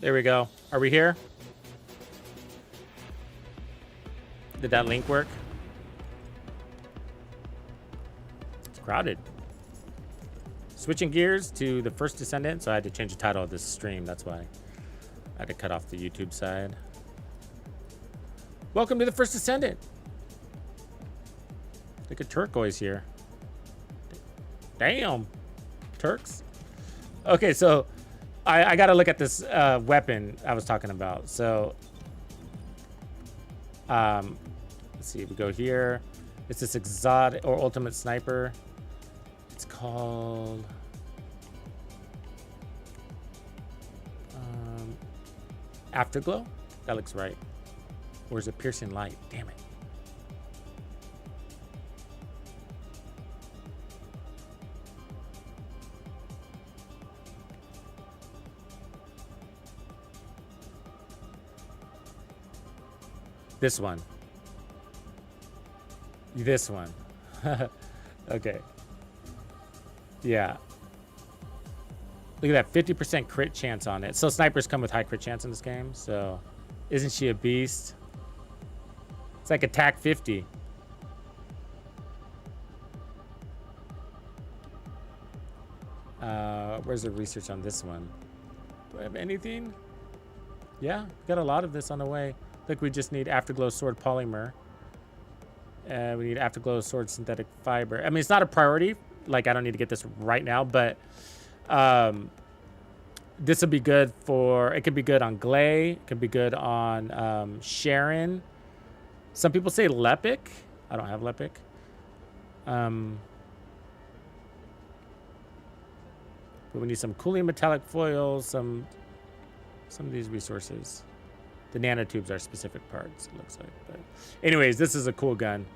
There we go. Are we here? Did that link work? It's crowded. Switching gears to the First Descendant, so I had to change the title of this stream. That's why I had to cut off the YouTube side. Welcome to the First Descendant. Look at turquoise here. Damn, Turks. Okay, so I got to look at this weapon I was talking about. So, let's see. We go here. It's this exotic or ultimate sniper. It's called Afterglow. That looks right. Or is it Piercing Light? Damn it. This one. This one. Okay. Yeah. Look at that, 50% crit chance on it. So snipers come with high crit chance in this game. So isn't she a beast? It's like attack 50. Where's the research on this one? Do I have anything? Yeah, got a lot of this on the way. Look, we just need Afterglow Sword Polymer. We need Afterglow Sword Synthetic Fiber. I mean, it's not a priority. Like, I don't need to get this right now, but this would be good for... It could be good on Glay. It could be good on Sharon. Some people say Lepic. I don't have Lepic. But we need some cooling metallic foils, some of these resources. The nanotubes are specific parts, it looks like. But anyways, this is a cool gun.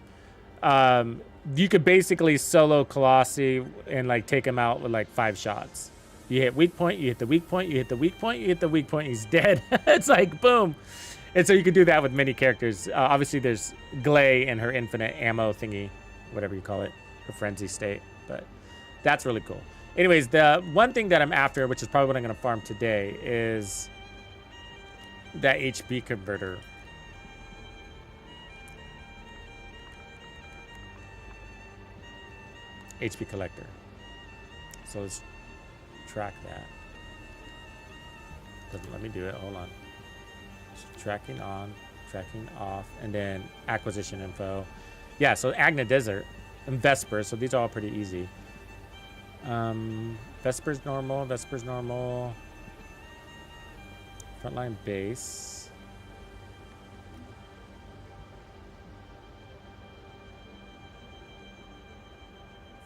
You could basically solo Colossi and like take him out with like 5 shots. You hit weak point, you hit the weak point, you hit the weak point, you hit the weak point, he's dead. It's like boom. And so you can do that with many characters. Obviously there's Glay and her infinite ammo thingy, whatever you call it, her frenzy state. But that's really cool. Anyways, the one thing that I'm after, which is probably what I'm going to farm today, is that HP converter. HP collector. So let's track that. Doesn't let me do it. Hold on. So tracking on, tracking off, and then acquisition info. Yeah, so Agna Desert and Vesper. So these are all pretty easy. Vesper's normal. Vesper's normal. Frontline base.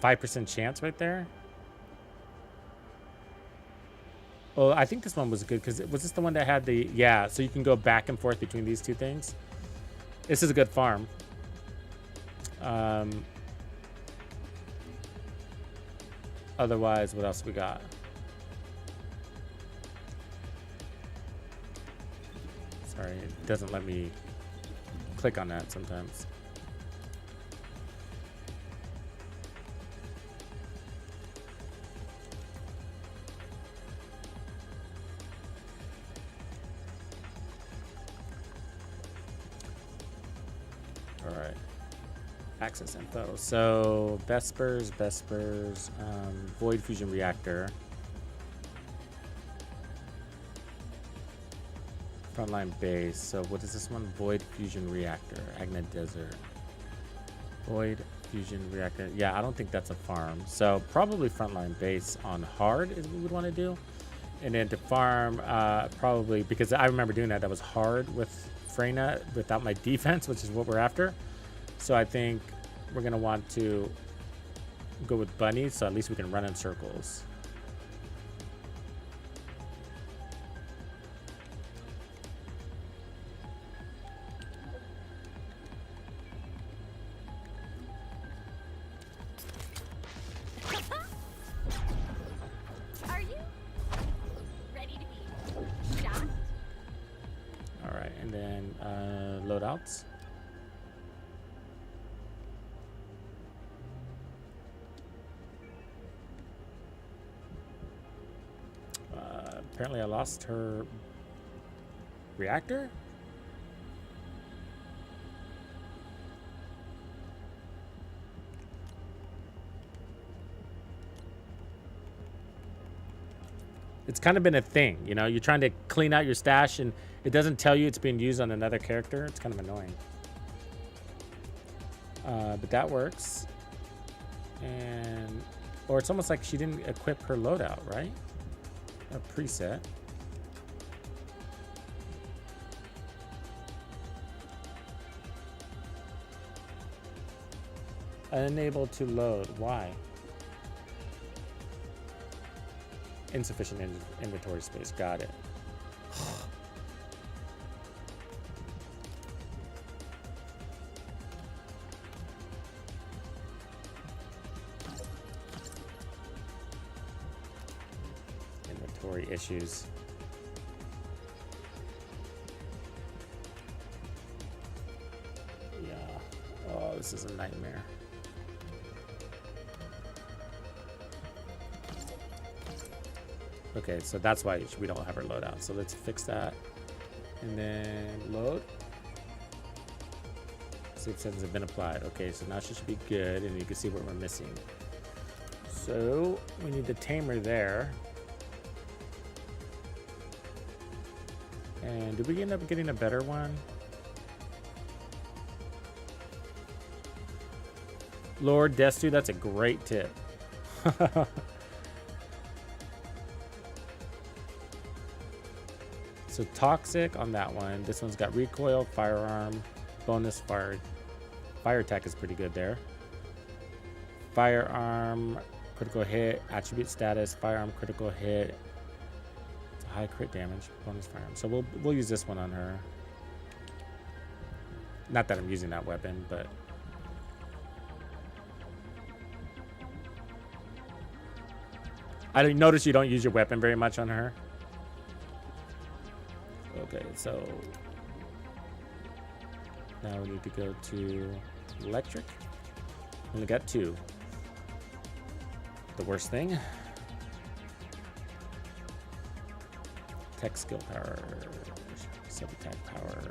%5 chance right there. Oh, I think this one was good because was this the one that had the... Yeah, so you can go back and forth between these two things. This is a good farm. Otherwise, what else we got? Sorry, it doesn't let me click on that sometimes. All right. Access info. So Vespers, Void Fusion Reactor. Frontline base. So what is this one? Void Fusion Reactor. Agna Desert. Void Fusion Reactor. Yeah, I don't think that's a farm. So probably frontline base on hard is what we would want to do. And then to farm, probably, because I remember doing that. That was hard with Freyna without my defense, which is what we're after. So I think we're going to want to go with bunnies, so at least we can run in circles. Are you ready to be shot? All right, and then loadouts. Apparently I lost her Reactor? It's kind of been a thing, you know? You're trying to clean out your stash and it doesn't tell you it's being used on another character. It's kind of annoying. But that works. And... Or it's almost like she didn't equip her loadout, right? A preset. Unable to load. Why? Insufficient inventory space. Got it. Inventory issues. Yeah. Oh, this is a nightmare. Okay, so that's why we don't have her loadout. So let's fix that. And then load. Save settings have been applied. Okay, so now she should be good, and you can see what we're missing. So we need the tamer there. And did we end up getting a better one? Lord Destu, that's a great tip. So toxic on that one. This one's got recoil, firearm, bonus fire. Fire attack is pretty good there. Firearm, critical hit, attribute status, firearm, critical hit. It's a high crit damage, bonus firearm. So we'll use this one on her. Not that I'm using that weapon, but I notice you don't use your weapon very much on her. Okay, so now we need to go to electric. Only got 2. The worst thing. Tech skill power, sub attack power.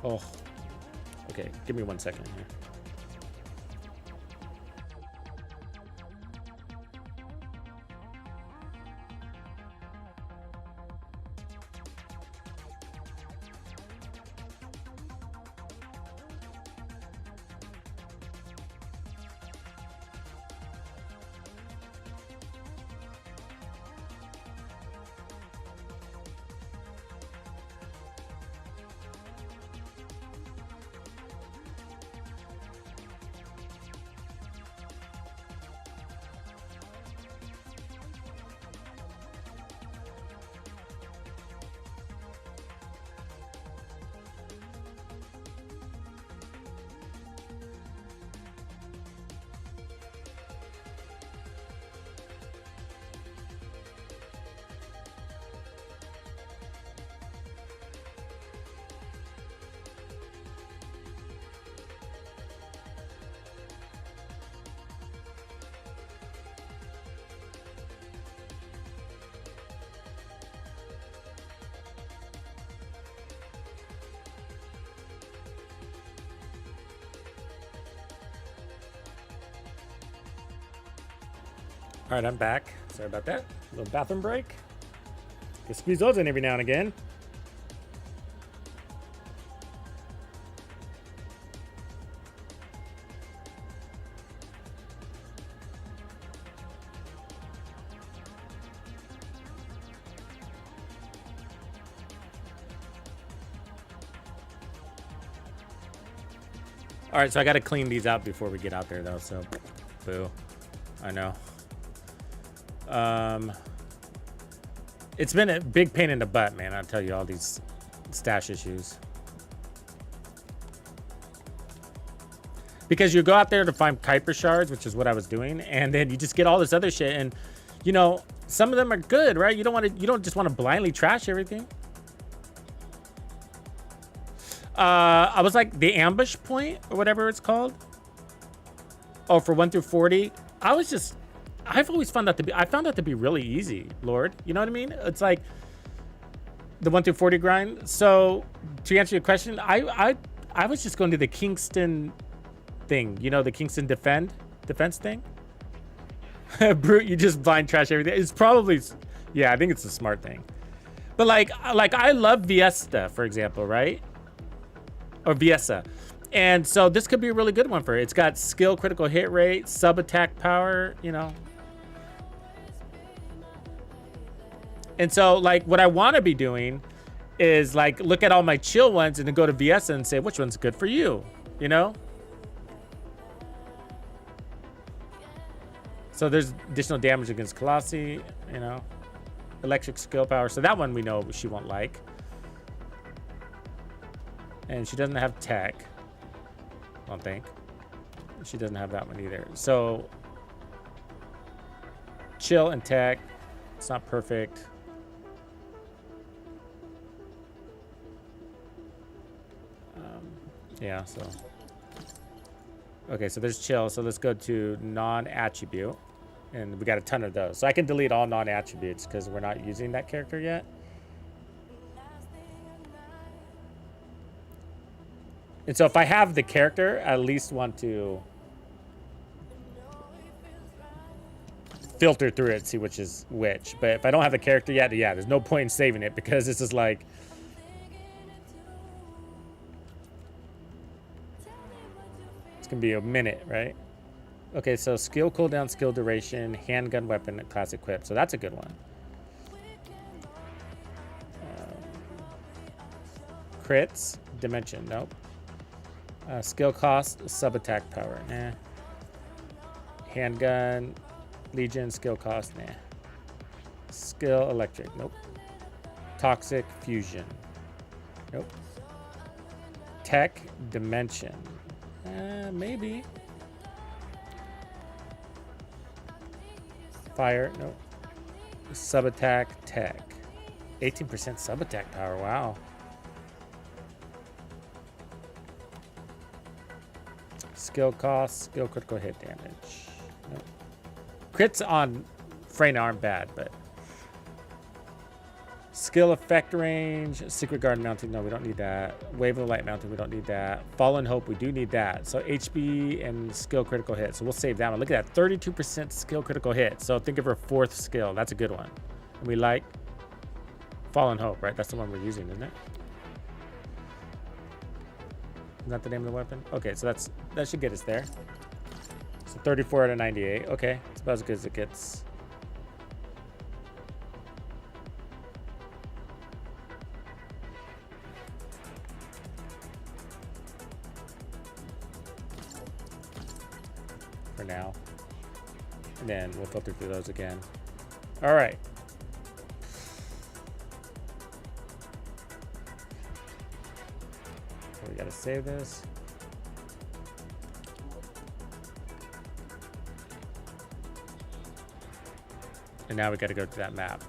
Oh, okay. Give me 1 second here. All right, I'm back. Sorry about that. A little bathroom break. Just squeeze those in every now and again. All right, so I got to clean these out before we get out there, though. So, boo. I know. It's been a big pain in the butt, man. I'll tell you, all these stash issues. Because you go out there to find Kuiper shards, which is what I was doing, and then you just get all this other shit, and you know, some of them are good, right? You don't just want to blindly trash everything. I was like the ambush point or whatever it's called. Oh, for 1 through 40. I've always found that I found that to be really easy, Lord. You know what I mean? It's like the 1 through 40 grind. So to answer your question, I was just going to the Kingston thing. You know, the Kingston defense thing. Brute, you just blind trash everything. It's probably, yeah, I think it's a smart thing. But like I love Viesta, for example, right? Or Viesa. And so this could be a really good one for it. It's got skill, critical hit rate, sub attack power, you know. And so like what I want to be doing is like look at all my chill ones and then go to Viesa and say which one's good for you, you know? So there's additional damage against Colossi, you know. Electric skill power. So that one we know she won't like. And she doesn't have tech. I don't think. She doesn't have that one either. So chill and tech. It's not perfect. Yeah, so. Okay, so there's chill. So let's go to non-attribute. And we got a ton of those. So I can delete all non-attributes because we're not using that character yet. And so if I have the character, I at least want to filter through it, see which is which. But if I don't have the character yet, yeah, there's no point in saving it because this is like... It's going to be a minute, right? Okay, so skill cooldown, skill duration, handgun weapon, class equip. So that's a good one. Crits, dimension, nope. Skill cost, sub attack power, nah. Handgun, legion, skill cost, nah. Skill electric, nope. Toxic fusion, nope. Tech dimension, maybe. Fire, nope. Sub attack tech, 18% sub attack power. Wow. Skill cost, skill critical hit damage. Nope. Crits on Freyna aren't bad, but skill effect range, secret guard mounting, no, we don't need that. Wave of light mounting, we don't need that. Fallen hope, we do need that. So HB and skill critical hit. So we'll save that one. Look at that, 32% skill critical hit. So think of her fourth skill. That's a good one. And we like Fallen hope, right? That's the one we're using, isn't it? Isn't that the name of the weapon? Okay, so that should get us there. So 34 out of 98. Okay, it's about as good as it gets. For now. And then we'll filter through those again. All right. We gotta save this. And now we gotta go to that map.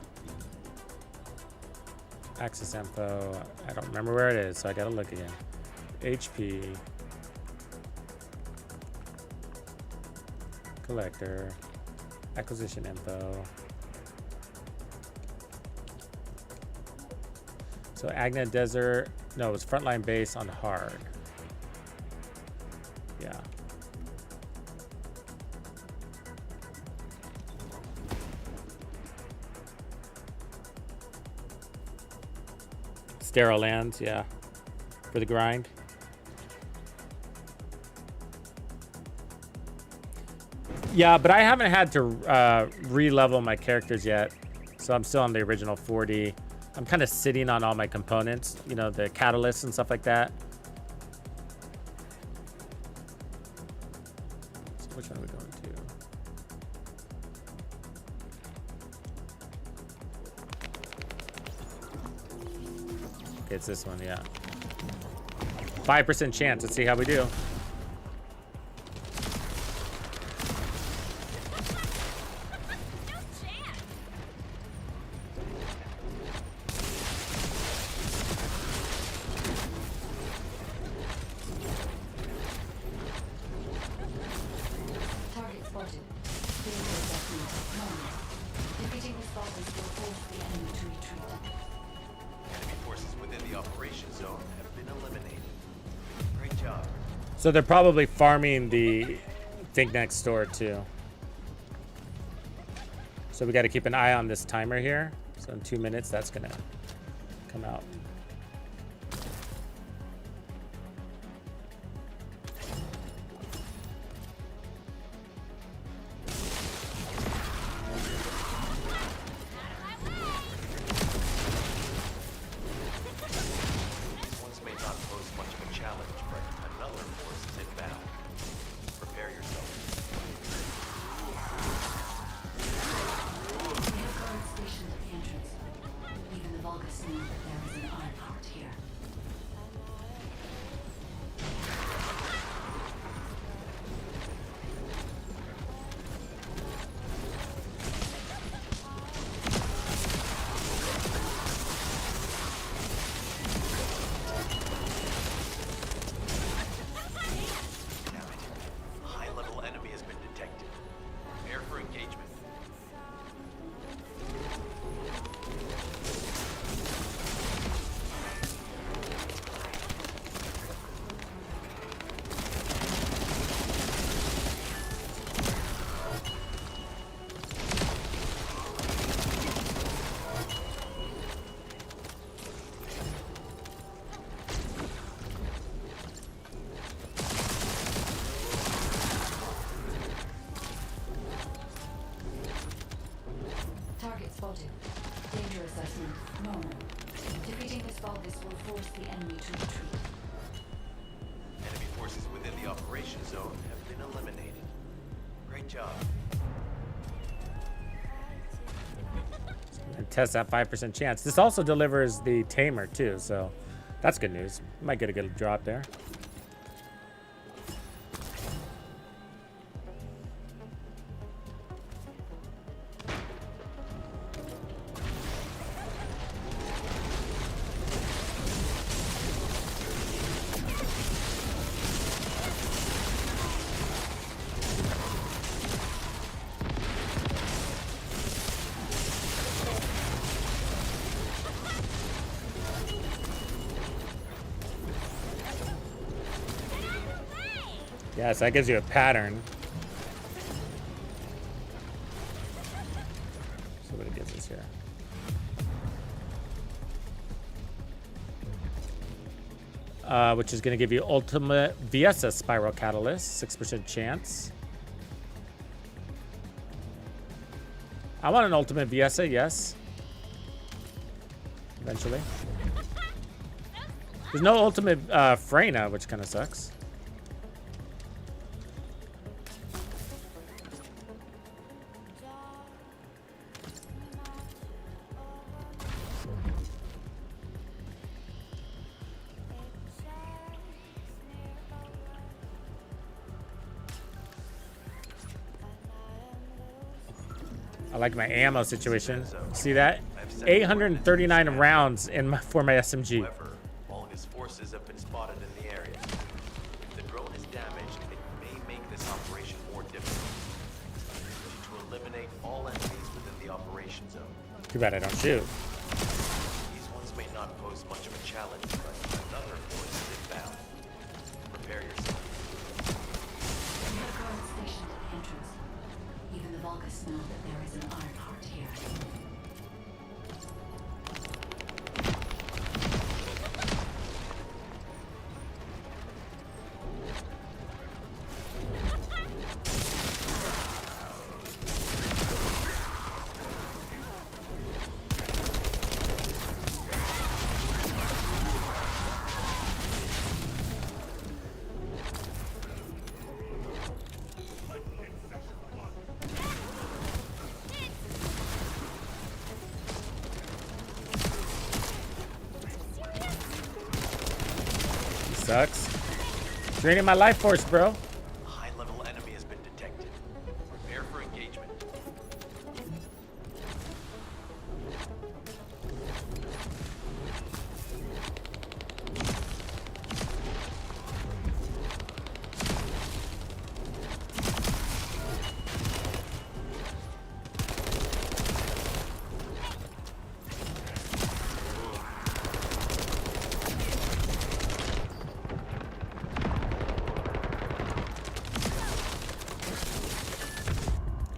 Access info. I don't remember where it is, so I gotta look again. HP. Collector. Acquisition info. So Agna Desert. No, it was frontline base on hard. Yeah. Sterile lands, yeah. For the grind. Yeah, but I haven't had to re-level my characters yet. So I'm still on the original 40. I'm kind of sitting on all my components, you know, the catalysts and stuff like that. So which one are we going to? Okay, it's this one, yeah. 5% chance. Let's see how we do. So they're probably farming the thing next door too. So we got to keep an eye on this timer here. So in 2 minutes, that's gonna come out. Spotted. Danger assessment normal. Defeating this Vulgus will force the enemy to retreat. Enemy forces within the operation zone have been eliminated. Great job. And test that 5% chance. This also delivers the tamer too, so that's good news. Might get a good drop there. Yeah, so that gives you a pattern. So what it gives us here. Which is going to give you ultimate Viesa Spiral Catalyst, 6% chance. I want an ultimate Viesa, yes. Eventually. There's no ultimate Freyna, which kind of sucks. I like my ammo situation. See that? 839 rounds for my SMG. However, Vulgus forces have been spotted in the area. If the drone is damaged, it may make this operation more difficult. To eliminate all enemies within the operation zone. Too bad I don't shoot. These ones may not pose much of a challenge, but another force is inbound. Prepare yourself. We have a guard stationed at the entrance. Even the Vulgus know that there is an iron heart here. Sucks. Draining my life force, bro. A high-level enemy has been detected. Prepare for engagement.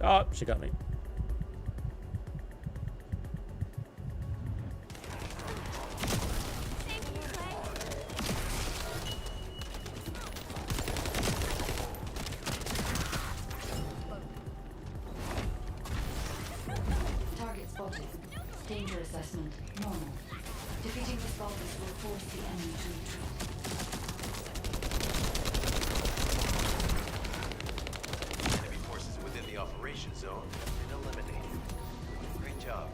Oh, she got me. Target spotted. Danger assessment normal. Defeating the spiders will force the enemy to retreat. Enemy forces within the operation zone have been eliminated. Great job.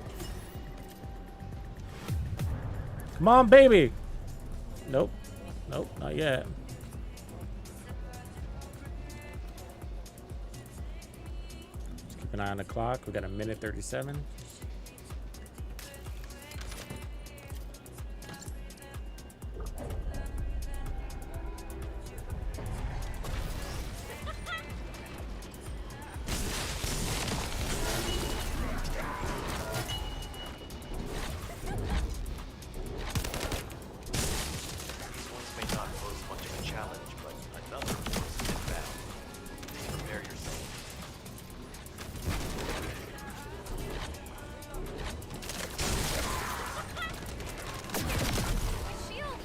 Come on, baby. Nope. Nope, not yet. Just keep an eye on the clock. We got a minute 37. These ones may not pose much of a challenge, but another force has been found. Prepare yourself. My shield.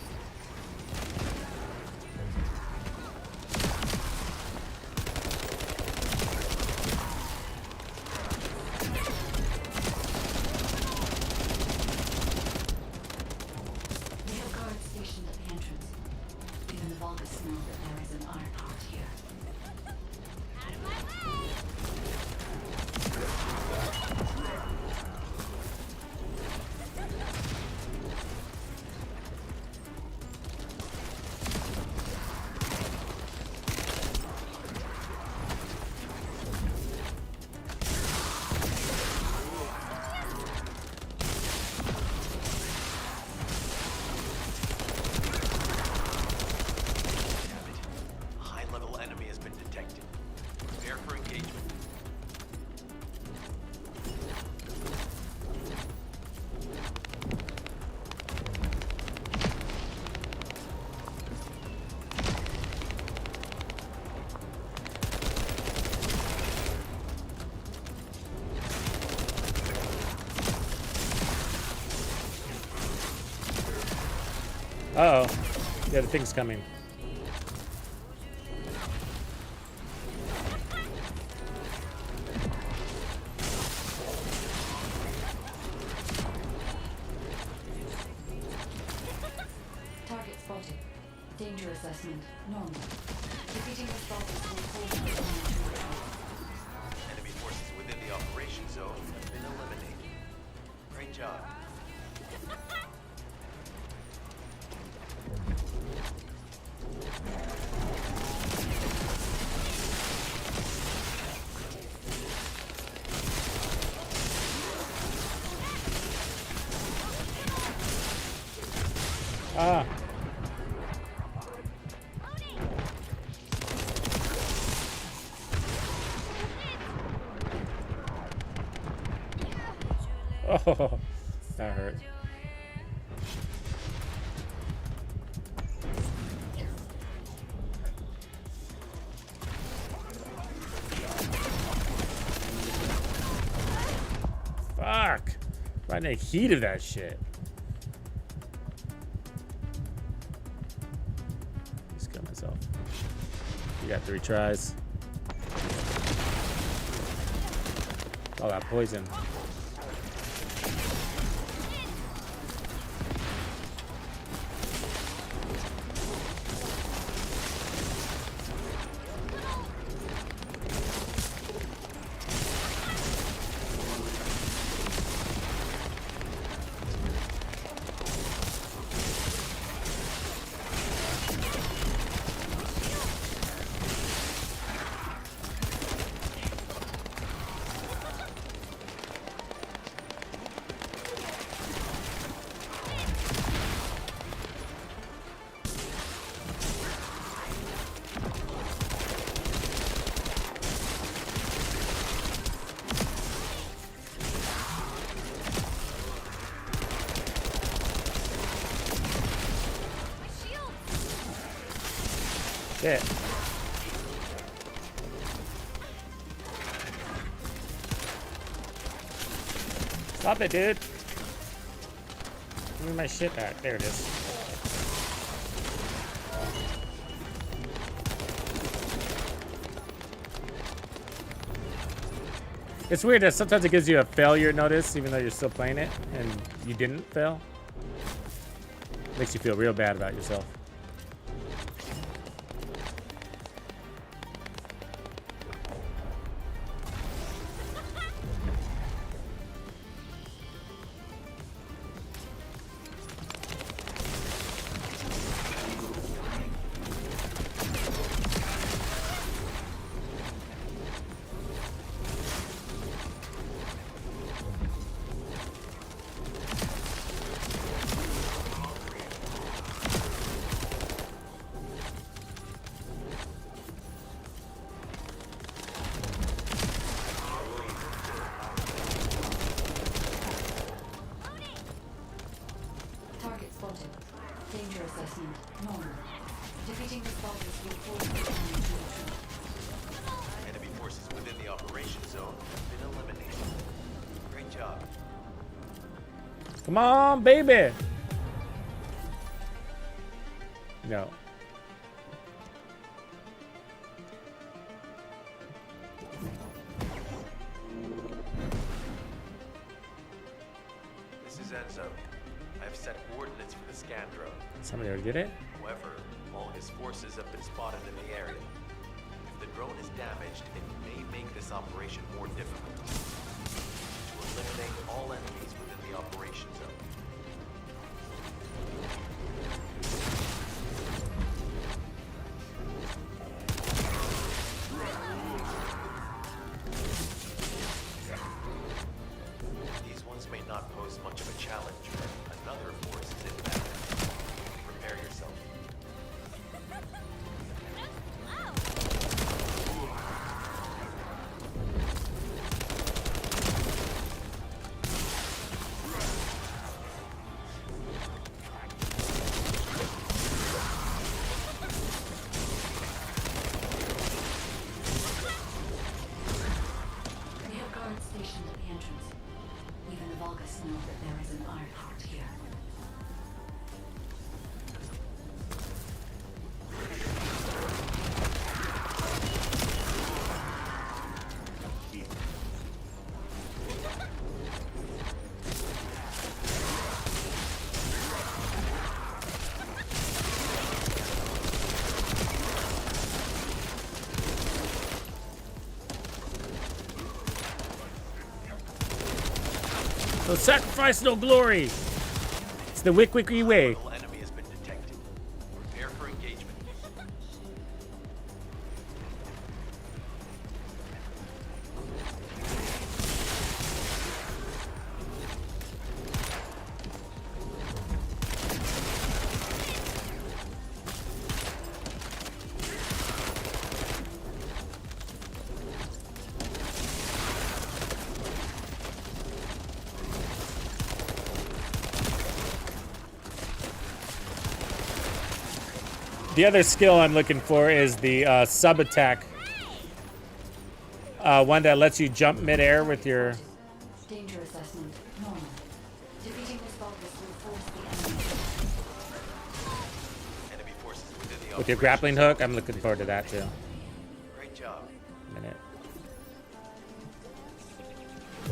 We have guards stationed at the entrance. Even the Vulgus know that there is an iron heart here. Out of my way. A high-level enemy has been detected. Prepare for engagement. Uh-oh. Yeah, the thing's coming. Target spotted. Danger assessment normal. Defeating the spiders will force the enemy to retreat. Enemy forces within the operation zone have been eliminated. Great job. Ah. Oh, that hurt. Fuck. Right in the heat of that shit. Just kill myself. You got 3 tries. Oh, that poison. Shit. Stop it, dude. Give me my shit back. There it is. It's weird that sometimes it gives you a failure notice even though you're still playing it and you didn't fail. Makes you feel real bad about yourself. Target spotted. Danger assessment. Normal. Defeating the spotters will force the enemy to retreat. Enemy forces within the operation zone have been eliminated. Great job. Come on, baby. No. This is Enzo. I have set coordinates for the scan drone. Somebody already did it? However, all his forces have been spotted in the area. If the drone is damaged, it may make this operation more difficult. To eliminate all enemies within the operation zone. These ones may not pose much of a challenge, but another force is inbound. Prepare yourself. We have guards stationed at the entrance. Even the Vulgus know that there is an iron heart here. So sacrifice no glory. It's the wick wicky way. An enemy has been detected. Prepare for engagement. The other skill I'm looking for is the sub attack. One that lets you jump midair with your. Danger assessment. Normal. Defeating the spotters will force the enemy. Enemy forces within the With your operation grappling zone hook, I'm have looking been forward to that eliminated. too. Great job. Minute.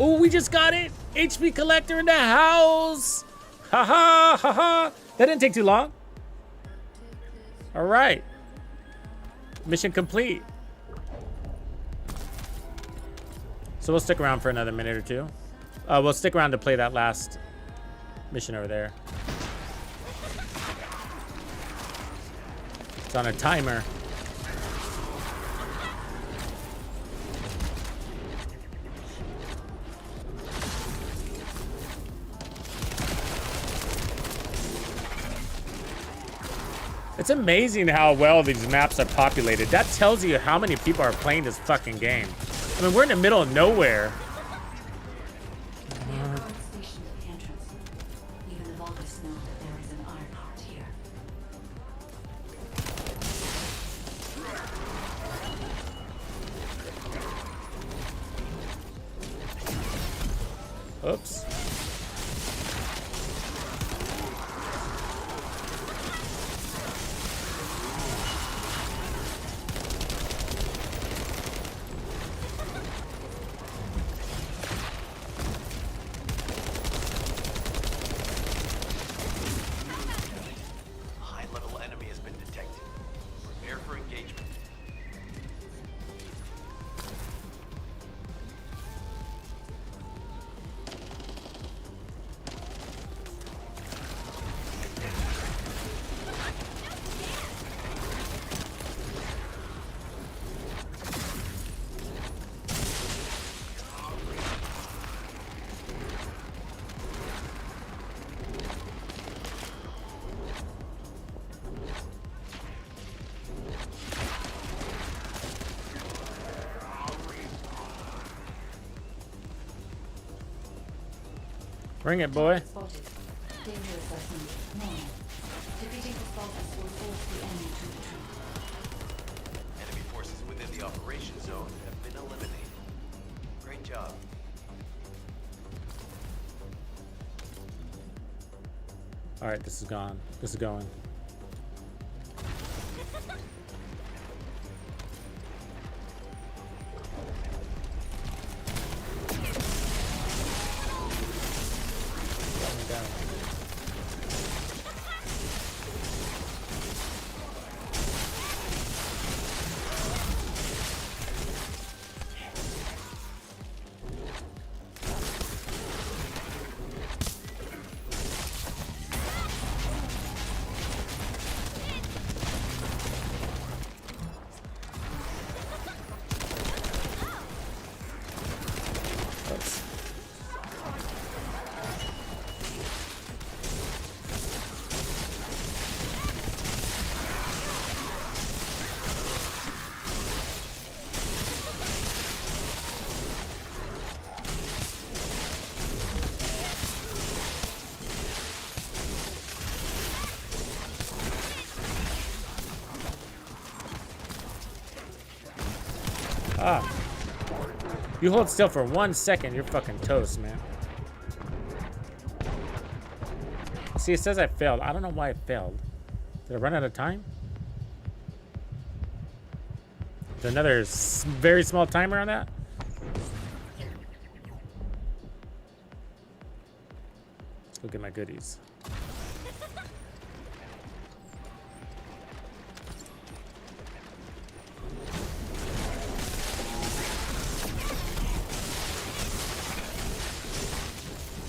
Oh, we just got it! HP collector in the house! Ha ha ha ha! That didn't take too long. All right. Mission complete. So we'll stick around for another minute or two. We'll stick around to play that last mission over there. It's on a timer. It's amazing how well these maps are populated. That tells you how many people are playing this fucking game. I mean, we're in the middle of nowhere. We have guards stationed at the entrance. Even the Vulgus know that there is an iron heart here. Oops. Bring it, boy. Target spotted. Danger assessment normal. Defeating the spotted will force the enemy to retreat. Enemy forces within the operation zone have been eliminated. Great job. All right, this is gone. This is going. Ah. You hold still for 1 second, you're fucking toast, man. See, it says I failed. I don't know why I failed. Did I run out of time? Is there another very small timer on that? Let's go get my goodies.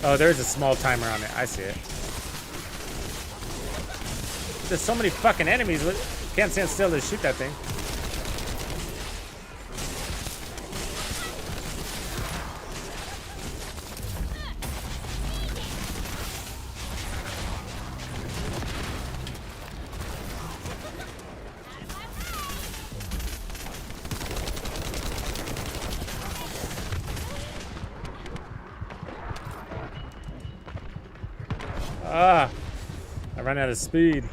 Oh, there's a small timer on it. I see it. There's so many fucking enemies. Can't stand still to shoot that thing. Ah, I ran out of speed.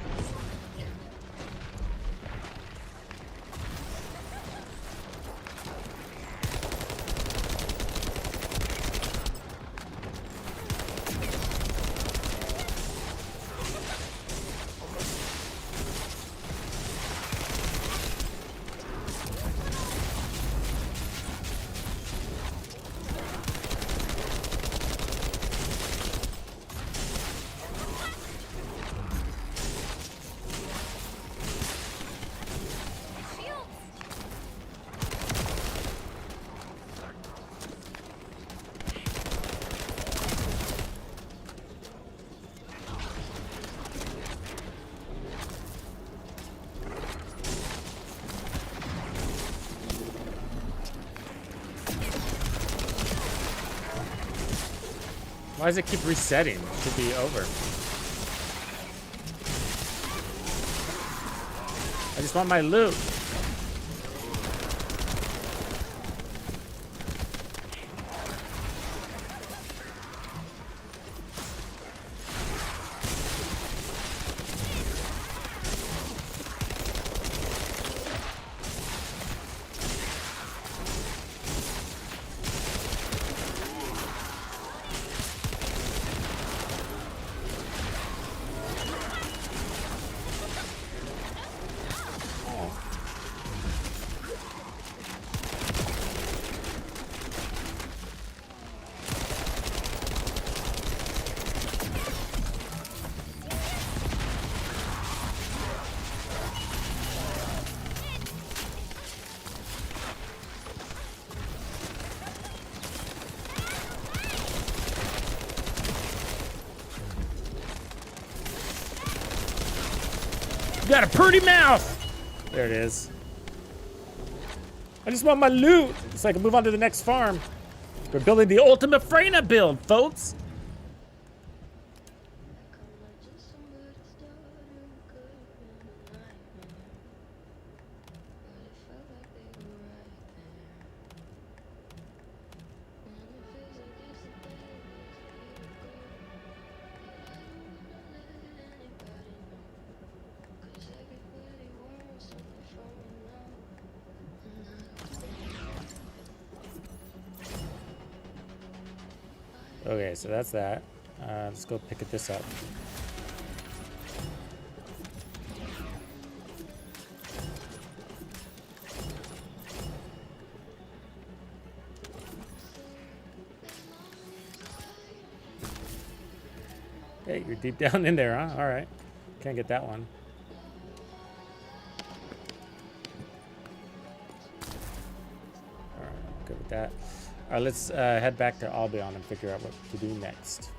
Why does it keep resetting? It should be over. I just want my loot. You got a pretty mouth. There it is. I just want my loot so I can move on to the next farm. We're building the ultimate Freyna build, folks. Okay, so that's that. Let's go pick this up. Hey, you're deep down in there, huh? All right. Can't get that one. All right, I'm good with that. All right, let's head back to Albion and figure out what to do next.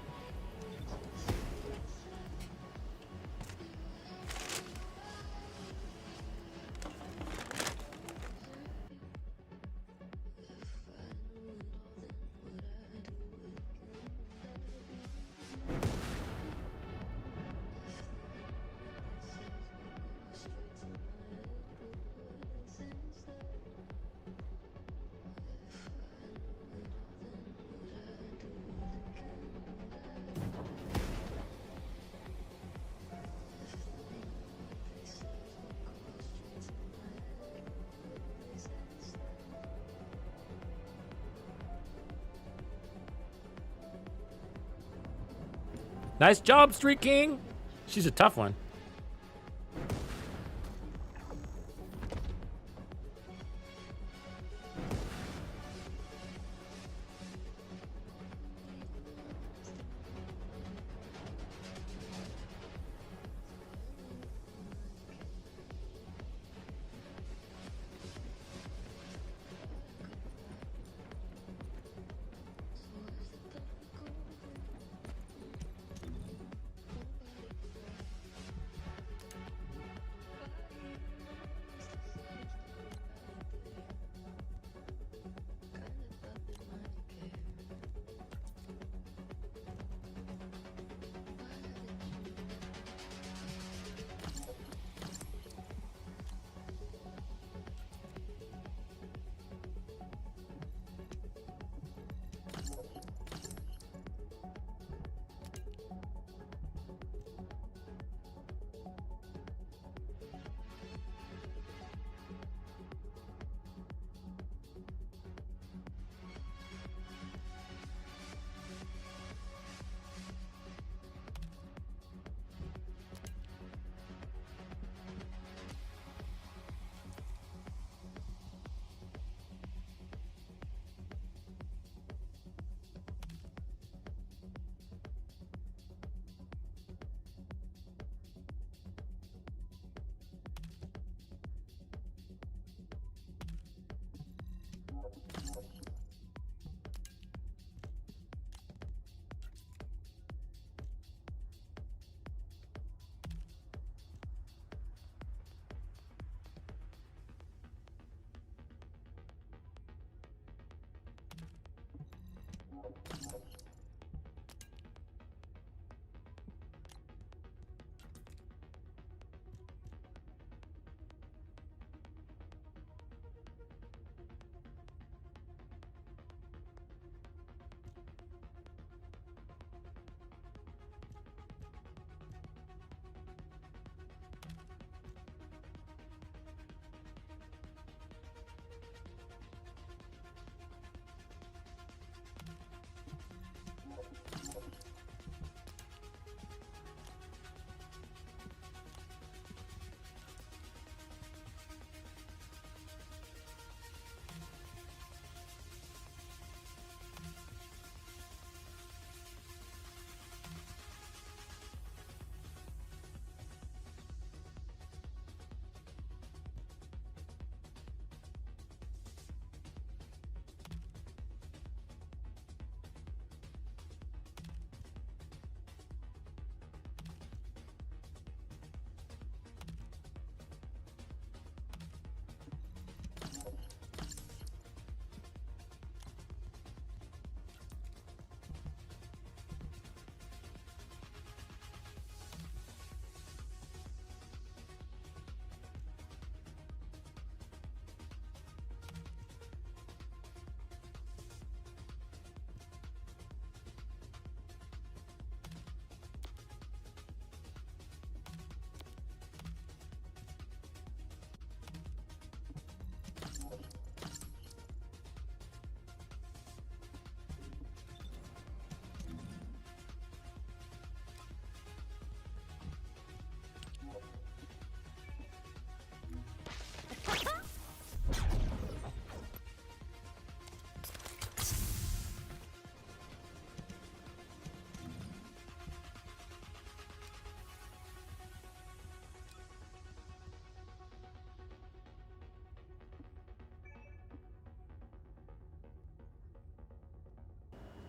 Nice job, Street King. She's a tough one.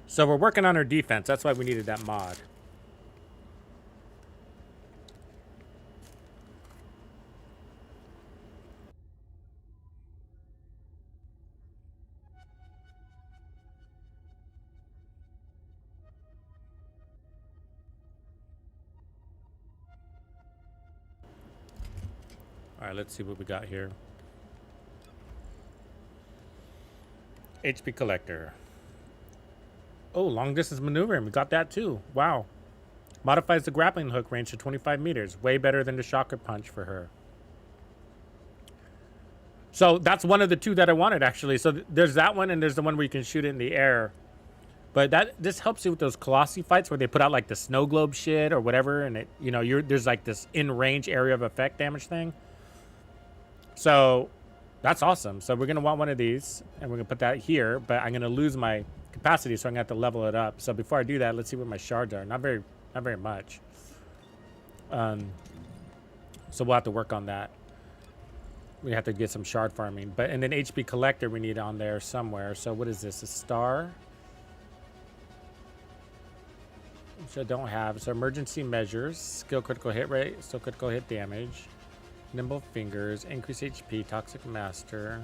So we're working on our defense. That's why we needed that mod. All right, let's see what we got here. HP collector. Oh, long distance maneuvering. We got that too. Wow. Modifies the grappling hook range to 25 meters. Way better than the shocker punch for her. So that's one of the two that I wanted, actually. So there's that one, and there's the one where you can shoot it in the air. But this helps you with those Colossi fights where they put out like the snow globe shit or whatever, and it, you know, there's like this in range area of effect damage thing. So that's awesome. So we're gonna want one of these, and we're gonna put that here. But I'm gonna lose my capacity, so I'm gonna have to level it up. So before I do that, let's see what my shards are. Not very much. So we'll have to work on that. We have to get some shard farming. But and then HP collector we need on there somewhere. So what is this? A star? Which I don't have. So emergency measures, skill critical hit rate, still critical hit damage, nimble fingers, increase HP, toxic master.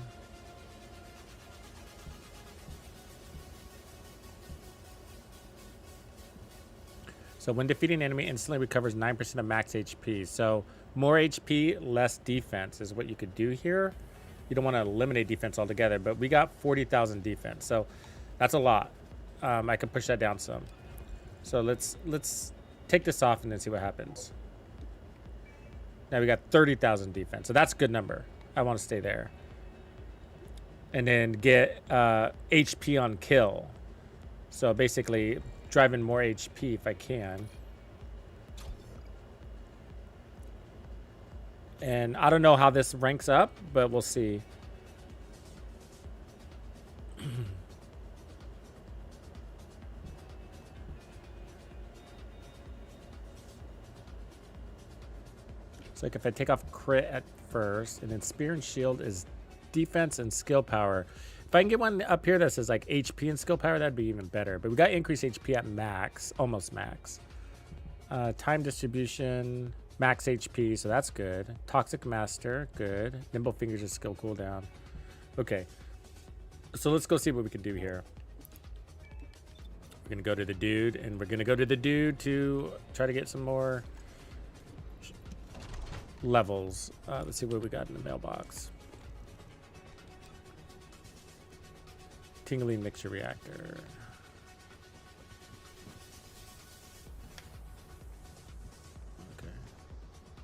So when defeating enemy, instantly recovers 9% of max HP. So more HP, less defense is what you could do here. You don't want to eliminate defense altogether, but we got 40,000 defense. So that's a lot. I can push that down some. So let's take this off and then see what happens. Now we got 30,000 defense. So that's a good number. I want to stay there. And then get HP on kill. So basically driving more HP if I can. And I don't know how this ranks up, but we'll see. So like if I take off crit at first, and then spear and shield is defense and skill power. If I can get one up here that says like HP and skill power, that'd be even better. But we got increased HP at max, almost max. Time distribution, max HP, so that's good. Toxic master, good. Nimble fingers is skill cooldown. Okay, so let's go see what we can do here. We're gonna go to the dude, and we're gonna go to the dude to try to get some more levels. Let's see what we got in the mailbox. Tingly mixture reactor. Okay.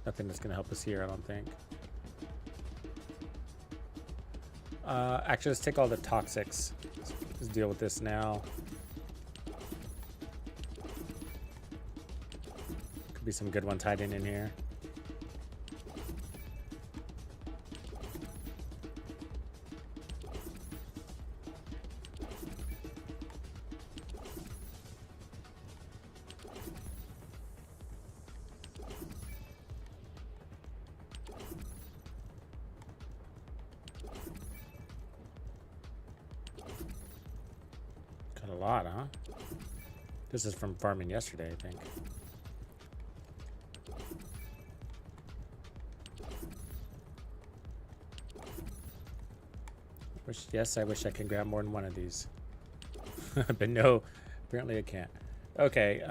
Nothing that's gonna help us here, I don't think. Actually, let's take all the toxics. Let's deal with this now. Could be some good ones hiding in here. Got a lot, huh? This is from farming yesterday, I think. Yes, I wish I could grab more than one of these. But no, apparently I can't. Okay,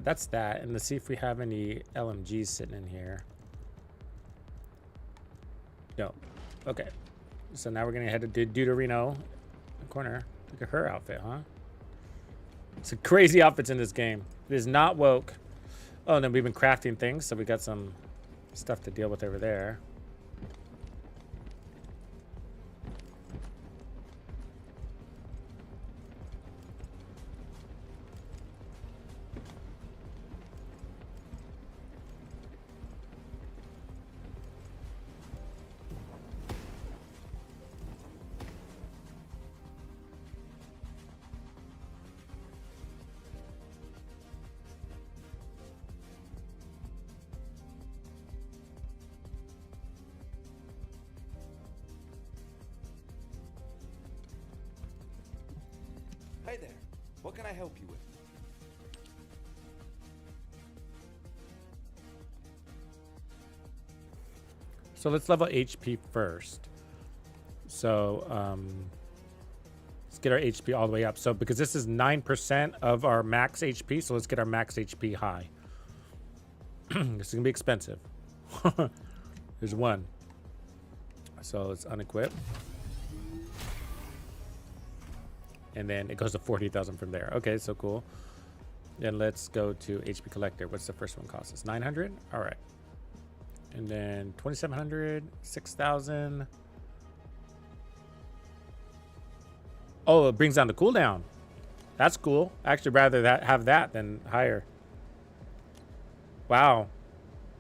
that's that. And let's see if we have any LMGs sitting in here. No. Okay. So now we're going to head to Deuterino corner. Look at her outfit, huh? Some crazy outfits in this game. It is not woke. Oh, and then we've been crafting things, so we got some stuff to deal with over there. Hey there. What can I help you with? So let's level HP first. So let's get our HP all the way up. So because this is 9% of our max HP, so let's get our max HP high. This is gonna be expensive. There's one. So let's unequip. And then it goes to 40,000 from there. Okay, so cool. Then let's go to HP Collector. What's the first one cost us? 900? All right. And then 2,700, 6,000. Oh, it brings down the cooldown. That's cool. I actually rather have that than higher. Wow.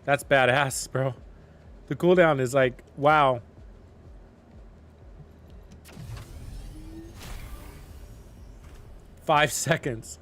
That's badass, bro. The cooldown is like, wow. Five seconds.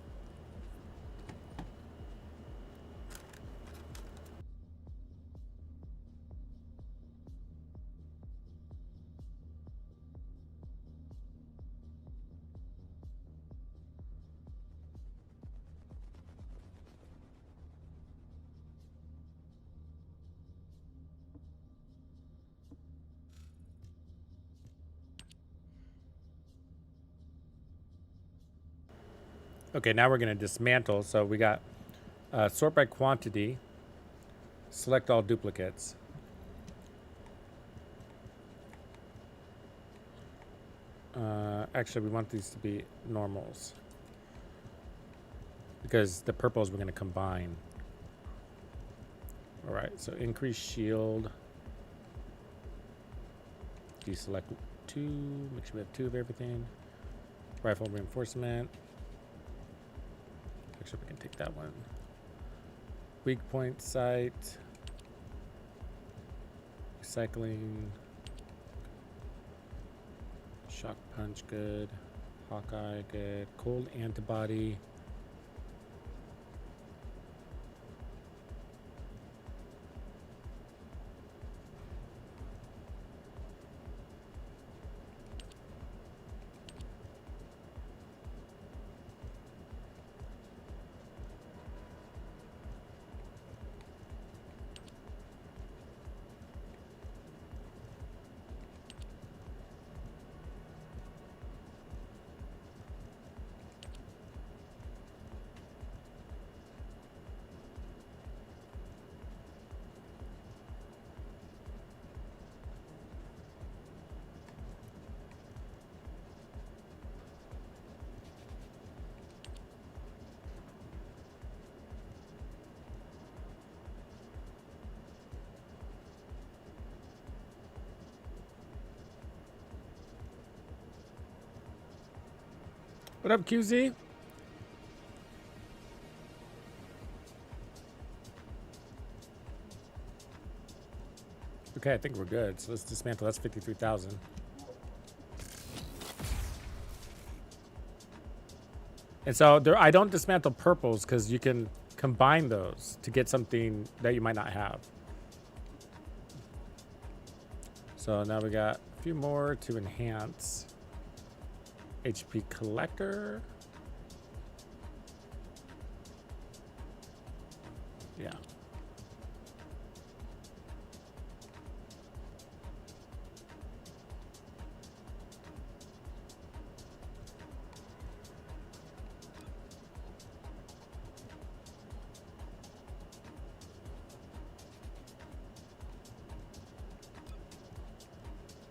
Okay, now we're going to dismantle. So we got sort by quantity, select all duplicates. Actually, we want these to be normals because the purples we're going to combine. All right, so increase shield. Deselect 2, make sure we have 2 of everything. Rifle reinforcement. Actually, we can take that one. Weak point sight. Recycling. Shock punch, good. Hawkeye, good. Cold antibody. What up, QZ? Okay, I think we're good. So let's dismantle. That's 53,000. And so there, I don't dismantle purples because you can combine those to get something that you might not have. So now we got a few more to enhance. HP collector. Yeah.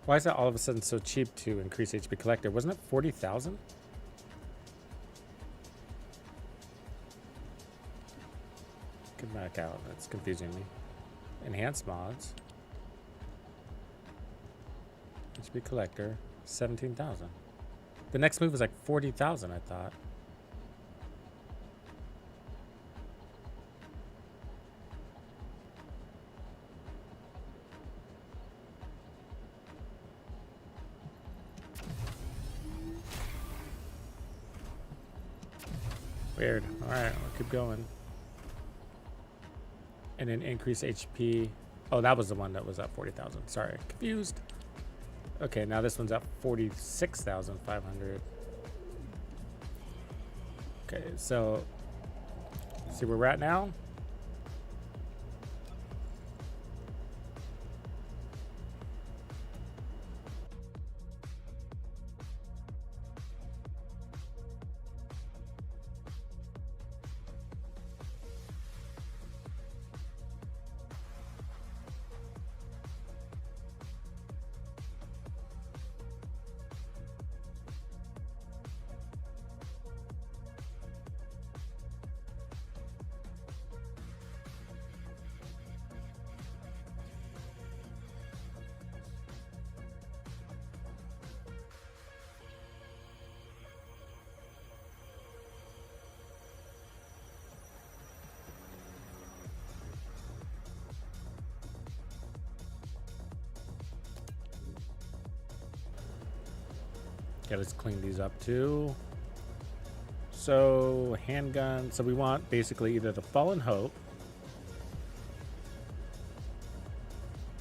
Why is that all of a sudden so cheap to increase HP collector? Wasn't it 40,000? Get back out. That's confusing me. Enhanced mods. HP collector, 17,000. The next move was like 40,000, I thought. Weird. All right, we'll keep going. And then increase HP. Oh, that was the one that was at 40,000. Sorry, confused. Okay, now this one's at 46,500. Okay, so see where we're at now. Okay, let's clean these up too. So handgun. So we want basically either the Fallen Hope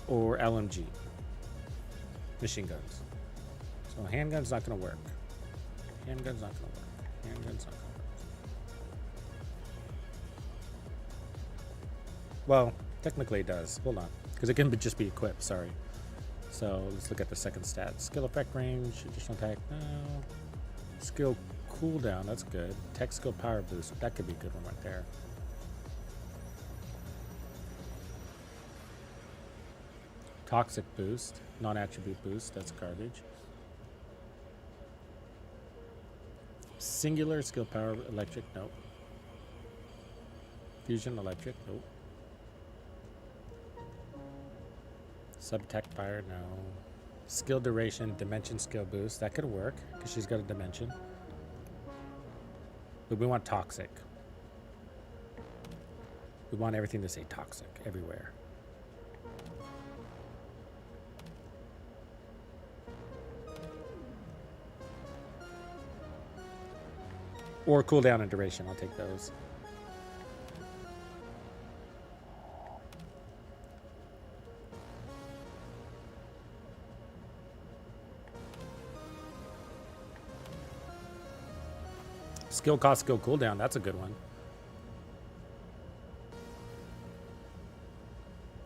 or LMG machine guns. So handgun's not going to work. Handgun's not going to work. Handgun's not going to work. Well, technically it does. Hold on, because it can just be equipped. Sorry. So let's look at the second stat. Skill effect range, additional attack, no. Skill cooldown, that's good. Tech skill power boost, that could be a good one right there. Toxic boost, non-attribute boost, that's garbage. Singular skill power, electric, nope. Fusion, electric, nope. Sub-tech fire, no. Skill duration, dimension skill boost. That could work, because she's got a dimension. But we want toxic. We want everything to say toxic, everywhere. Or cooldown and duration, I'll take those. Skill cost, skill cooldown. That's a good one.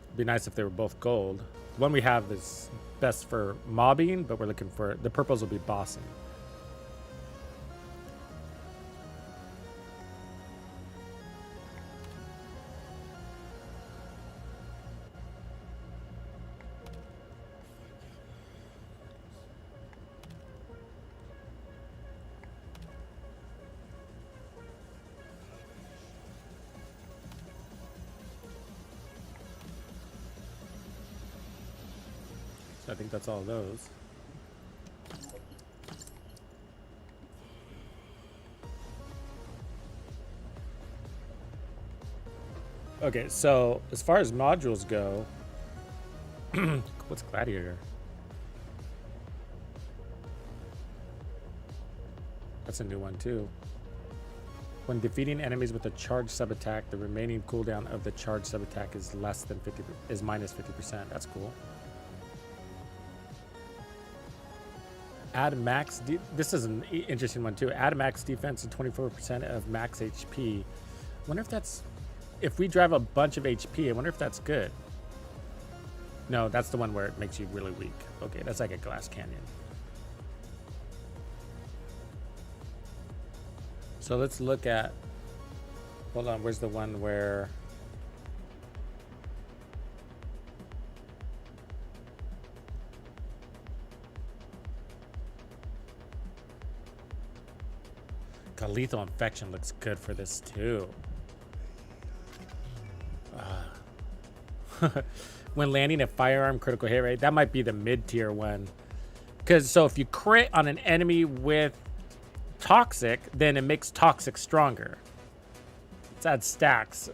It'd be nice if they were both gold. The one we have is best for mobbing, but we're looking for the purples will be bossing. I think that's all of those. Okay, so as far as modules go, what's Gladiator? That's a new one too. When defeating enemies with a charged sub-attack, the remaining cooldown of the charged sub-attack is less than 50, is minus 50%. That's cool. Add max, this is an interesting one too. Add max defense and 24% of max HP. Wonder if that's, if we drive a bunch of HP, I wonder if that's good. No, that's the one where it makes you really weak. Okay, that's like a glass canyon. So let's look at, hold on, where's the one where, lethal infection looks good for this too. When landing a firearm critical hit rate, that might be the mid-tier one. Because so if you crit on an enemy with toxic, then it makes toxic stronger. Let's add stacks.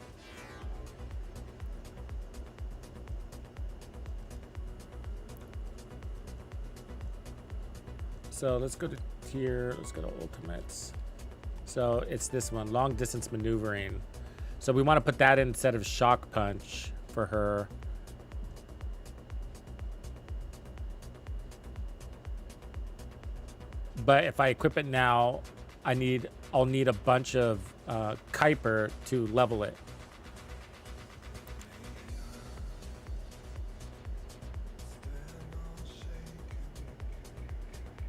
So let's go to tier, let's go to ultimates. So it's this one, long distance maneuvering. So we want to put that instead of shock punch for her. But if I equip it now, I'll need a bunch of Kuiper to level it.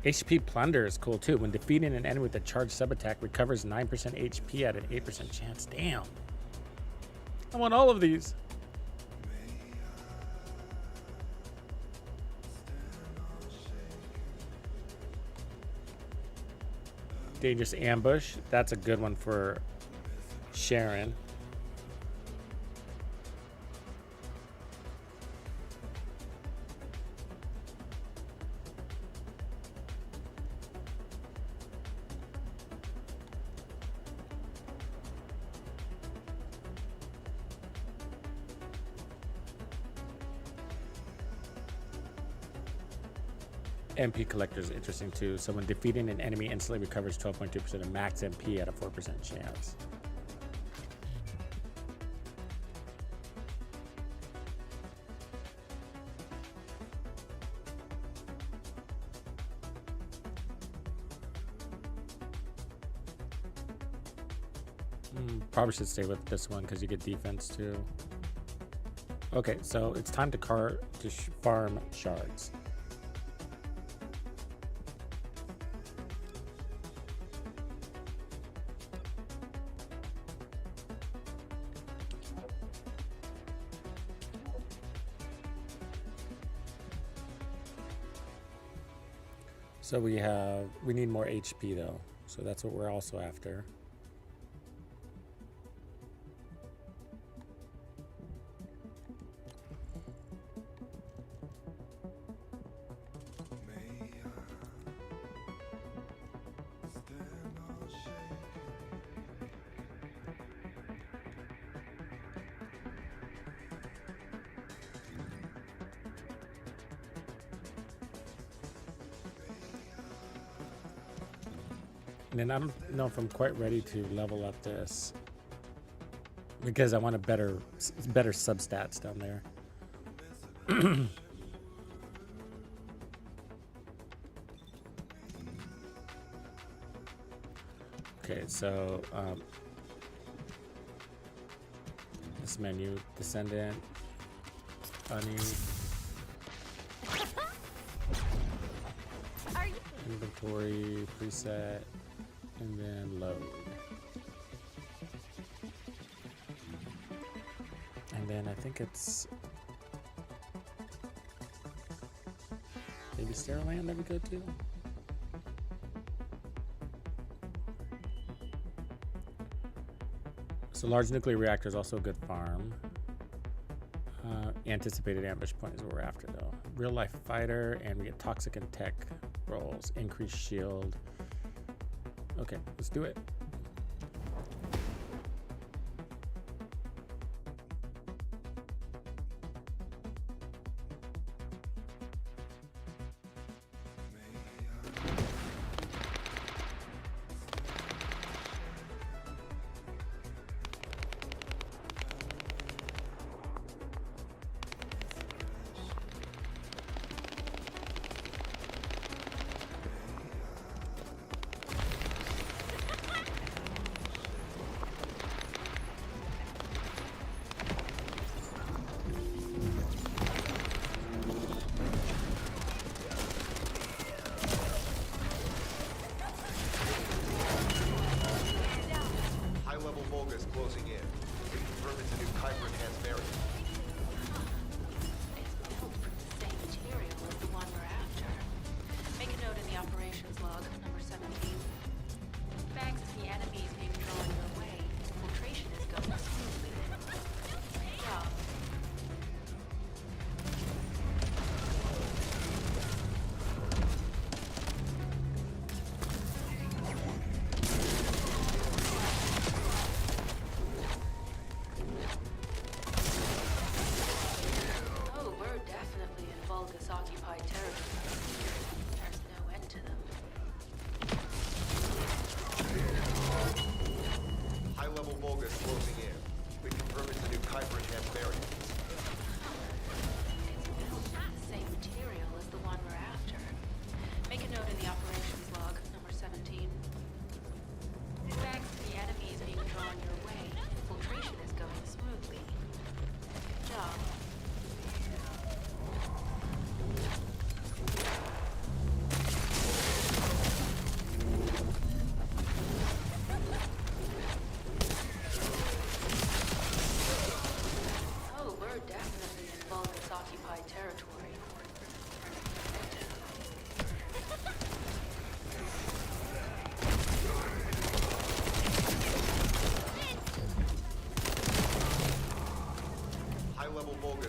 HP Plunder is cool too. When defeating an enemy with a charged sub attack, recovers 9% HP at an 8% chance. Damn. I want all of these. Dangerous Ambush. That's a good one for Sharon. MP Collector is interesting too. So when defeating an enemy, instantly recovers 12.2% of max MP at a 4% chance. Probably should stay with this one because you get defense too. Okay, so it's time to farm shards. So we need more HP though. So that's what we're also after. And I don't know if I'm quite ready to level up this because I want a better substats down there. Okay, so this menu, Descendant, Bunny, inventory, preset. And then load. And then I think it's maybe Stairland that we go to. So large nuclear reactor is also a good farm. Anticipated ambush point is what we're after though. Real life fighter, and we get toxic and tech rolls, increased shield. Okay, let's do it.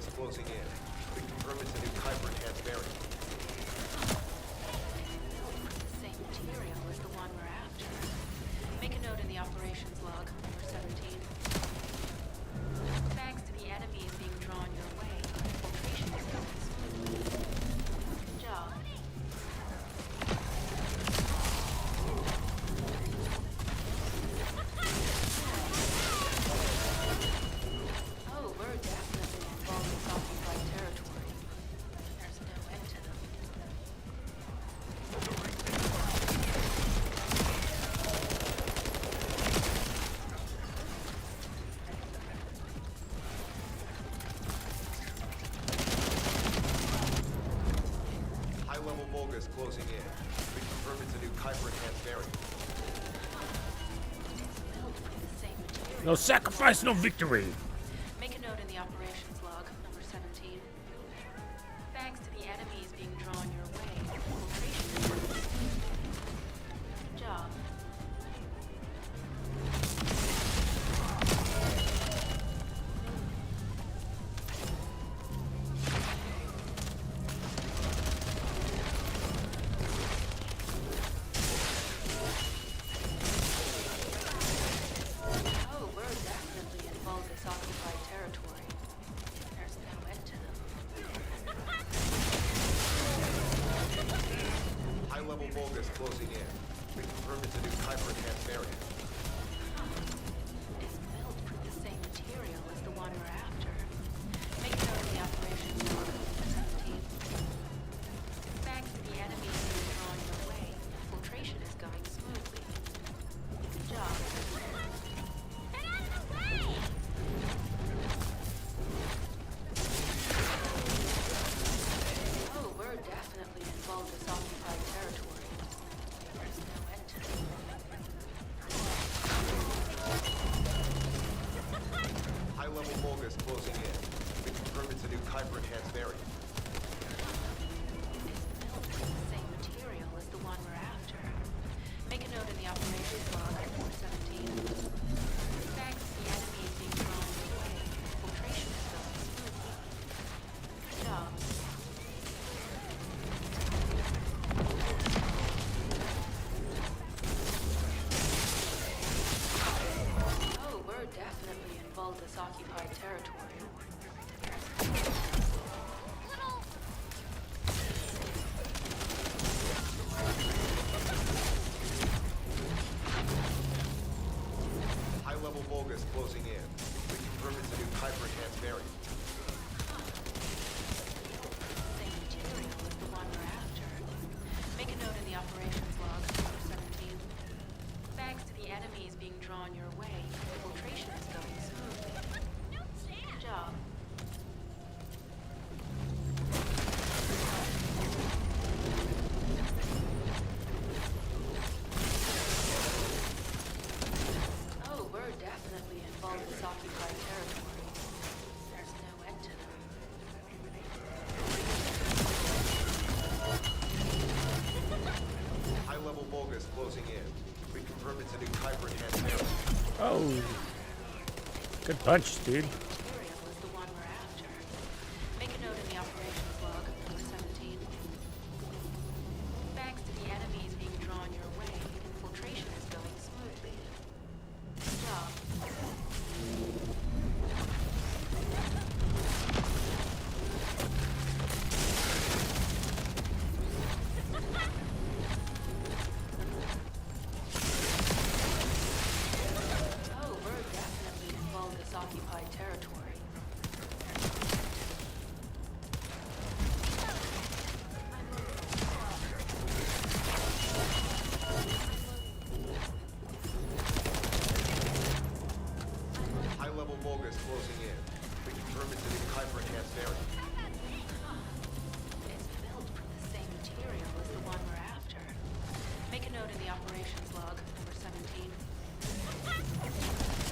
Vulgus closing in. We confirm it's a new Kuiper-enhanced variant. Same material as the one we're after. Make a note in the operations log, number 17. Thanks to the enemies being drawn your way, infiltration is going smoothly. Good job. Oh, we're definitely involved in occupied territory. There's no end to them. High-level Vulgus closing in. We confirm it's a new Kuiper-enhanced variant. Built from the same material. No sacrifice, no victory. Make a note in the operations log, number 17. Thanks to the enemies being drawn your way, infiltration is going smoothly. Good job. Oh, we're definitely in Vulgus occupied territory. There's no end to them. High-level Vulgus closing in. We confirm it's a new Kuiper-enhanced variant. It's built from the same material as the one we're after. Make a note in the operations log, number 17. Thanks to the enemies being drawn your way, infiltration is going smoothly. Good job. Get out of the way! Oh, we're definitely in Vulgus occupied territory. There's no end to them. High-level Vulgus closing in. We confirm it's a new Kuiper-enhanced variant. It's built from the same material as the one we're after. Make a note in the operations log, number 17. Thanks to the enemies being drawn your way, infiltration is going smoothly. Good job. Oh, we're definitely in Vulgus occupied territory. Little High-level Vulgus closing in. We confirm it's a new Kuiper-enhanced variant. Same material as the one we're after. Make a note in the operations log, number 17. Thanks to the enemies being drawn your way, infiltration is going smoothly. no Good chance! job. Oh, we're definitely in Vulgus occupied territory. There's no end to them. High-level Vulgus closing in. We confirm it's a new Kuiper-enhanced variant. Oh, good punch, dude. Material is the one we're after. Make a note in the operations log, number 17. Thanks to the enemies being drawn your way, infiltration is going smoothly. Good job. Oh, we're definitely in Vulgus occupied territory. High-level Vulgus closing in. We confirm it's a new Kuiper-enhanced variant. It's built from the same material as the one we're after. Make a note in the operations log, number 17.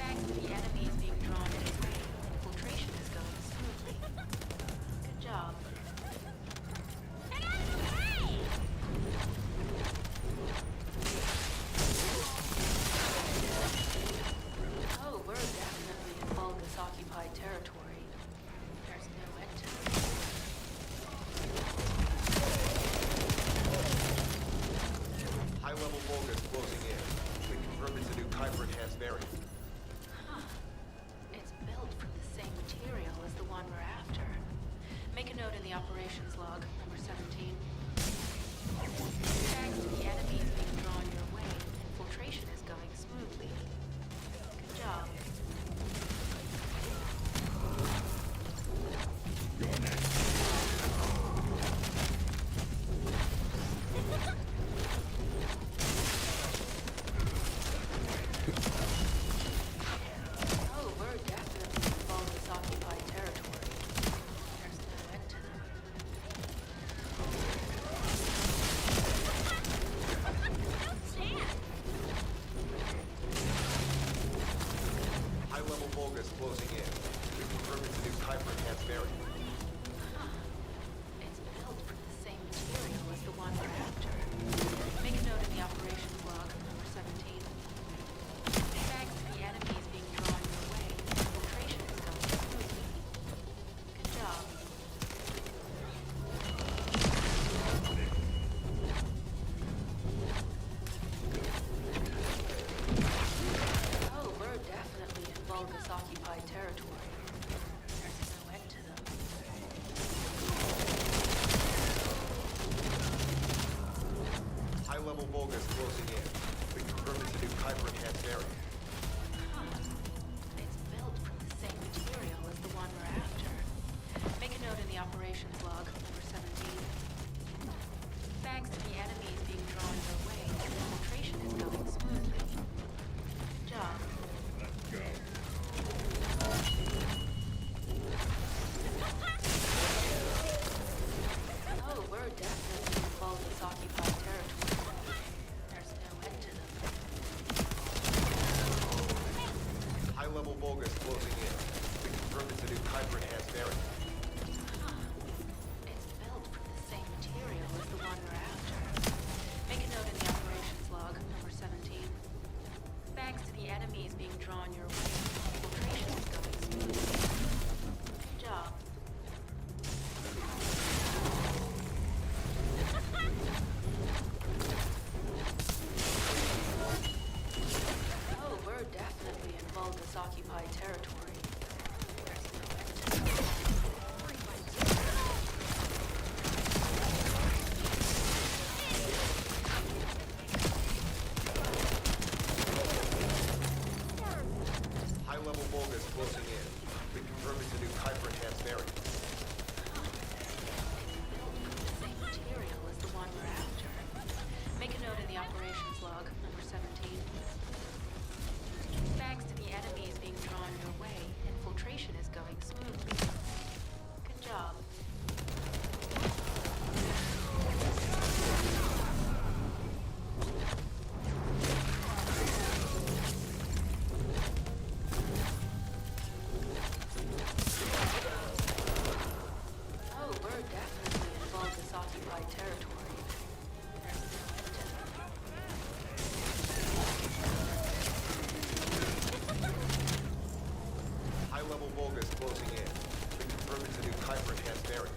Thanks to the enemies being drawn your way, infiltration is going smoothly. Good job. Get out of the way! Oh, we're definitely in Vulgus occupied territory. There's no end variant. Huh. It's built from the same material as the one we're after. Make a note in the operations log, number 17. Thanks to the enemies being drawn your way, infiltration is going smoothly. Good job. Oh, we're definitely involved with occupied territory. There's no end to them. High-level Vulgus closing in. We confirm it's a new Kuiper-enhanced variant. It's built from the same material as the one we're after. Make a note in the operations log, number 17. Thanks to the enemies being drawn your way, infiltration is going smoothly. Good job. Oh, we're definitely in Vulgus occupied territory. There's no end to them. High-level Vulgus closing in. We confirm it's a new Kuiper-enhanced variant. It's built from the same material as the one we're after. Make a note in the operations log, number 17. Thanks to the enemies being drawn your way, infiltration is going smoothly. Good job. Oh, we're definitely involved with occupied territory. There's no end to them. High-level Vulgus closing in. We confirm it's a new Kuiper-enhanced variant. It's built from the same material as the one we're after. Make a note in the operations log, number 17. Thanks to the enemies being drawn your way, infiltration is going smoothly. Good job. Oh, we're definitely in Vulgus occupied territory. There's no end to them. High-level Vulgus closing in. We confirm it's a new Kuiper-enhanced variant. Built from the same material as the one we're after. Make a note in the operations log, number 17. Thanks to the enemies being drawn your way, infiltration is going smoothly. Good job. Oh, we're definitely involved with occupied territory. There's no end to them. High-level Vulgus closing in. We confirm it's a new Kuiper-enhanced variant.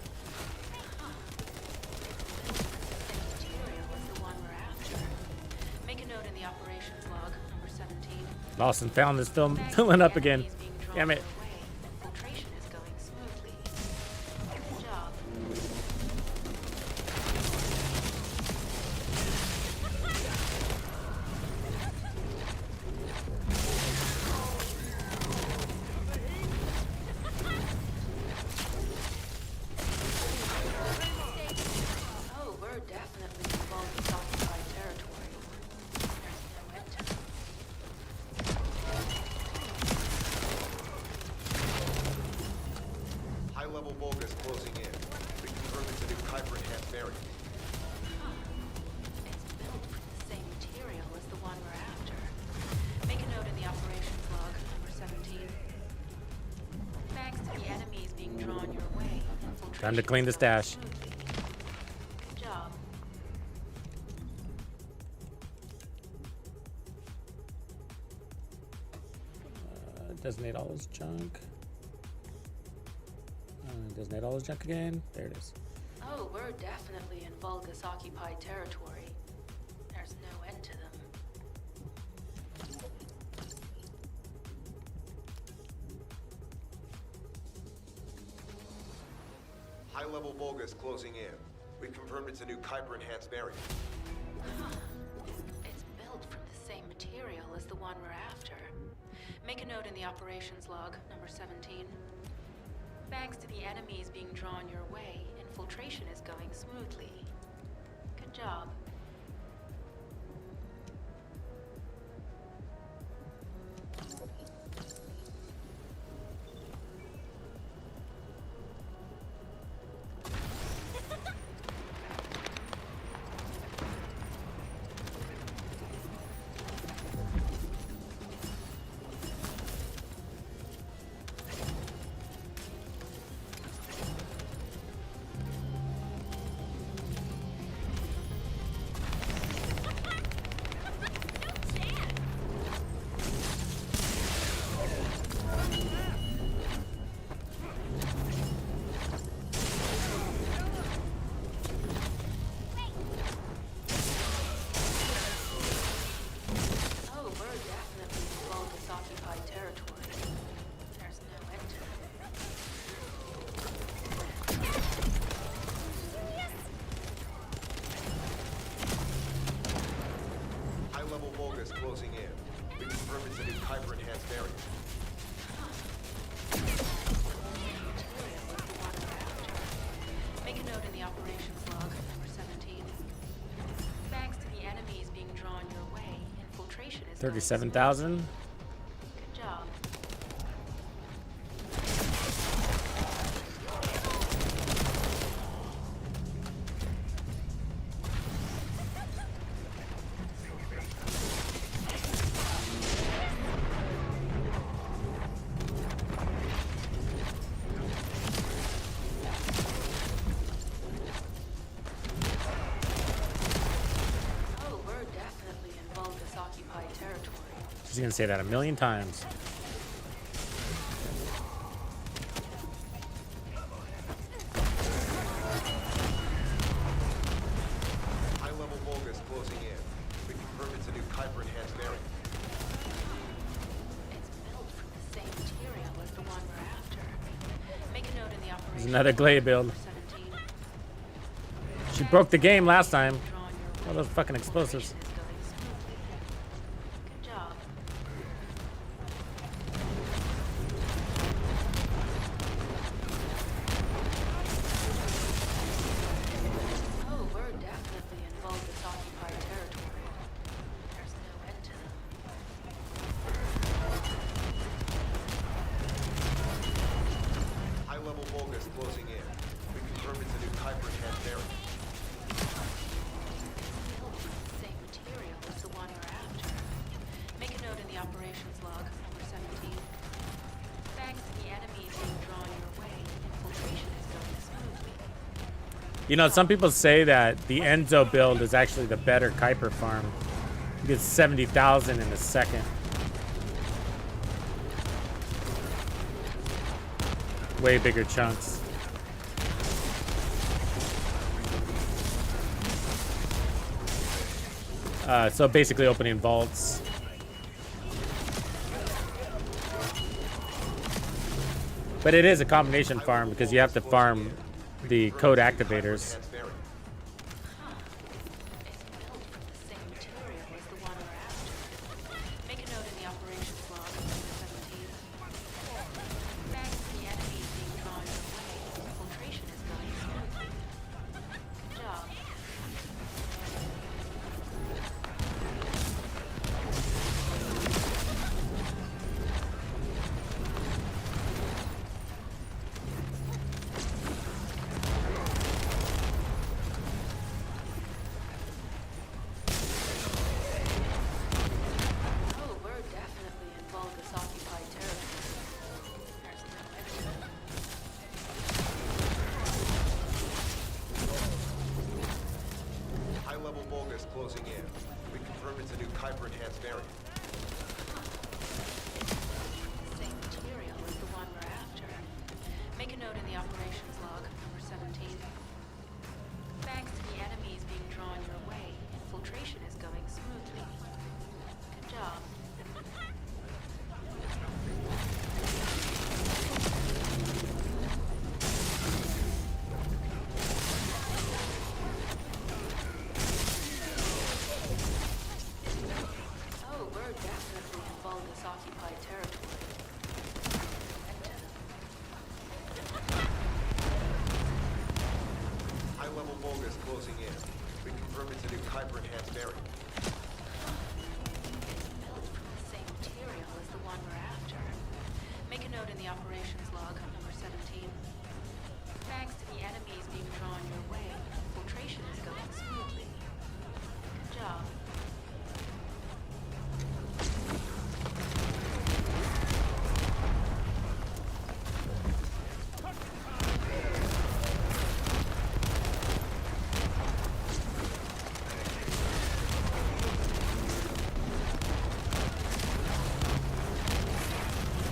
Same material as the one we're after. Make a note in the operations log, number 17. Lost and found is filling up again. Damn it. Infiltration is going smoothly. Good job. Oh, we're definitely involved with occupied territory. There's no end to them. High-level Vulgus closing in. We confirm it's a new Kuiper-enhanced variant. It's built from the same material as the one we're after. Make a note in the operations log, number 17. Thanks to the enemies being drawn your way, Time to clean the stash. Good job. Designate all his junk. Designate all his junk again. There it is. Oh, we're definitely in Vulgus occupied territory. There's no end to them. High-level Volgus closing in. We confirmed it's a new Kuiper-enhanced variant. It's built from the same material as the one we're after. Make a note in the operations log, number 17. Thanks to the enemies being drawn your way, infiltration is going smoothly. Good job. Closing in. We confirm it's a new Kuiper-enhanced variant. Make a note in the operations log, number 17. Thanks to the enemies being drawn your way, infiltration is 37,000. Good job. She's gonna say that a million times. High-level Volgus closing in. We confirm it's a new Kuiper-enhanced variant. It's built from the same material as the one we're after. Make a note in the operation. There's another Glade build. 17. She broke the game last time. Drawing your All those fucking explosives. is going smoothly. Good job. Oh, we're definitely in Vulgus occupied territory. There's no end to them. High-level Volgus closing in. We confirm it's a new Kuiper-enhanced variant. Built from the same material as the one we're after. Make a note in the operations log, number 17. Thanks to the enemies being drawn your way, infiltration is going smoothly. You know, some people say that the Enzo build is actually the better Kuiper farm. You get 70,000 in a second. Way bigger chunks. So basically opening vaults. But it is a combination farm because you have to farm the code activators. Enhanced variant. It's built from the same material as the one we're after. Make a note in the operations log, number 17. Thanks to the enemies being drawn your way, infiltration is going smoothly. Good job. Oh, we're definitely in Vulgus occupied territory. There's no end to them. High-level Volgus closing in. We confirm it's a new Kuiper-enhanced variant. The same material as the one we're after. Make a note in the operations log, number 17. Thanks to the enemies being drawn your way, infiltration is going smoothly. Good job. Vulgus closing in. We confirm it's a new Kuiper-enhanced variant. Built from the same material as the one we're after. Make a note in the operations log, number 17. Thanks to the enemies being drawn your way, infiltration is going smoothly. Good job.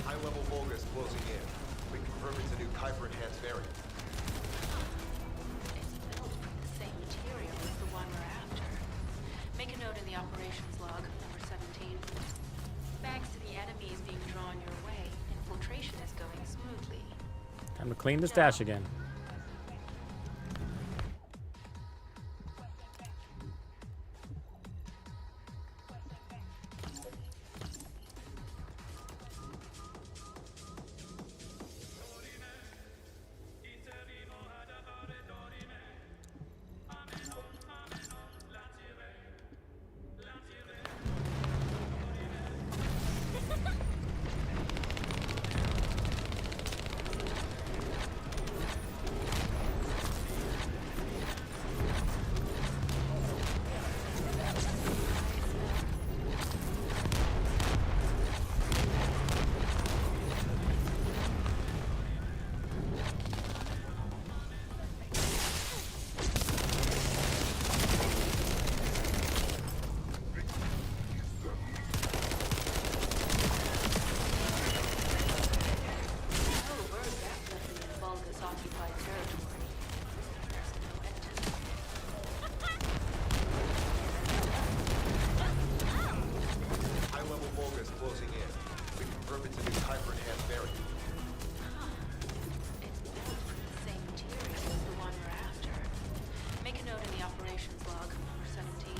High-level Vulgus closing in. We confirm it's a new Kuiper-enhanced variant. It's built from the same material as the one we're after. Make a note in the operations log, number 17. Thanks to the enemies being drawn your way, infiltration is going smoothly. Time to clean the stash again. Oh, we're definitely in Vulgus occupied territory. There's no end to them. High-level Vulgus closing in. We confirm it's a new Kuiper-enhanced variant. It's built from the same material as the one we're after. Make a note in the operations log, number 17.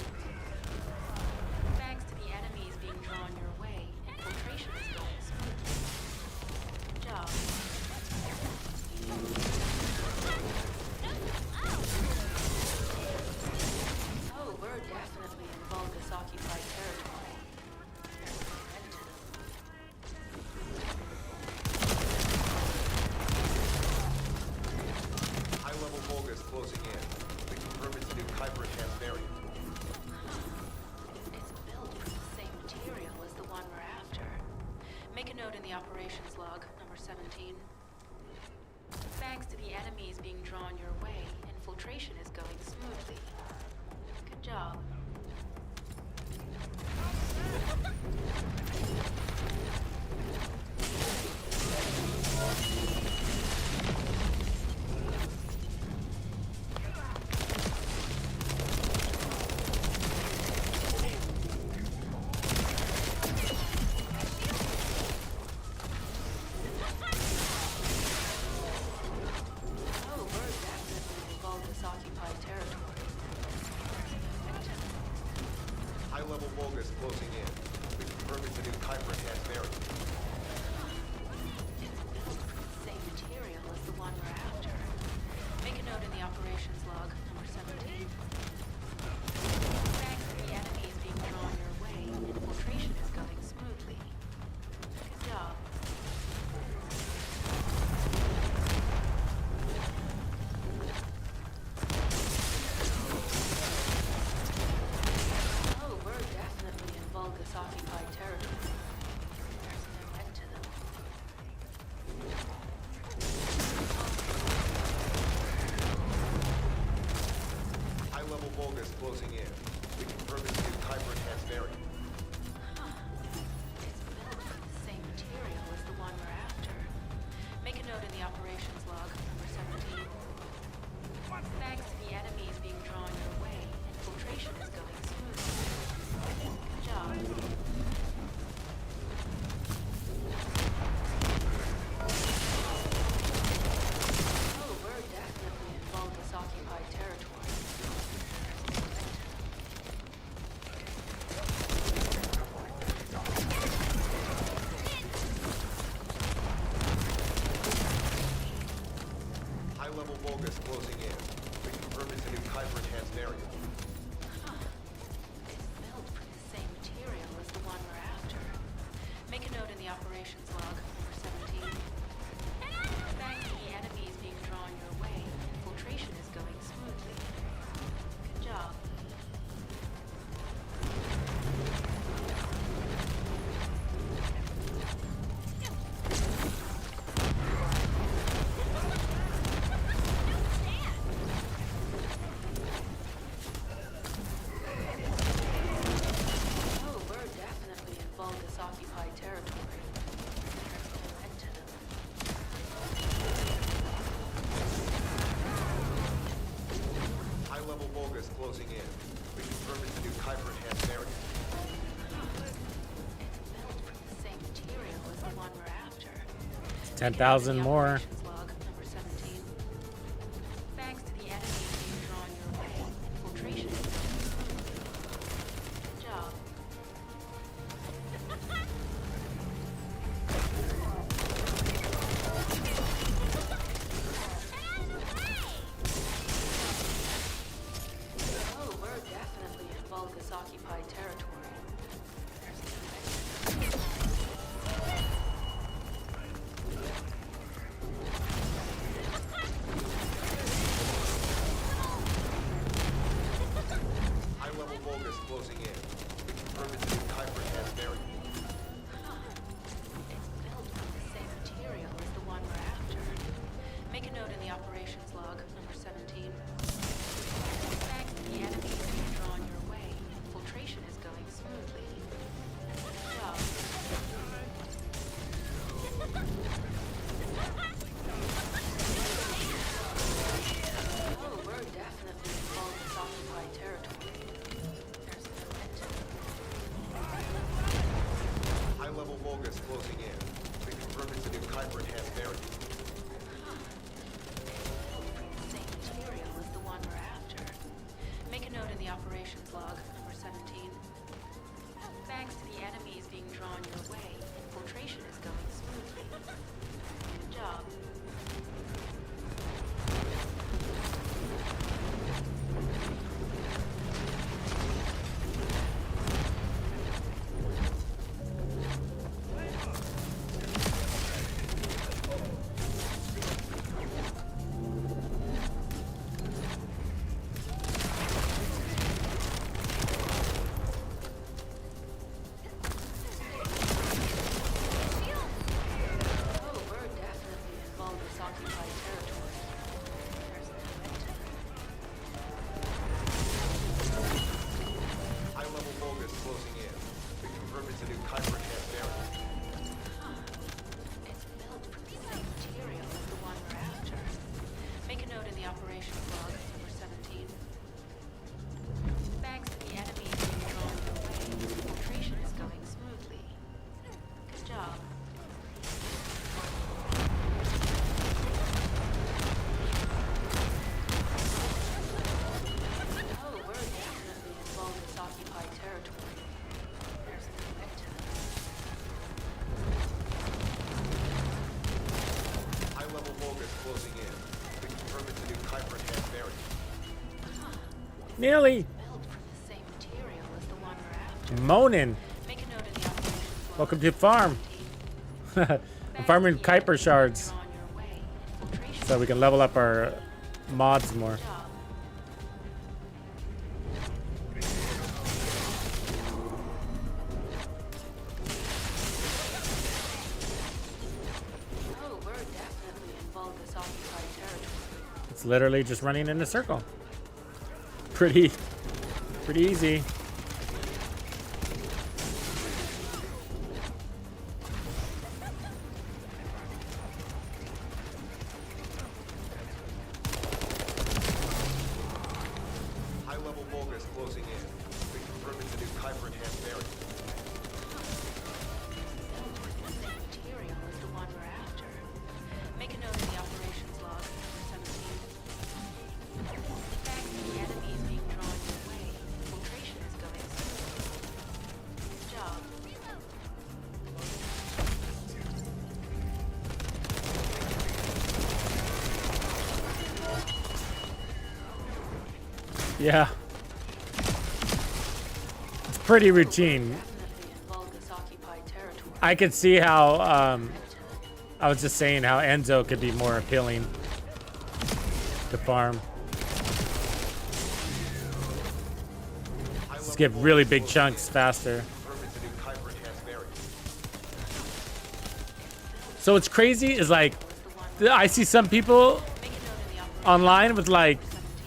Thanks to the enemies being drawn your way, infiltration is going smoothly. Good job. Oh, we're definitely in Vulgus occupied territory. There's no end to them. High-level Vulgus closing in. We confirm it's a new Kuiper-enhanced variant. It's built from the same material as the one we're after. Make a note in the operations log, number 17. Thanks to the enemies being drawn your way, infiltration is going smoothly. Good job. Oh, we're definitely in Vulgus occupied territory. There's no end to them. High-level Vulgus closing in. We confirm it's a new Kuiper-enhanced variant. It's built from the same material as the one we're after. Make a note in the operations log, number 17. Thanks to the enemies being drawn your way, infiltration is going smoothly. Good job. Oh, we're definitely in Vulgus occupied territory. There's no end to them. High-level 10,000 more. Operations log number 17. Thanks to the enemies being drawn your way, infiltration. Good job. Oh, we're definitely in Vulgus occupied territory. High-level Vulgus closing in. We confirm it's the new Kuiper has variant. It's built from the same material as the one we're after. Make a note in the operations log, number 17. Thanks to the enemies being drawn your way, infiltration is going smoothly. Good job. Oh, we're definitely in Vulgus occupied territory. There's no end to it. High-level Vulgus closing in. We confirm it's the new Kuiper has variant. Same material as the one we're after. Make a note in the operations log, number 17. Thanks to the enemies being drawn your way, infiltration is going smoothly. Good job. Oh, we're definitely in Vulgus occupied territory. There's no end to it. High-level Vulgus closing in. We confirm it's the new Kuiper has variant. It's built from the same material as the one we're after. Make a note in the operations log, number 17. Thanks to the enemies being drawn your way, infiltration is going smoothly. Good job. Oh, we're definitely in Vulgus occupied territory. There's no end to it. High-level Vulgus closing in. We confirm it's the new Kuiper has variant. Nearly. Built from the same material as the one we're after. Moaning. Make a note in the operations log. Welcome to farm. I'm farming Kuiper shards Drawn your way, infiltration so we can level up our mods more. job. Oh, we're definitely in Vulgus occupied territory. It's literally just running in a circle. Pretty easy. High-level Vulgus closing in. We confirm it's the new Kuiper has variant. Same material as the one we're after. Make a note in the operations log, number 17. Thanks to the enemies being drawn your way, infiltration is going smoothly. Good job. Yeah. It's pretty routine. Definitely in Vulgus occupied territory. I could see how I was just saying how Enzo could be more appealing to farm. Just get really big chunks faster. Confirm it's the new Kuiper has variant. So what's crazy is like I see some people Make a note in the operations online with like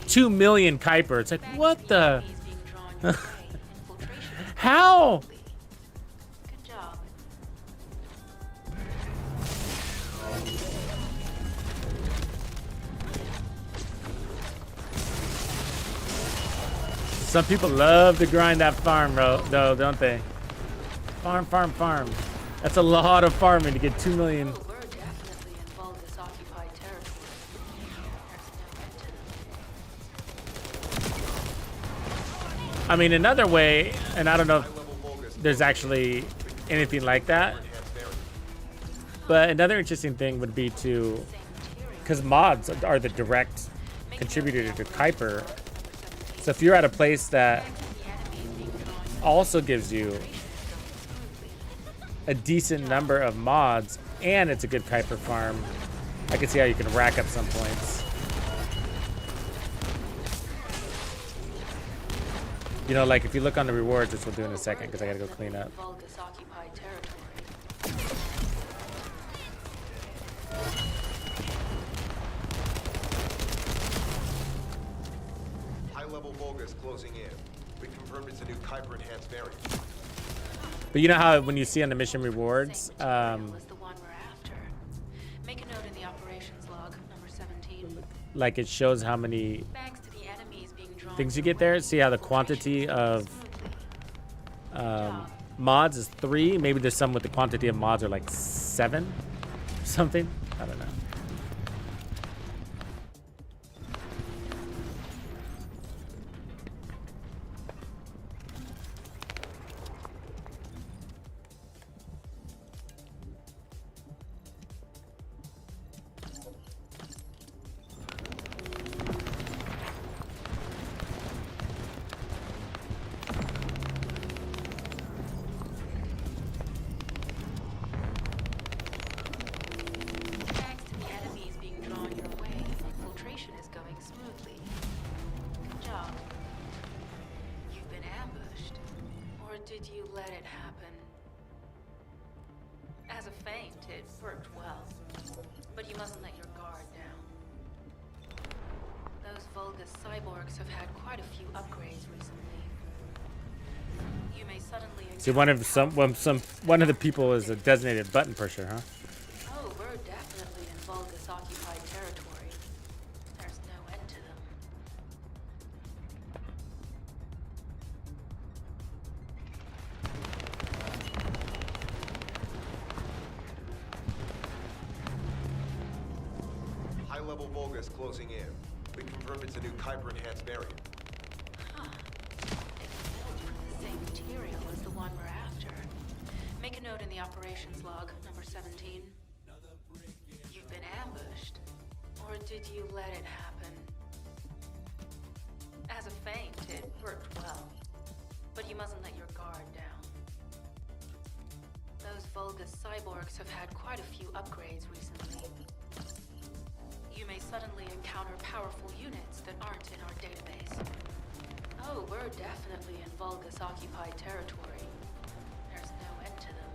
2 million Kuiper. It's like, what the? enemies being drawn your way, infiltration is How? good job. Some people love to grind that farm, though, don't they? Farm. That's a lot of farming to get 2 million. Oh, we're definitely I mean, another way, and I don't know if High-level Vulgus there's actually anything like that, enhanced variant. but another interesting thing would be to, because mods are the direct contributor to Kuiper. So if you're at a place that also gives you a decent number of mods and it's a good Kuiper farm, I can see how you can rack up some points. You know, like if you look on the rewards, which we'll do in a second because I gotta go clean up. Vulgus occupied territory. High-level Vulgus closing in. We confirmed it's a new Kuiper enhanced variant. But you know how when you see on the mission rewards, Was the one we're after. Make a note in the operations log, number 17. like it shows how many Thanks to the enemies being drawn things you your get there. way, See how the filtration quantity is of going smoothly. mods is 3. Maybe there's some with the quantity of mods are like 7 or something. I don't know. Thanks to the enemies being drawn your way, infiltration is going smoothly. Good job. You've been ambushed. Or did you let it happen? As a feint, it worked well. But you mustn't let your guard down. Those Vulgus cyborgs have had quite a few upgrades recently. You may suddenly See, one of the people is a designated button pusher, huh? Oh, we're definitely in Vulgus occupied territory. There's no end to them. High-level Vulgus closing in. We confirmed it's a new Kuiper enhanced variant. Huh. It's built from the same material as the one we're after. Make a note in the operations log, number 17. You've been ambushed. Or did you let it happen? As a feint, it worked well. But you mustn't let your guard down. Those Vulgus cyborgs have had quite a few upgrades recently. You may suddenly encounter powerful units that aren't in our database. Oh, we're definitely in Vulgus occupied territory. There's no end to them.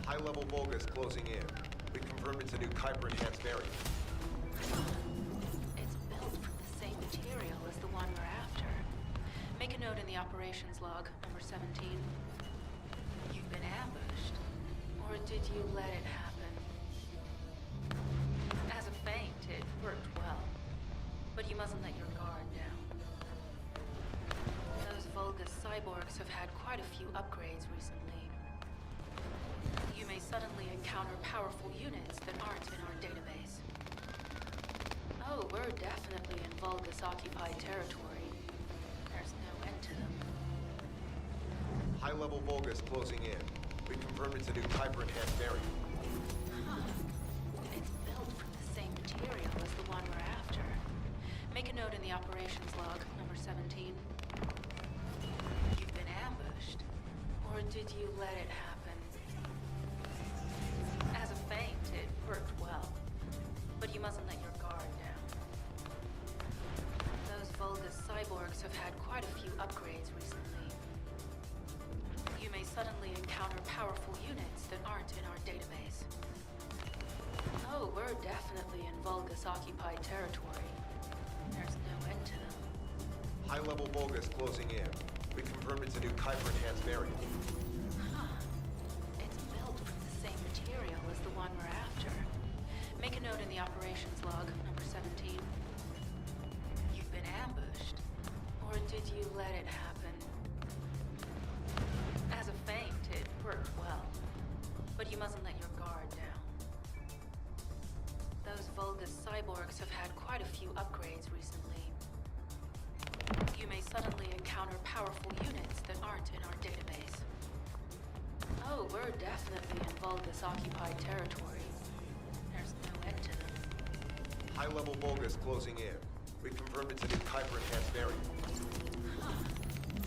High-level Vulgus closing in. We confirmed it's a new Kuiper enhanced variant. It's built from the same material as the one we're after. Make a note in the operations log, number 17. You've been ambushed. Or did you let it happen? As a feint, it worked well. But you mustn't let your guard down. Those Vulgus cyborgs have had quite a few upgrades recently. You may suddenly encounter powerful units that aren't in our database. Oh, we're definitely in Vulgus occupied territory. There's no end to them. High-level Vulgus closing in. We confirmed it's a new Kuiper enhanced variant. Huh. It's built from the same material as the one we're after. Make a note in the operations log, number 17. You've been ambushed. Or did you let it happen? As a feint, it worked well. But you mustn't let your guard down. Those Vulgus cyborgs have had quite a few upgrades recently. You may suddenly encounter powerful units that aren't in our database. Oh, we're definitely in Vulgus occupied territory. There's no end to them. High-level Vulgus closing in. We confirmed it's a new Kuiper enhanced variant. Huh. It's built from the same material as the one we're after. Make a note in the operations log, number 17. You've been ambushed. Or did you let it happen? As a feint, it worked well. But you mustn't let your guard down. Those few upgrades recently. You may suddenly encounter powerful units that aren't in our database. Oh, we're definitely in Vulgus occupied territory. There's no end to them. High-level Vulgus closing in. We confirmed it's a new Kuiper-enhanced variant.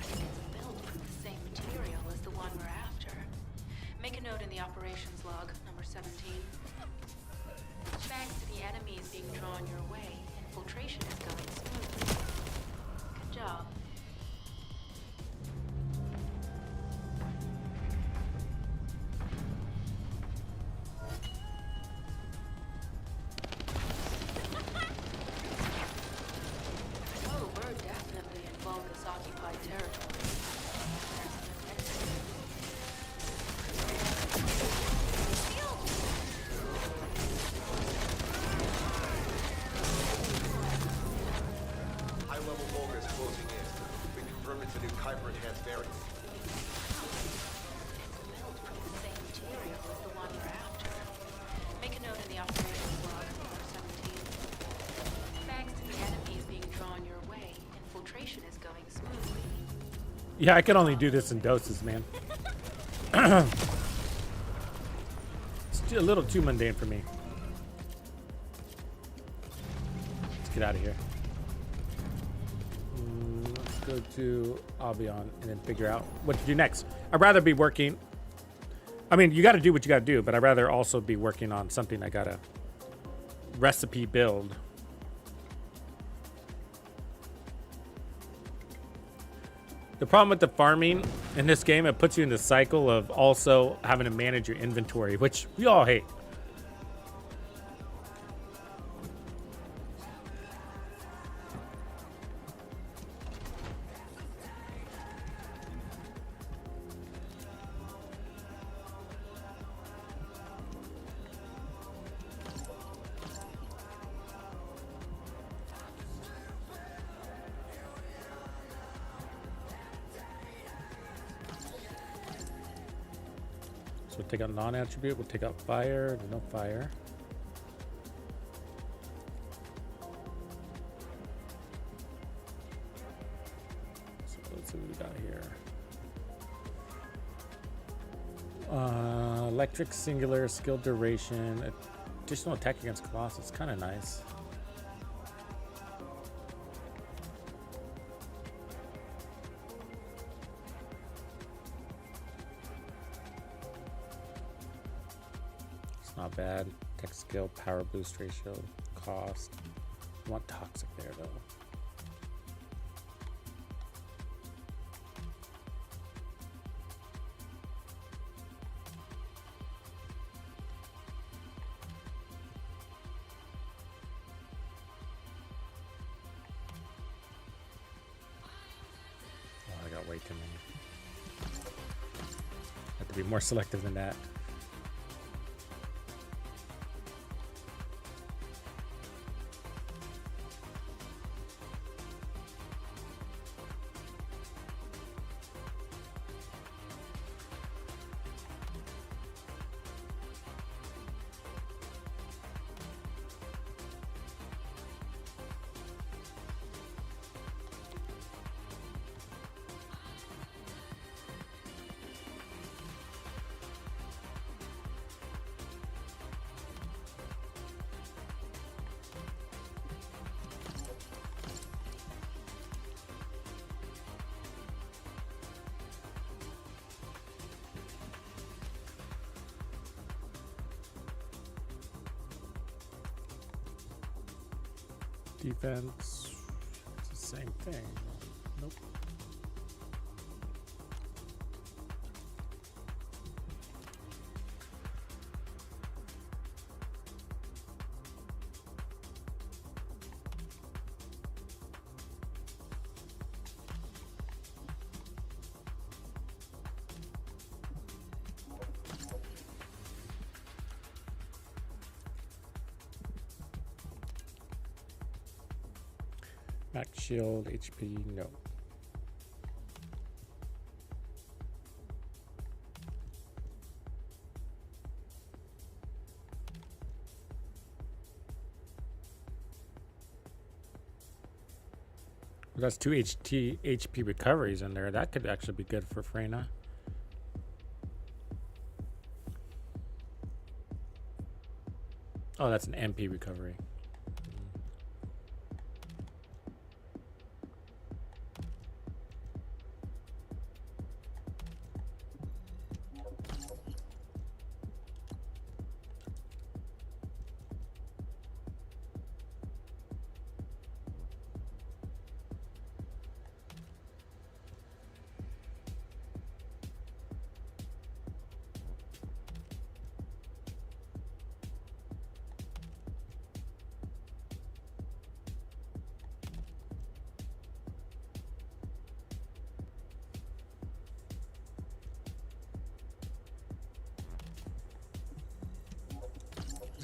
It's built from the same material as the one we're after. Make a note in the operations log, number 17. Thanks to the enemies being drawn your way, infiltration is going smoothly. Good job. Oh, we're definitely in Vulgus occupied territory. There's no end to it. High-level Vulgus closing in. We confirmed it's a new Kuiper-enhanced variant. It's built from the same material as the one we're after. Make a note in the operations log, number 17. Thanks to the enemies being drawn your way, infiltration is going smoothly. Yeah, I can only do this in doses, man. It's a little too mundane for me. Let's get out of here. Let's go to Albion and then figure out what to do next. I'd rather be working. I mean, you got to do what you got to do, but I'd rather also be working on something I got to recipe build. The problem with the farming in this game, it puts you in the cycle of also having to manage your inventory, which we all hate. So we'll take out non-attribute, we'll take out fire, there's no fire. So let's see what we got here. Electric singular, skill duration, additional attack against Colossus, kind of nice. Not bad. Tech skill, power boost ratio, cost. I want toxic there though. Oh, I got way too many. Have to be more selective than that. Defense, it's the same thing. Nope. Max shield, HP, no. That's 2 HP recoveries in there. That could actually be good for Freyna. Oh, that's an MP recovery.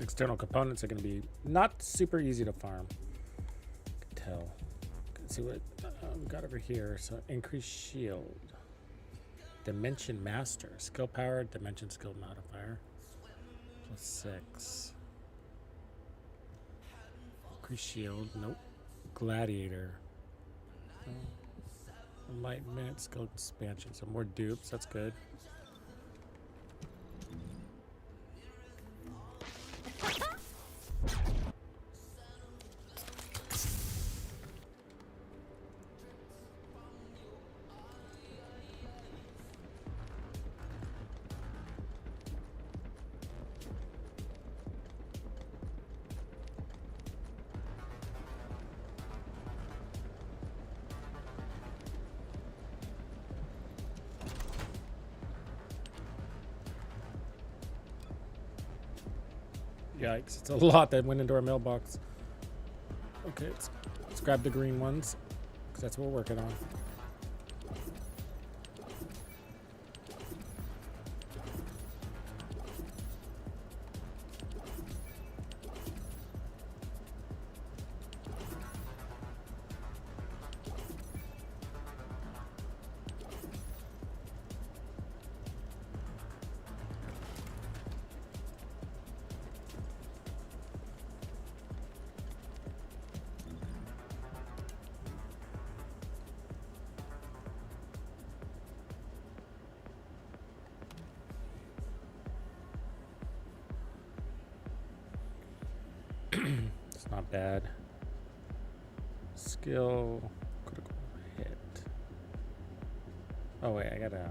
External components are going to be not super easy to farm. I can tell. Let's see what we got over here. So increase shield, dimension master, skill power, dimension skill modifier, +6. Increase shield. Nope. Gladiator. Enlightenment, skill expansion. So more dupes. That's good. Yikes, it's a lot that went into our mailbox. Okay, let's grab the green ones, because that's what we're working on. It's not bad. Skill, critical hit. Oh wait, I gotta.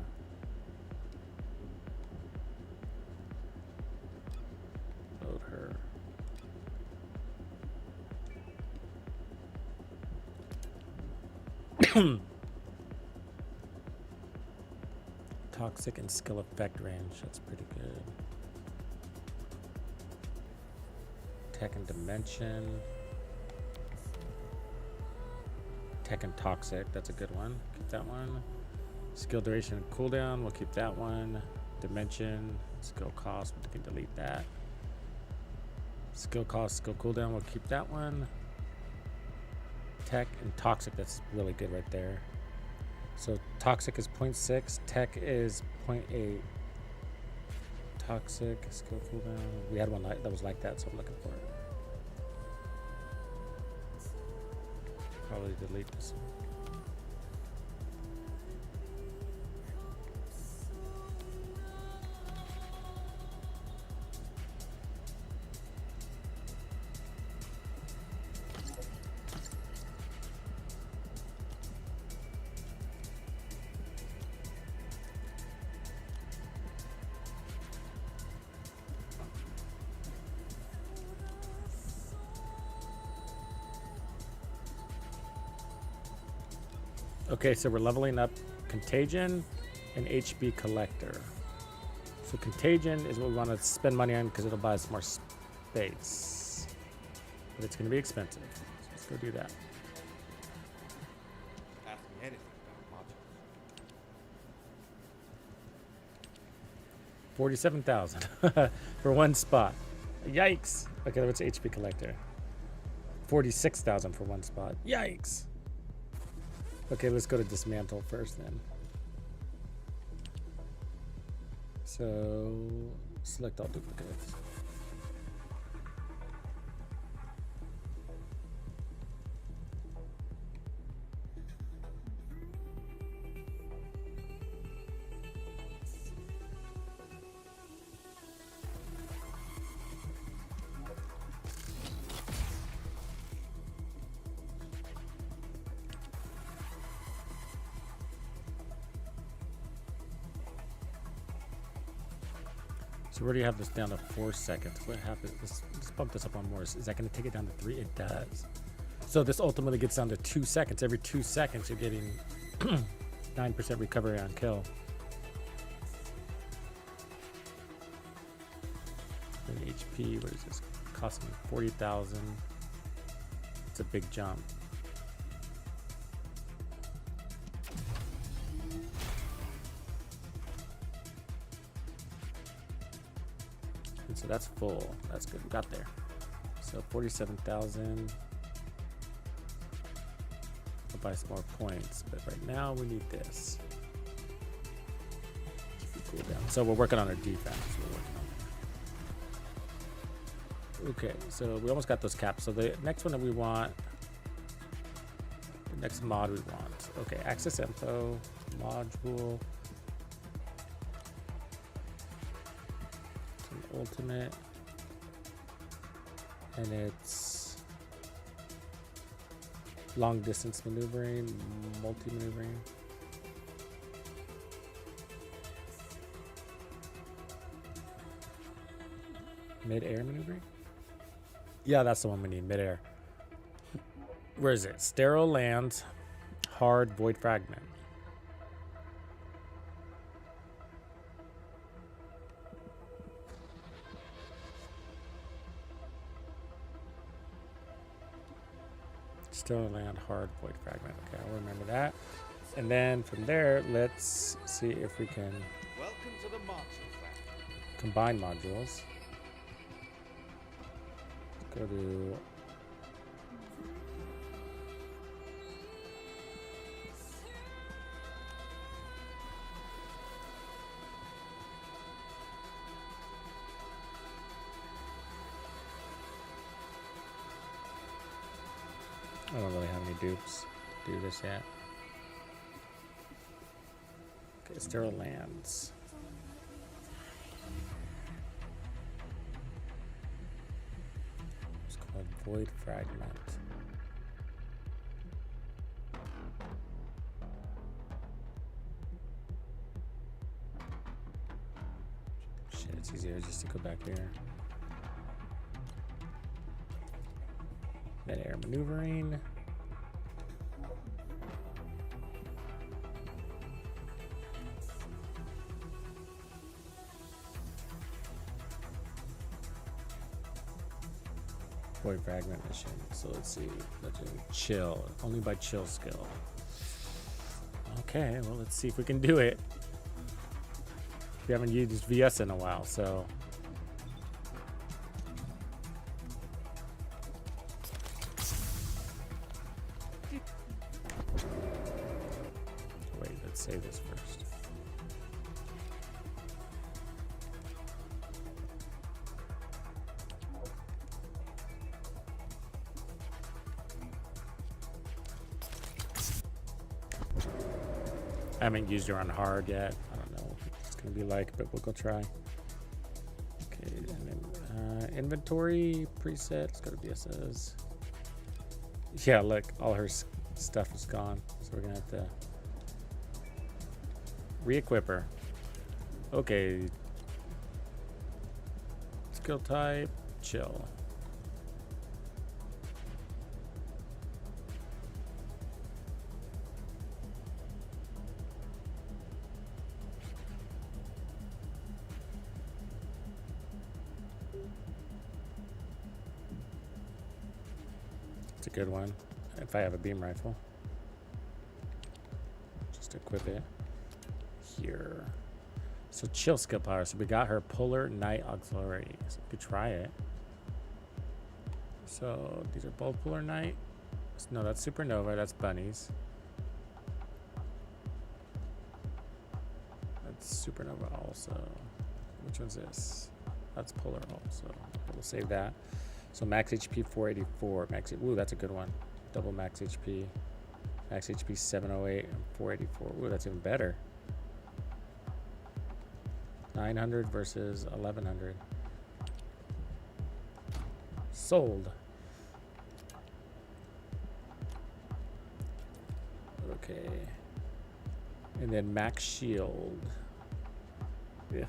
Load her. Toxic and skill effect range. That's pretty good. Tech and dimension. Tech and toxic. That's a good one. Keep that one. Skill duration and cooldown. We'll keep that one. Dimension. Skill cost. We can delete that. Skill cost. Skill cooldown. We'll keep that one. Tech and toxic. That's really good right there. So toxic is 0.6. Tech is 0.8. Toxic, skill cooldown. We had one that was like that, so I'm looking for it. Probably delete this one. Okay, so we're leveling up Contagion and HB Collector. So Contagion is what we want to spend money on because it'll buy us more space. But it's going to be expensive. So let's go do that. Ask me anything about modules. 47,000 for one spot. Yikes. Okay, what's HP Collector? 46,000 for one spot. Yikes. Okay, let's go to dismantle first then. So select all duplicates. So we already have this down to 4 seconds. What happens? Let's bump this up on more. Is that going to take it down to 3? It does. So this ultimately gets down to 2 seconds. Every 2 seconds, you're getting 9% recovery on kill. And HP, what is this? Cost me 40,000. It's a big jump. And so that's full. That's good. We got there. So 47,000. I'll buy some more points, but right now we need this. Cool down. So we're working on our defense. We're working on that. Okay, so we almost got those caps. So the next one that we want, the next mod we want. Okay, access info, module, some ultimate, and it's long distance maneuvering, multi maneuvering. Mid-air maneuvering? Yeah, that's the one we need, mid-air. Where is it? Sterile land, hard void fragment. Sterile land, hard void fragment. Okay, I'll remember that. And then from there, let's see if we can Welcome to the module factory. combine modules. Go to I don't really have any dupes to do this yet. Okay, sterile lands. It's called void fragment. Shit, it's easier just to go back there. Mid-air maneuvering. Void fragment mission. So let's see. Let's do chill. Only by chill skill. Okay, well let's see if we can do it. We haven't used VS in a while, so wait, let's save this first. I haven't used her on hard yet. I don't know what it's gonna be like, but we'll go try. Okay, and then inventory preset. Let's go to VS's. Yeah, look, all her stuff is gone, so we're gonna have to re-equip her. Okay. Skill type, chill. It's a good one. If I have a beam rifle, just equip it here. So chill skill power. So we got her Polar Night Auxiliary. So we could try it. So these are both Polar Night. No, that's Supernova. That's Bunnies. That's Supernova also. Which one's this? That's Polar also. We'll save that. So max HP 484. Max. Ooh, that's a good one. Double max HP. Max HP 708 and 484. Ooh, that's even better. 900 versus 1100. Sold. Okay. And then max shield. Yeah.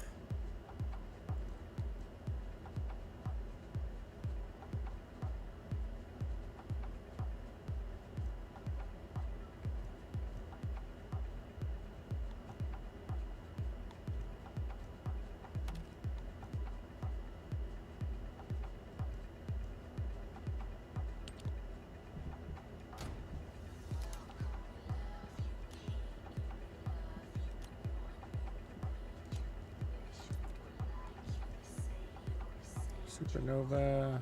Supernova.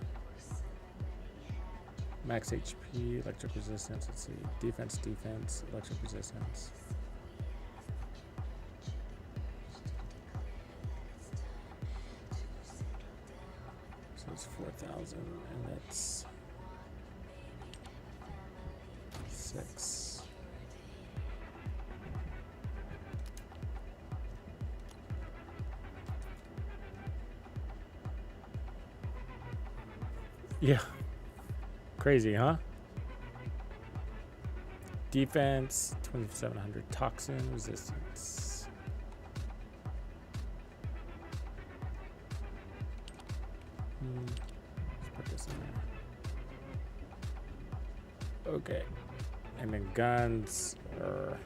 Max HP, electric resistance. Let's see. Defense, electric resistance. So it's 4,000, and that's 6. Yeah. Crazy, huh? Defense, 2,700. Toxin resistance. Let's put this in there. Okay. And then guns are...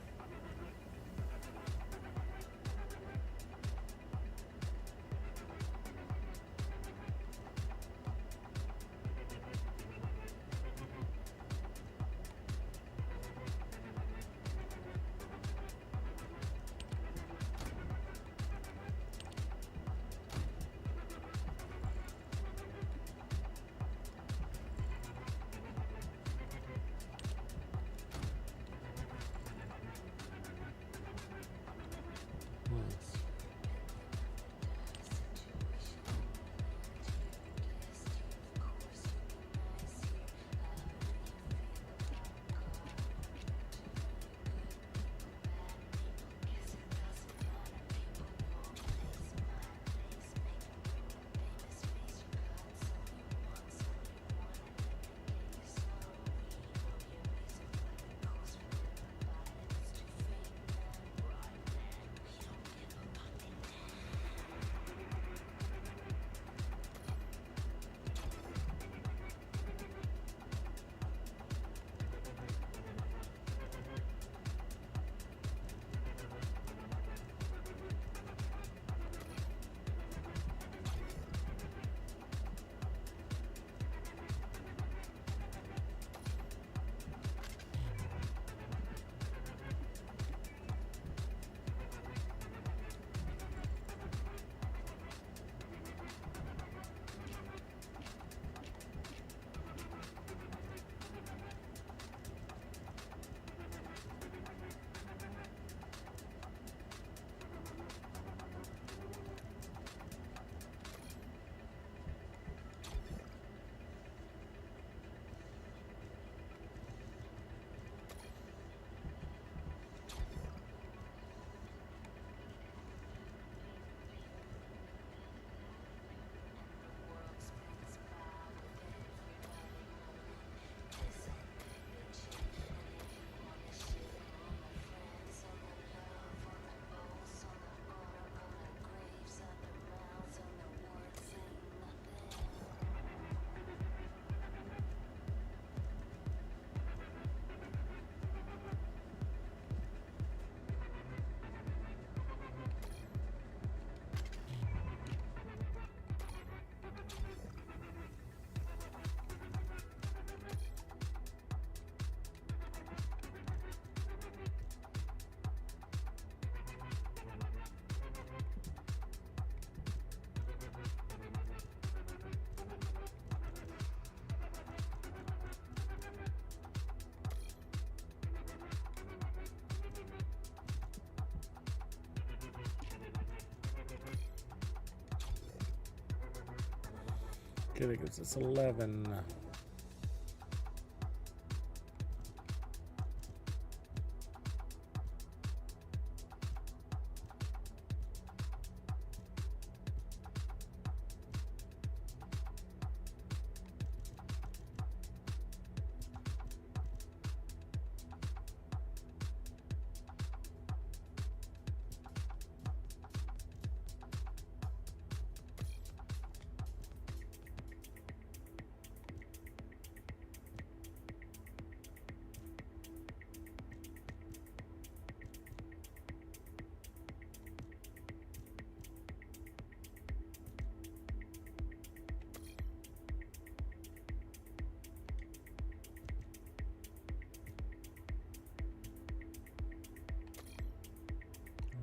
Okay, that gives us 11.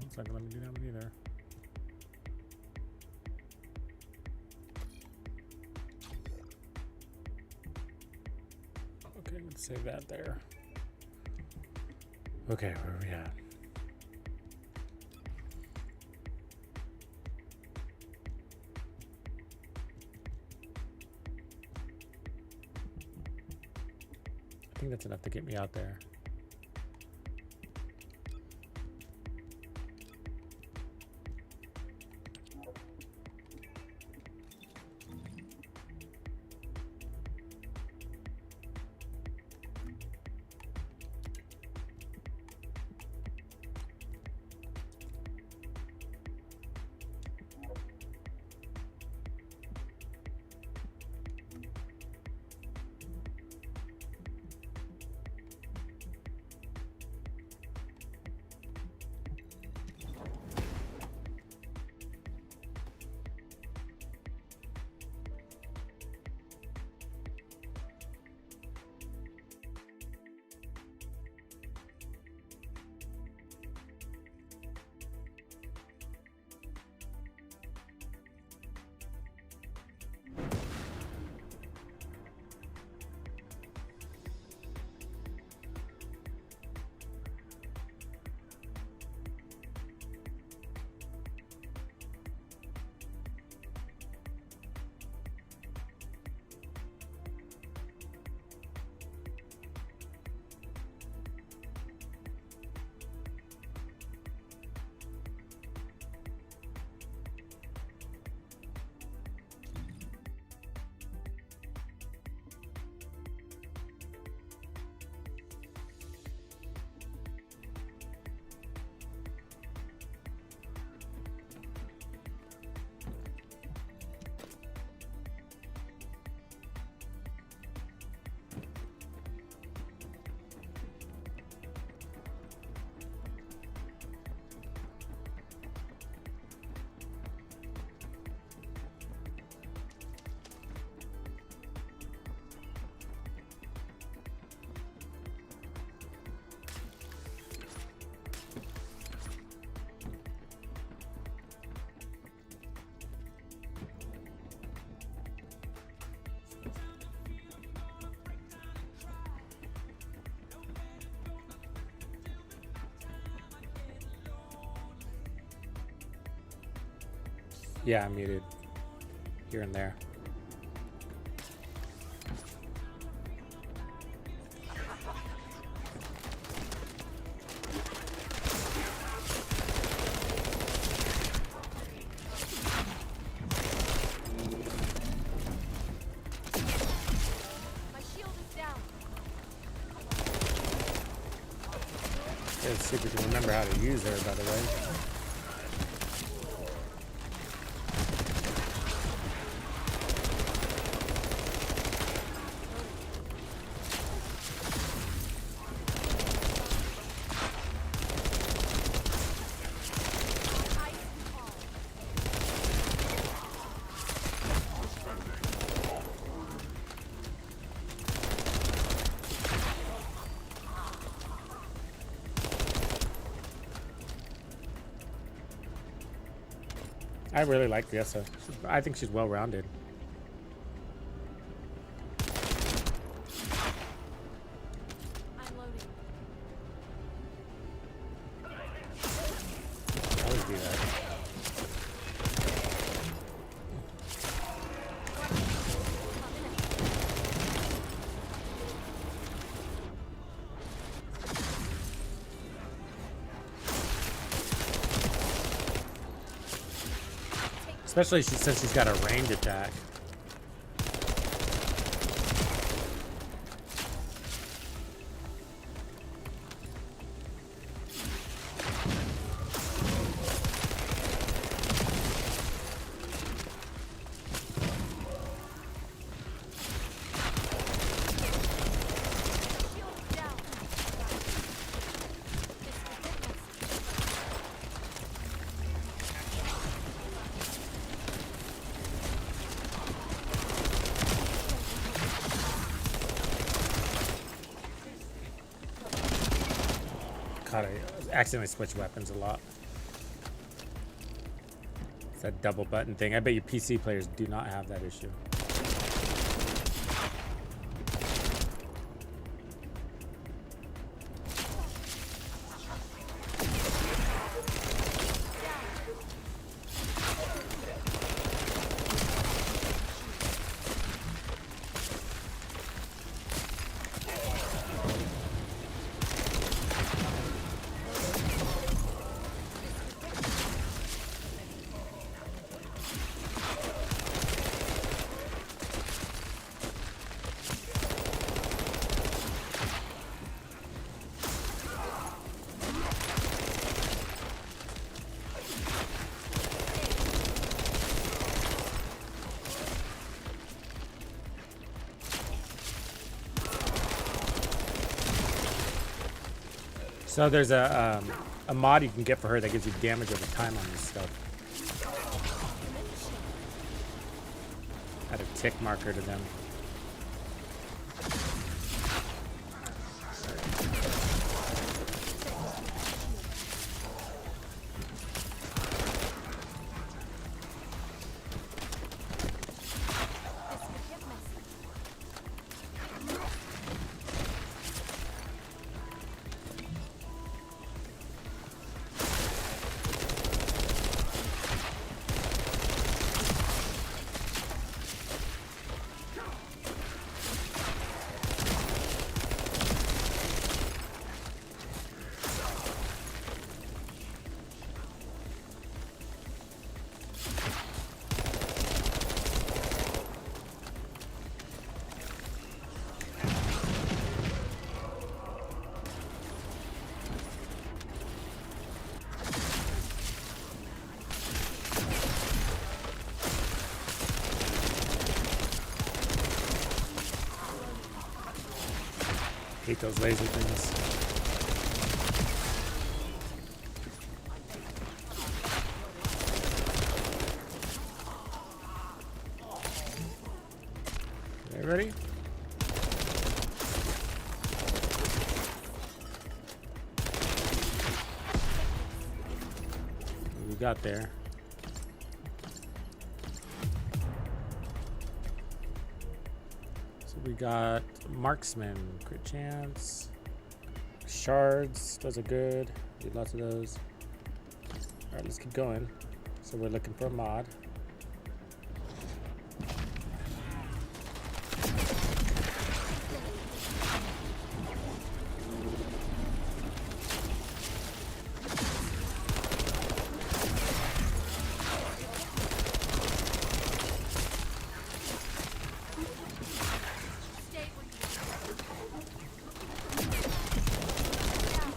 It's not gonna let me do that one either. Save that there. Okay, where are we at? I think that's enough to get me out there. Yeah, I'm muted here and there. My shield is down. Let's see if we can remember how to use her, by the way. I really like Yessa. I think she's well-rounded. I'm loading. I always do that. Especially since she's got a range attack. Shield down. God, I accidentally switch weapons a lot. It's that double button thing. I bet you PC players do not have that issue. So there's a mod you can get for her that gives you damage over time on this stuff. Add a tick marker to them. Hate those laser things. Okay, ready? What we got there? We got marksman, crit chance, shards, those are good. Did lots of those. All right, let's keep going. So we're looking for a mod.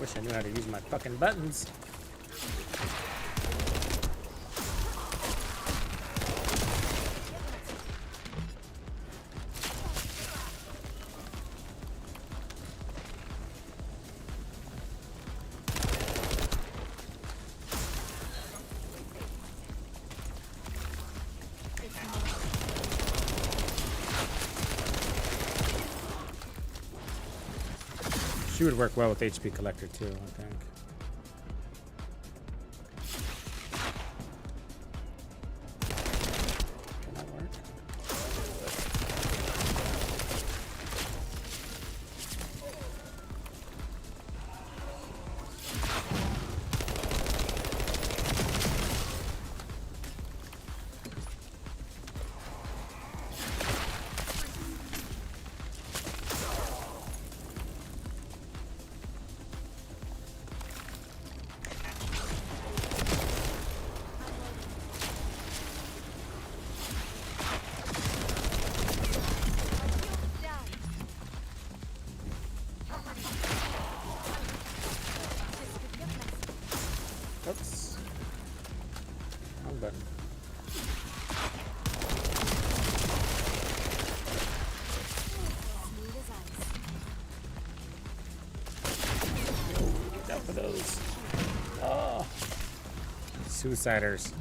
Wish I knew how to use my fucking buttons. She would work well with HP Collector too, I think. Can that work? Oops. Wrong button. Look out for those. Oh. Suiciders.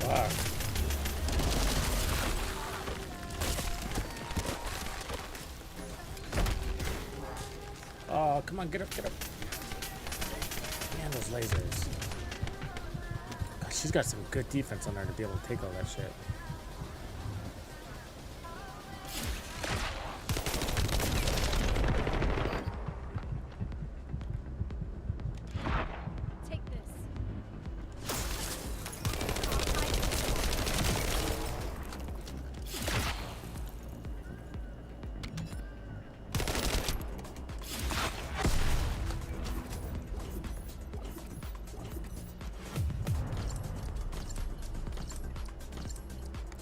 Fuck. Oh, come on, get up, get up. Man, those lasers. God, she's got some good defense on her to be able to take all that shit. Take this.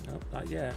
Nope, not yet.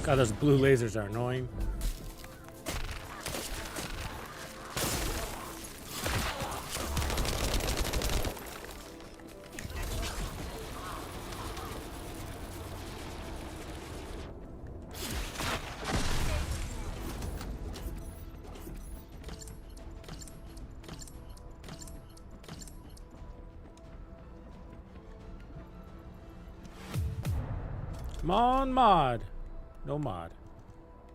God, those blue lasers are annoying. Come on, mod. No mod.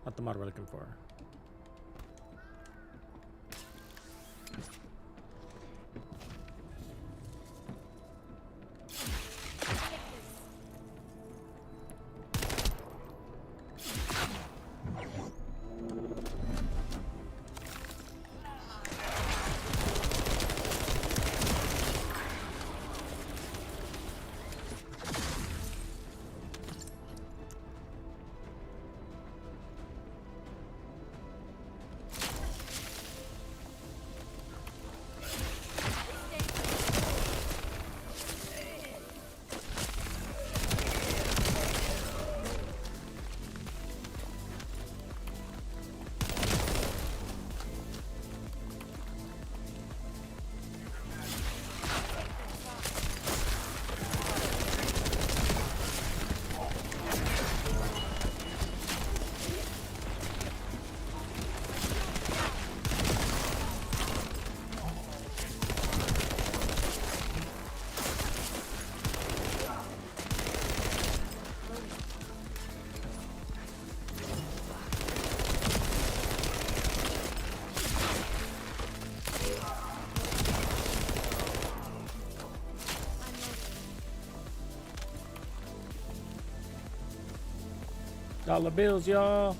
Not the mod we're looking for. Dollar bills, y'all.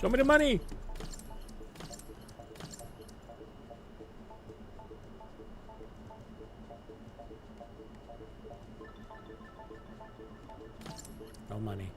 Show me the money. No money.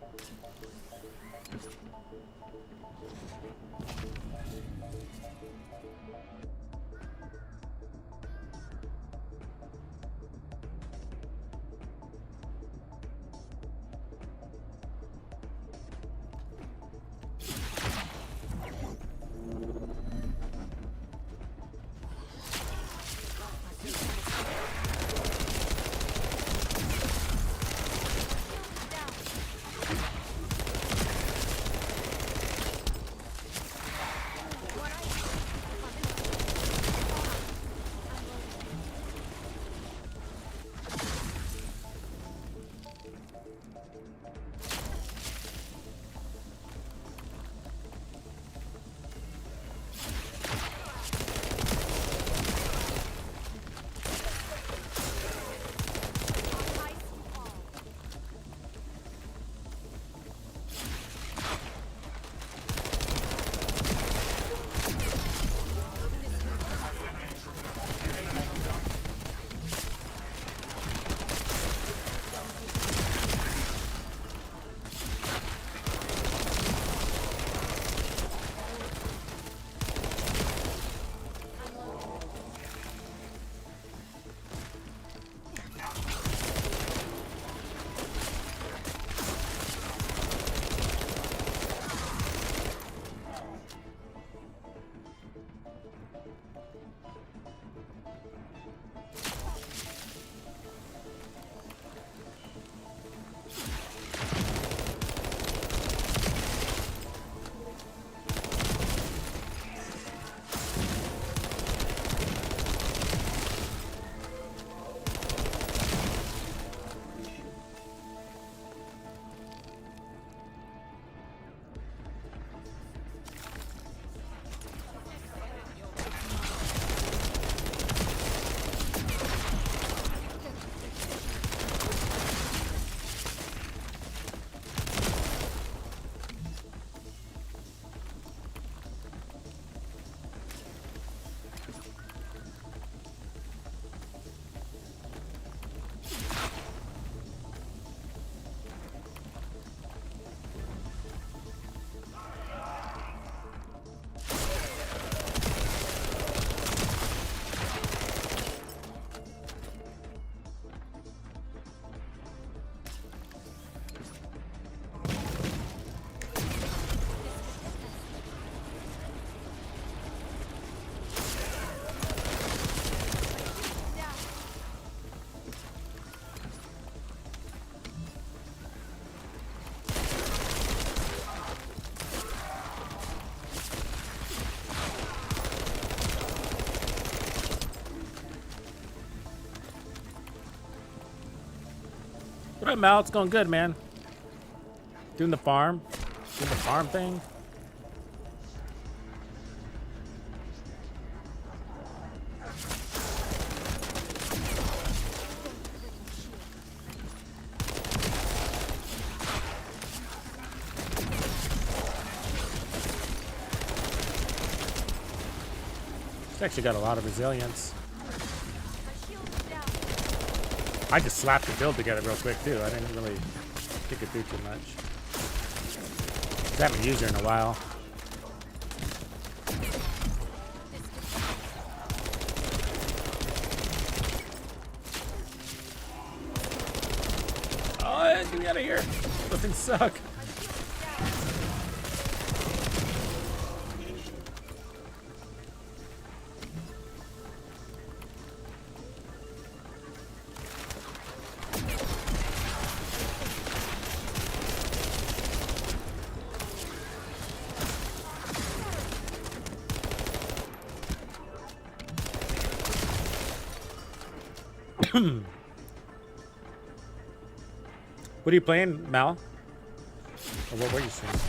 What up, Mal? It's going good, man. Doing the farm. Doing the farm thing. It's actually got a lot of resilience. I just slapped the build together real quick too. I didn't really think it through too much. I haven't used her in a while. Oh, get me out of here. Those things suck. What are you playing, Mal? Or what were you streaming?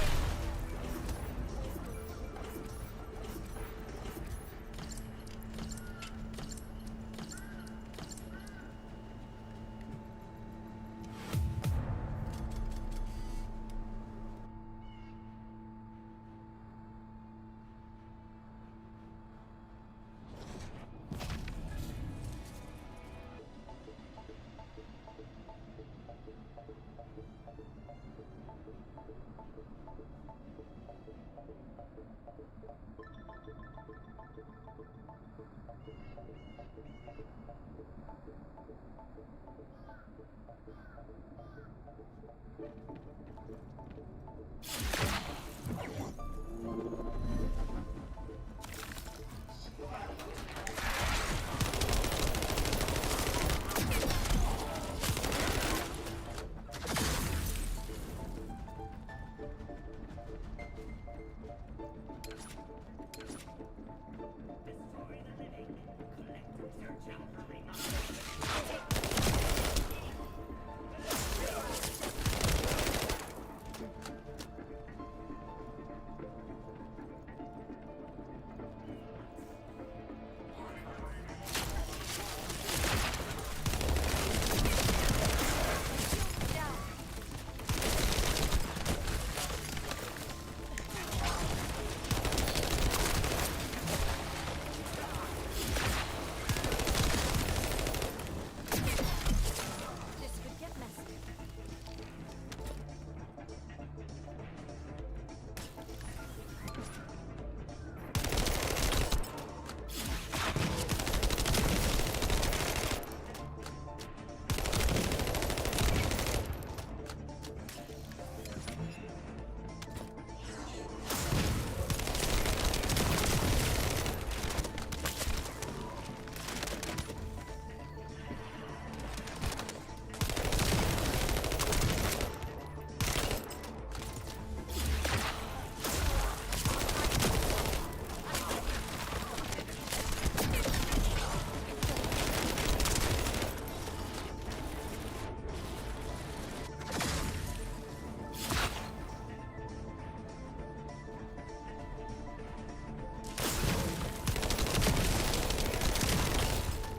This could get messy.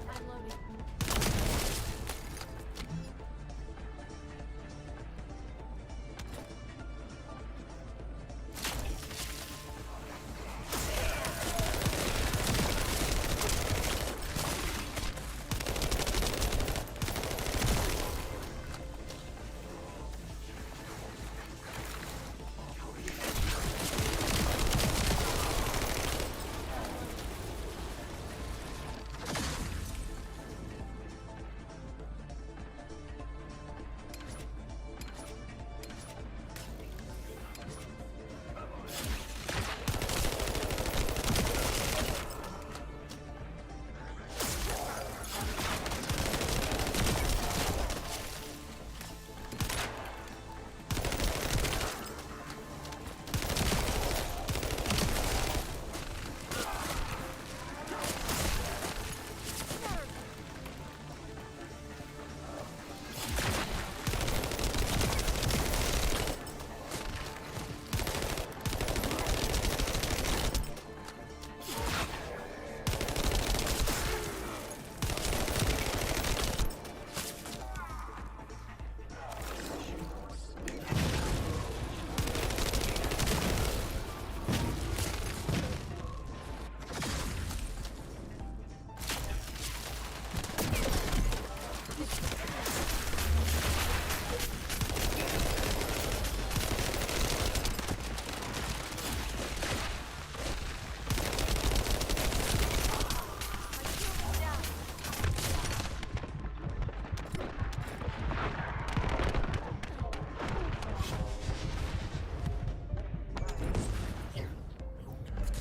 I'm loading.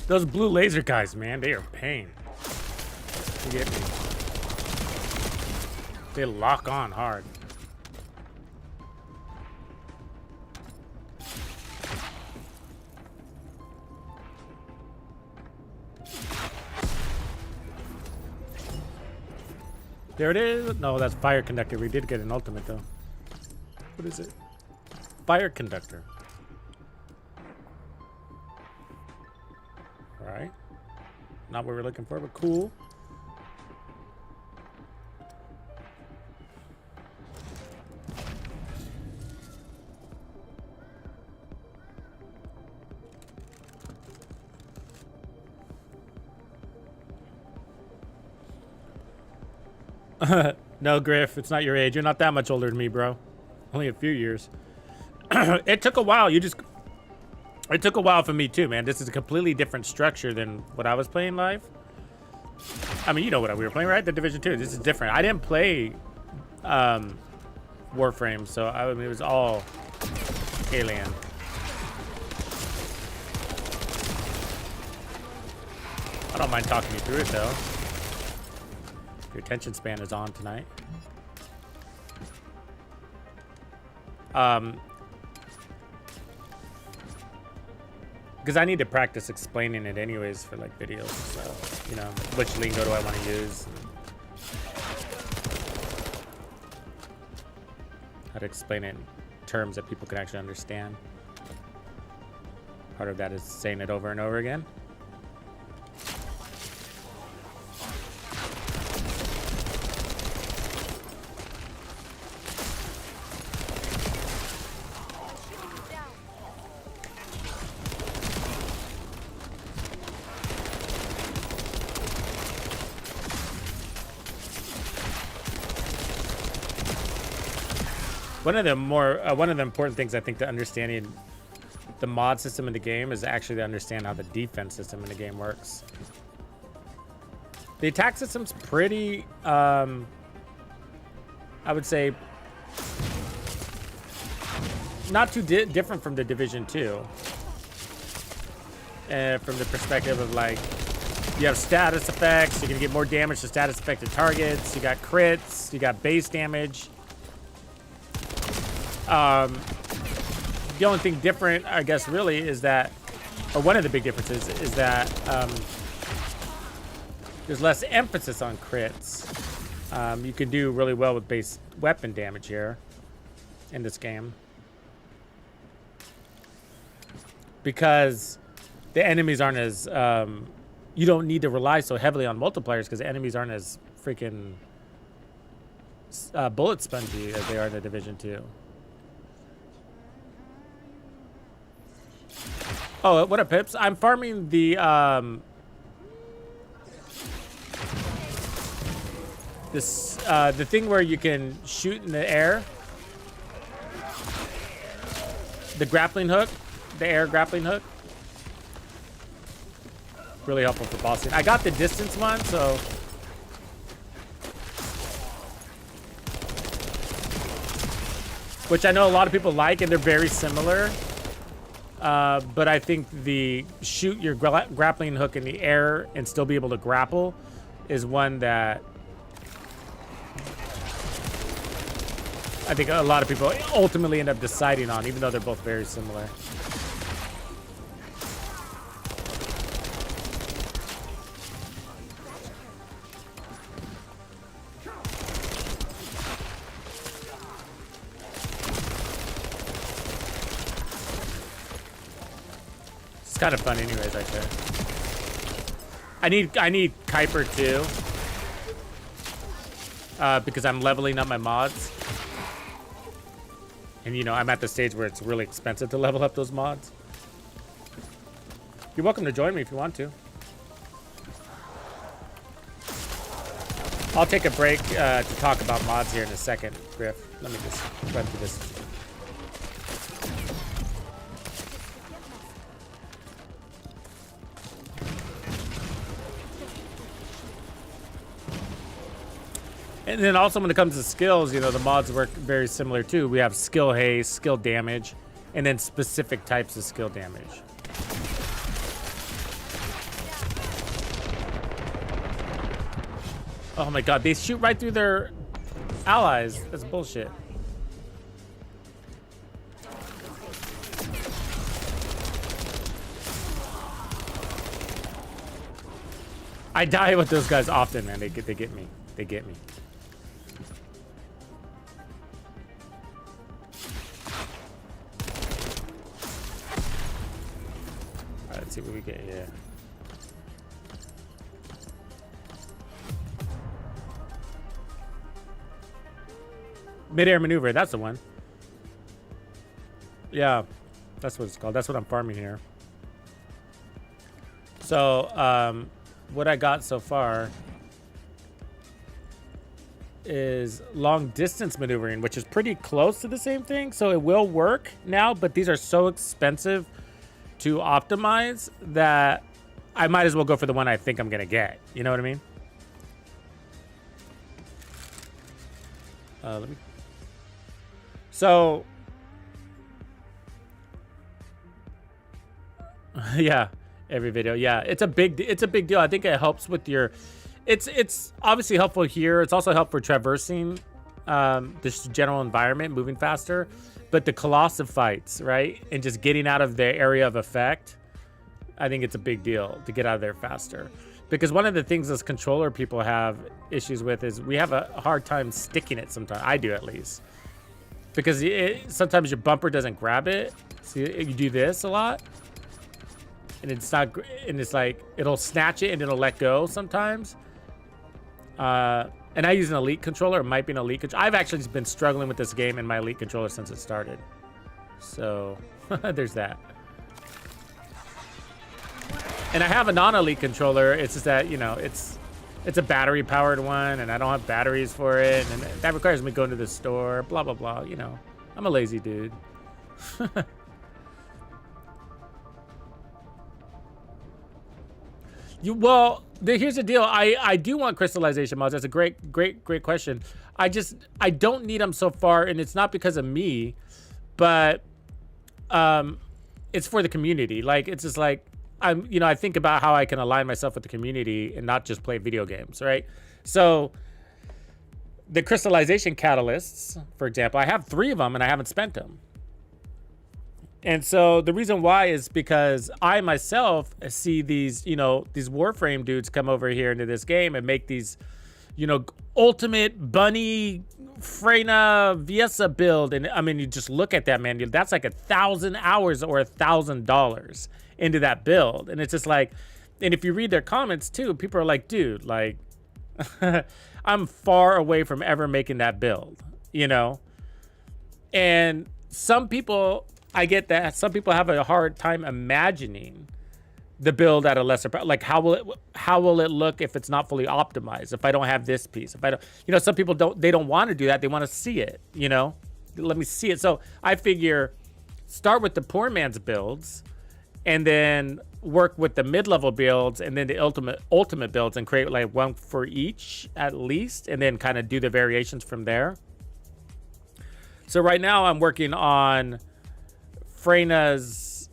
Those blue laser guys, man, they are pain. You get me? They lock on hard. There it is. No, that's fire conductor. We did get an ultimate though. What is it? Fire conductor. All right. Not what we're looking for, but cool. No, Griff, it's not your age. You're not that much older than me, bro. Only a few years. It took a while. It took a while for me too, man. This is a completely different structure than what I was playing live. I mean, you know what we were playing, right? The Division 2. This is different. I didn't play Warframe, so I mean, it was all alien. I don't mind talking you through it though. Your attention span is on tonight. Because I need to practice explaining it anyways for like videos. So, you know, which lingo do I want to use? How to explain it in terms that people can actually understand. Part of that is saying it over and over again. One of the important things I think to understanding the mod system in the game is actually to understand how the defense system in the game works. The attack system's pretty, I would say, not too different from the Division 2. From the perspective of like, you have status effects, you're gonna get more damage to status affected targets, you got crits, you got base damage. The only thing different, I guess, really is that, or one of the big differences is that there's less emphasis on crits. You can do really well with base weapon damage here in this game because the enemies aren't as, you don't need to rely so heavily on multipliers because the enemies aren't as freaking bullet spongy as they are in the Division 2. Oh, what up, Pips? I'm farming the the thing where you can shoot in the air. The grappling hook, the air grappling hook. Really helpful for bossing. I got the distance one, so which I know a lot of people like, and they're very similar. But I think the shoot your grappling hook in the air and still be able to grapple is one that I think a lot of people ultimately end up deciding on, even though they're both very similar. It's kind of fun anyways, actually. I need Kuiper too. Because I'm leveling up my mods. And you know, I'm at the stage where it's really expensive to level up those mods. You're welcome to join me if you want to. I'll take a break to talk about mods here in a second, Griff. Let me just run through this. And then also when it comes to skills, you know, the mods work very similar too. We have skill haste, skill damage, and then specific types of skill damage. Oh my god, they shoot right through their allies. That's bullshit. I die with those guys often, man. They get me. They get me. Let's see what we get here. Mid-air maneuver, that's the one. Yeah, that's what it's called. That's what I'm farming here. So, what I got so far is long distance maneuvering, which is pretty close to the same thing. So it will work now, but these are so expensive to optimize that I might as well go for the one I think I'm gonna get. You know what I mean? Let me. So, yeah, every video. Yeah, it's a big deal. I think it helps with your. It's obviously helpful here. It's also helpful for traversing this general environment, moving faster. But the colossive fights, right, and just getting out of the area of effect I think it's a big deal to get out of there faster. Because one of the things as controller people have issues with is we have a hard time sticking it sometimes. I do, at least. Because sometimes your bumper doesn't grab it. So you do this a lot. And it's not, and it's like, it'll snatch it and it'll let go sometimes. And I use an Elite controller. It might be an Elite controller. I've actually been struggling with this game in my Elite controller since it started. So, there's that. And I have a non-Elite controller. It's just that, you know, it's a battery-powered one, and I don't have batteries for it, and that requires me going to the store, blah, blah, blah. You know, I'm a lazy dude. Here's the deal. I do want crystallization mods. That's a great question. I don't need them so far, and it's not because of me, but it's for the community. Like, it's just like, I think about how I can align myself with the community and not just play video games, right? So the crystallization catalysts, for example, I have 3 of them and I haven't spent them. And so the reason why is because I myself see these, these Warframe dudes come over here into this game and make these, ultimate bunny Freyna Viesa build. And I mean, you just look at that, man, that's like 1,000 hours or $1,000 into that build. And it's just like, and if you read their comments too, people are like, dude, like, I'm far away from ever making that build, And some people, I get that. Some people have a hard time imagining the build at a lesser, like how will it look if it's not fully optimized? If I don't have this piece, if I don't, some people don't want to do that. They want to see it, let me see it. So I figure start with the poor man's builds and then work with the mid-level builds and then the ultimate builds and create like one for each at least, and then kind of do the variations from there. So right now I'm working on Freyna's,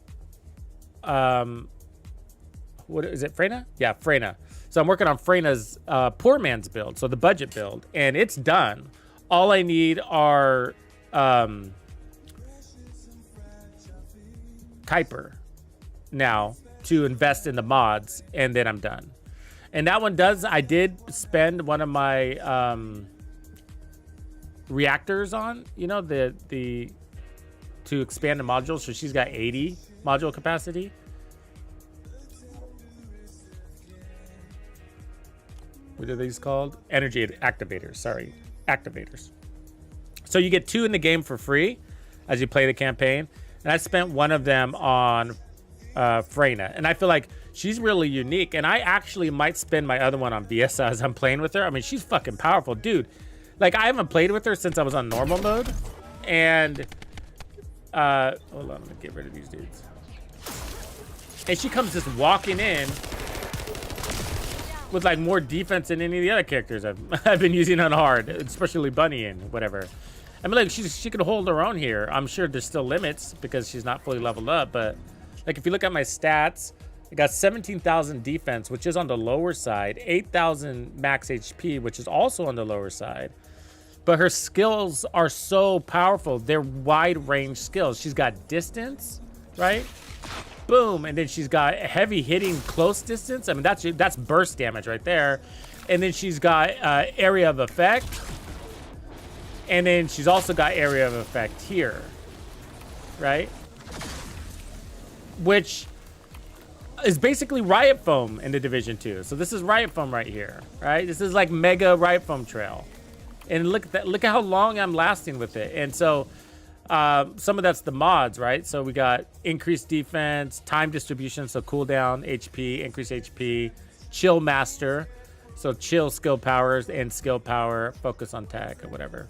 what is it, Freyna? Yeah, Freyna. So I'm working on Freyna's poor man's build, so the budget build, and it's done. All I need are Kuiper now to invest in the mods, and then I'm done. And that one I did spend one of my reactors on, the to expand the modules, so she's got 80 module capacity. What are these called? Energy activators, sorry. Activators. So you get 2 in the game for free as you play the campaign. And I spent one of them on Freyna. And I feel like she's really unique. And I actually might spend my other one on Viesa as I'm playing with her. I mean, she's fucking powerful. Dude, like, I haven't played with her since I was on normal mode. And, hold on, I'm gonna get rid of these dudes. And she comes just walking in with like more defense than any of the other characters I've been using on hard, especially Bunny and whatever. I mean, like, she could hold her own here. I'm sure there's still limits because she's not fully leveled up, but like if you look at my stats, I got 17,000 defense, which is on the lower side, 8,000 max HP, which is also on the lower side. But her skills are so powerful. They're wide range skills. She's got distance, right? Boom, and then she's got heavy hitting close distance. I mean, that's burst damage right there. And then she's got area of effect. And then she's also got area of effect here, right? Which is basically Riot Foam in the Division 2. So this is Riot Foam right here, right? This is like mega Riot Foam trail. And look at that, look at how long I'm lasting with it. And so some of that's the mods, right? So we got increased defense, time distribution, so cooldown, HP, increased HP, chill master, so chill skill powers and skill power, focus on tag or whatever.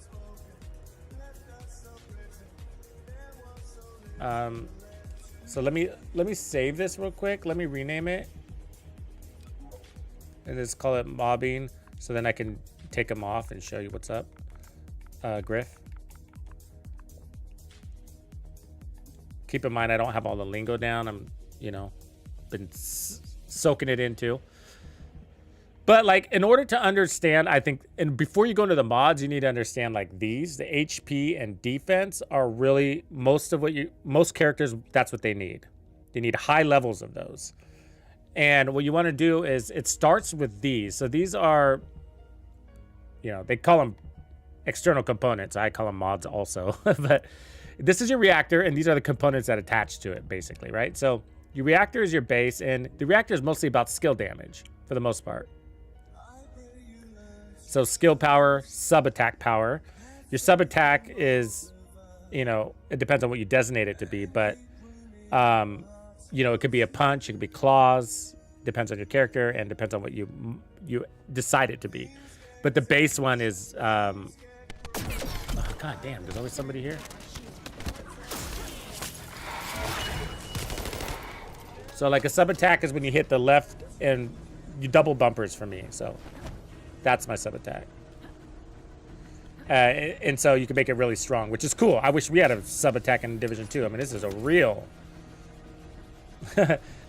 So let me save this real quick. Let me rename it and just call it mobbing, so then I can take them off and show you what's up. Griff. Keep in mind, I don't have all the lingo down. I'm, been soaking it into. But like, in order to understand, I think, and before you go into the mods, you need to understand like these, the HP and defense are really most characters, that's what they need. You need high levels of those. And what you want to do is it starts with these. So these are, you know, they call them external components. I call them mods also. But this is your reactor, and these are the components that attach to it, basically, right? So your reactor is your base, and the reactor is mostly about skill damage for the most part. So skill power, sub-attack power. Your sub-attack is, you know, it depends on what you designate it to be, but you know, it could be a punch, it could be claws, depends on your character, and depends on what you decide it to be. But the base one is, oh, god damn, there's always somebody here. So like a sub attack is when you hit the left and you double bumpers for me. So that's my sub attack. And so you can make it really strong, which is cool. I wish we had a sub attack in Division 2. I mean, this is a real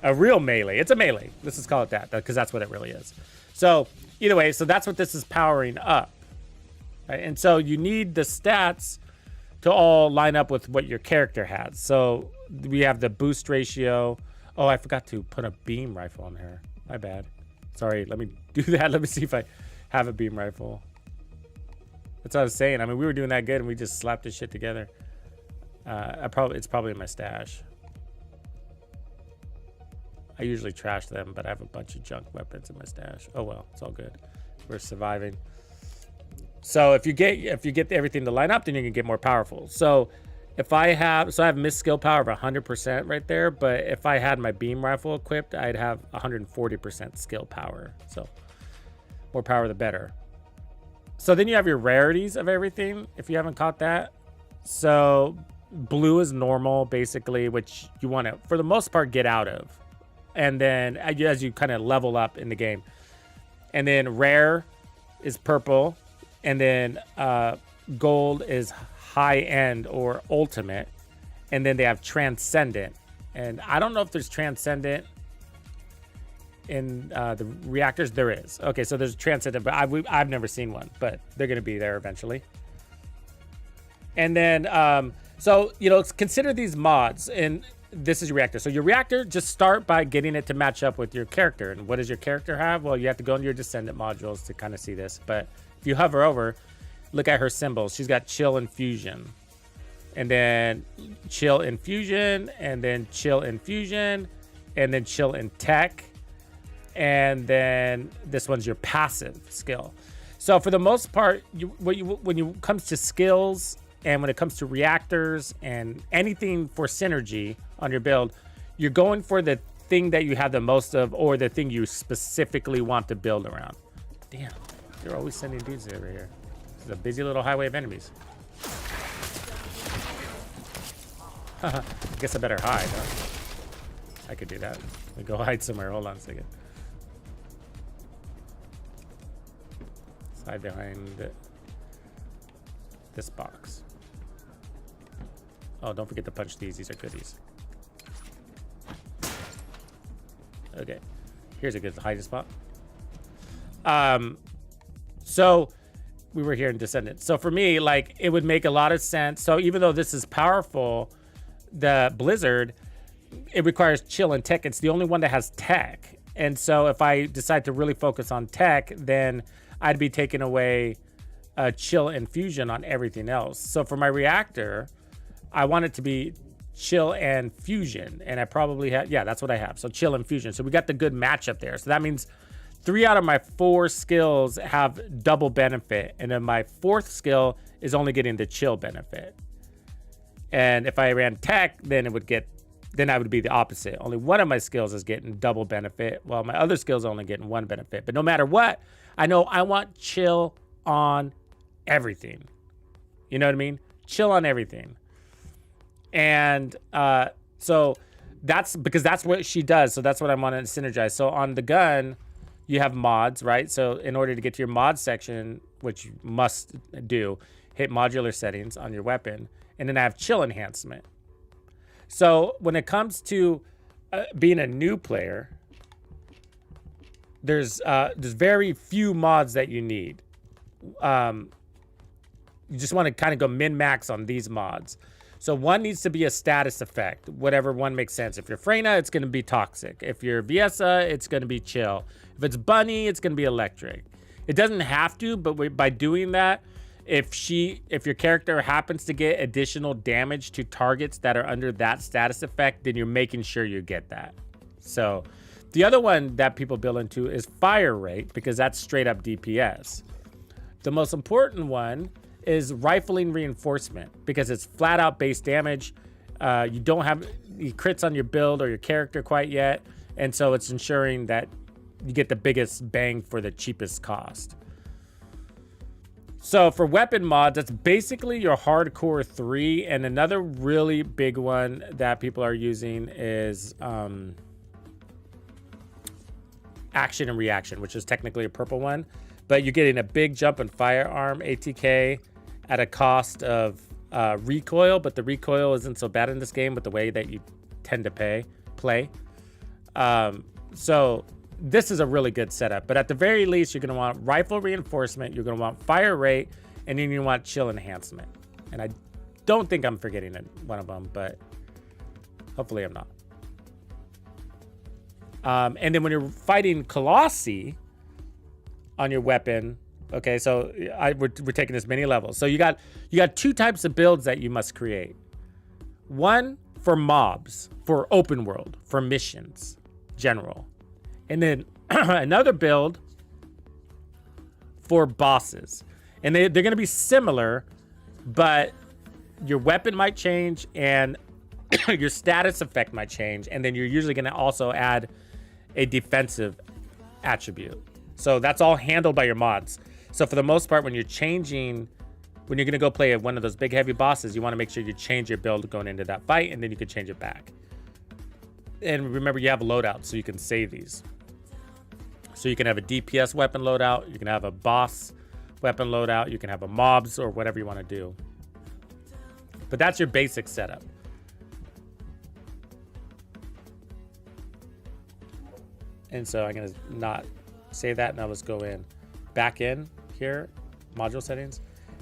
a real melee. It's a melee. Let's just call it that, because that's what it really is. So either way, so that's what this is powering up. Right? And so you need the stats to all line up with what your character has. So we have the boost ratio. Oh, I forgot to put a beam rifle on her. My bad. Sorry, let me do that. Let me see if I have a beam rifle. That's what I was saying. I mean, we were doing that good and we just slapped this shit together. It's probably in my stash. I usually trash them, but I have a bunch of junk weapons in my stash. Oh well, it's all good. We're surviving. So if you get everything to line up, then you can get more powerful. So I have missed skill power of 100% right there, but if I had my beam rifle equipped, I'd have 140% skill power. So more power the better. So then you have your rarities of everything, if you haven't caught that. So blue is normal, basically, which you want to, for the most part, get out of. And then as you kind of level up in the game. And then rare is purple. And then gold is high end or ultimate. And then they have transcendent. And I don't know if there's transcendent in the reactors. There is. Okay, so there's transcendent, but I've never seen one, but they're going to be there eventually. And then, so, you know, consider these mods, and this is your reactor. So your reactor, just start by getting it to match up with your character. And what does your character have? Well, you have to go into your Descendant modules to kind of see this. But if you hover over, look at her symbols. She's got chill infusion, and then chill infusion, and then chill infusion, and then chill in tech. And then this one's your passive skill. So for the most part, when it comes to skills and when it comes to reactors and anything for synergy on your build, you're going for the thing that you have the most of, or the thing you specifically want to build around. Damn, they're always sending dudes over here. This is a busy little highway of enemies. I guess I better hide, huh? I could do that. Let me go hide somewhere. Hold on a second. Hide behind this box. Oh, don't forget to punch these. These are goodies. Okay. Here's a good hiding spot. So we were here in Descendant. So for me, like, it would make a lot of sense. So even though this is powerful, the Blizzard, it requires chill and tech. It's the only one that has tech. And so if I decide to really focus on tech, then I'd be taking away chill and fusion on everything else. So for my reactor, I want it to be chill and fusion. And I probably have, yeah, that's what I have. So chill and fusion. So we got the good matchup there. So that means 3 out of my 4 skills have double benefit. And then my 4th skill is only getting the chill benefit. And if I ran tech, then I would be the opposite. Only one of my skills is getting double benefit, while my other skills are only getting 1 benefit. But no matter what, I know I want chill on everything. You know what I mean? Chill on everything. And so that's because that's what she does. So that's what I want to synergize. So on the gun, you have mods, right? So in order to get to your mod section, which you must do, hit modular settings on your weapon. And then I have chill enhancement. So when it comes to being a new player, there's very few mods that you need. You just want to kind of go min-max on these mods. So one needs to be a status effect, whatever one makes sense. If you're Freyna, it's going to be toxic. If you're Viesa, it's going to be chill. If it's Bunny, it's going to be electric. It doesn't have to, but by doing that, if your character happens to get additional damage to targets that are under that status effect, then you're making sure you get that. So the other one that people build into is fire rate, because that's straight up DPS. The most important one is rifling reinforcement, because it's flat out base damage. You don't have the crits on your build or your character quite yet, and so it's ensuring that you get the biggest bang for the cheapest cost. So for weapon mods, that's basically your hardcore 3, and another really big one that people are using is action and reaction, which is technically a purple one, but you're getting a big jump in firearm ATK at a cost of recoil, but the recoil isn't so bad in this game with the way that you tend to play. So this is a really good setup, but at the very least, you're going to want rifle reinforcement, you're going to want fire rate, and then you want chill enhancement. And I don't think I'm forgetting one of them, but hopefully I'm not. And then when you're fighting Colossi on your weapon, okay, so we're taking this many levels. So you got 2 types of builds that you must create. One for mobs, for open world, for missions, general. And then another build for bosses. And they're going to be similar, but your weapon might change and your status effect might change. And then you're usually going to also add a defensive attribute. So that's all handled by your mods. So for the most part, when you're going to go play one of those big heavy bosses, you want to make sure you change your build going into that fight, and then you can change it back. And remember, you have loadouts, so you can save these. So you can have a DPS weapon loadout, you can have a boss weapon loadout, you can have a mobs or whatever you want to do. But that's your basic setup. And so I'm going to not save that. Now let's go back in here, module settings.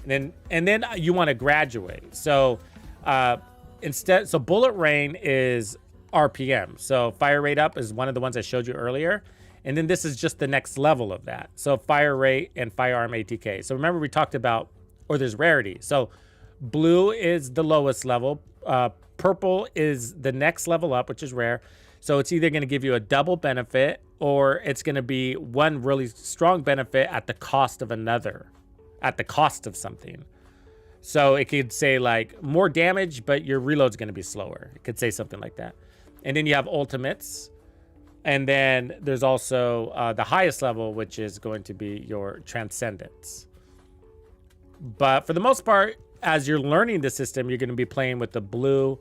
And then you want to graduate. So so bullet rain is RPM. So fire rate up is one of the ones I showed you earlier. And then this is just the next level of that. So fire rate and firearm ATK. So remember we talked about, or there's rarity. So blue is the lowest level. Purple is the next level up, which is rare. So it's either going to give you a double benefit, or it's going to be one really strong benefit at the cost of another, at the cost of something. So it could say like more damage, but your reload's going to be slower. It could say something like that. And then you have ultimates. And then there's also the highest level, which is going to be your transcendence. But for the most part, as you're learning the system, you're going to be playing with the blue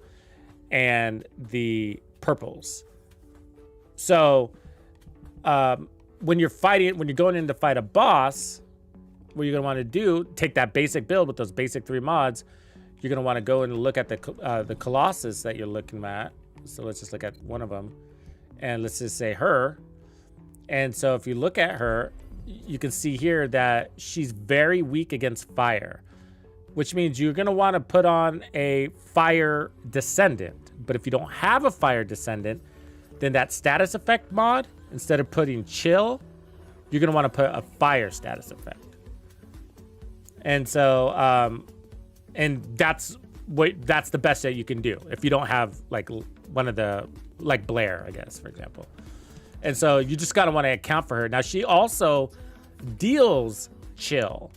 and the purples. So when you're going in to fight a boss, what you're going to want to do, take that basic build with those basic 3 mods. You're going to want to go and look at the Colossus that you're looking at. So let's just look at one of them. And let's just say her. And so if you look at her, you can see here that she's very weak against fire, which means you're going to want to put on a fire descendant. But if you don't have a fire descendant, then that status effect mod, instead of putting chill, you're going to want to put a fire status effect. And so, and that's the best that you can do if you don't have like one of the, like Blair, I guess, for example. And so you just got to want to account for her. Now, she also deals chill.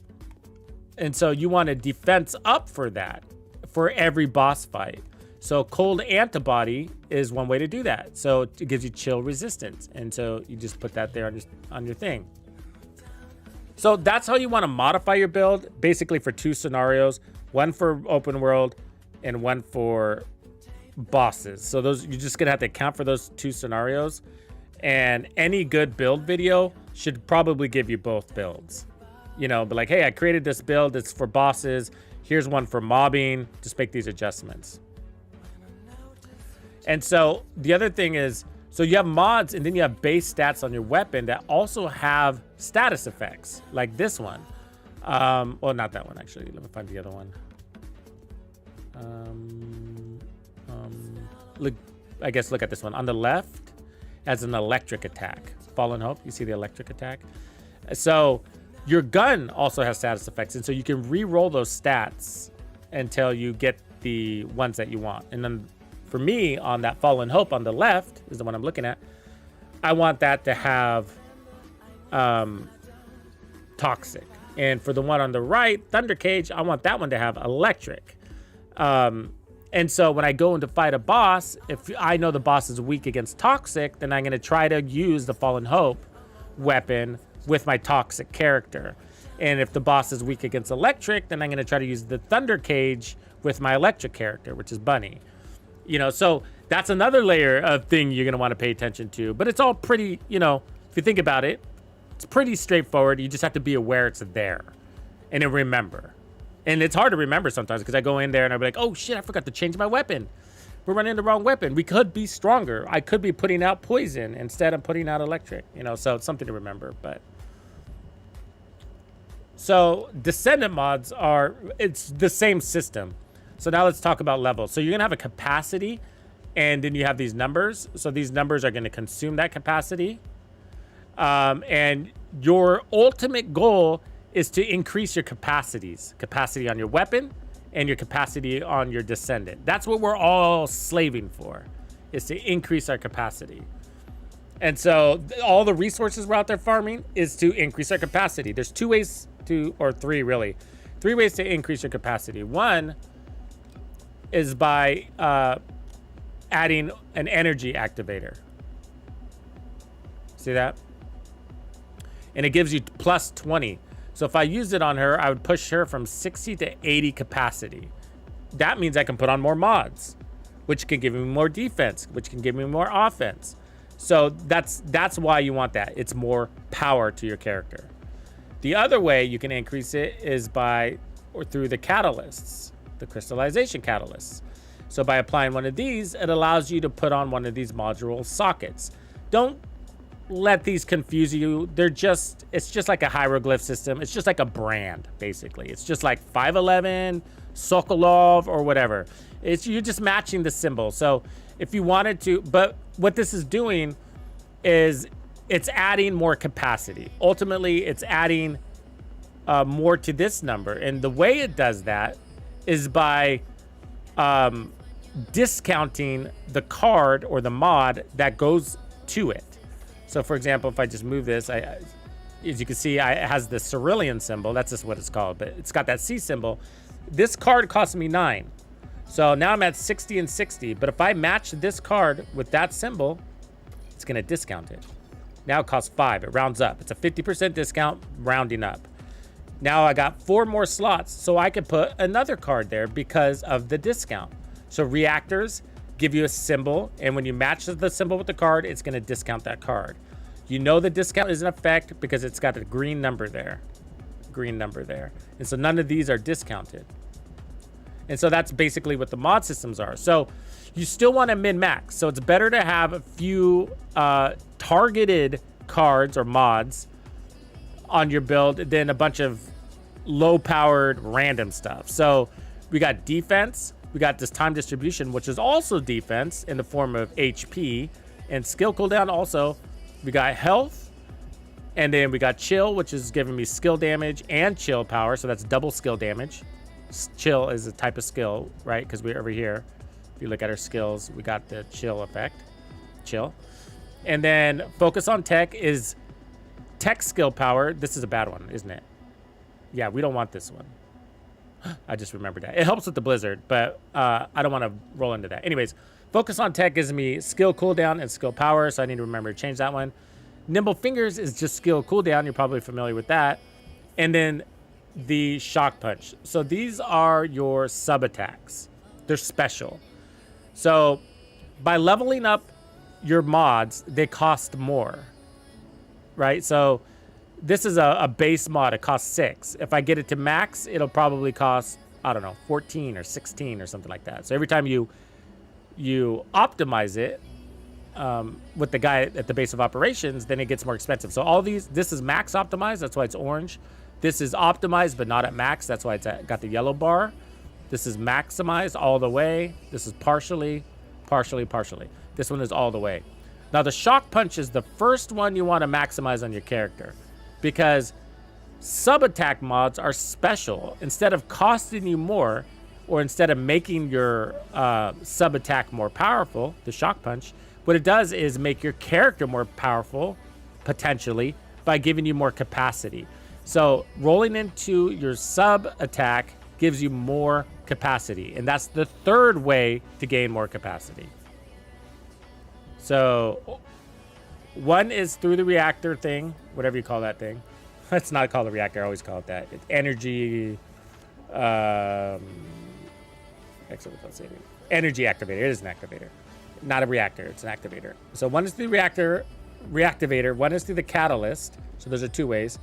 And so you want a defense up for that, for every boss fight. So cold antibody is one way to do that. So it gives you chill resistance. And so you just put that there on your thing. So that's how you want to modify your build, basically for 2 scenarios, one for open world and one for bosses. So those, you're just gonna have to account for those 2 scenarios, and any good build video should probably give you both builds. You know, but like, hey, I created this build, it's for bosses, here's one for mobbing, just make these adjustments. And so the other thing is, so you have mods and then you have base stats on your weapon that also have status effects, like this one. Well, not that one actually, let me find the other one. Look, I guess look at this one. On the left has an electric attack. Fallen Hope, you see the electric attack? So your gun also has status effects, and so you can re-roll those stats until you get the ones that you want. And then for me, on that Fallen Hope on the left is the one I'm looking at, I want that to have toxic. And for the one on the right, Thunder Cage, I want that one to have electric. And so when I go in to fight a boss, if I know the boss is weak against toxic, then I'm going to try to use the Fallen Hope weapon with my toxic character. And if the boss is weak against electric, then I'm going to try to use the Thunder Cage with my electric character, which is Bunny. You know, so that's another layer of thing you're going to want to pay attention to. But it's all pretty, you know, if you think about it, it's pretty straightforward. You just have to be aware it's there and then remember. And it's hard to remember sometimes because I go in there and I'll be like, oh shit, I forgot to change my weapon. We're running the wrong weapon. We could be stronger. I could be putting out poison instead of putting out electric, you know, so it's something to remember. But so Descendant mods it's the same system. So now let's talk about levels. So you're going to have a capacity and then you have these numbers. So these numbers are going to consume that capacity. And your ultimate goal is to increase your capacity on your weapon and your capacity on your Descendant. That's what we're all slaving for, is to increase our capacity. And so all the resources we're out there farming is to increase our capacity. There's two ways or three really. Three ways to increase your capacity. One is by adding an energy activator. See that? And it gives you plus 20. So if I used it on her, I would push her from 60 to 80 capacity. That means I can put on more mods, which can give me more defense, which can give me more offense. So that's why you want that. It's more power to your character. The other way you can increase it is through the catalysts, the crystallization catalysts. So by applying one of these, it allows you to put on one of these module sockets. Don't let these confuse you. It's just like a hieroglyph system. It's just like a brand, basically. It's just like 511, Sokolov, or whatever. You're just matching the symbol. So if you wanted to, but what this is doing is it's adding more capacity. Ultimately, it's adding more to this number. And the way it does that is by discounting the card or the mod that goes to it. So for example, if I just move this, as you can see, it has the cerulean symbol. That's just what it's called, but it's got that C symbol. This card cost me 9. So now I'm at 60 and 60. But if I match this card with that symbol, it's going to discount it. Now it costs 5. It rounds up. It's a 50% discount, rounding up. Now I got 4 more slots, so I could put another card there because of the discount. So reactors give you a symbol, and when you match the symbol with the card, it's going to discount that card. You know the discount is in effect because it's got a green number there. And so none of these are discounted. And so that's basically what the mod systems are. So you still want to min-max. So it's better to have a few targeted cards or mods on your build than a bunch of low-powered random stuff. So we got defense. We got this time distribution, which is also defense in the form of HP, and skill cooldown also. We got health, and then we got chill, which is giving me skill damage and chill power. So that's double skill damage. Chill is a type of skill, right? Because we're over here. If you look at our skills, we got the chill effect. Chill. And then focus on tech is tech skill power. This is a bad one, isn't it? Yeah, we don't want this one. I just remembered that. It helps with the blizzard, but I don't want to roll into that. Anyways, focus on tech gives me skill cooldown and skill power, so I need to remember to change that one. Nimble fingers is just skill cooldown. You're probably familiar with that. And then the shock punch. So these are your sub attacks. They're special. So by leveling up your mods, they cost more, right? So this is a base mod. It costs 6. If I get it to max, it'll probably cost, I don't know, 14 or 16 or something like that. So every time you optimize it with the guy at the base of operations, then it gets more expensive. So all these, this is max optimized. That's why it's orange. This is optimized, but not at max. That's why it's got the yellow bar. This is maximized all the way. This is partially. This one is all the way. Now the shock punch is the first one you want to maximize on your character, because sub attack mods are special. Instead of costing you more, or instead of making your sub attack more powerful, the shock punch, what it does is make your character more powerful, potentially, by giving you more capacity. So rolling into your sub attack gives you more capacity, and that's the third way to gain more capacity. So one is through the reactor thing, whatever you call that thing. It's not called a reactor, I always call it that. It's energy, energy activator. It is an activator, not a reactor. It's an activator. So one is through the reactivator. One is through the catalyst. So those are two ways.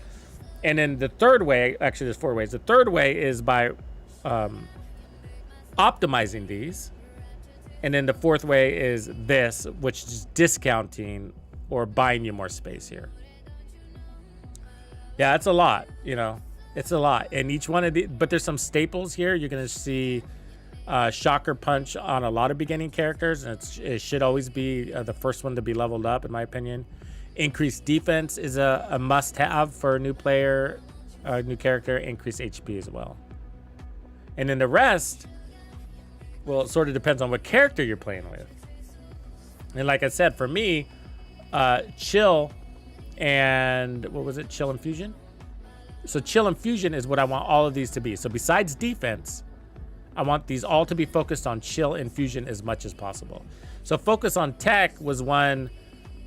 And then the third way, actually there's four ways. The third way is by optimizing these. And then the fourth way is this, which is discounting or buying you more space here. Yeah, it's a lot, you know. It's a lot. And each one of the, but there's some staples here. You're going to see Shocker Punch on a lot of beginning characters. And it should always be the first one to be leveled up, in my opinion. Increased defense is a must-have for a new player, new character. Increased HP as well. And then the rest, well, it sort of depends on what character you're playing with. And like I said, for me, Chill and what was it? Chill and Fusion? So Chill and Fusion is what I want all of these to be. So besides defense, I want these all to be focused on Chill and Fusion as much as possible. So Focus on Tech was one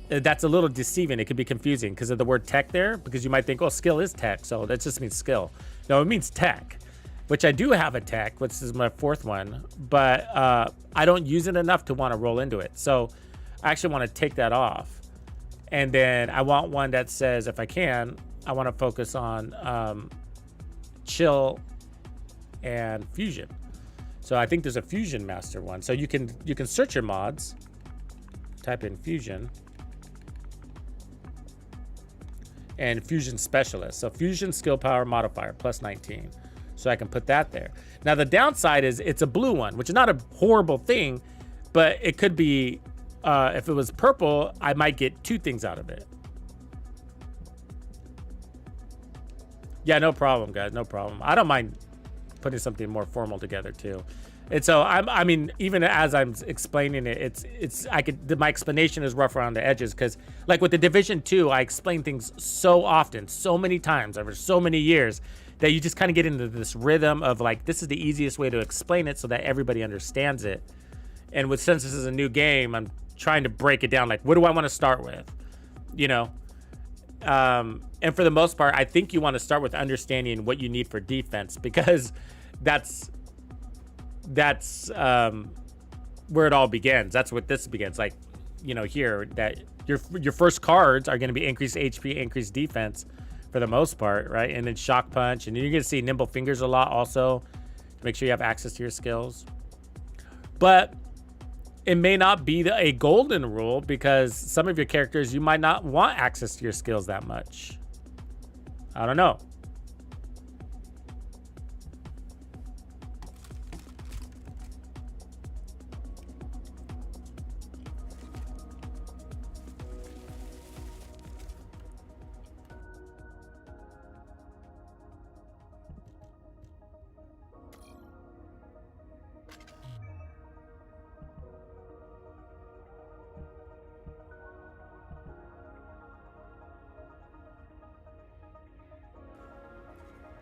that's a little deceiving. It could be confusing because of the word tech there, because you might think, oh, skill is tech, so that just means skill. No, it means tech, which I do have a tech, which is my fourth one, but I don't use it enough to want to roll into it. So I actually want to take that off. And then I want one that says, if I can, I want to focus on Chill and Fusion. So I think there's a Fusion Master one. So you can search your mods, type in Fusion, and Fusion Specialist. So Fusion Skill Power Modifier plus 19. So I can put that there. Now the downside is it's a blue one, which is not a horrible thing, but it could be, if it was purple, I might get two things out of it. Yeah, no problem, guys, no problem. I don't mind putting something more formal together too. And so I mean, even as I'm explaining it, my explanation is rough around the edges, because like with the Division 2, I explain things so often, so many times over so many years, that you just kind of get into this rhythm of like, this is the easiest way to explain it so that everybody understands it. And since this is a new game, I'm trying to break it down. Like, what do I want to start with? You know? And for the most part, I think you want to start with understanding what you need for defense, because that's where it all begins. That's what this begins. Like, you know, here that your first cards are going to be increased HP, increased defense for the most part, right? And then Shock Punch, and you're going to see Nimble Fingers a lot also to make sure you have access to your skills. But it may not be a golden rule, because some of your characters, you might not want access to your skills that much. I don't know.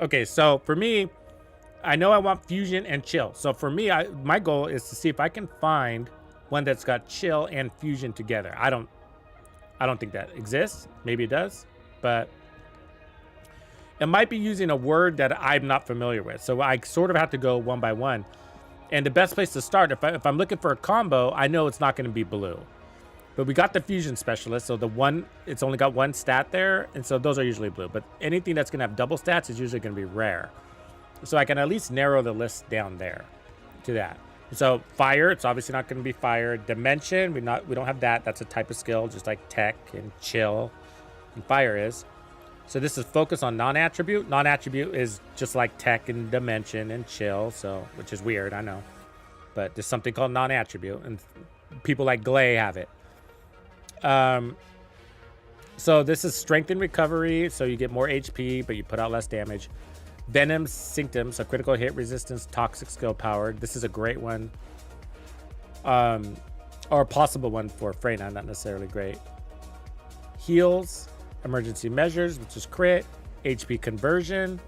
Okay, so for me, I know I want Fusion and Chill. So for me, my goal is to see if I can find one that's got Chill and Fusion together. I don't think that exists. Maybe it does, but it might be using a word that I'm not familiar with. So I sort of have to go one by one. And the best place to start, if I'm looking for a combo, I know it's not going to be blue. But we got the Fusion Specialist, so it's only got one stat there, and so those are usually blue. But anything that's going to have double stats is usually going to be rare. So I can at least narrow the list down there to that. So Fire, it's obviously not going to be Fire. Dimension, we don't have that. That's a type of skill, just like Tech and Chill and Fire is. So this is focus on non-attribute. Non-attribute is just like tech and dimension and chill, so which is weird, I know. But there's something called non-attribute, and people like Glay have it. So this is strength and recovery, so you get more HP, but you put out less damage. Venom Symptom, so critical hit resistance, toxic skill powered. This is a great one. Or a possible one for Freyna, not necessarily great. Heals, emergency measures, which is crit, HP conversion.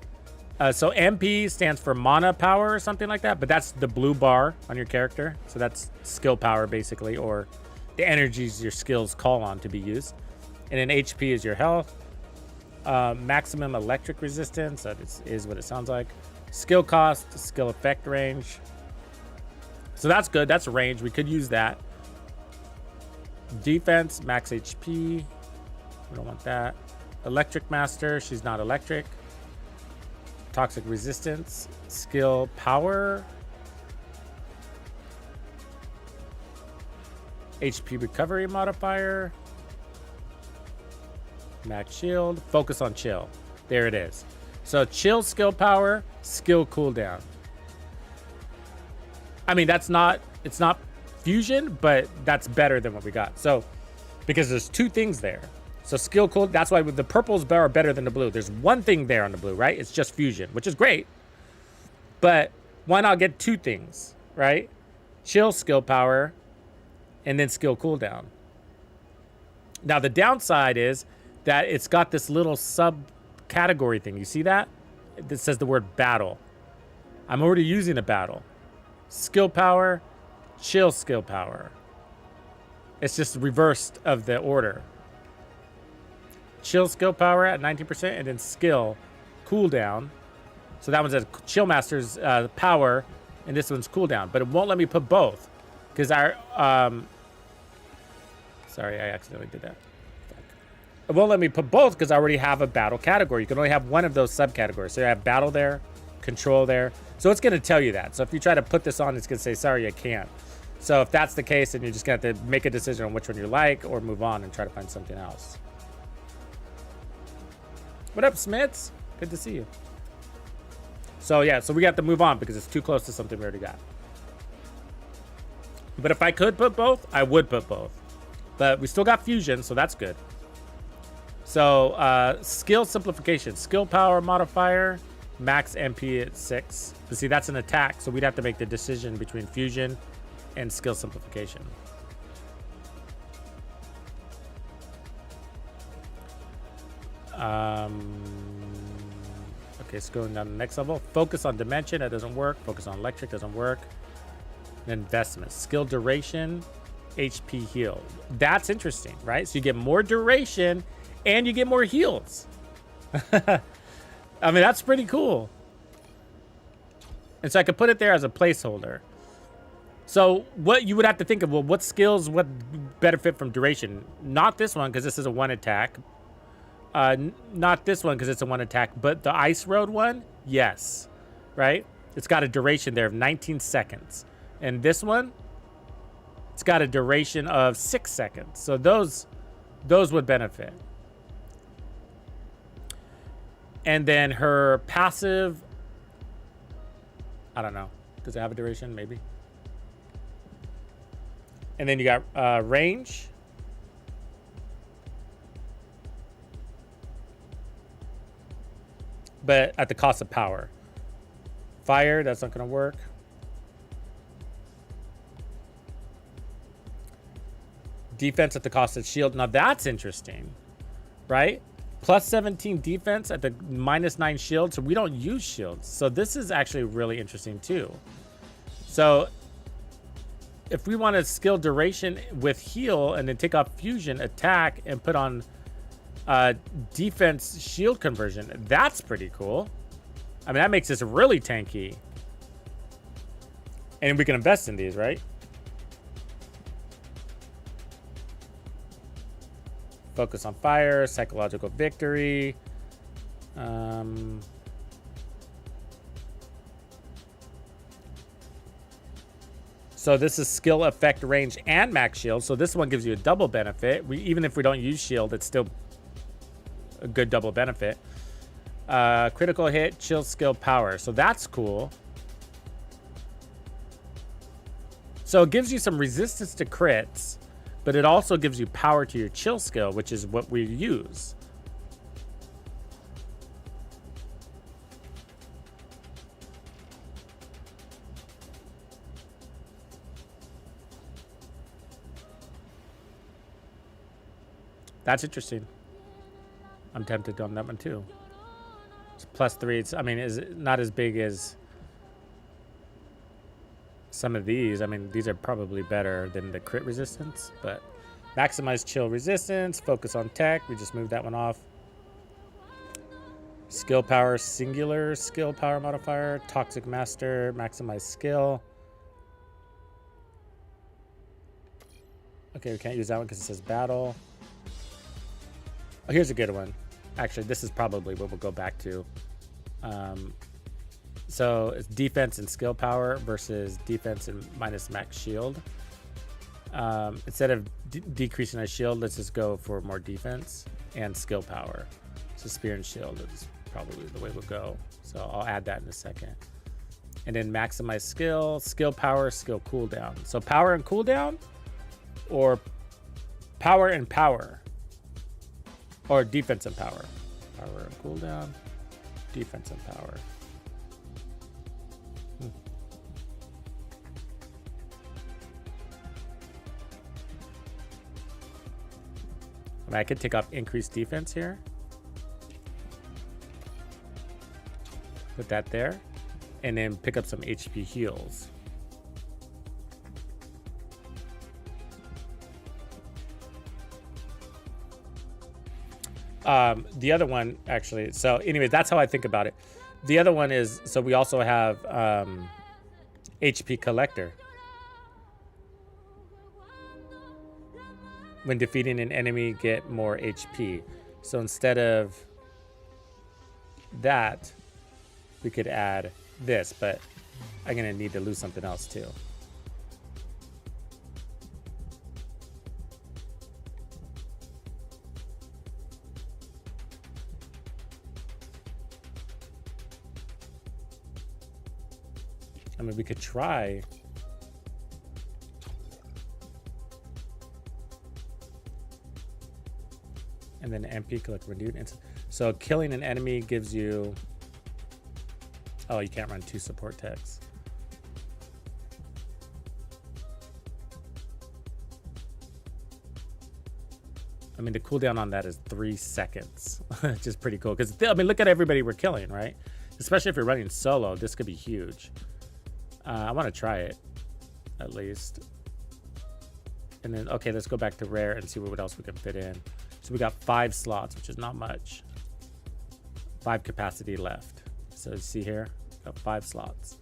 So MP stands for mana power or something like that, but that's the blue bar on your character. So that's skill power basically, or the energies your skills call on to be used. And then HP is your health. Maximum electric resistance, that is what it sounds like. Skill cost, skill effect range. So that's good, that's range, we could use that. Defense, max HP. We don't want that. Electric Master, she's not electric. Toxic resistance, skill power. HP recovery modifier. Max shield, focus on chill. There it is. So chill skill power, skill cooldown. I mean, it's not fusion, but that's better than what we got. So, because there's two things there. So skill cool, that's why the purples are better than the blue. There's one thing there on the blue, right? It's just fusion, which is great. But why not get two things, right? Chill skill power, and then skill cooldown. Now the downside is that it's got this little subcategory thing. You see that? It says the word battle. I'm already using a battle. Skill power, chill skill power. It's just reversed of the order. Chill skill power at 19%, and then skill cooldown. So that one's a chill master's power, and this one's cooldown. But it won't let me put both because our sorry, I accidentally did that. It won't let me put both because I already have a battle category. You can only have one of those subcategories. So you have battle there, control there. So it's going to tell you that. So if you try to put this on, it's going to say, sorry, I can't. So if that's the case, then you're just going to have to make a decision on which one you like or move on and try to find something else. What up, Smits? Good to see you. So yeah, so we got to move on because it's too close to something we already got. But if I could put both, I would put both. But we still got fusion, so that's good. So skill simplification, skill power modifier, max MP at 6. But see, that's an attack, so we'd have to make the decision between fusion and skill simplification. Okay, so going down to the next level. Focus on dimension, that doesn't work. Focus on electric, doesn't work. Investment, skill duration, HP heal. That's interesting, right? So you get more duration and you get more heals. I mean, that's pretty cool. And so I could put it there as a placeholder. So what you would have to think of, well, what skills would benefit from duration? Not this one, because this is a one attack. Not this one, because it's a one attack. But the Ice Road one, yes. Right? It's got a duration there of 19 seconds. And this one, it's got a duration of 6 seconds. So those would benefit. And then her passive, I don't know. Does it have a duration? Maybe. And then you got range. But at the cost of power. Fire, that's not going to work. Defense at the cost of shield. Now that's interesting, right? Plus 17 defense at the minus 9 shield. So we don't use shields. So this is actually really interesting too. So if we want to skill duration with heal and then take off fusion, attack, and put on defense shield conversion, that's pretty cool. I mean, that makes this really tanky. And we can invest in these, right? Focus on fire, psychological victory. So this is skill effect range and max shield. So this one gives you a double benefit. Even if we don't use shield, it's still a good double benefit. Critical hit, chill skill power. So that's cool. So it gives you some resistance to crits, but it also gives you power to your chill skill, which is what we use. That's interesting. I'm tempted on that one too. It's +3. It's, I mean, is not as big as some of these. I mean, these are probably better than the crit resistance, but maximize chill resistance, focus on tech. We just moved that one off. Skill power, singular skill power modifier, toxic master, maximize skill. Okay, we can't use that one because it says battle. Oh, here's a good one. Actually, this is probably what we'll go back to. So it's defense and skill power versus defense and minus max shield. Instead of decreasing our shield, let's just go for more defense and skill power. So spear and shield is probably the way we'll go. So I'll add that in a second. And then maximize skill, skill power, skill cooldown. So power and cooldown, or power and power. Or defense and power. Power and cooldown. Defense and power. I mean, I could take off increased defense here. Put that there. And then pick up some HP heals. The other one, actually, so anyway, that's how I think about it. The other one is, so we also have HP collector. When defeating an enemy, get more HP. So instead of that, we could add this, but I'm gonna need to lose something else too. I mean, we could try. And then MP collect renewed instant. So killing an enemy gives you. Oh, you can't run 2 support techs. I mean, the cooldown on that is 3 seconds, which is pretty cool. Because I mean, look at everybody we're killing, right? Especially if you're running solo, this could be huge. I want to try it, at least. And then, okay, let's go back to rare and see what else we can fit in. So we got 5 slots, which is not much. 5 capacity left. So you see here, got 5 slots.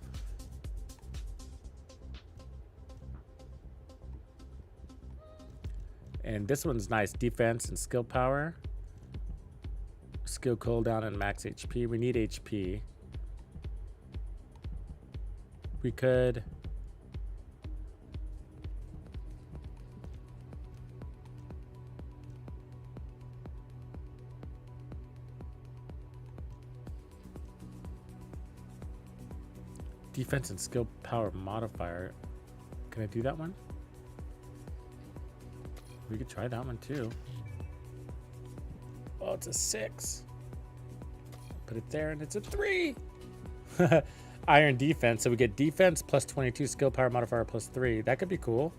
And this one's nice. Defense and skill power. Skill cooldown and max HP. We need HP. We could defense and skill power modifier. Can I do that one? We could try that one too. Oh, it's a 6. Put it there and it's a 3. Iron defense, so we get defense plus 22, skill power modifier plus 3. That could be cool.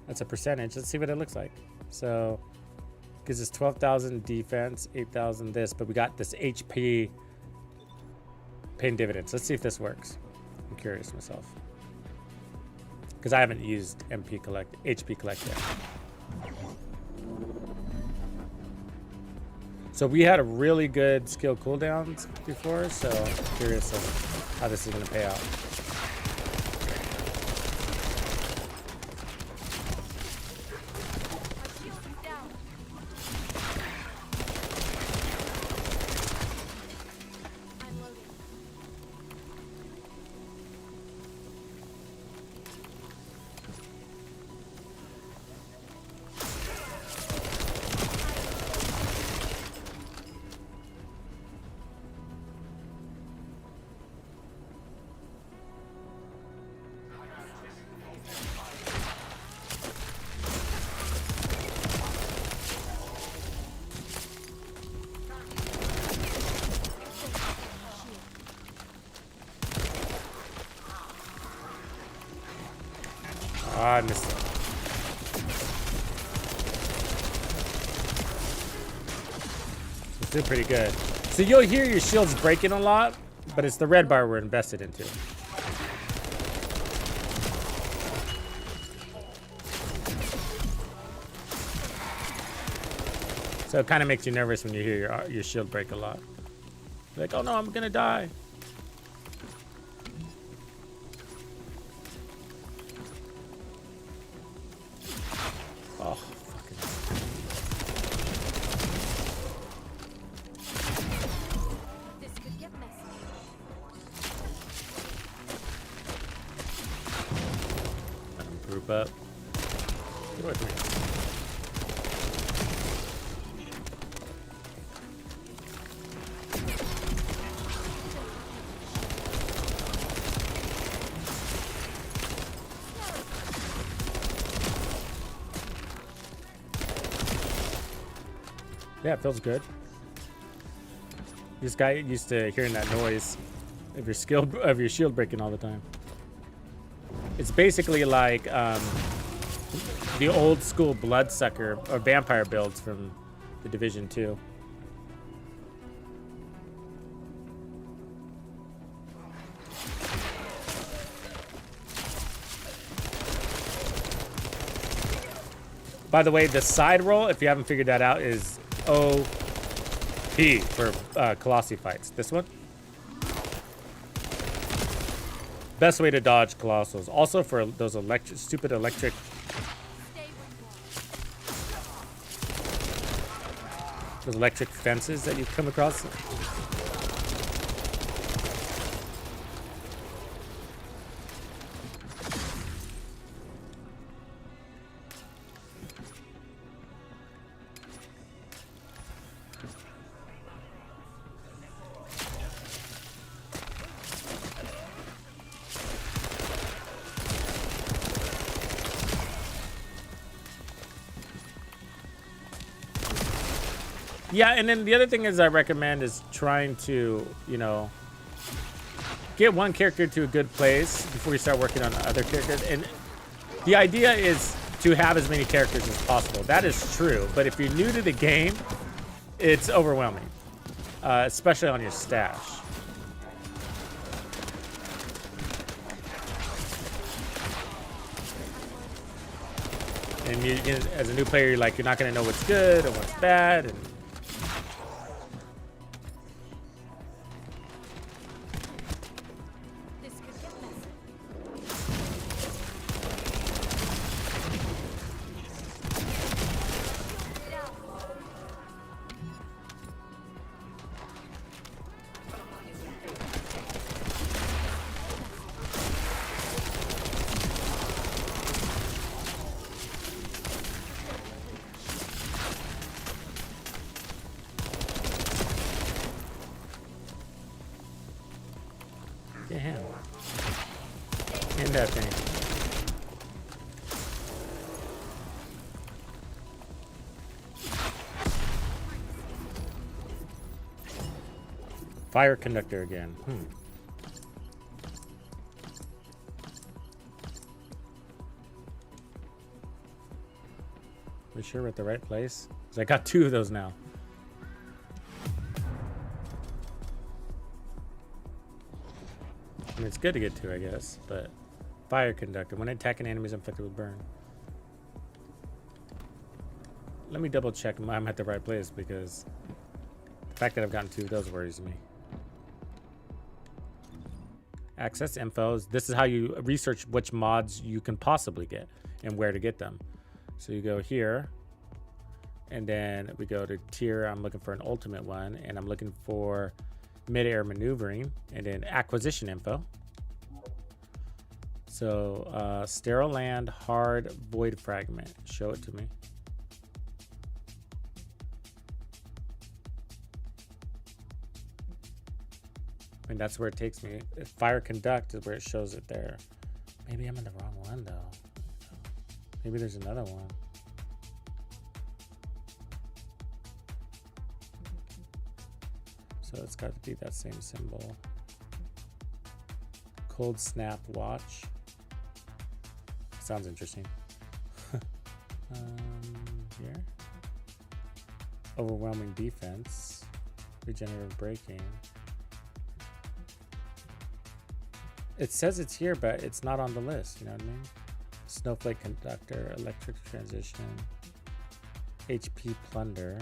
That's a percentage. Let's see what it looks like. So gives us 12,000 defense, 8,000 this, but we got this HP paying dividends. Let's see if this works. I'm curious myself, because I haven't used HP collect yet. So we had a really good skill cooldowns before, so I'm curious of how this is going to pay out. Ah, I missed it. It's doing pretty good. So you'll hear your shields breaking a lot, but it's the red bar we're invested into. So it kind of makes you nervous when you hear your shield break a lot. Like, oh no, I'm gonna die. Oh, fucking. This could get messy. Let him group up. Get away from me. Yeah, it feels good. This guy used to hearing that noise of your shield breaking all the time. It's basically like the old school bloodsucker or vampire builds from the Division 2. By the way, the side roll, if you haven't figured that out, is OP for Colossi fights. This one. Best way to dodge Colossals. Also for those stupid electric. Those electric fences that you come across. Yeah, and then the other thing is I recommend is trying to, get one character to a good place before you start working on other characters. And the idea is to have as many characters as possible. That is true, but if you're new to the game, it's overwhelming, especially on your stash. And you, as a new player, you're not going to know what's good and what's bad. And This could get messy. damn. In that thing. Fire conductor again. We sure we're at the right place? 'Cause I got 2 of those now. I mean, it's good to get 2, I guess, but fire conductor. When attacking enemies infected with burn. Let me double check I'm at the right place, because the fact that I've gotten 2 of those worries me. Access infos. This is how you research which mods you can possibly get and where to get them. So you go here, and then we go to tier. I'm looking for an ultimate one, and I'm looking for mid-air maneuvering, and then acquisition info. So sterile land, hard void fragment. Show it to me. I mean, that's where it takes me. Fire conduct is where it shows it there. Maybe I'm in the wrong one though. Maybe there's another one. So it's got to be that same symbol. Cold snap watch. sounds interesting. Here. Overwhelming defense. Regenerative braking. It says it's here, but it's not on the list. You know what I mean? Snowflake conductor, electric transition, HP plunder.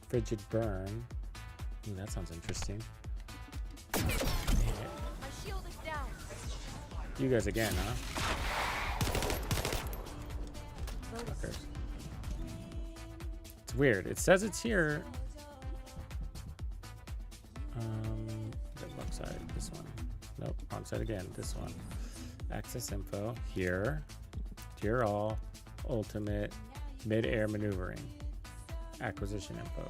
Frigid burn. Ooh, that sounds interesting. My shield is down. You guys again, huh? Fuckers. It's weird. It says it's here. The wrong side. This one. Nope. Wrong side again. This one. Access info. Here. Tier all. Ultimate. Mid-air maneuvering. Acquisition info.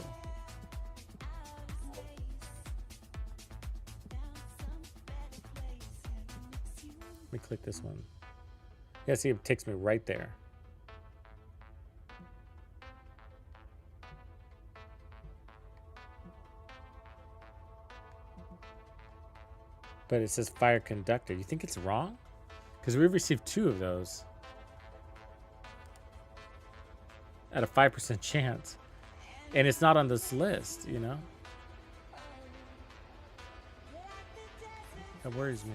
Let me click this one. Yeah, see, it takes me right there. But it says fire conductor. You think it's wrong? Because we've received 2 of those. At a 5% chance. And it's not on this list, you know? That worries me.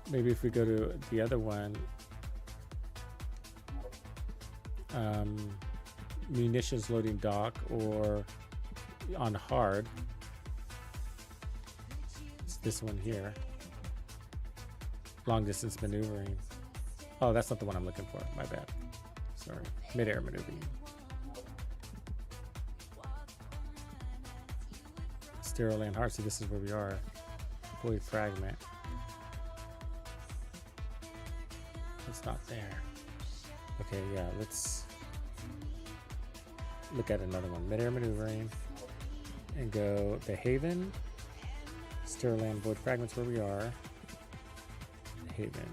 Maybe if we go to the other one, munitions loading dock, or on hard, it's this one here. Long distance maneuvering. Oh, that's not the one I'm looking for. My bad. Sorry. Mid-air maneuvering. Sterile and hard. See, this is where we are. Void fragment. It's not there. Okay, yeah, let's look at another one. Mid-air maneuvering. And go the Haven. Sterile and void fragments where we are. Haven.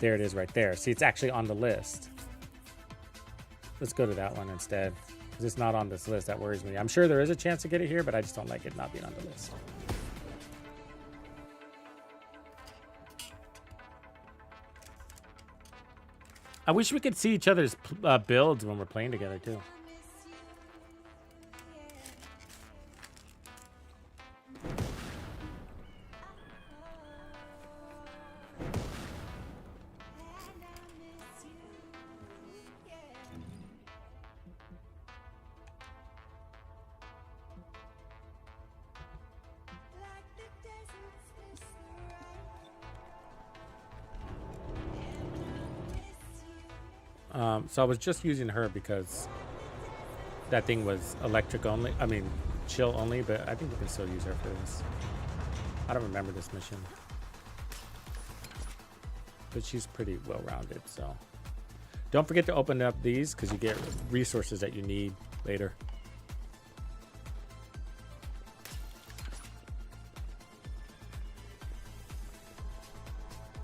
There it is right there. See, it's actually on the list. Let's go to that one instead. Because it's not on this list. That worries me. I'm sure there is a chance to get it here, but I just don't like it not being on the list. I wish we could see each other's builds when we're playing together, too. So I was just using her because that thing was electric only. I mean, chill only, but I think we can still use her for this. I don't remember this mission. But she's pretty well-rounded, so. Don't forget to open up these because you get resources that you need later.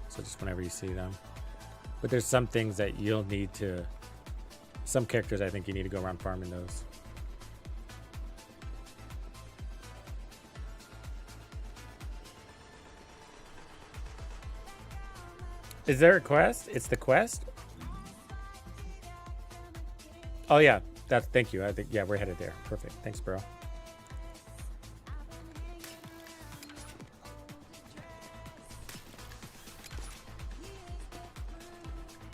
So just whenever you see them. But there's some things that you'll need to, some characters I think you need to go around farming those. Is there a quest? It's the quest? Oh yeah, thank you. I think, yeah, we're headed there. Perfect. Thanks, bro.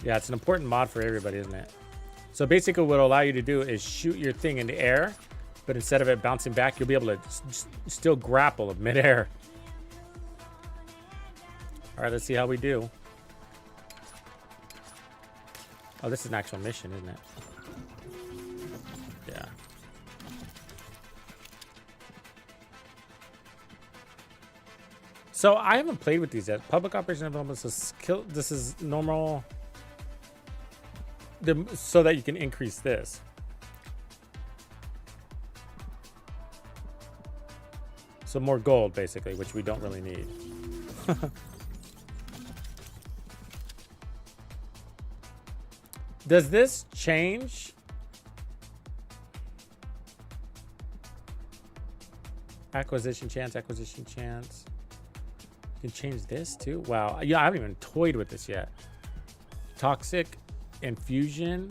Yeah, it's an important mod for everybody, isn't it? So basically what it'll allow you to do is shoot your thing in the air, but instead of it bouncing back, you'll be able to still grapple of midair. All right, let's see how we do. Oh, this is an actual mission, isn't it? Yeah. So I haven't played with these yet. Public operation development says skill. This is normal. So that you can increase this. So more gold, basically, which we don't really need. Does this change Acquisition chance, acquisition chance. You can change this too. Wow. Yeah, I haven't even toyed with this yet. Toxic infusion.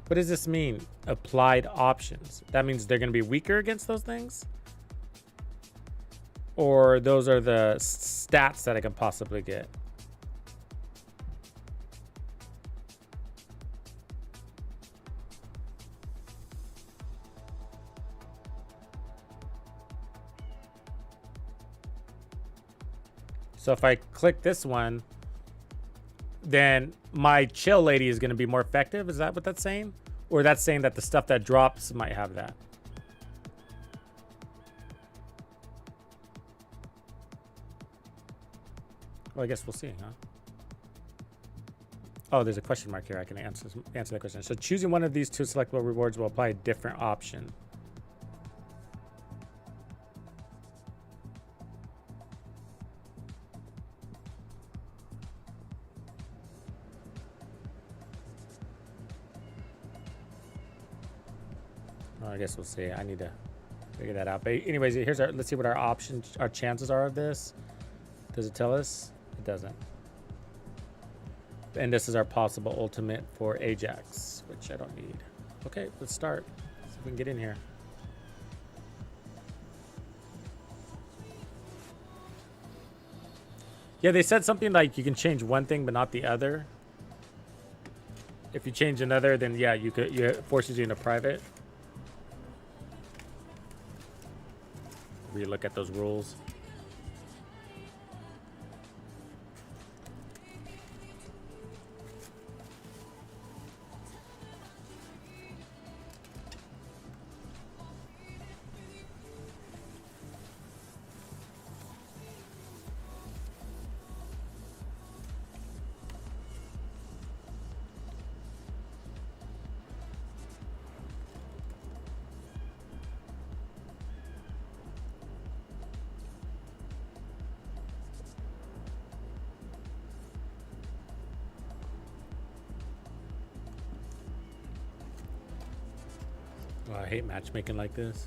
What does this mean? Applied options. That means they're going to be weaker against those things? Or those are the stats that I can possibly get? So if I click this one, then my chill lady is going to be more effective. Is that what that's saying? Or that's saying that the stuff that drops might have that? Well, I guess we'll see, huh? Oh, there's a question mark here. I can answer that question. So choosing one of these two selectable rewards will apply a different option. Well, I guess we'll see. I need to figure that out. But anyways, here's our, let's see what our options, our chances are of this. Does it tell us? It doesn't. And this is our possible ultimate for Ajax, which I don't need. Okay, let's start. See if we can get in here. Yeah, they said something like you can change one thing but not the other. If you change another, then yeah, you could. It forces you into private. Relook at those rules. Oh, I hate matchmaking like this.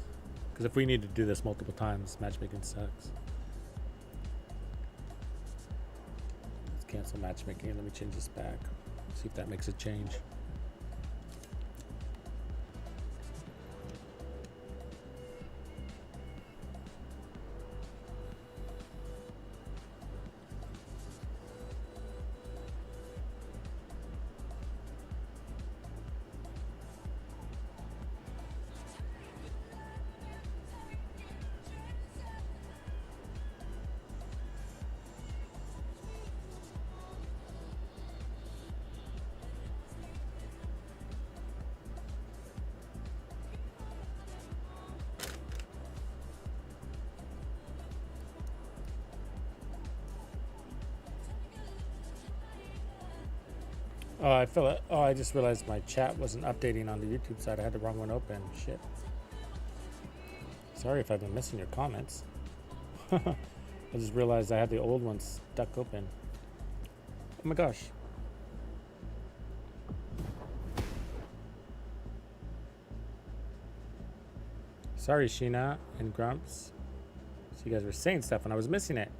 Because if we need to do this multiple times, matchmaking sucks. Let's cancel matchmaking. Let me change this back. See if that makes a change. Oh, I feel it. Oh, I just realized my chat wasn't updating on the YouTube side. I had the wrong one open. Shit. Sorry if I've been missing your comments. I just realized I had the old one stuck open. Oh my gosh. Sorry, Sheena and Grumps. So you guys were saying stuff and I was missing it.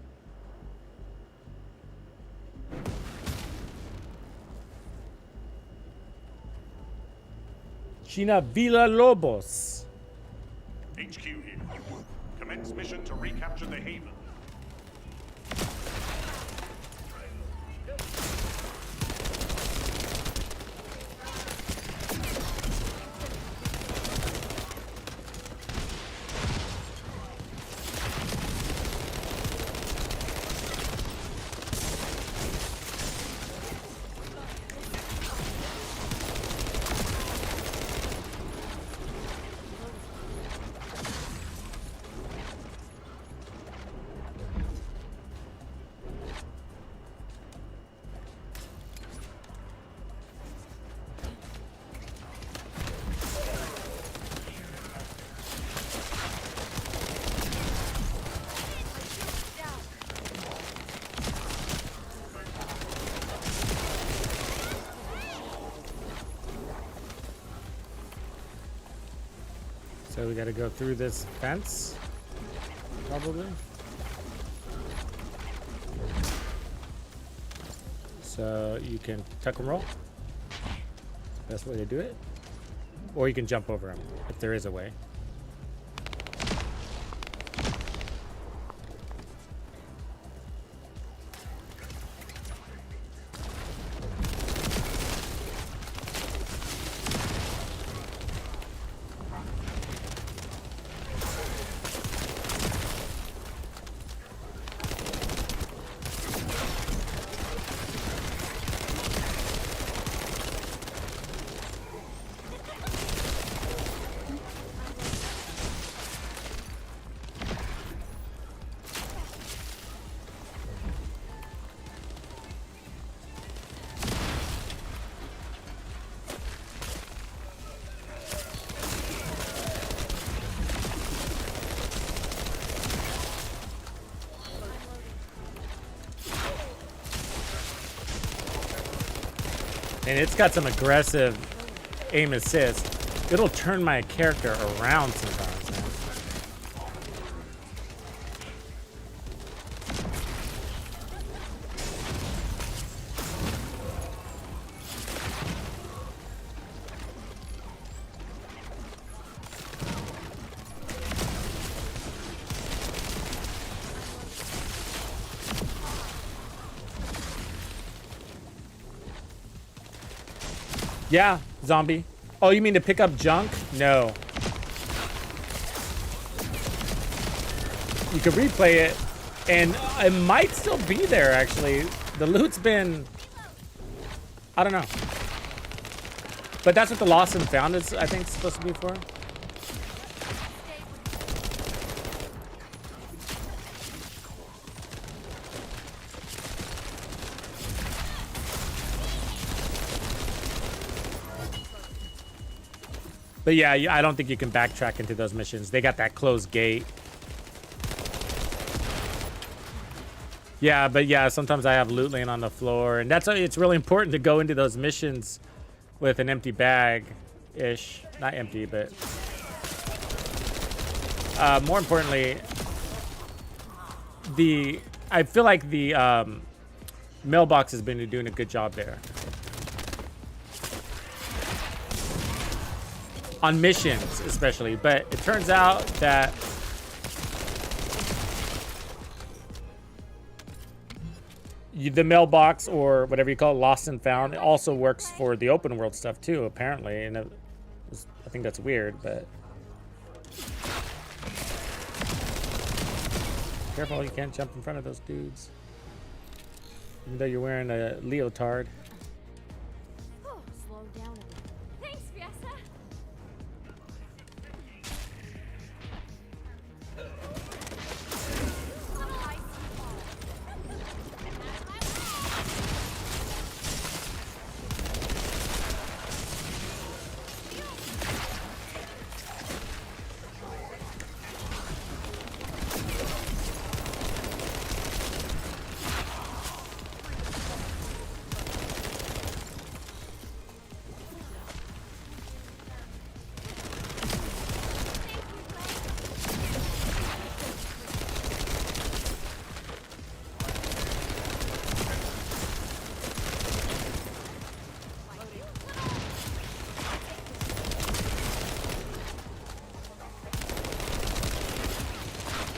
Sheena Villalobos. HQ here. Commence mission to recapture the Haven. So we got to go through this fence, probably. So you can tuck and roll. Best way to do it. Or you can jump over them, if there is a way. And it's got some aggressive aim assist. It'll turn my character around sometimes, man. Yeah, zombie. Oh, you mean to pick up junk? No. You could replay it, and it might still be there, actually. The loot's been... I don't know. But that's what the lost and found is, I think, supposed to be for. But yeah, I don't think you can backtrack into those missions. They got that closed gate. Yeah, but yeah, sometimes I have loot laying on the floor, and that's why it's really important to go into those missions with an empty bag-ish. Not empty, but more importantly, I feel like the mailbox has been doing a good job there. On missions, especially, but it turns out that the mailbox, or whatever you call it, lost and found, it also works for the open world stuff too, apparently. And I think that's weird, but careful, you can't jump in front of those dudes, even though you're wearing a leotard. Oh, slow down a bit. Thanks, Fiesta.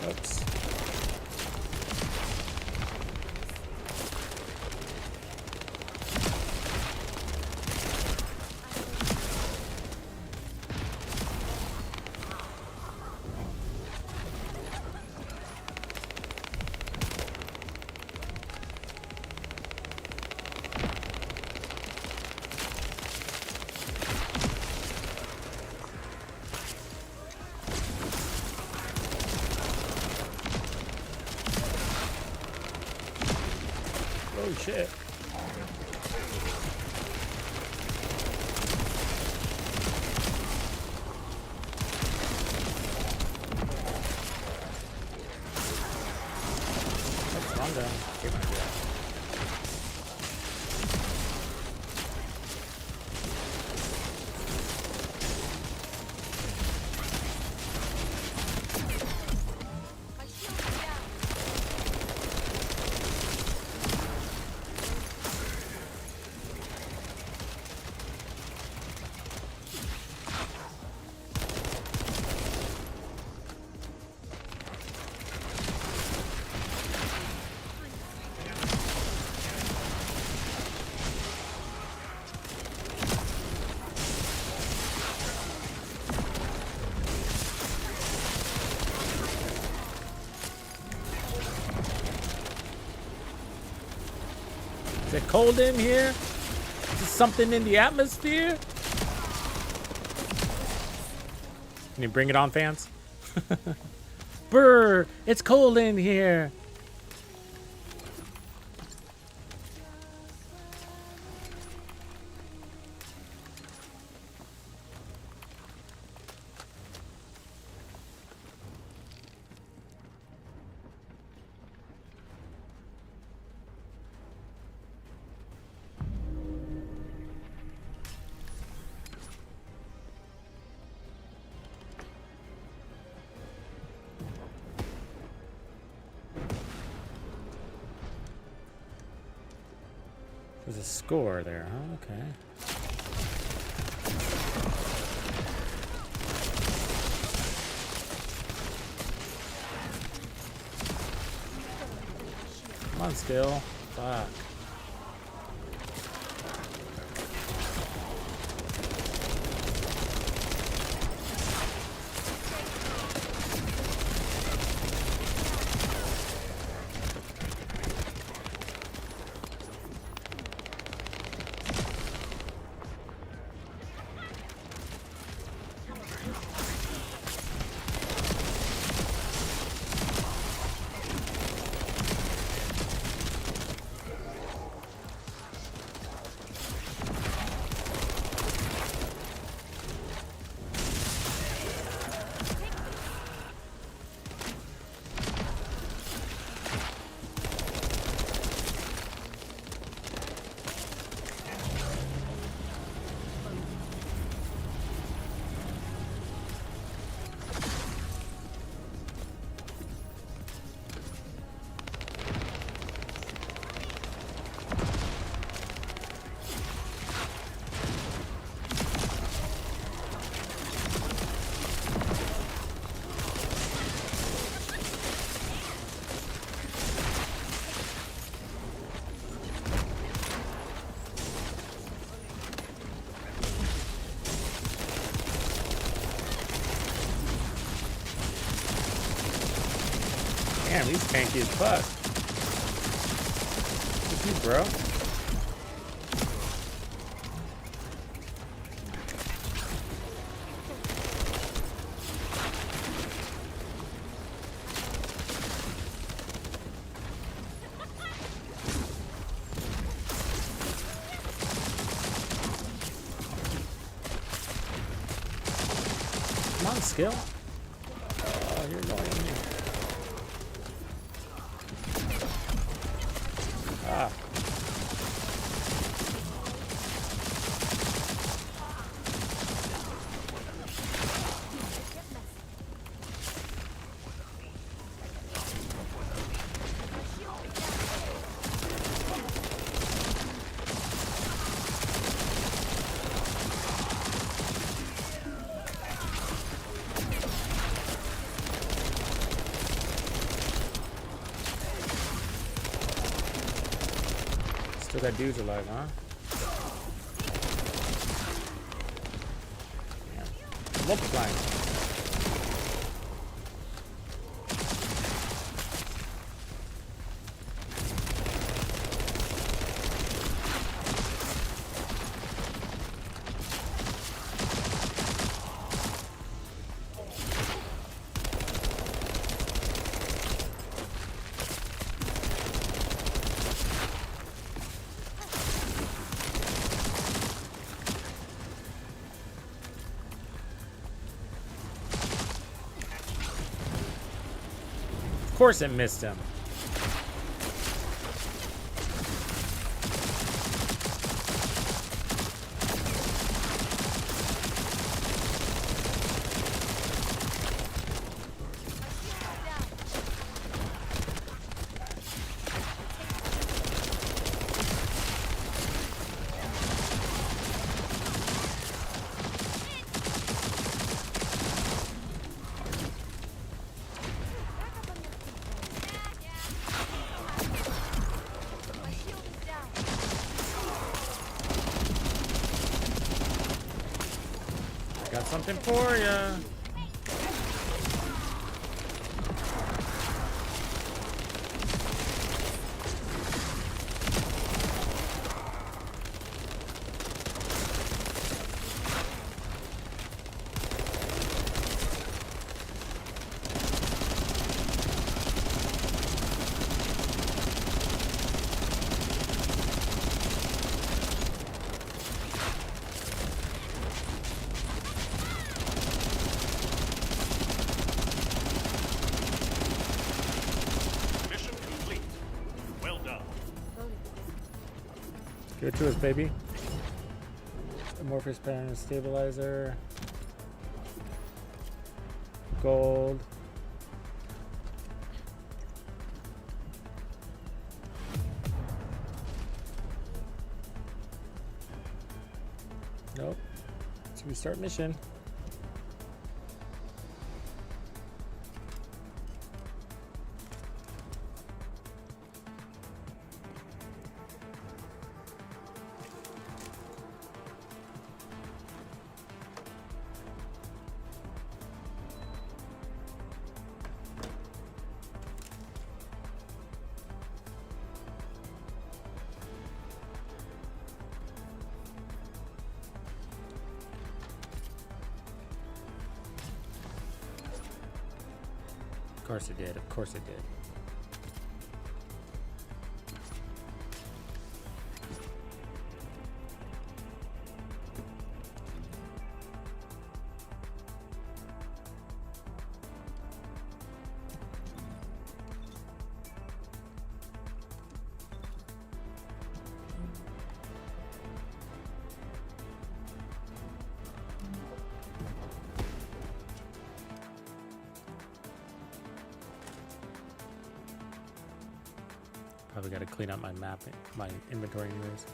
Oops. Oh shit. That's wrong down. Get my death. Is it cold in here? Is something in the atmosphere? Can you bring it on, fans? Brr, it's cold in here. There's a score there, huh? Okay. Come on, still. Fuck. Damn, he's tanky as fuck. What's you, bro? Come on, skill. Oh, you're annoying me. Ah. Still got dudes alive, huh? Yeah. Multiplying. Of course it missed him. Got something for ya. Give it to us, baby. Amorphous pattern stabilizer. Gold. Nope. So we start mission. Of course it did. Of course it did. Probably got to clean up my map, my inventory anyways.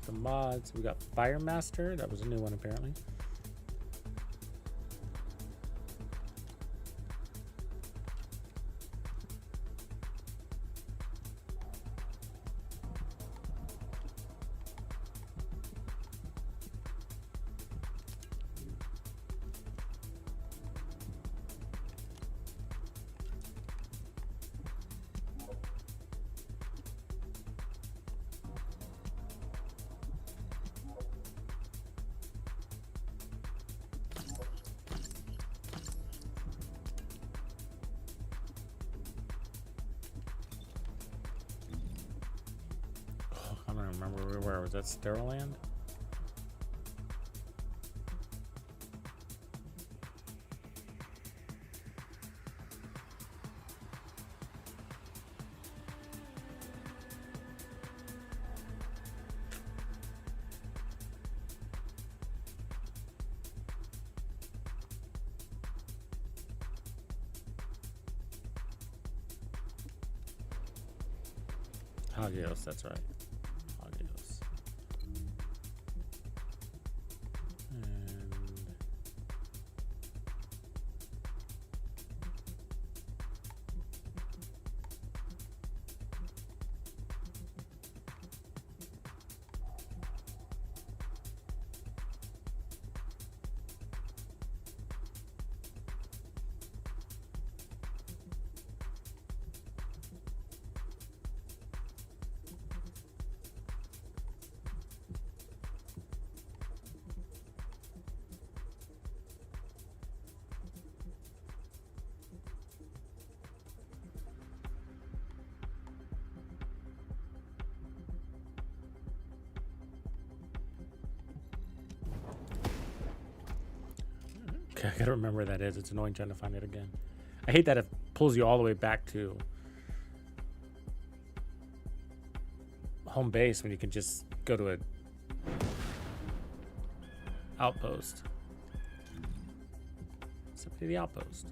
The mods, we got Fire Master. That was a new one apparently. I don't remember where was that. Sterile Land? Hagios, that's right. Hagios. And okay, I gotta remember where that is. It's annoying trying to find it again. I hate that it pulls you all the way back to home base when you can just go to a outpost. Except to the outpost.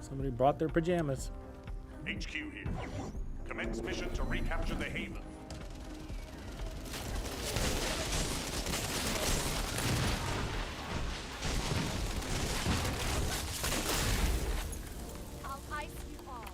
Somebody brought their pajamas. HQ here. Commence mission to recapture the Haven. I'll ice you all.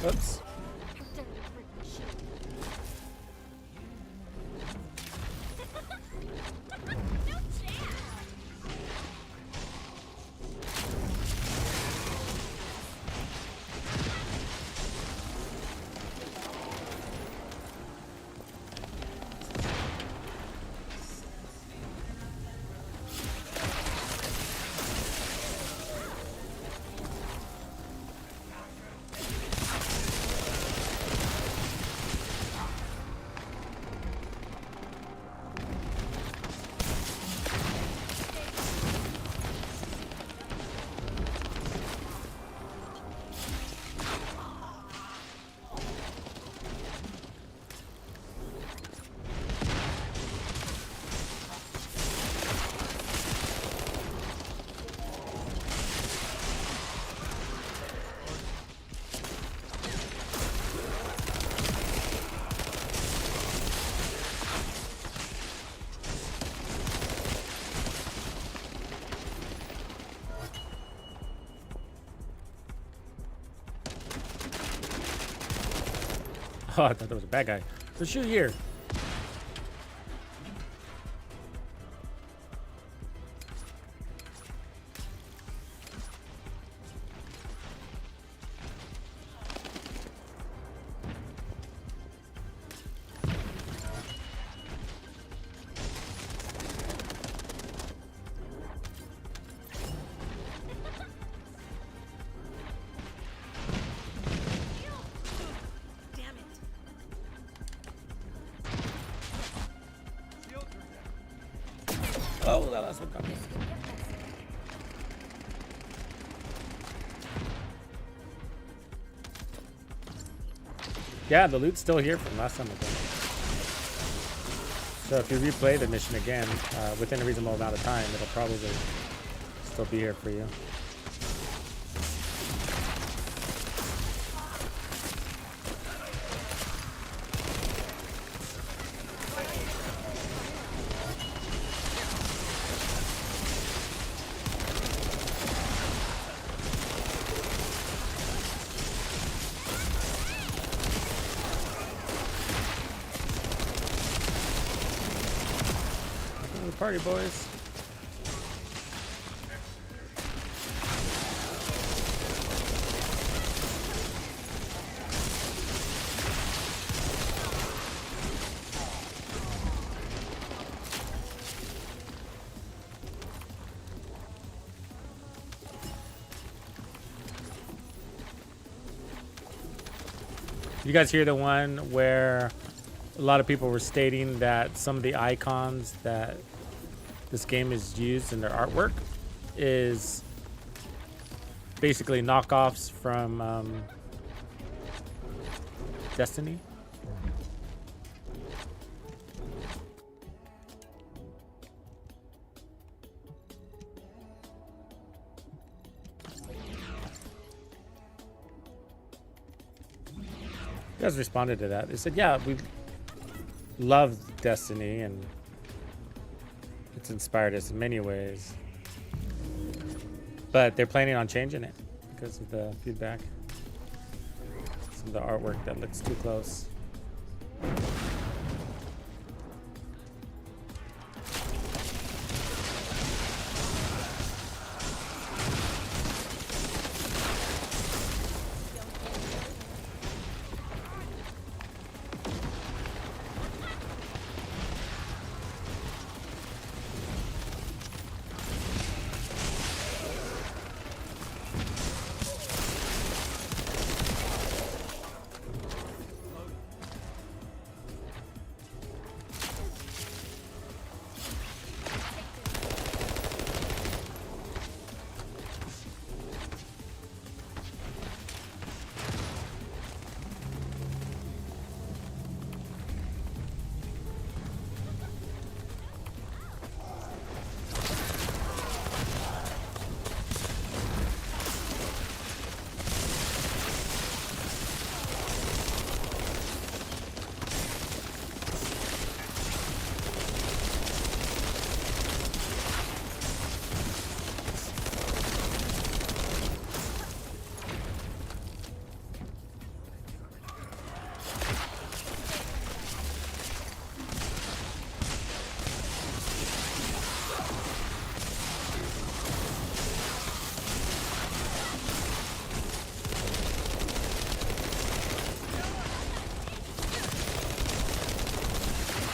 Oops. Dirty brick machine. No chance. Oh, I thought that was a bad guy. So shoot here. Damn it. Oh, that last one got me. Yeah, the loot's still here from last time I think. So if you replay the mission again, within a reasonable amount of time, it'll probably still be here for you. Welcome to the party, boys. You guys hear the one where a lot of people were stating that some of the icons that this game is used in their artwork is basically knockoffs from Destiny? You guys responded to that. They said, yeah, we love Destiny and it's inspired us in many ways. But they're planning on changing it because of the feedback. Some of the artwork that looks too close.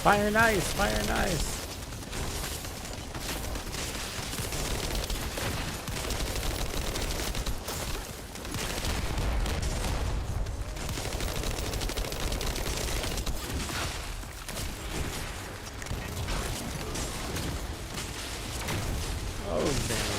Fire and ice, fire and ice. Oh, damn.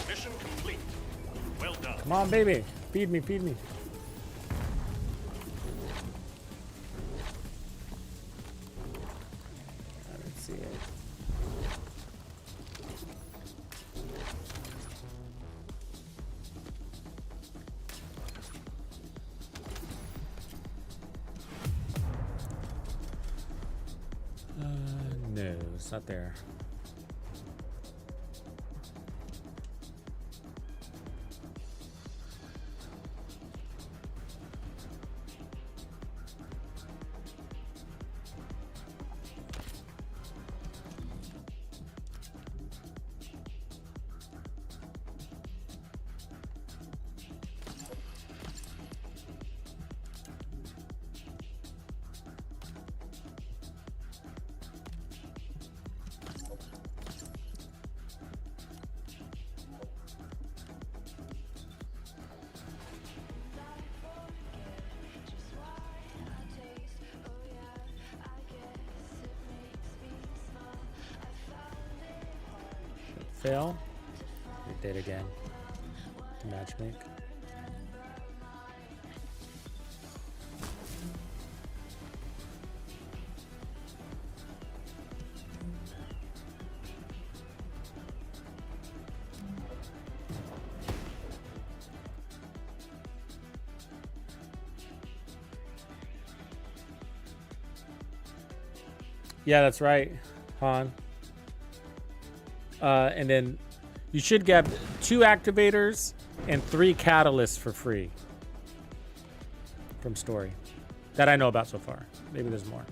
Mission complete. Well done. Come on, baby. Feed me, feed me. I don't see it. No, it's not there. Fail. It did again. To matchmake. Yeah, that's right, Han. And then you should get 2 activators and 3 catalysts for free from story that I know about so far. Maybe there's more.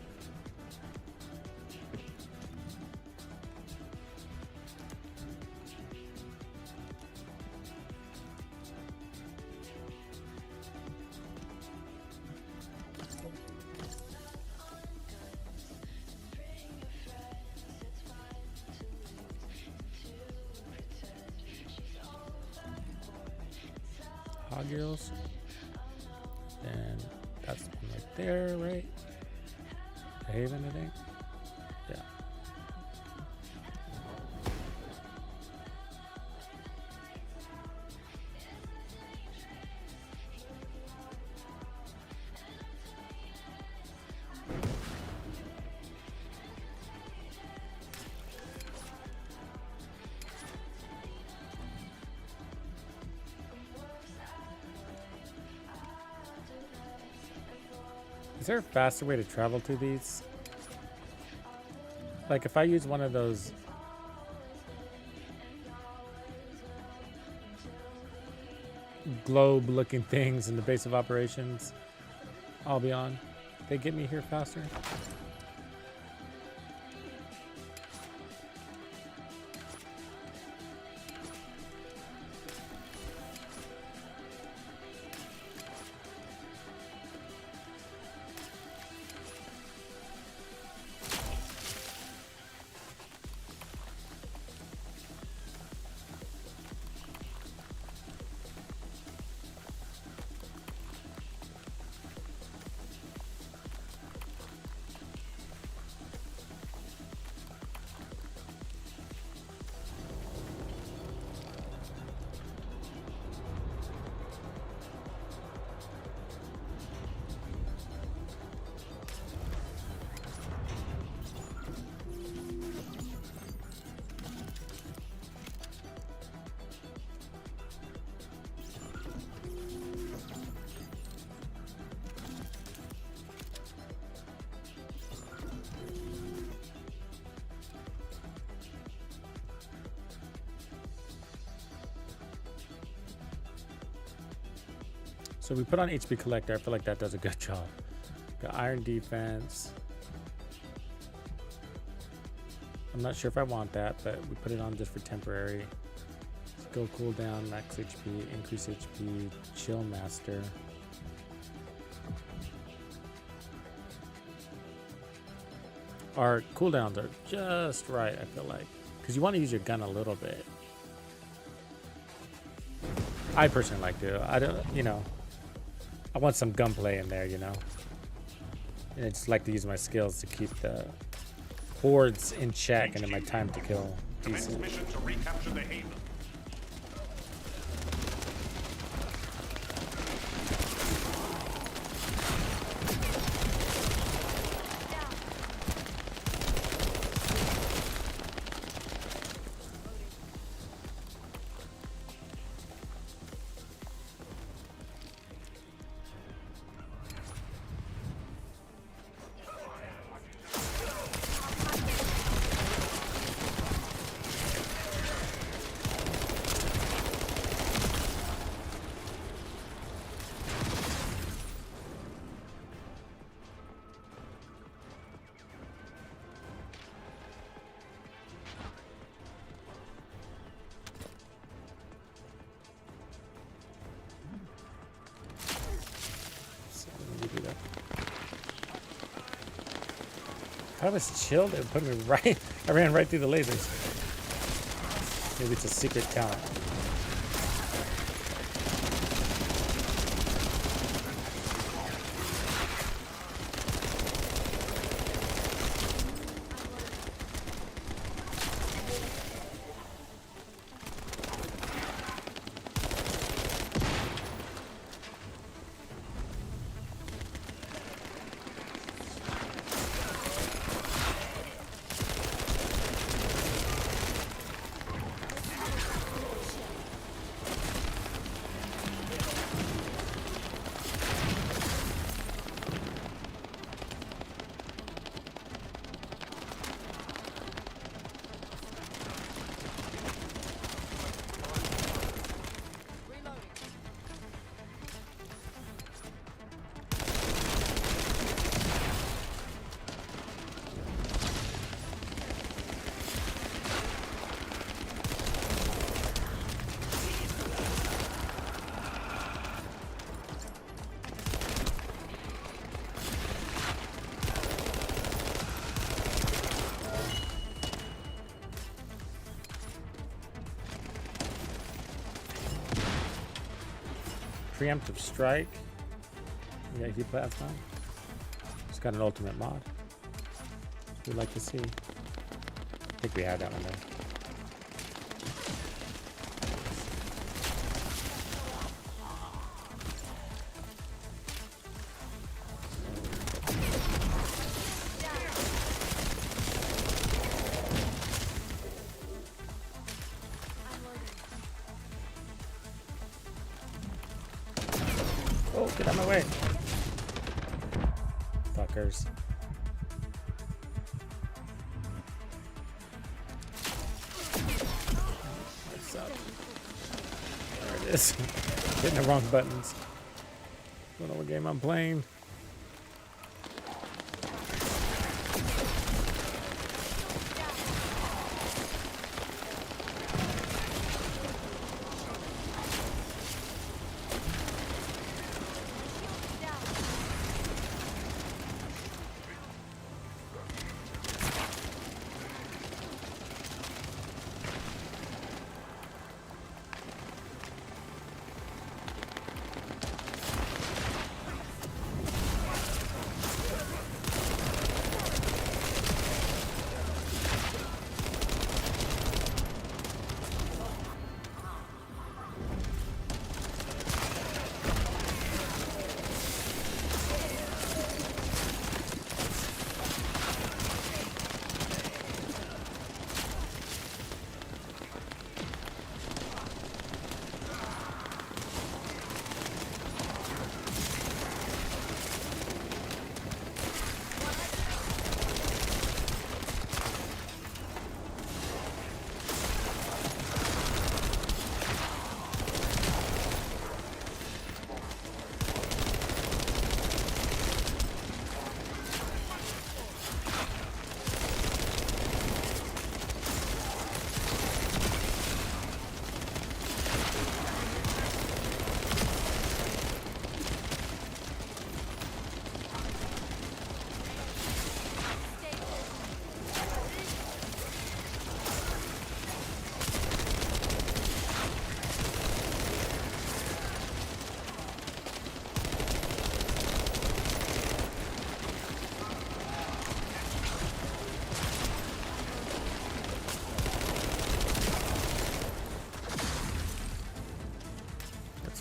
Hoggirls. And that's the one right there, right? The Haven, I think. Yeah. Is there a faster way to travel to these? Like if I use one of those globe looking things in the base of operations, I'll be on. They get me here faster. So we put on HP Collector. I feel like that does a good job. Got Iron Defense. I'm not sure if I want that, but we put it on just for temporary. Skill cooldown, max HP, increase HP, Chill Master. Our cooldowns are just right, I feel like. Because you want to use your gun a little bit. I personally like to. I don't, you know, I want some gunplay in there, you know. And I just like to use my skills to keep the hordes in check and in my time to kill Commence decent. mission to recapture the haven. So let me do that. If I was chilled, it would put me right. I ran right through the lasers. Maybe it's a secret talent. Preemptive strike. Yeah, he plasma. It's got an ultimate mod. We'd like to see. I think we had that one there. Oh, get out of my way. Fuckers. What's up? There it is. Hitting the wrong buttons. Don't know what game I'm playing.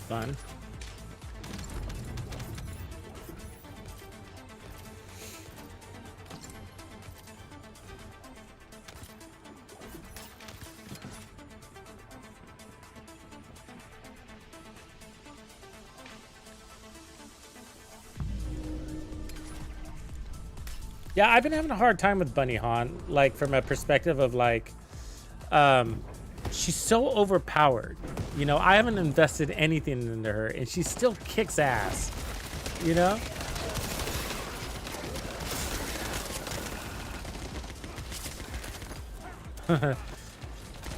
fun. Yeah, I've been having a hard time with Bunny Han, like from a perspective of like, she's so overpowered. You know, I haven't invested anything into her, and she still kicks ass. You know.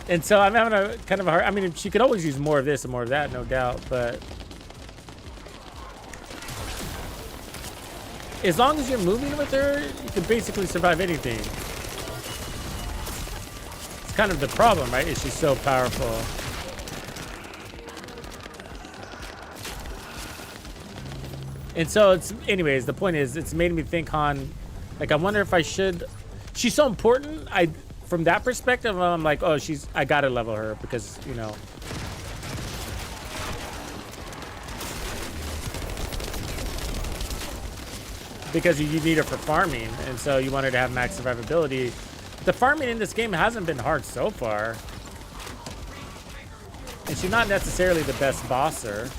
And so I'm having a kind of a hard. I mean, she could always use more of this and more of that, no doubt, but. As long as you're moving with her, you can basically survive anything. It's kind of the problem, right? Is she's so powerful. And so it's, anyways, the point is, it's made me think Han, like, I wonder if I should, she's so important. From that perspective, I'm like, oh, I gotta level her because, you know. Because you need her for farming, and so you want her to have max survivability. The farming in this game hasn't been hard so far. And she's not necessarily the best bosser.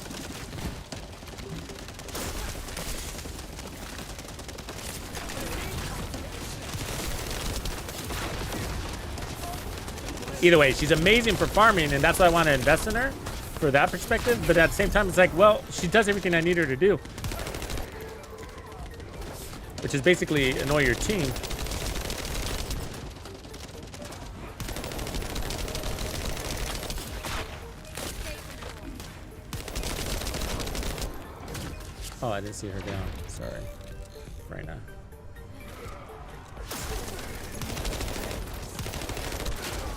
Either way, she's amazing for farming, and that's why I want to invest in her for that perspective. But at the same time, it's like, well, she does everything I need her to do. Which is basically annoy your team. Oh, I didn't see her down. Sorry. Freyna.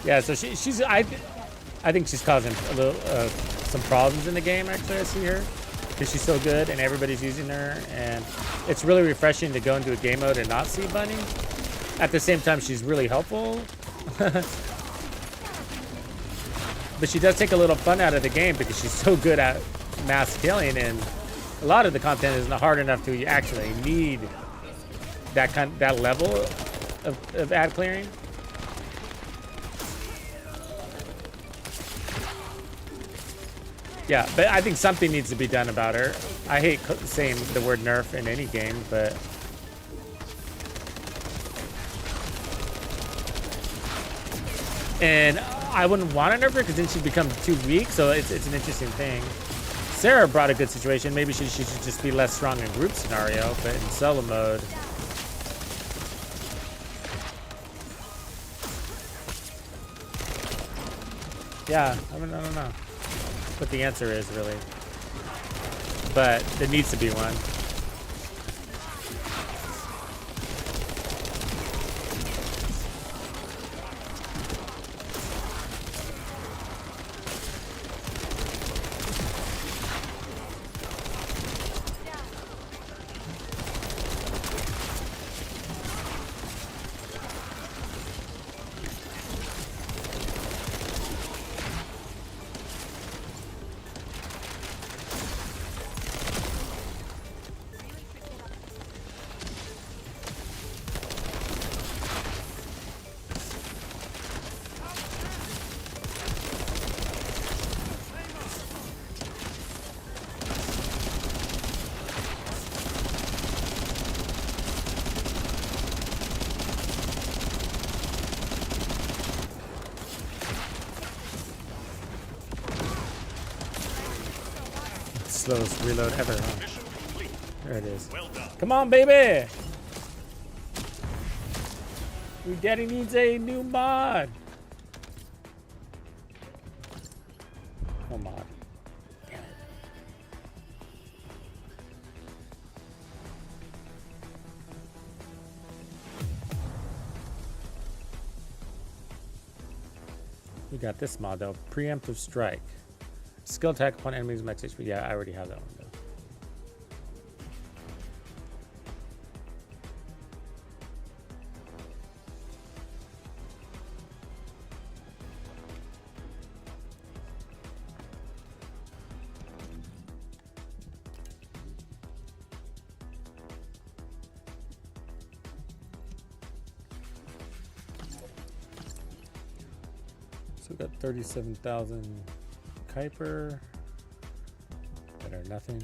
Yeah, so she's I think she's causing a little some problems in the game. Actually, I see her because she's so good and everybody's using her, and it's really refreshing to go into a game mode and not see Bunny. At the same time, she's really helpful. But she does take a little fun out of the game because she's so good at mass killing, and a lot of the content isn't hard enough to actually need that level of ad clearing. Yeah, but I think something needs to be done about her. I hate saying the word nerf in any game, but and I wouldn't want to nerf her because then she'd become too weak. So it's an interesting thing. Sarah brought a good situation. Maybe she should just be less strong in group scenario, but in solo mode. Yeah, I don't know what the answer is really, but there needs to be one. Slowest reload ever, huh? There it is. Well done. Come on, baby! Your daddy needs a new mod. Oh, mod. Damn it. We got this mod though. Preemptive strike. Skill attack upon enemies max HP. Yeah, I already have that one though. So we got 37,000 Kuiper. Better than nothing.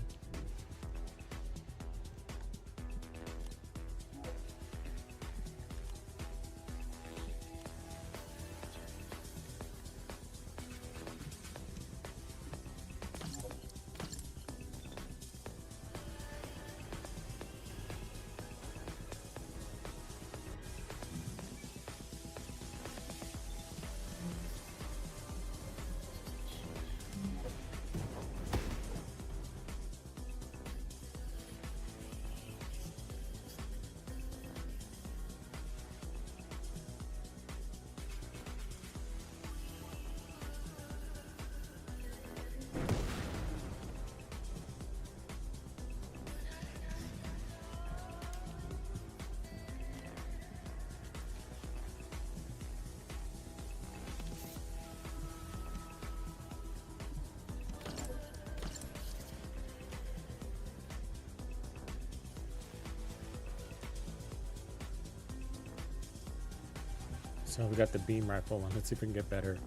So we got the beam rifle one. Let's see if we can get better.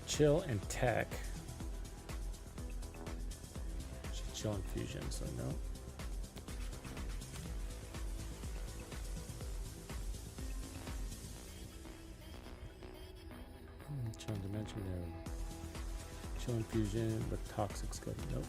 Chill and tech. Chill and fusion, so no. Chill and dimension, no. Chill and fusion with toxic scope, nope.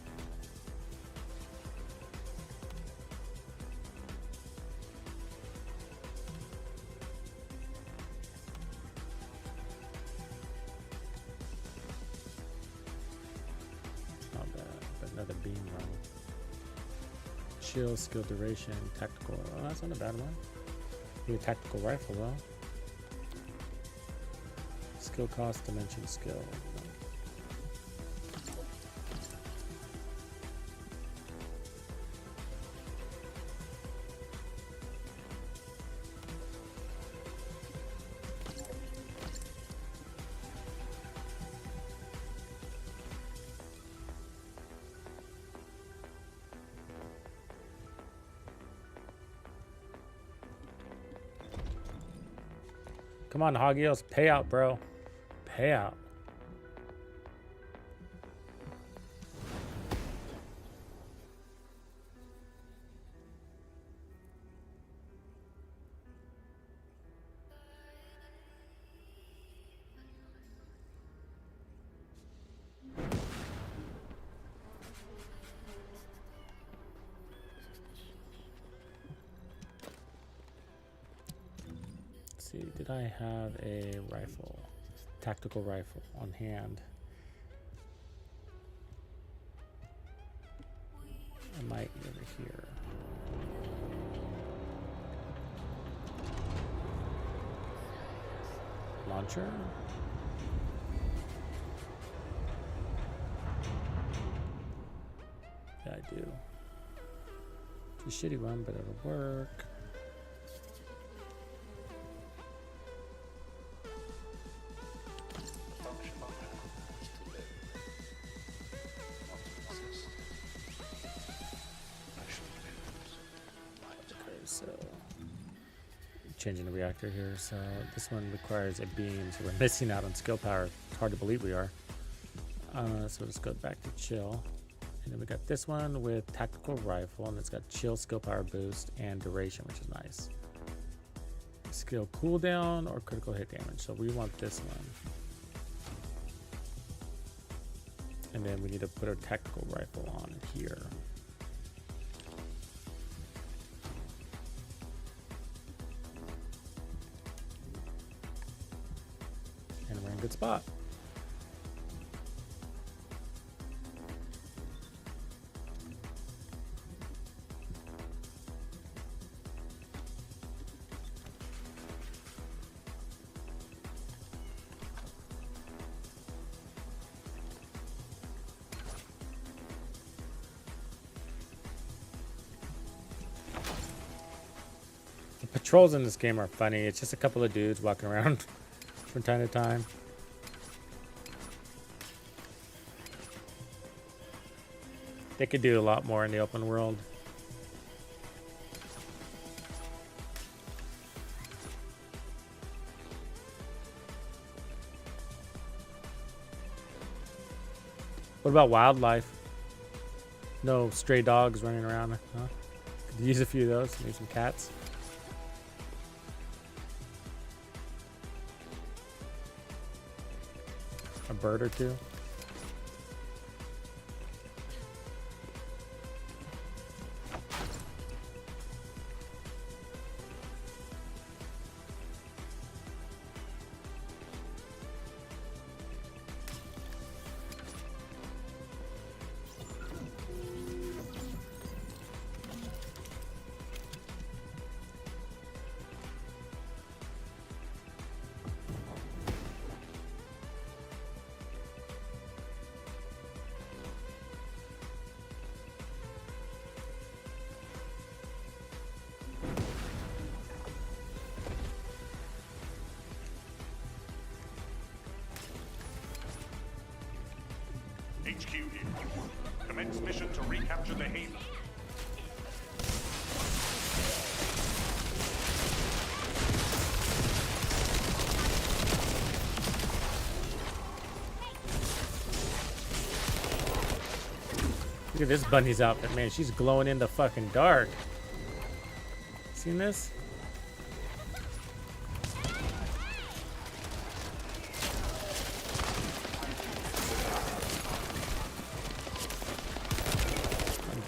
Chill, skill duration, tactical. Oh, that's not a bad one. Maybe a tactical rifle though. Skill cost, dimension, skill. Come on, Hoggios, pay out, bro. Pay out. See, did I have a rifle, tactical rifle on hand? I might be over here. Launcher? Yeah, I do. It's a shitty one, but it'll work. Changing the reactor here, so this one requires a beam, so we're missing out on skill power. It's hard to believe we are. So let's go back to chill, and then we got this one with tactical rifle, and it's got chill, skill power boost, and duration, which is nice. Skill cooldown or critical hit damage, so we want this one. And then we need to put our tactical rifle on here. Good spot. The patrols in this game are funny. It's just a couple of dudes walking around from time to time. They could do a lot more in the open world. What about wildlife? No stray dogs running around, huh? Could use a few of those. Maybe some cats. A bird or two. HQ here. Commence mission to recapture the Haven. Look at this bunny's outfit, man. She's glowing in the fucking dark. Seen this?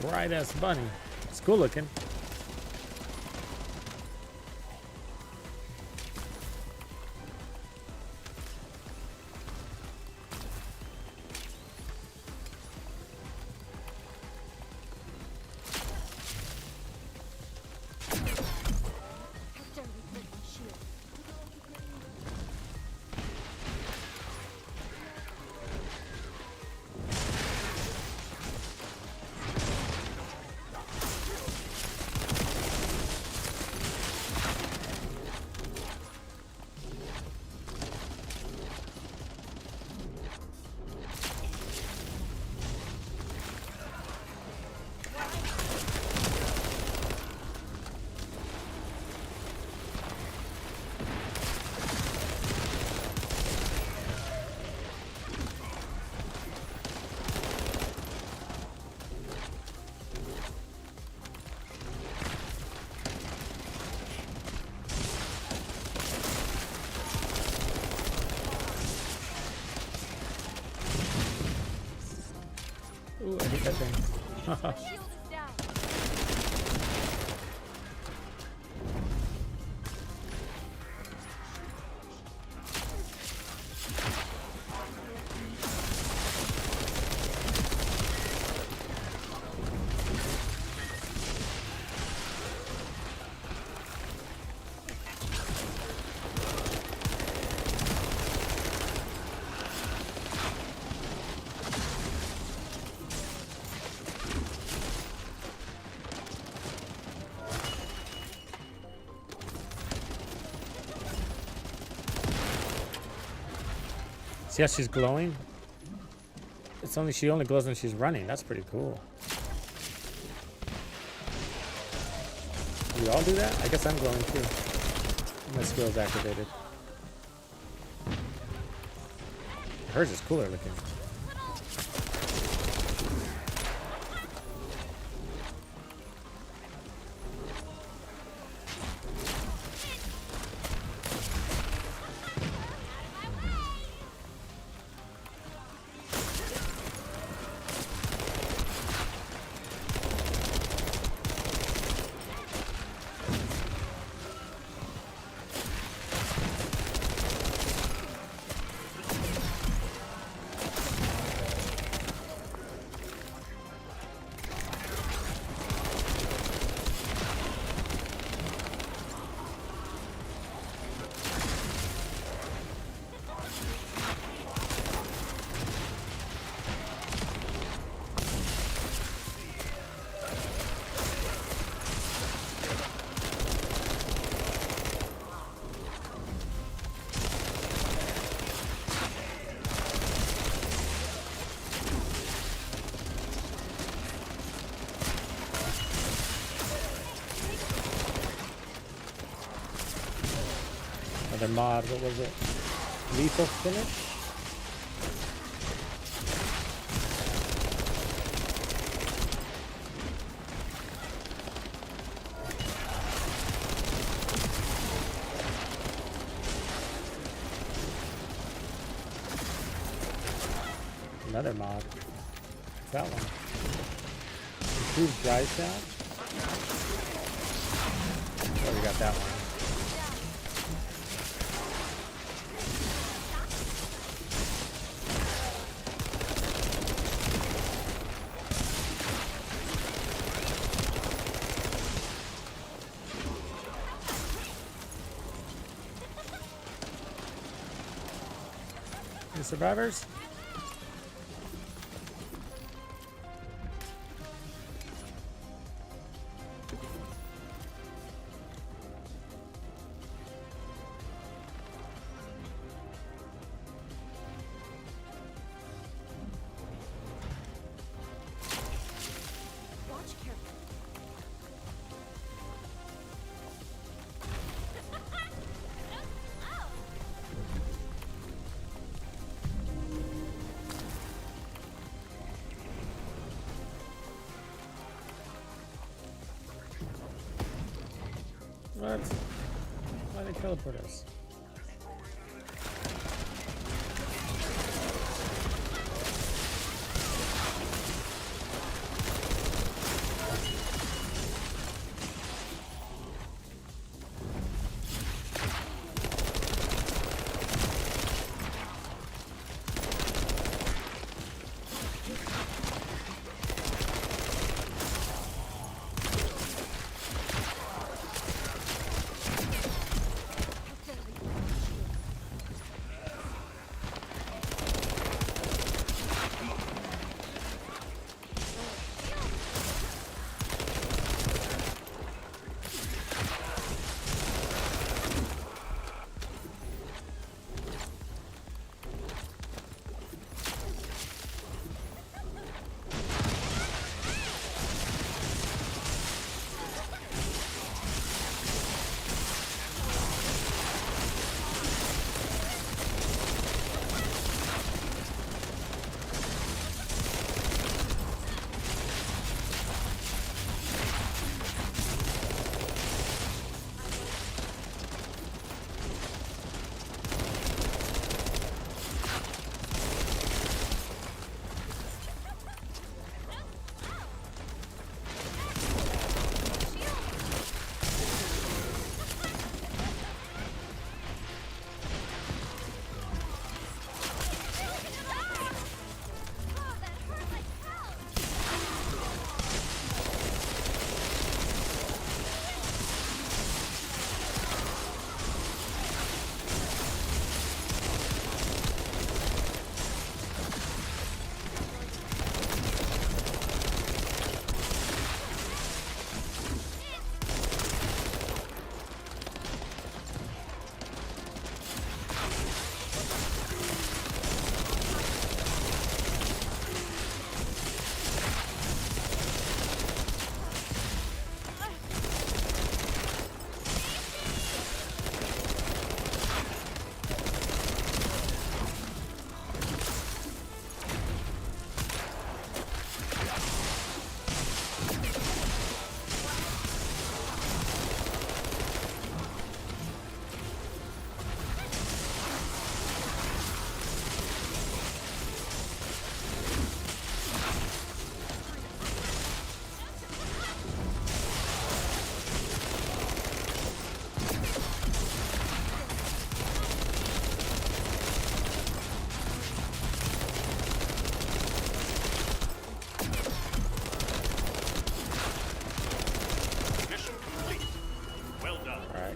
Bright ass bunny. It's cool looking. Ooh, I hate that thing. Shield is down. See how she's glowing? She only glows when she's running. That's pretty cool. Do you all do that? I guess I'm glowing too. My skill's activated. Hers is cooler looking. Another mod, what was it? Lethal finish? another mod. What's that one? Improved drive shaft. Oh, we got that one. Any survivors? Watch carefully. What? Why did they teleport us?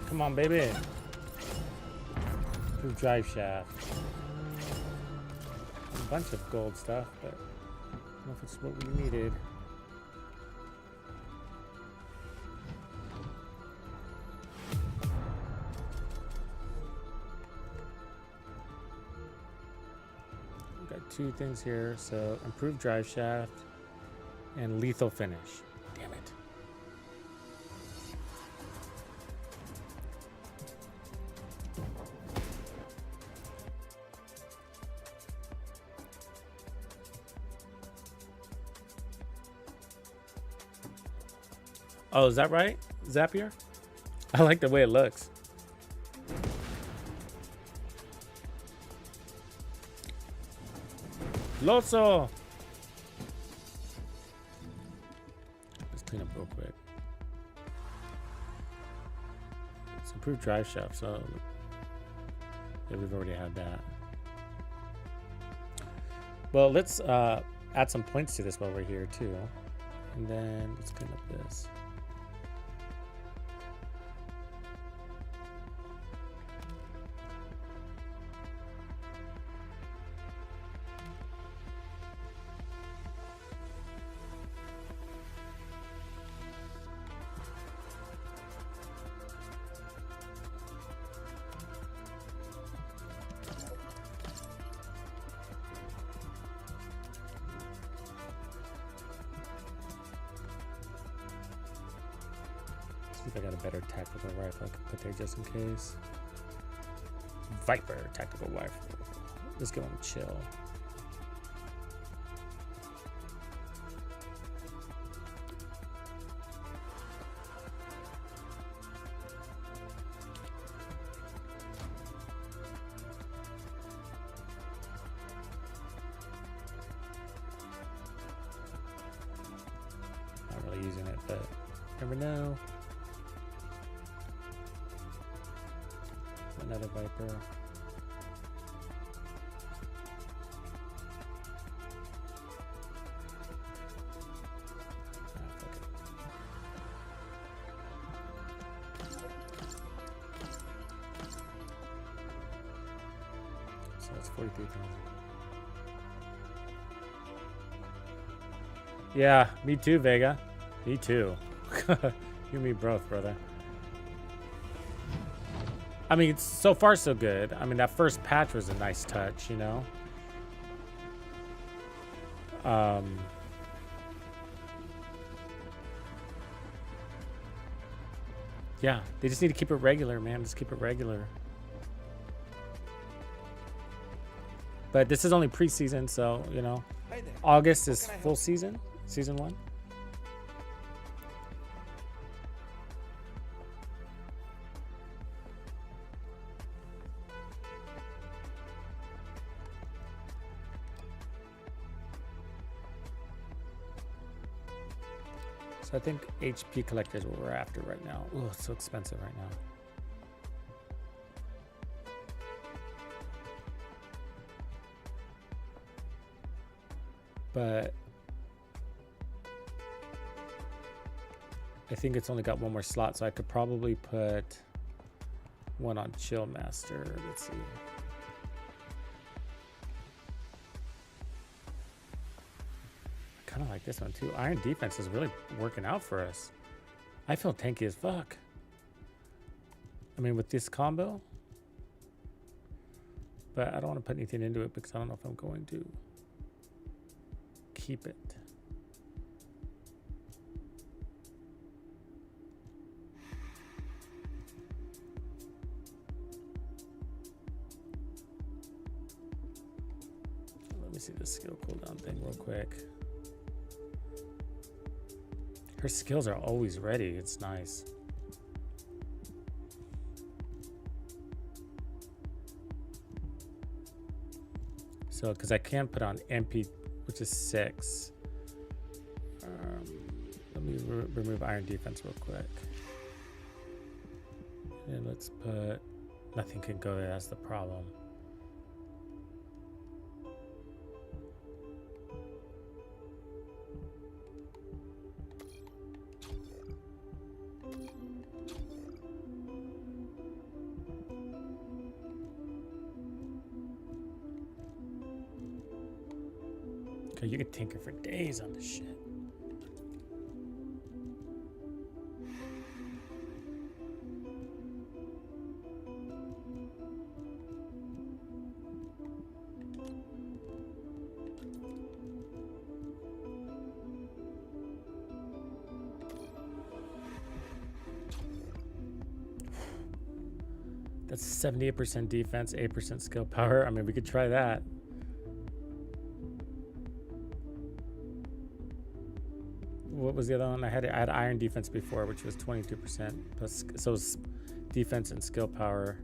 Come on, baby. Improved drive shaft. A bunch of gold stuff, but I don't know if it's what we needed. We've got two things here. So improved drive shaft and lethal finish. Damn it. Oh, is that right, Zapier? I like the way it looks. Loso! Let's clean up real quick. Let's improve drive shaft, so yeah, we've already had that. Well, let's add some points to this while we're here too. And then let's clean up this. See if I got a better tactical rifle I can put there just in case. Viper tactical rifle. Let's go and chill. Not really using it, but never know. Another Viper. Ah, fuck it. So that's 43,000. Yeah, me too, Vega. Me too. You and me both, brother. I mean, so far so good. I mean, that first patch was a nice touch, you know? Yeah, they just need to keep it regular, man. Just keep it regular. But this is only preseason, so, you know. Hey there. August is full season, season 1. So I think HP collector is what we're after right now. Oh, it's so expensive right now. But I think it's only got one more slot, so I could probably put one on Chill Master. Let's see. Kind of like this one too. Iron defense is really working out for us. I feel tanky as fuck. I mean, with this combo. But I don't want to put anything into it because I don't know if I'm going to keep it. Let me see the skill cooldown thing real quick. Her skills are always ready. It's nice. So, because I can put on MP, which is 6. Let me remove Iron Defense real quick. And let's put... Nothing can go there. That's the problem. You could tinker for days on this shit. That's 78% defense, 8% skill power. I mean, we could try that. What was the other one? I had iron defense before, which was 22%. Plus, so it's defense and skill power.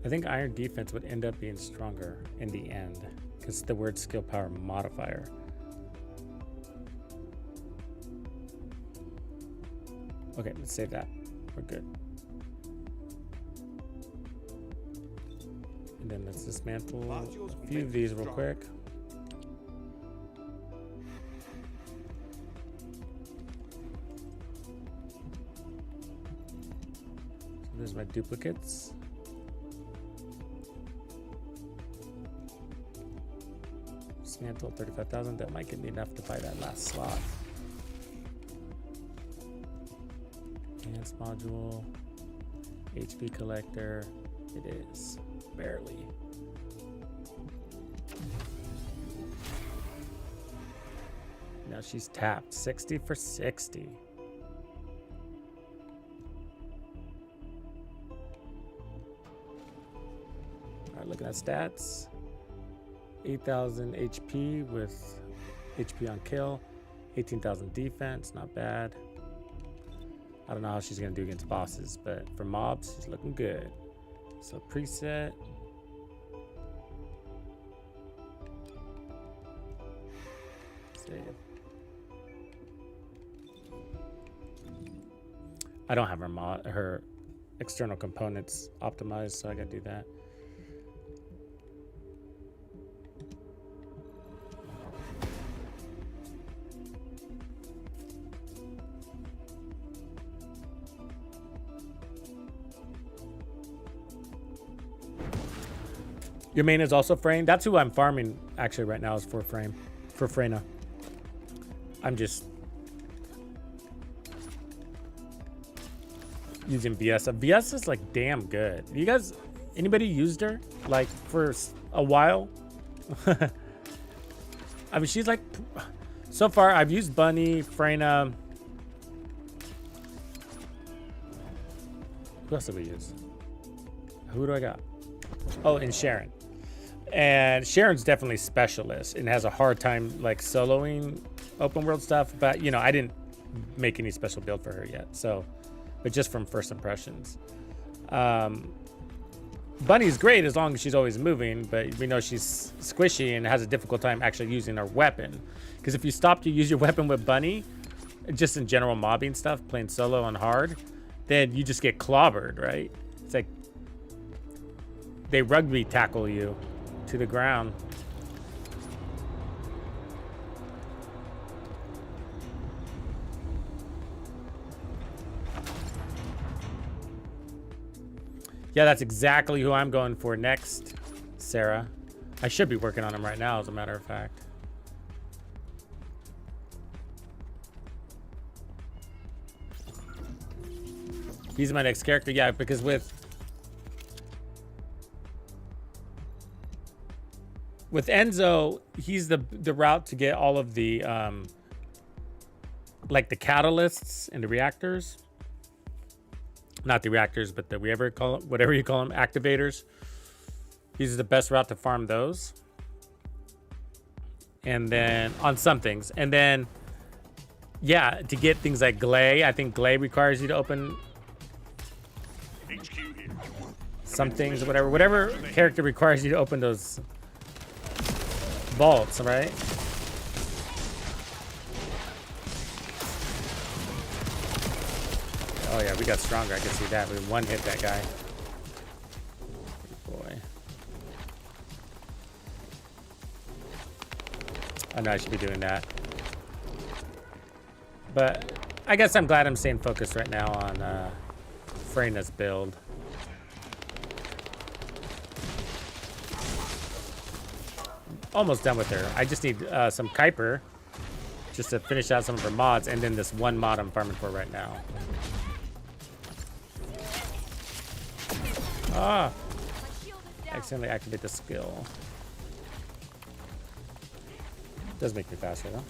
I think iron defense would end up being stronger in the end because the word skill power modifier. Okay, let's save that. We're good. And then let's dismantle a few of these real quick. So there's my duplicates. Dismantle 35,000. That might give me enough to buy that last slot. Enhanced module, HP collector. It is barely. Now she's tapped 60 for 60. All right, looking at stats. 8,000 HP with HP on kill, 18,000 defense, not bad. I don't know how she's gonna do against bosses, but for mobs, she's looking good. So preset. Save. I don't have her external components optimized, so I gotta do that. Your main is also Freyna. That's who I'm farming actually right now is for Freyna. I'm just using VS. VS is like damn good. You guys, anybody used her like for a while? I mean, she's like, so far I've used Bunny, Freyna. Who else did we use? Who do I got? Oh, and Sharon. And Sharon's definitely specialist and has a hard time like soloing open world stuff, but you know, I didn't make any special build for her yet, so, but just from first impressions. Bunny's great as long as she's always moving, but we know she's squishy and has a difficult time actually using her weapon, because if you stop to use your weapon with Bunny, just in general mobbing stuff, playing solo on hard, then you just get clobbered, right? It's like they rugby tackle you to the ground. Yeah, that's exactly who I'm going for next, Sarah. I should be working on him right now, as a matter of fact. He's my next character, yeah, because with Enzo, he's the route to get all of the like the catalysts and the reactors. Not the reactors, but the whatever you call them, activators. He's the best route to farm those. And then on some things, and then yeah, to get things like Glay, I think Glay requires you to open some things, whatever character requires you to open those vaults, right? Oh yeah, we got stronger. I can see that. We one hit that guy. Boy. I know I should be doing that. But I guess I'm glad I'm staying focused right now on Freyna's build. Almost done with her. I just need some Kuiper just to finish out some of her mods, and then this one mod I'm farming for right now. Ah! Accidentally activate the skill. Does make me faster though.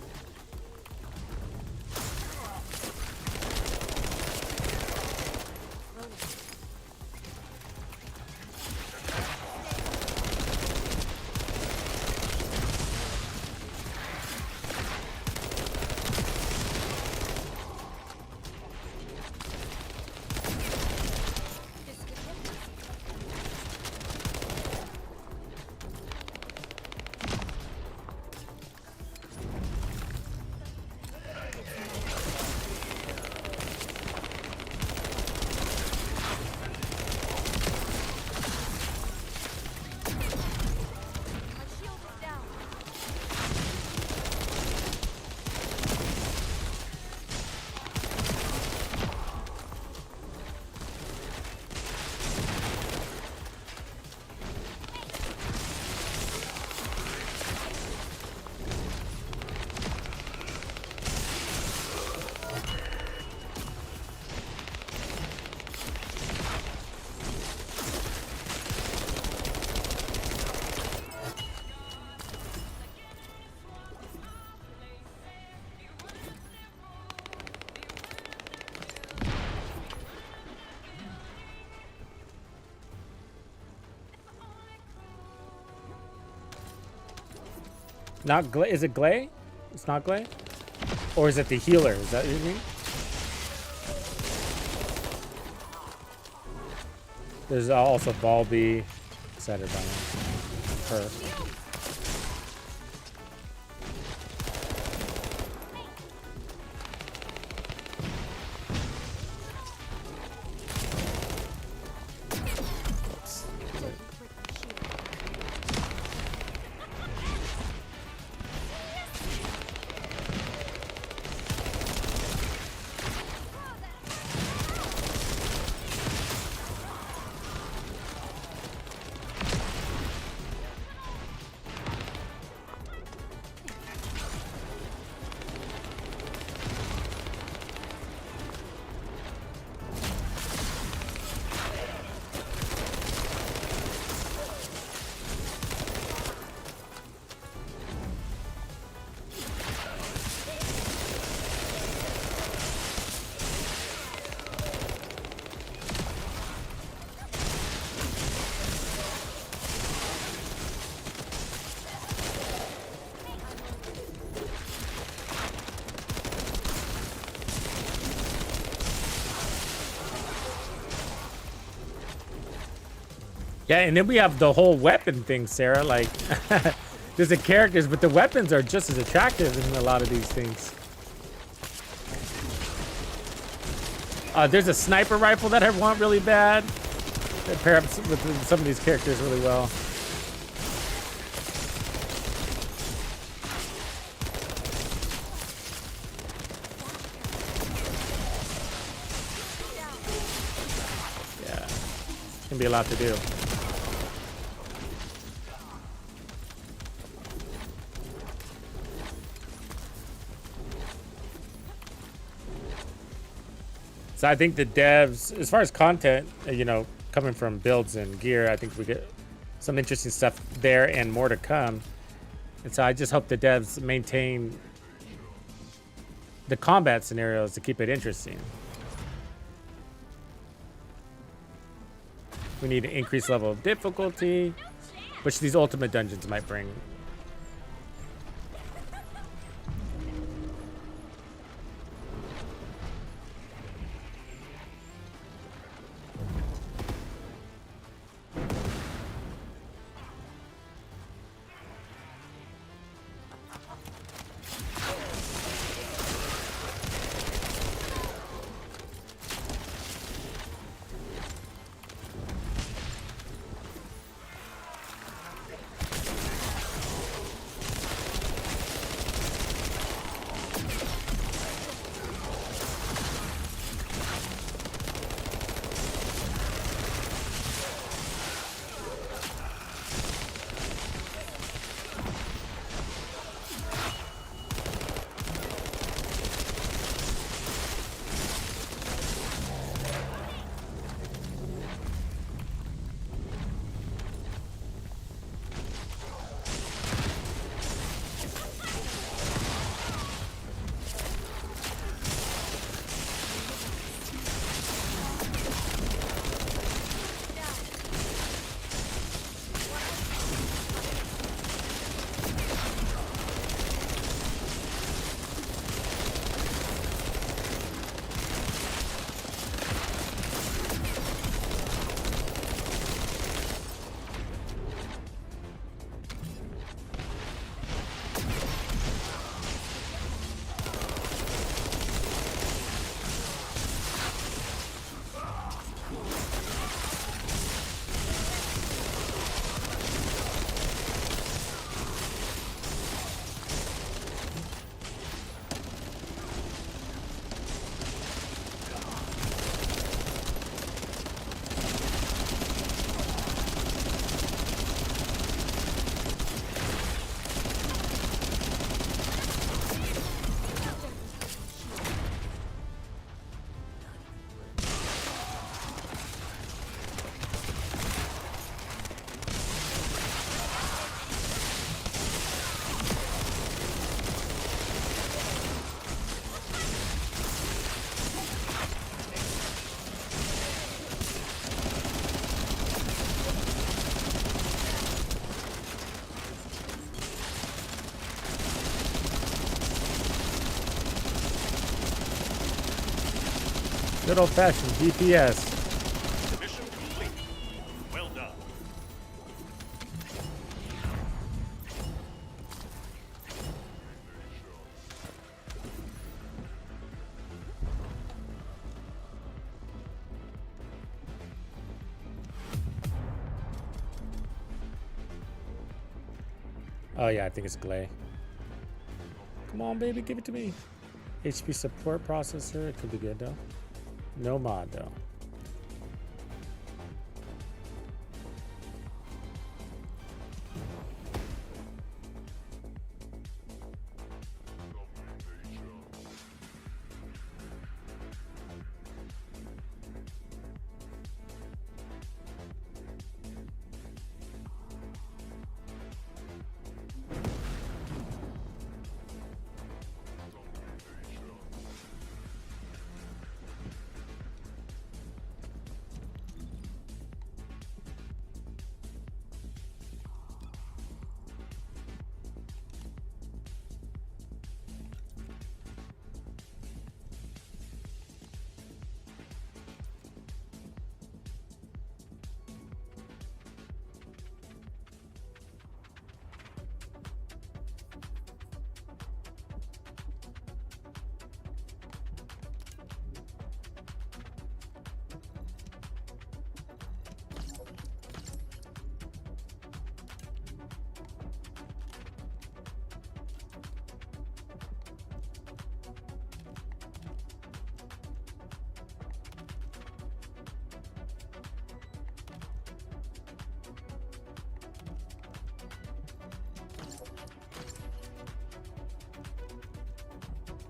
Not Glay. Is it Glay? It's not Glay? Or is it the healer? Is that what you mean? There's also Balby. Excited about her. Yeah, and then we have the whole weapon thing, Sarah. Like, there's the characters, but the weapons are just as attractive in a lot of these things. There's a sniper rifle that I want really bad. That pair up with some of these characters really well. Yeah, it's gonna be a lot to do. So I think the devs, as far as content, you know, coming from builds and gear, I think we get some interesting stuff there and more to come. And so I just hope the devs maintain the combat scenarios to keep it interesting. We need an increased level of difficulty, which these ultimate dungeons might bring. Good old-fashioned DPS. Mission complete. Well done. Oh yeah, I think it's Glay. Come on, baby, give it to me. HP support processor. It could be good though. No mod though.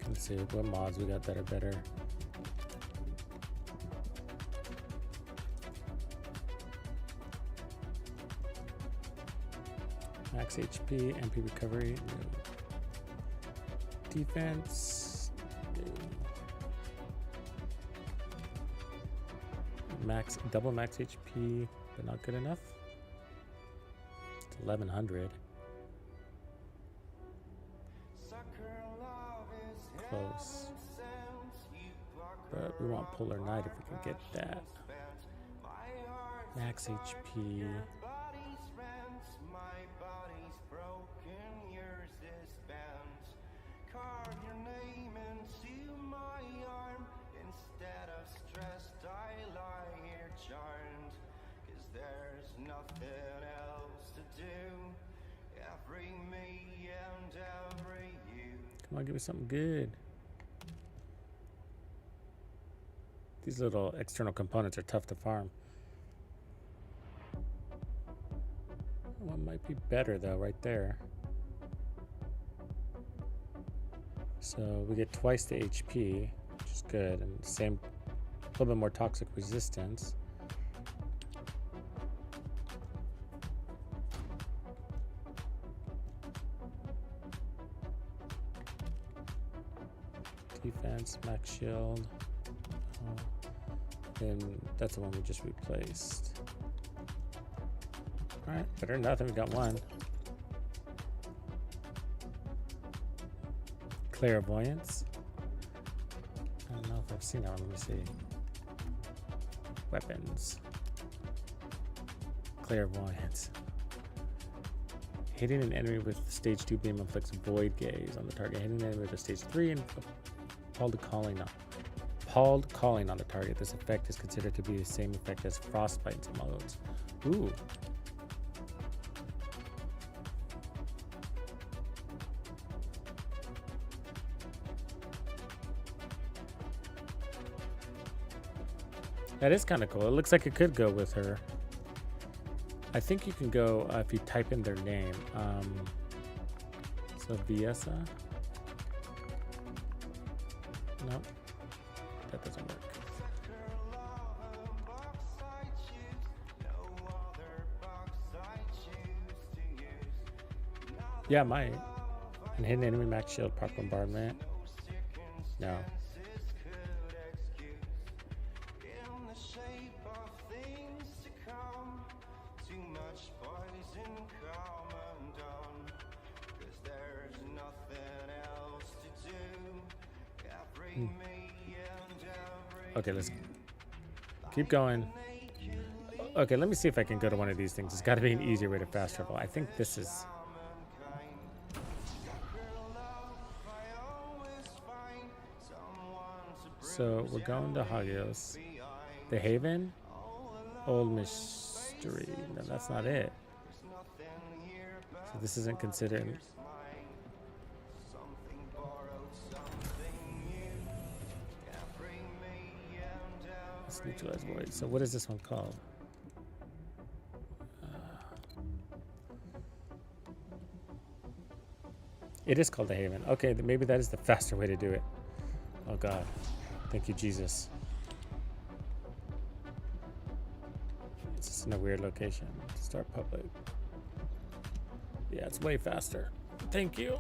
Let's see what mods we got that are better. Max HP, MP recovery, no. Defense, no. Max, double max HP, but not good enough. It's 1100. Close. But we want Polar Knight if we can get that. Max HP. Come on, give me something good. These little external components are tough to farm. One might be better though, right there. So we get twice the HP, which is good, and same, a little bit more toxic resistance. Defense, max shield. And that's the one we just replaced. Alright, better than nothing. We got one. Clairvoyance. I don't know if I've seen that one. Let me see. Weapons. Clairvoyance. Hitting an enemy with stage 2 beam inflicts void gaze on the target. Hitting an enemy with a stage 3 and appalled calling on the target. This effect is considered to be the same effect as frostbite in some modes. Ooh. That is kind of cool. It looks like it could go with her. I think you can go if you type in their name. So Viesa. Nope. That doesn't work. Yeah, might. And hidden enemy max shield, proc bombardment. No. Okay, let's keep going. Okay, let me see if I can go to one of these things. There's got to be an easier way to fast travel. I think this is... So we're going to Hagios. The Haven? Old Mystery. No, that's not it. So this isn't considered... Let's neutralize void. So what is this one called? It is called the Haven. Okay, maybe that is the faster way to do it. Oh God. Thank you, Jesus. It's just in a weird location. Start public. Yeah, it's way faster. Thank you.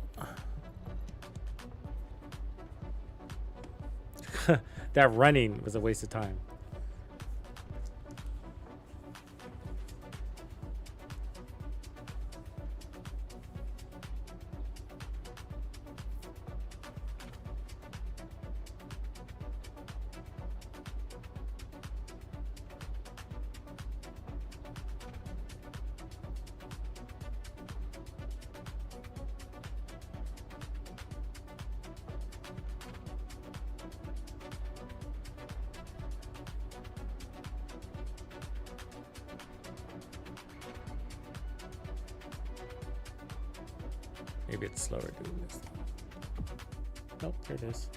That running was a waste of time. Maybe it's slower doing this. Nope, here it is.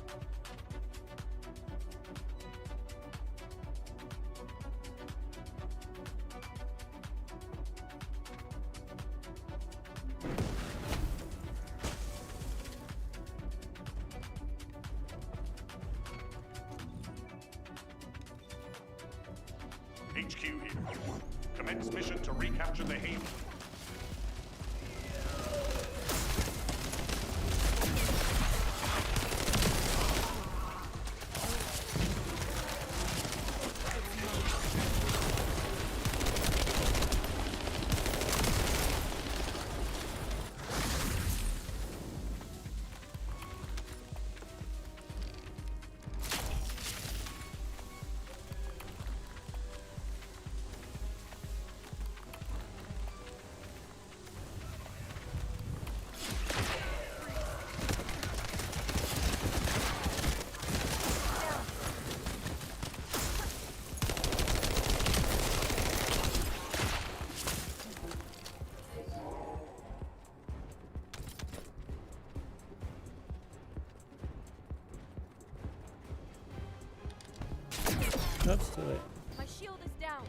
HQ here. Commence mission to recapture the Haven. Oops, too late. My shield is down.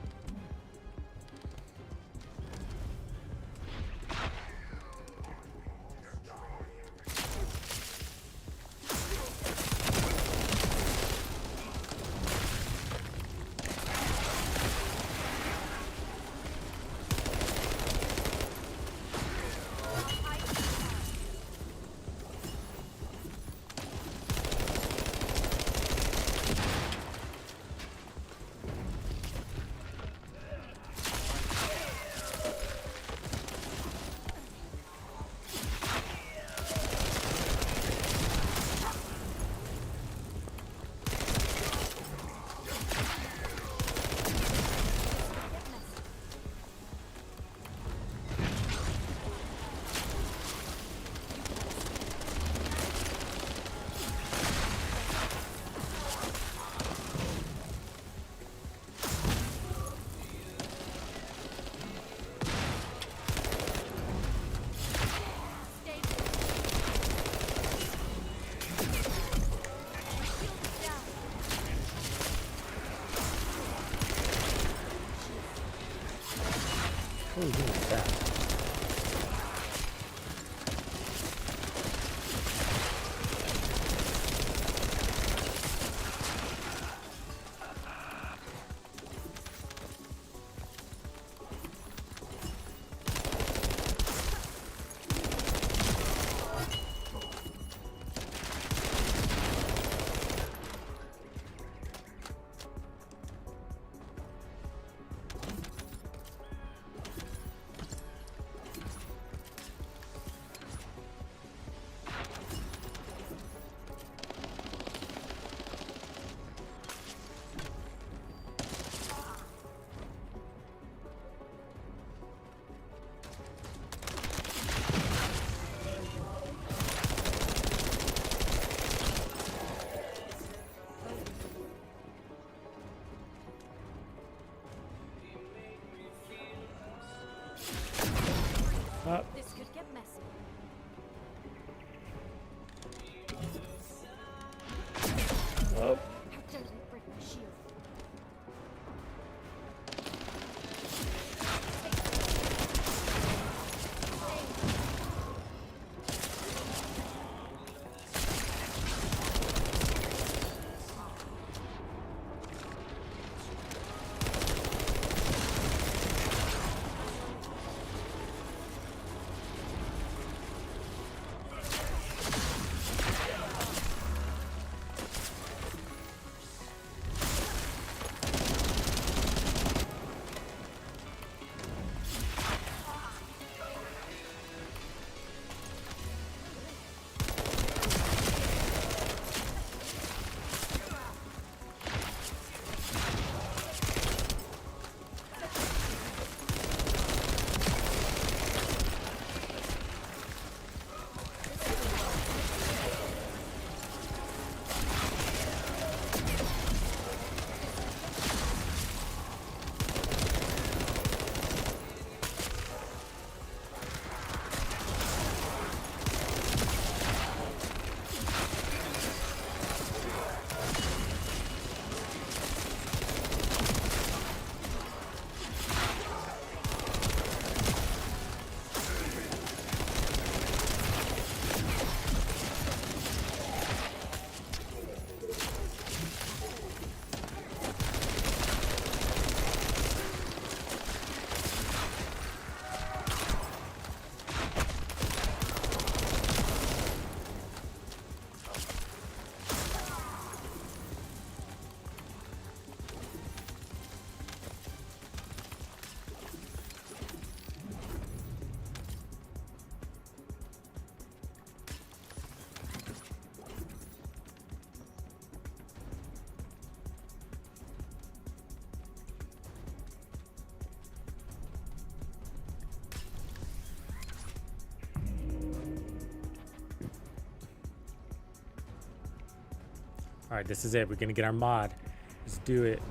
All right, this is it. We're gonna get our mod. Let's do it.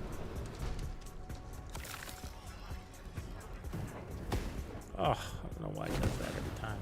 Oh, I don't know why it does that every time.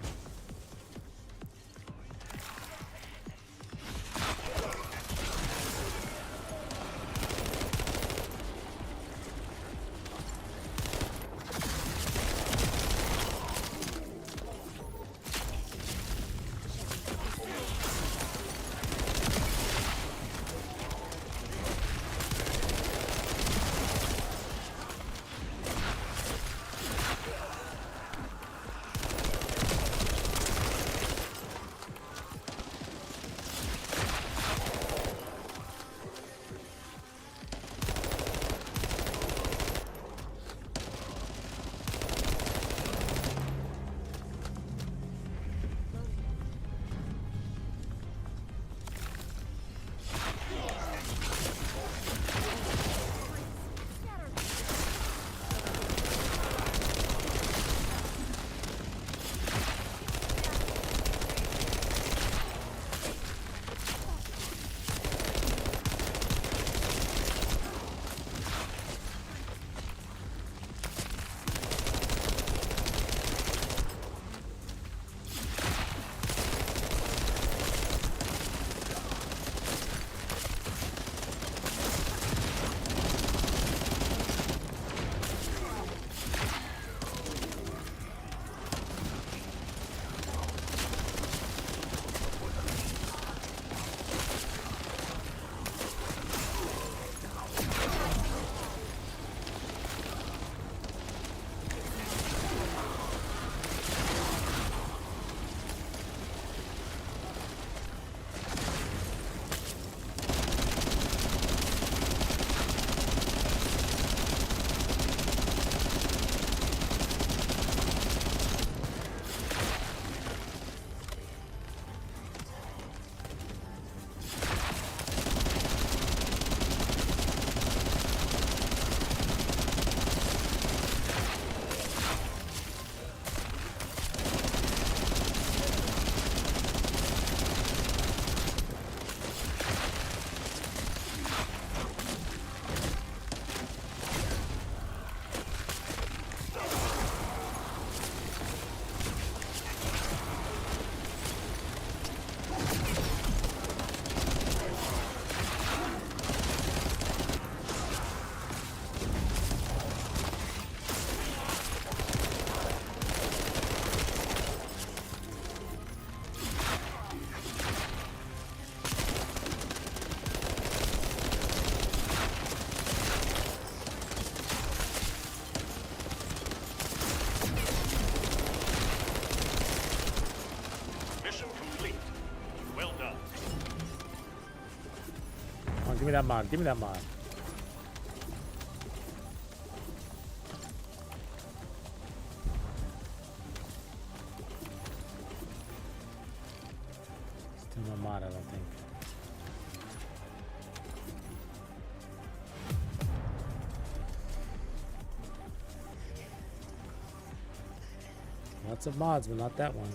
Give me that mod. Give me that mod. Still no mod, I don't think. Lots of mods, but not that one.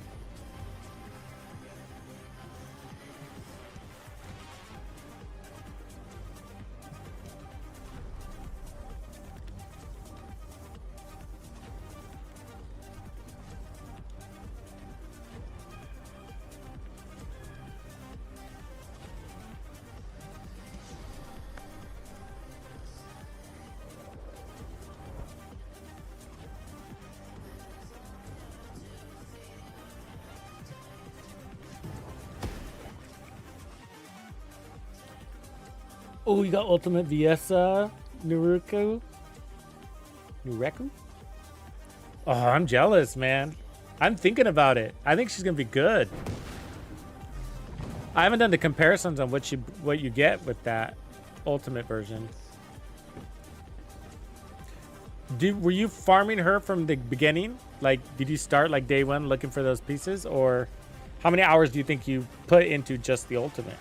Oh, we got Ultimate Viesa Nureku. Nureku? Oh, I'm jealous, man. I'm thinking about it. I think she's gonna be good. I haven't done the comparisons on what you get with that Ultimate version. Were you farming her from the beginning? Like, did you start like day one looking for those pieces, or how many hours do you think you put into just the Ultimate?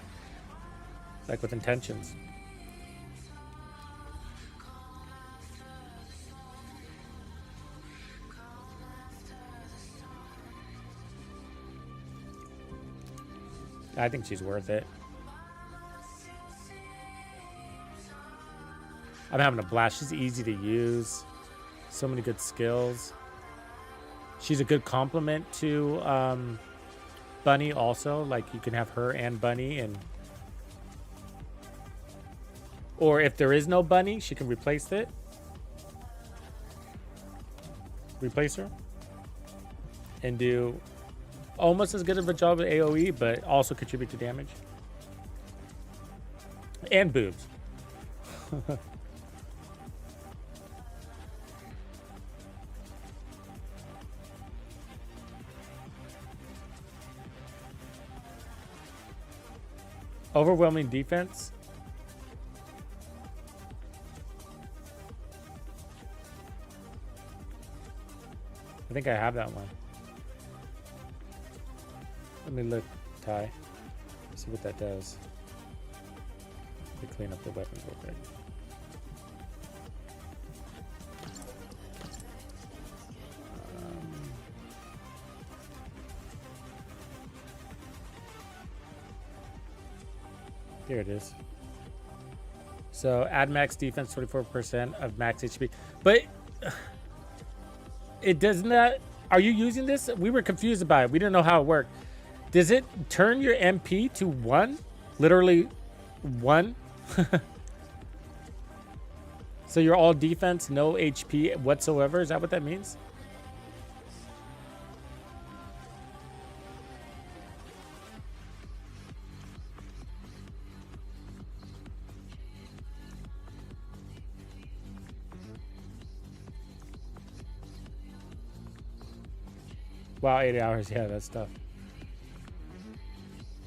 Like with intentions. I think she's worth it. I'm having a blast. She's easy to use. So many good skills. She's a good complement to Bunny also. Like you can have her and Bunny, and or if there is no Bunny, she can replace it. Replace her. And do almost as good of a job at AoE, but also contribute to damage. And boobs. Overwhelming defense. I think I have that one. Let me look, Ty. See what that does. Let me clean up the weapons real quick. Here it is. So add max defense 24% of max HP. But it does not. Are you using this? We were confused about it. We didn't know how it worked. Does it turn your MP to 1? Literally 1? So you're all defense, no HP whatsoever? Is that what that means? Wow, 8 hours. Yeah, that's tough.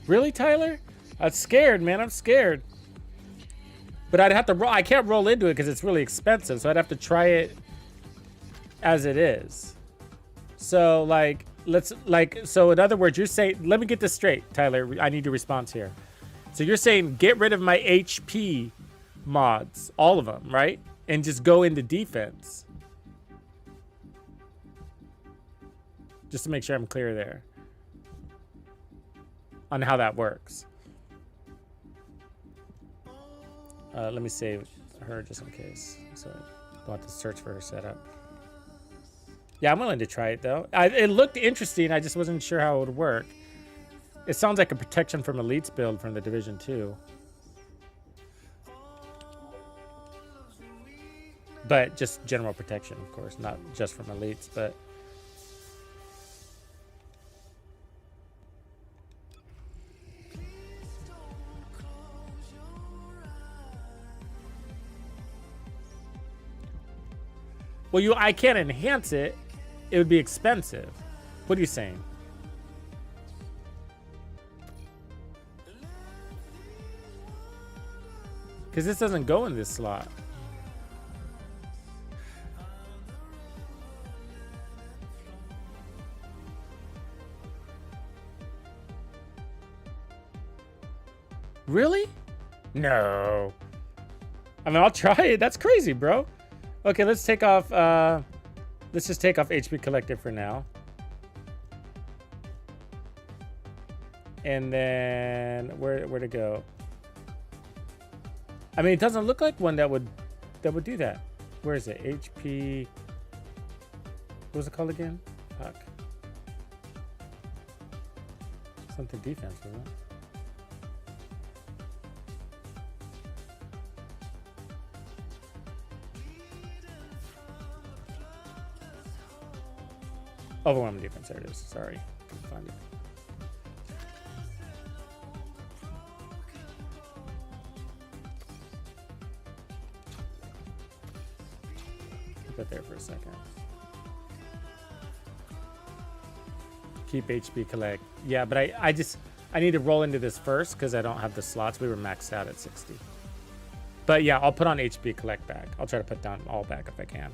Really, Tyler? I'm scared, man. I'm scared. But I'd have to roll. I can't roll into it because it's really expensive. So I'd have to try it as it is. So, like, so in other words, you're saying, let me get this straight, Tyler. I need your response here. So you're saying get rid of my HP mods, all of them, right? And just go into defense. Just to make sure I'm clear there on how that works. Let me save her just in case. So I don't have to search for her setup. Yeah, I'm willing to try it though. It looked interesting. I just wasn't sure how it would work. It sounds like a protection from elites build from the Division 2. But just general protection, of course, not just from elites, but well, I can't enhance it. It would be expensive. What are you saying? Because this doesn't go in this slot. Really? No. I mean, I'll try it. That's crazy, bro. Okay, let's take off, let's just take off HP Collective for now. And then, where to go? I mean, it doesn't look like one that would do that. Where is it? HP, what was it called again? Fuck. Something defense, wasn't it? Overwhelming defense, there it is. Sorry, couldn't find it. Keep it there for a second. Keep HP collect. Yeah, but I need to roll into this first because I don't have the slots. We were maxed out at 60. But yeah, I'll put on HP collect back. I'll try to put down all back if I can.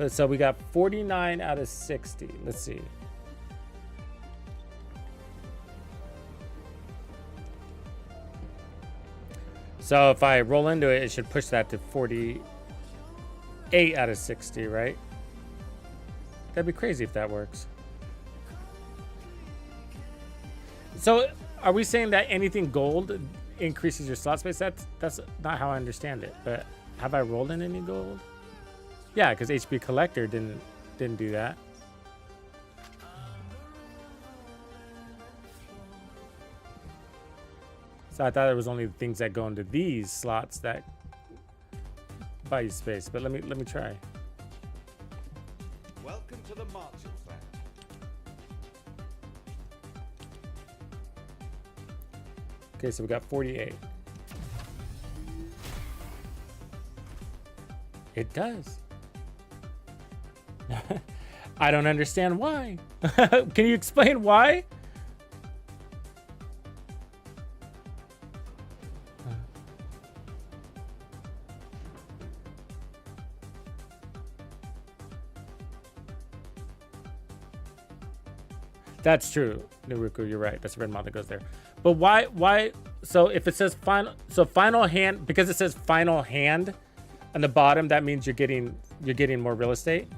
So we got 49 out of 60. Let's see. So if I roll into it, it should push that to 48 out of 60, right? That'd be crazy if that works. So are we saying that anything gold increases your slot space? That's not how I understand it, but Have I rolled in any gold? Yeah, because HP collector didn't do that. So I thought there was only things that go into these slots that buy you space. But let me try. Welcome to the marching band. Okay, so we got 48. It does. I don't understand why. Can you explain why? That's true, Naruku. You're right. That's a red mod that goes there. But why? So if it says final hand, because it says final hand on the bottom, that means you're getting more real estate.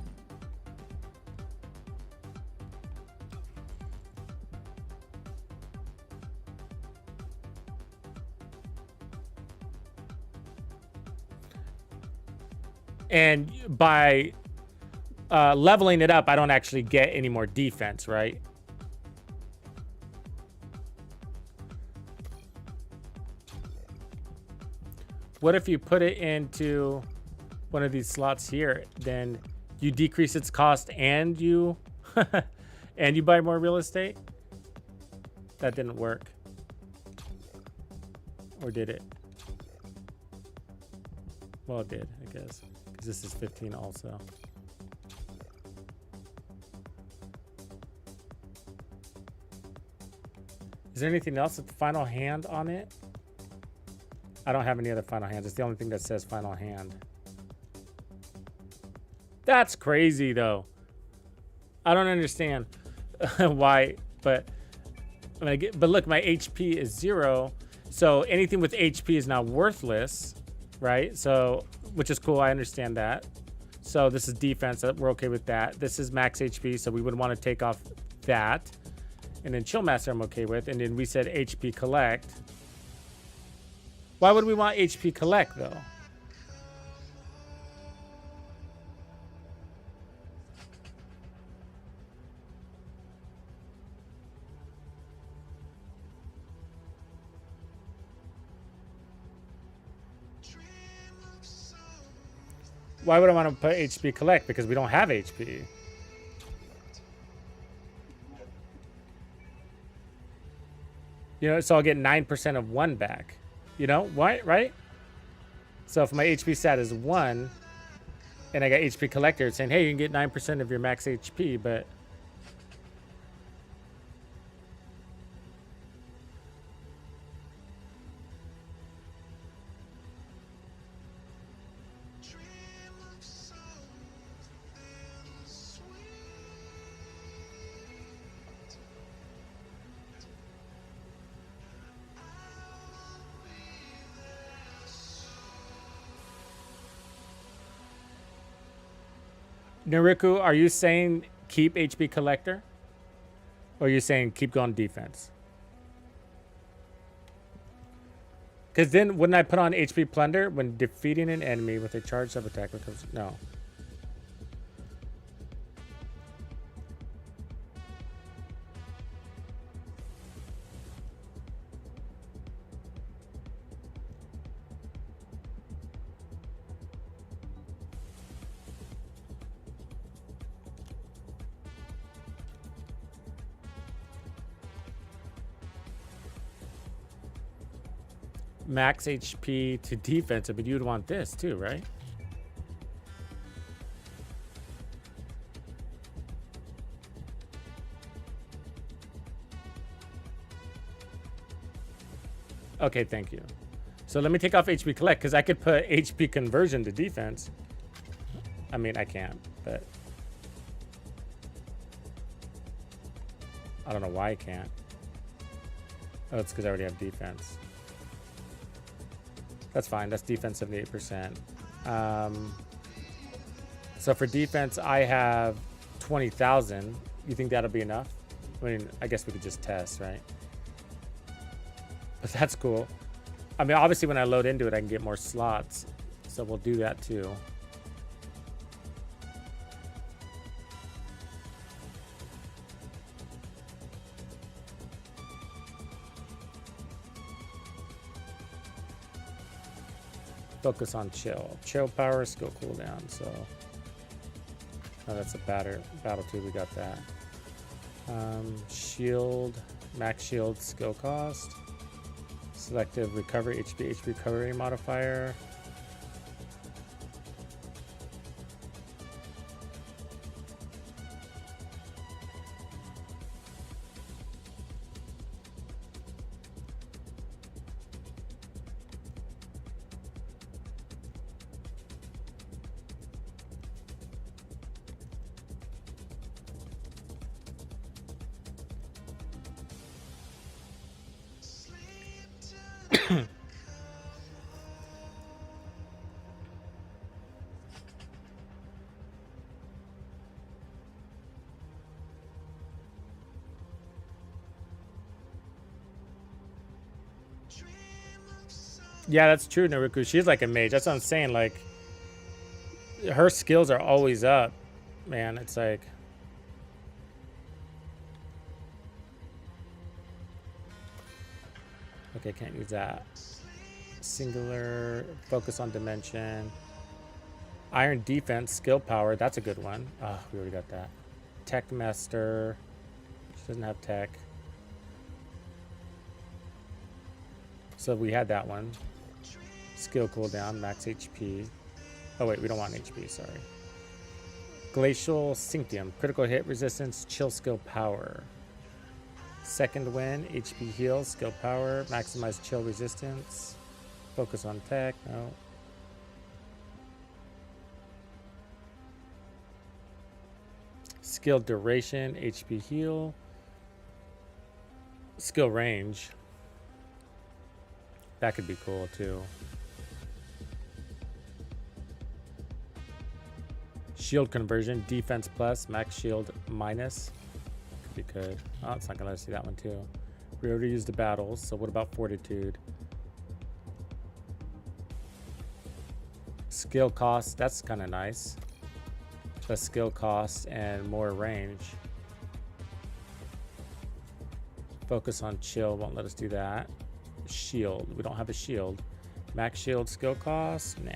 And by leveling it up, I don't actually get any more defense, right? What if you put it into one of these slots here? Then you decrease its cost and you and you buy more real estate? That didn't work. Or did it? Well, it did, I guess. Because this is 15 also. Is there anything else with the final hand on it? I don't have any other final hands. It's the only thing that says final hand. That's crazy, though. I don't understand why, but look, my HP is 0, so anything with HP is now worthless, right? So, which is cool. I understand that. So this is defense. We're okay with that. This is max HP, so we would want to take off that. And then Chill Master I'm okay with. And then we said HP collect. Why would we want HP collect, though? Why would I want to put HP collect? Because we don't have HP. You know, so I'll get 9% of 1 back. You know, why, right? So if my HP stat is 1, and I got HP collector, it's saying, hey, you can get 9% of your max HP, but... Naruku, are you saying keep HP collector? Or are you saying keep going defense? Because then wouldn't I put on HP plunder when defeating an enemy with a charged sub attack? No. Max HP to defensive, but you'd want this too, right? Okay, thank you. So let me take off HP collect, because I could put HP conversion to defense. I mean, I can't, but I don't know why I can't. Oh, it's because I already have defense. That's fine. That's defense 78%. So for defense, I have 20,000. You think that'll be enough? I mean, I guess we could just test, right? But that's cool. I mean, obviously, when I load into it, I can get more slots. So we'll do that too. Focus on chill. Chill power, skill cooldown. So, oh, that's a battle too. We got that. Shield, max shield, skill cost. Selective recovery, HP recovery modifier. Yeah, that's true, Naruku. She's like a mage. That's what I'm saying. Like, her skills are always up, man. It's like, okay, can't use that. Singular, focus on dimension. Iron defense, skill power. That's a good one. Oh, we already got that. Tech master. She doesn't have tech. So we had that one. Skill cooldown, max HP. Oh wait, we don't want HP, sorry. Glacial Cinctium, critical hit resistance, chill skill power. Second wind, HP heal, skill power, maximize chill resistance. Focus on tech, no. Skill duration, HP heal. Skill range. That could be cool too. Shield conversion, defense plus, max shield minus. Could be good. Oh, it's not gonna let us see that one too. We already used the battles, so what about fortitude? Skill cost, that's kind of nice. Less skill cost and more range. Focus on chill, won't let us do that. Shield, we don't have a shield. Max shield skill cost, nah.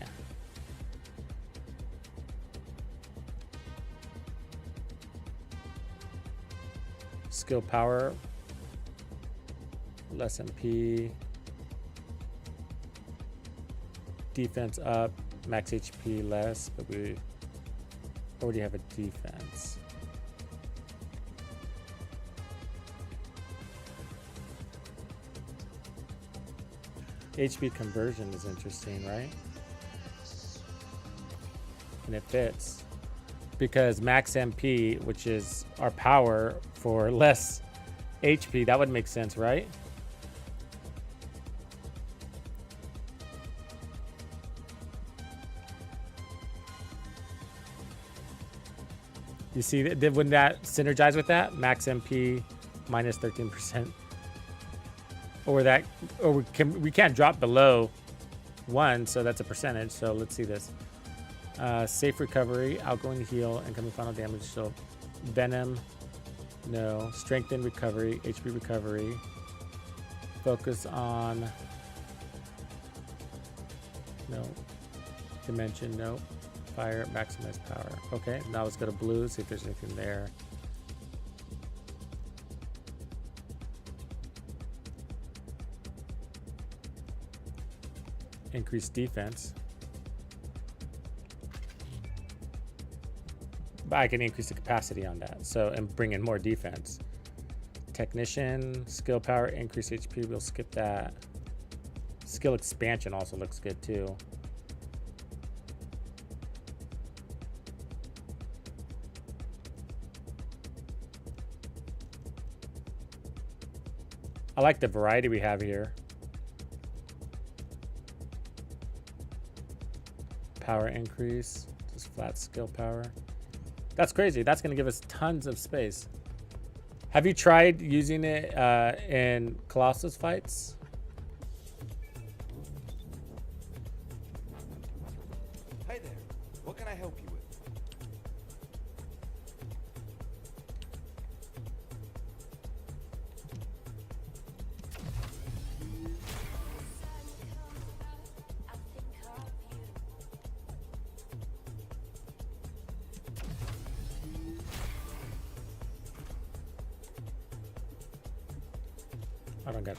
Skill power, less MP. Defense up, max HP less, but we already have a defense. HP conversion is interesting, right? And it fits. Because max MP, which is our power for less HP, that would make sense, right? You see, wouldn't that synergize with that? Max MP minus 13%. Or that, or we can't drop below 1, so that's a percentage. So let's see this. Safe recovery, outgoing heal, incoming final damage. So venom, no. Strengthen recovery, HP recovery. Focus on, no. Dimension, no. Fire, maximize power. Okay, now let's go to blue, see if there's anything there. Increase defense. But I can increase the capacity on that, so, and bring in more defense. Technician, skill power, increase HP, we'll skip that. Skill expansion also looks good too. I like the variety we have here. Power increase, just flat skill power. That's crazy. That's going to give us tons of space. Have you tried using it in Colossus fights? Hey there. What can I help you with? I don't get.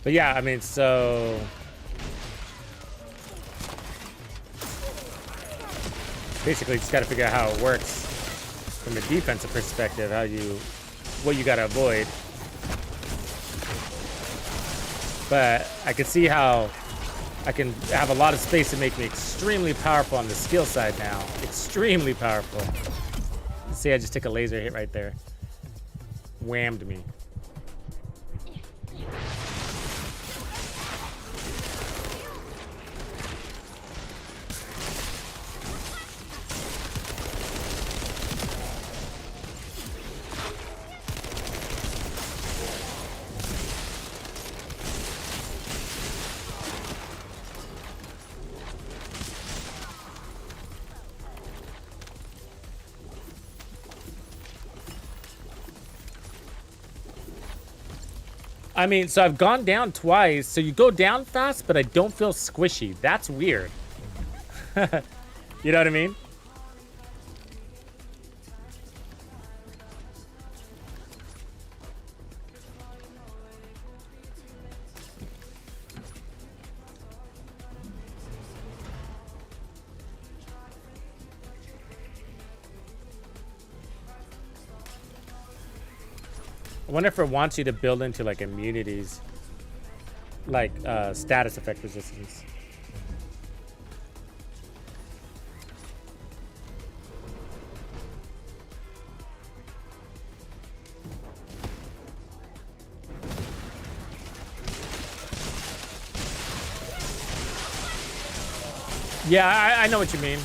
But yeah, I mean, so basically just got to figure out how it works from a defensive perspective, what you got to avoid. But I can see how I can have a lot of space to make me extremely powerful on the skill side now. Extremely powerful. See, I just took a laser hit right there. Whammed me. I mean, so I've gone down twice. So you go down fast, but I don't feel squishy. That's weird. You know what I mean? I wonder if it wants you to build into like immunities, like status effect resistance. Yeah, I know what you mean.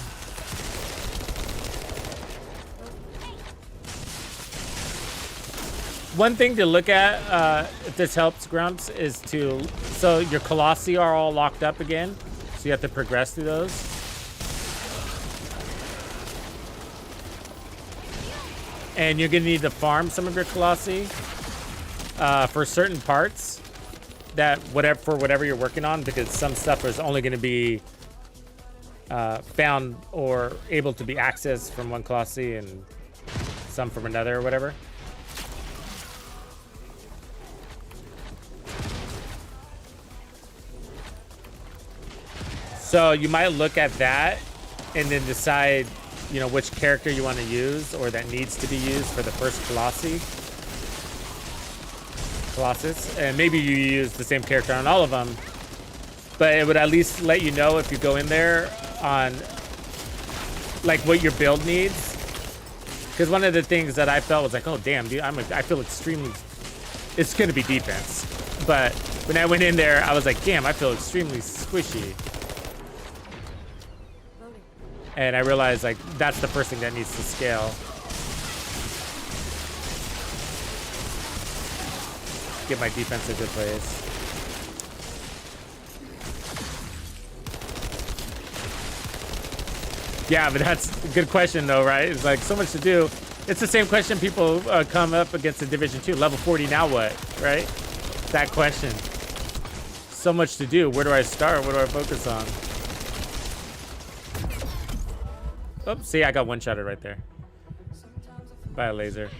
One thing to look at, if this helps, Grumps, is so your Colossi are all locked up again, so you have to progress through those. And you're gonna need to farm some of your Colossi for certain parts for whatever you're working on, because some stuff is only gonna be found or able to be accessed from one Colossi and some from another or whatever. So you might look at that and then decide, you know, which character you want to use or that needs to be used for the first Colossus. And maybe you use the same character on all of them, but it would at least let you know if you go in there on like what your build needs. Because one of the things that I felt was like, oh damn, dude, I feel extremely, it's going to be defense. But when I went in there, I was like, damn, I feel extremely squishy. And I realized, like, that's the first thing that needs to scale. Get my defense in a good place. Yeah, but that's a good question, though, right? It's like so much to do. It's the same question people come up against in Division 2. Level 40, now what, right? That question. So much to do. Where do I start? What do I focus on? Oops, see, I got one-shotted right there by a laser.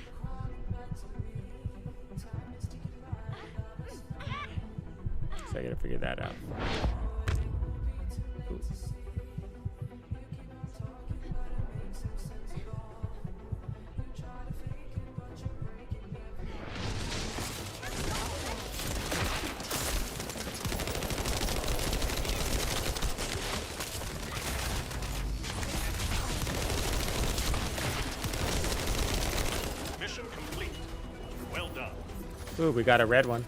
So I gotta figure that out. Ooh. Ooh, we got a red one.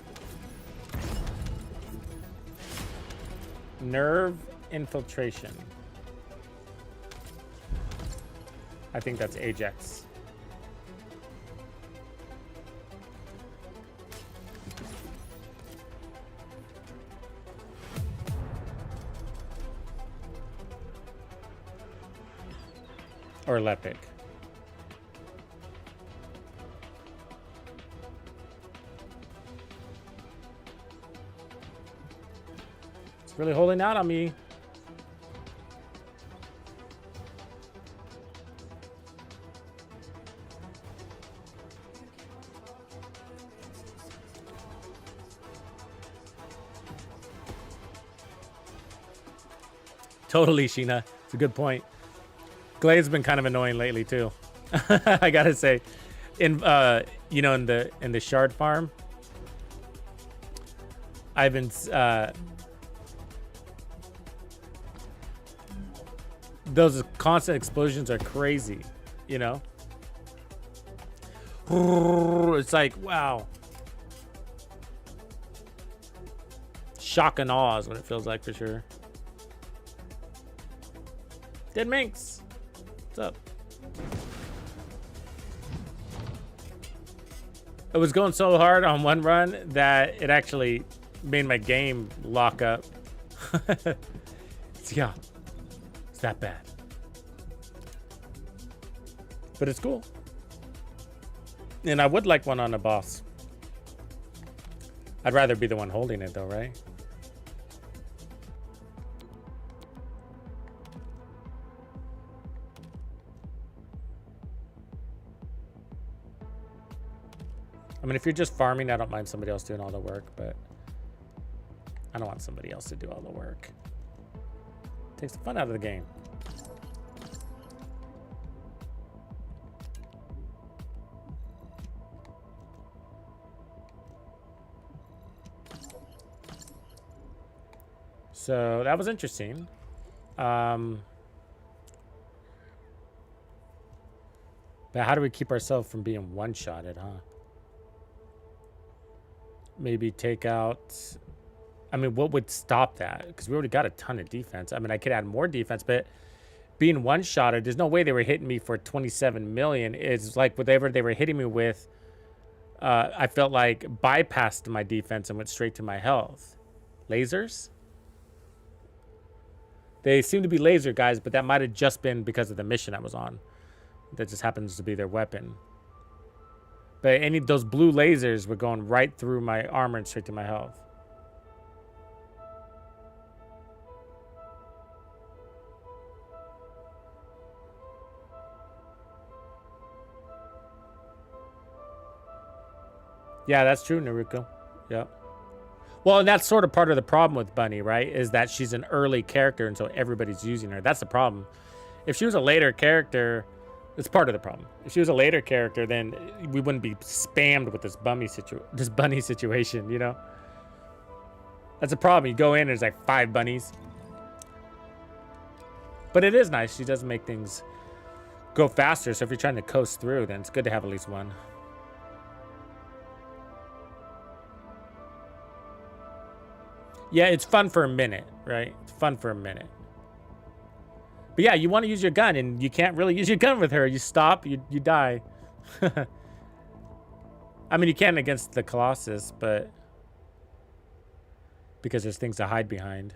Nerve infiltration. I think that's Ajax. Or Lepic. It's really holding out on me. Totally, Sheena. It's a good point. Glade's been kind of annoying lately too. I gotta say, in you know, in the shard farm, I've been those constant explosions are crazy. You know, it's like wow, shock and awe is what it feels like for sure. Dead Minx, what's up? It was going so hard on one run that it actually made my game lock up. Yeah, it's that bad. But it's cool. And I would like one on a boss. I'd rather be the one holding it though, right? I mean, if you're just farming, I don't mind somebody else doing all the work, but I don't want somebody else to do all the work. Takes the fun out of the game. So that was interesting. But how do we keep ourselves from being one-shotted, huh? Maybe take out... I mean, what would stop that? Because we already got a ton of defense. I mean, I could add more defense, but being one-shotted, there's no way they were hitting me for 27 million. It's like whatever they were hitting me with, I felt like bypassed my defense and went straight to my health. Lasers? They seem to be laser guys, but that might have just been because of the mission I was on. That just happens to be their weapon. But any of those blue lasers were going right through my armor and straight to my health. Yeah, that's true, Naruko. Yep. Well, and that's sort of part of the problem with Bunny, right? Is that she's an early character, and so everybody's using her. That's the problem. If she was a later character... It's part of the problem. If she was a later character, then we wouldn't be spammed with this bunny situation, you know? That's a problem. You go in, there's like 5 bunnies. But it is nice. She does make things go faster. So if you're trying to coast through, then it's good to have at least one. Yeah, it's fun for a minute, right? It's fun for a minute. But yeah, you want to use your gun, and you can't really use your gun with her. You stop, you die. I mean, you can against the Colossus, but... because there's things to hide behind.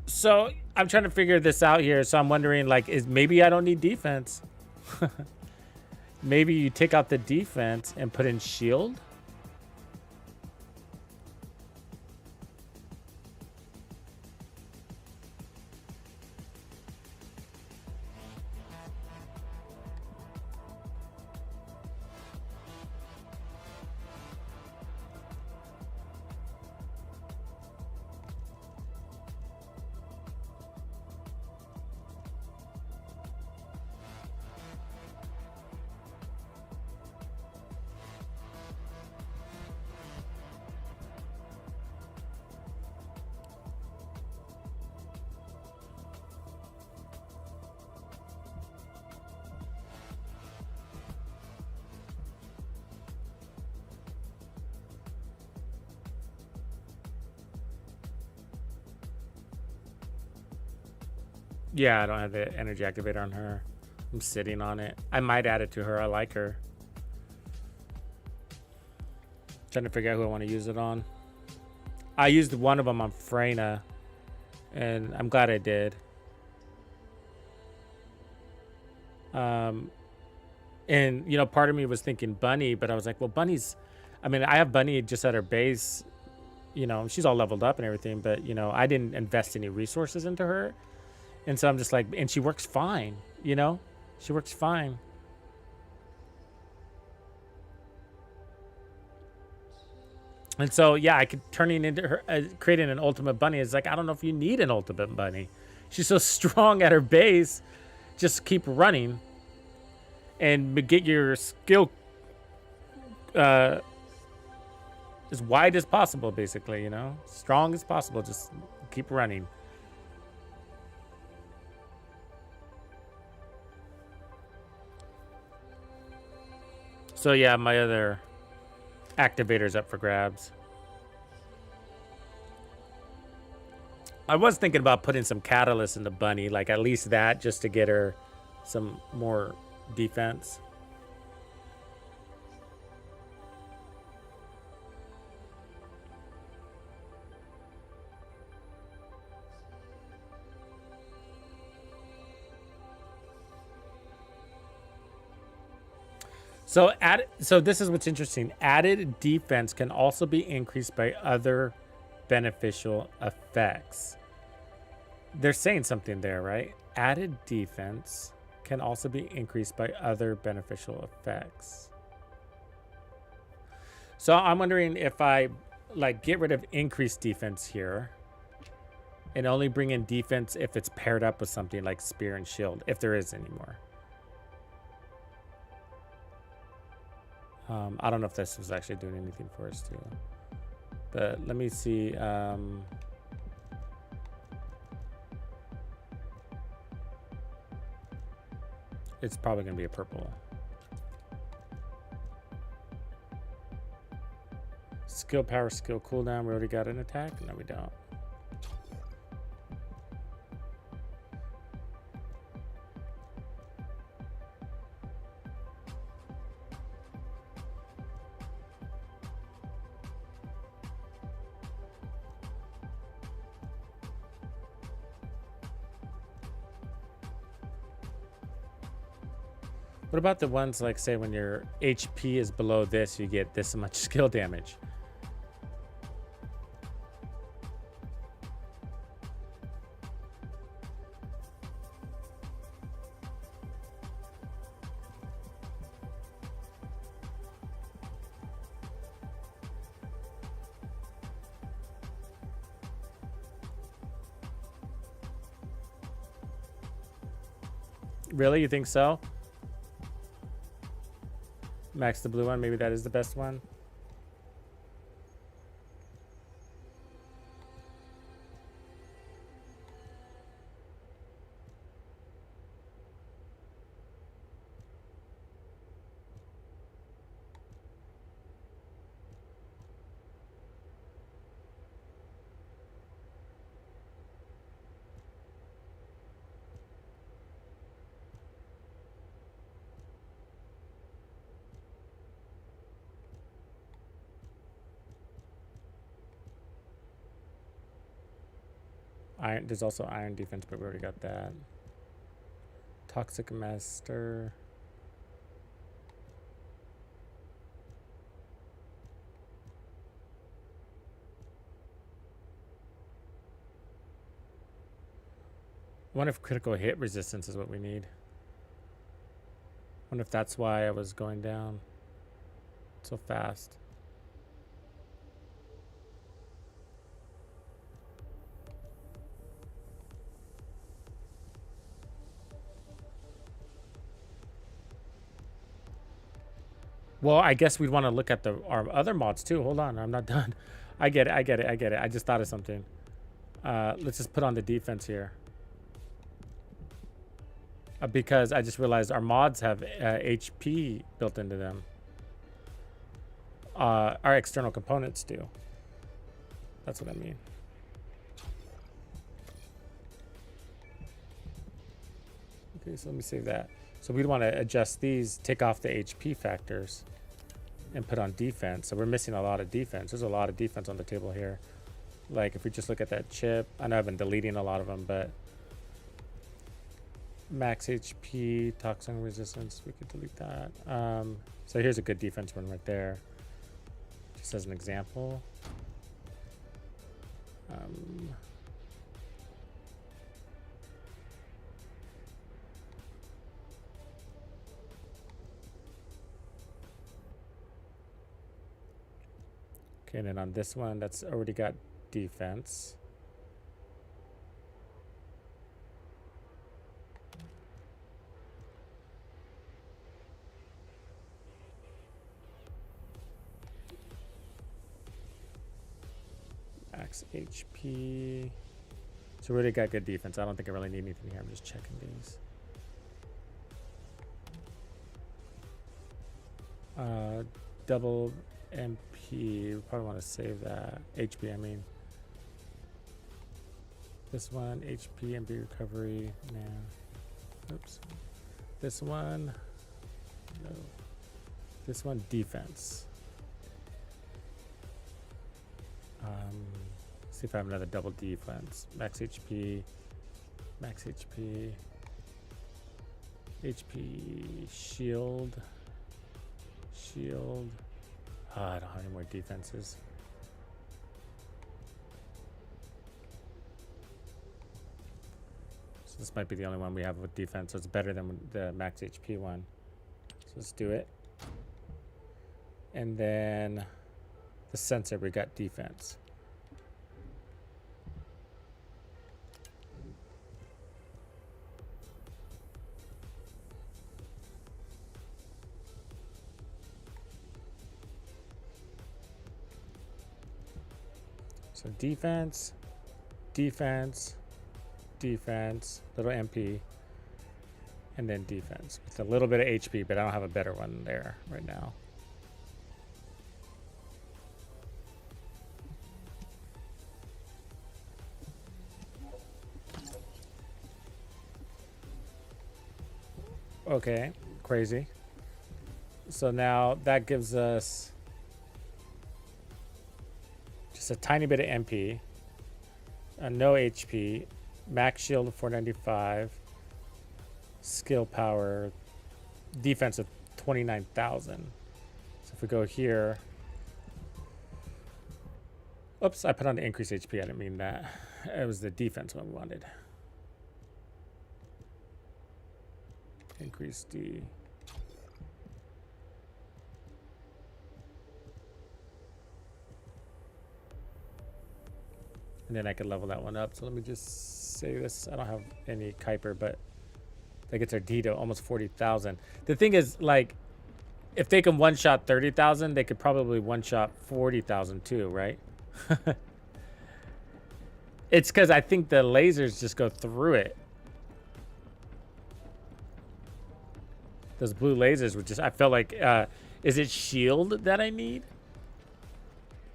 So I'm trying to figure this out here. So I'm wondering, like, maybe I don't need defense. Maybe you take out the defense and put in shield. Yeah, I don't have the energy activator on her. I'm sitting on it. I might add it to her. I like her. Trying to figure out who I want to use it on. I used one of them on Freyna, and I'm glad I did. And you know, part of me was thinking Bunny, but I was like, well, Bunny's, I mean, I have Bunny just at her base, you know, she's all leveled up and everything, but you know, I didn't invest any resources into her. And so I'm just like, and she works fine, you know, she works fine. And so, yeah, I could turning into her, creating an ultimate bunny. It's like, I don't know if you need an ultimate bunny. She's so strong at her base. Just keep running and get your skill as wide as possible, basically, you know, strong as possible. Just keep running. So, yeah, my other activator's up for grabs. I was thinking about putting some catalyst in the bunny, like at least that, just to get her some more defense. So this is what's interesting. Added defense can also be increased by other beneficial effects. They're saying something there, right? Added defense can also be increased by other beneficial effects. So I'm wondering if I like get rid of increased defense here and only bring in defense if it's paired up with something like spear and shield, if there is any more. I don't know if this was actually doing anything for us too, but let me see. It's probably going to be a purple. Skill power, skill cooldown. We already got an attack. No, we don't. What about the ones like, say, when your HP is below this, you get this much skill damage? Really? You think so? Max the blue one, maybe that is the best one. Iron, there's also iron defense, but we already got that. Toxic master. I wonder if critical hit resistance is what we need. I wonder if that's why I was going down so fast. Well, I guess we'd want to look at our other mods too. Hold on, I'm not done. I get it. I just thought of something. Let's just put on the defense here. Because I just realized our mods have HP built into them. Our external components do. That's what I mean. Okay, so let me save that. So we'd want to adjust these, take off the HP factors, and put on defense. So we're missing a lot of defense. There's a lot of defense on the table here. Like if we just look at that chip, I know I've been deleting a lot of them, but max HP, toxin resistance, we could delete that. So here's a good defense one right there, just as an example. Okay, and then on this one, that's already got defense. Max HP. So we already got good defense. I don't think I really need anything here. I'm just checking these. Double MP. We probably want to save that. HP, I mean. This one, HP, MP recovery. Nah. Oops. This one. No. This one, defense. See if I have another double defense. Max HP. Max HP. HP. Shield. Shield. Oh, I don't have any more defenses. So this might be the only one we have with defense. So it's better than the max HP one. So let's do it. And then the sensor, we got defense. So defense, defense, defense, little MP, and then defense. With a little bit of HP, but I don't have a better one there right now. Okay, crazy. So now that gives us just a tiny bit of MP, no HP, max shield of 495, skill power, defense of 29,000. So if we go here, oops, I put on the increased HP. I didn't mean that. It was the defense one we wanted. Increase D. And then I could level that one up. So let me just say this. I don't have any Kuiper, but that gets our D to almost 40,000. The thing is, like, if they can one-shot 30,000, they could probably one-shot 40,000 too, right? It's because I think the lasers just go through it. Those blue lasers would just, I felt like, is it shield that I need?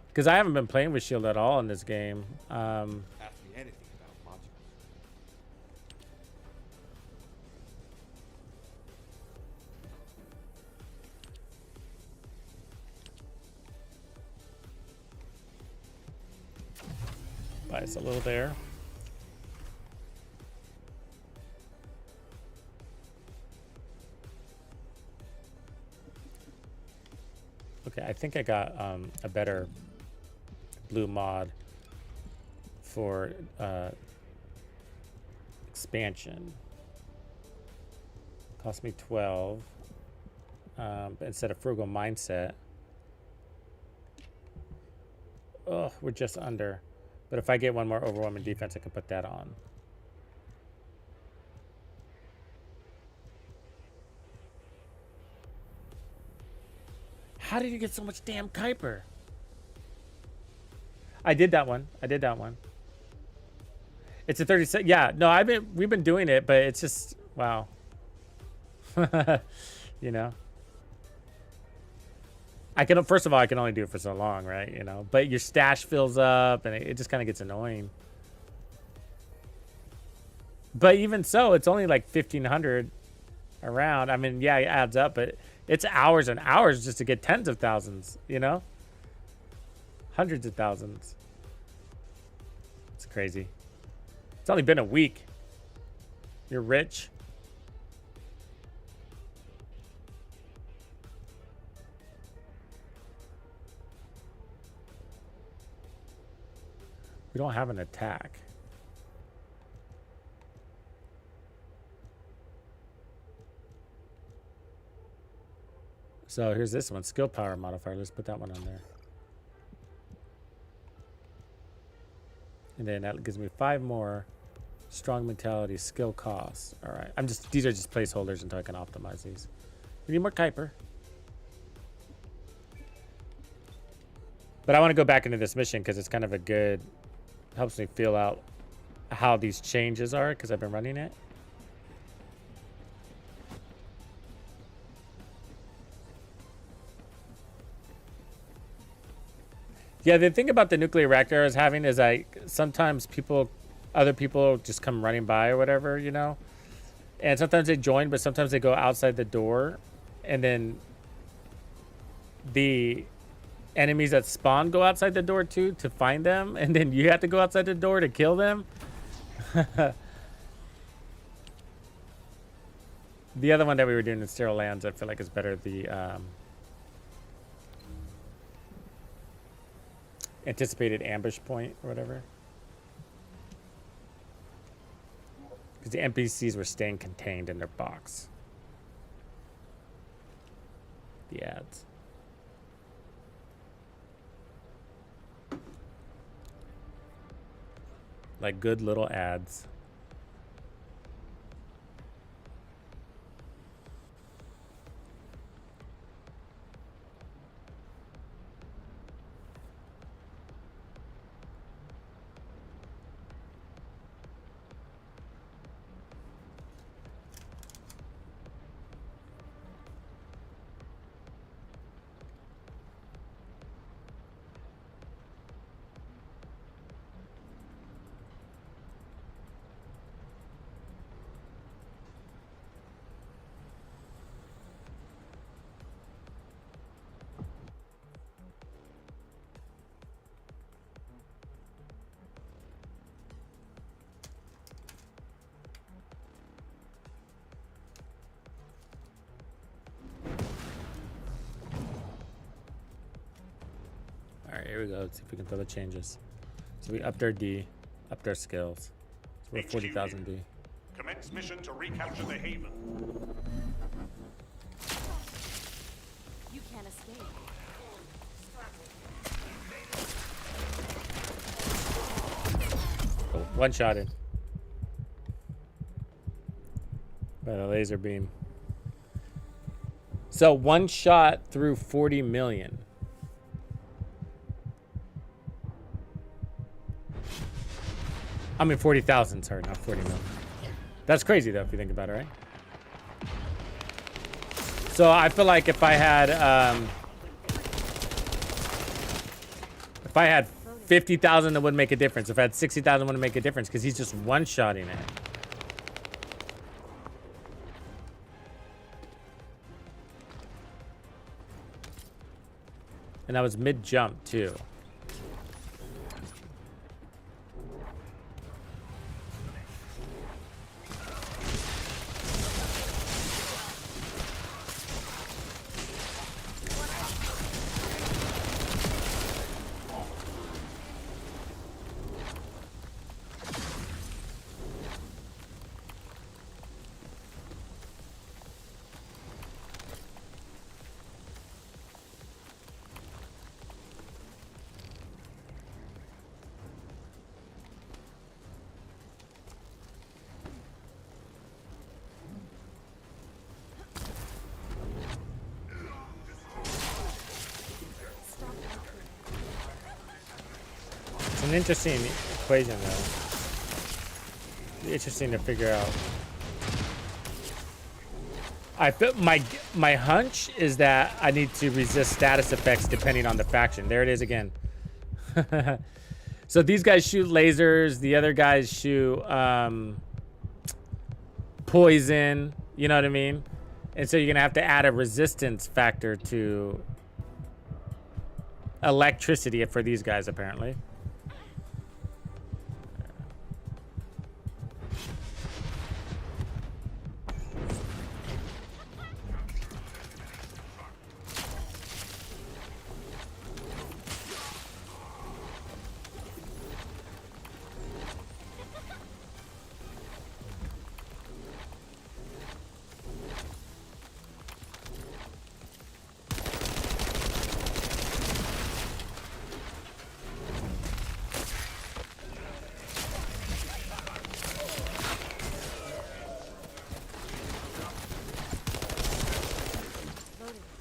Because I haven't been playing with shield at all in this game. Ask me anything about modules. Bias a little there. Okay, I think I got a better blue mod for expansion. Cost me 12. But instead of frugal mindset, oh, we're just under. But if I get one more overwhelming defense, I can put that on. How did you get so much damn Kuiper? I did that one. I did that one. It's a 36. Yeah, no, we've been doing it, but it's just, wow. You know. First of all, I can only do it for so long, right? You know, but your stash fills up and it just kind of gets annoying. But even so, it's only like 1,500 around. I mean, yeah, it adds up, but it's hours and hours just to get tens of thousands, you know? Hundreds of thousands. It's crazy. It's only been a week. You're rich. We don't have an attack. So here's this one, skill power modifier. Let's put that one on there. And then that gives me 5 more strong mentality skill costs. All right, these are just placeholders until I can optimize these. We need more Kuiper. But I want to go back into this mission because it's kind of a good, helps me feel out how these changes are because I've been running it. Yeah, the thing about the nuclear reactor I was having is sometimes other people just come running by or whatever, you know? And sometimes they join, but sometimes they go outside the door. And then the enemies that spawn go outside the door too to find them. And then you have to go outside the door to kill them. The other one that we were doing in Sterile Lands, I feel like is better. The anticipated ambush point or whatever, because the NPCs were staying contained in their box. The ads. Like good little ads. Here we go. Let's see if we can throw the changes. So we upped our D, upped our skills. So we're 40,000 D. Commence mission to recapture the haven. You can't escape. Oh, one shot in. By the laser beam. So one shot through 40 million. I mean 40,000, sorry, not 40 million. That's crazy though, if you think about it, right? So I feel like if I had 50,000, that wouldn't make a difference. If I had 60,000, wouldn't make a difference because he's just one-shotting it. And that was mid-jump too. An interesting equation though. Interesting to figure out. I feel my hunch is that I need to resist status effects depending on the faction. There it is again. So these guys shoot lasers, the other guys shoot poison, you know what I mean? And so you're gonna have to add a resistance factor to electricity for these guys, apparently.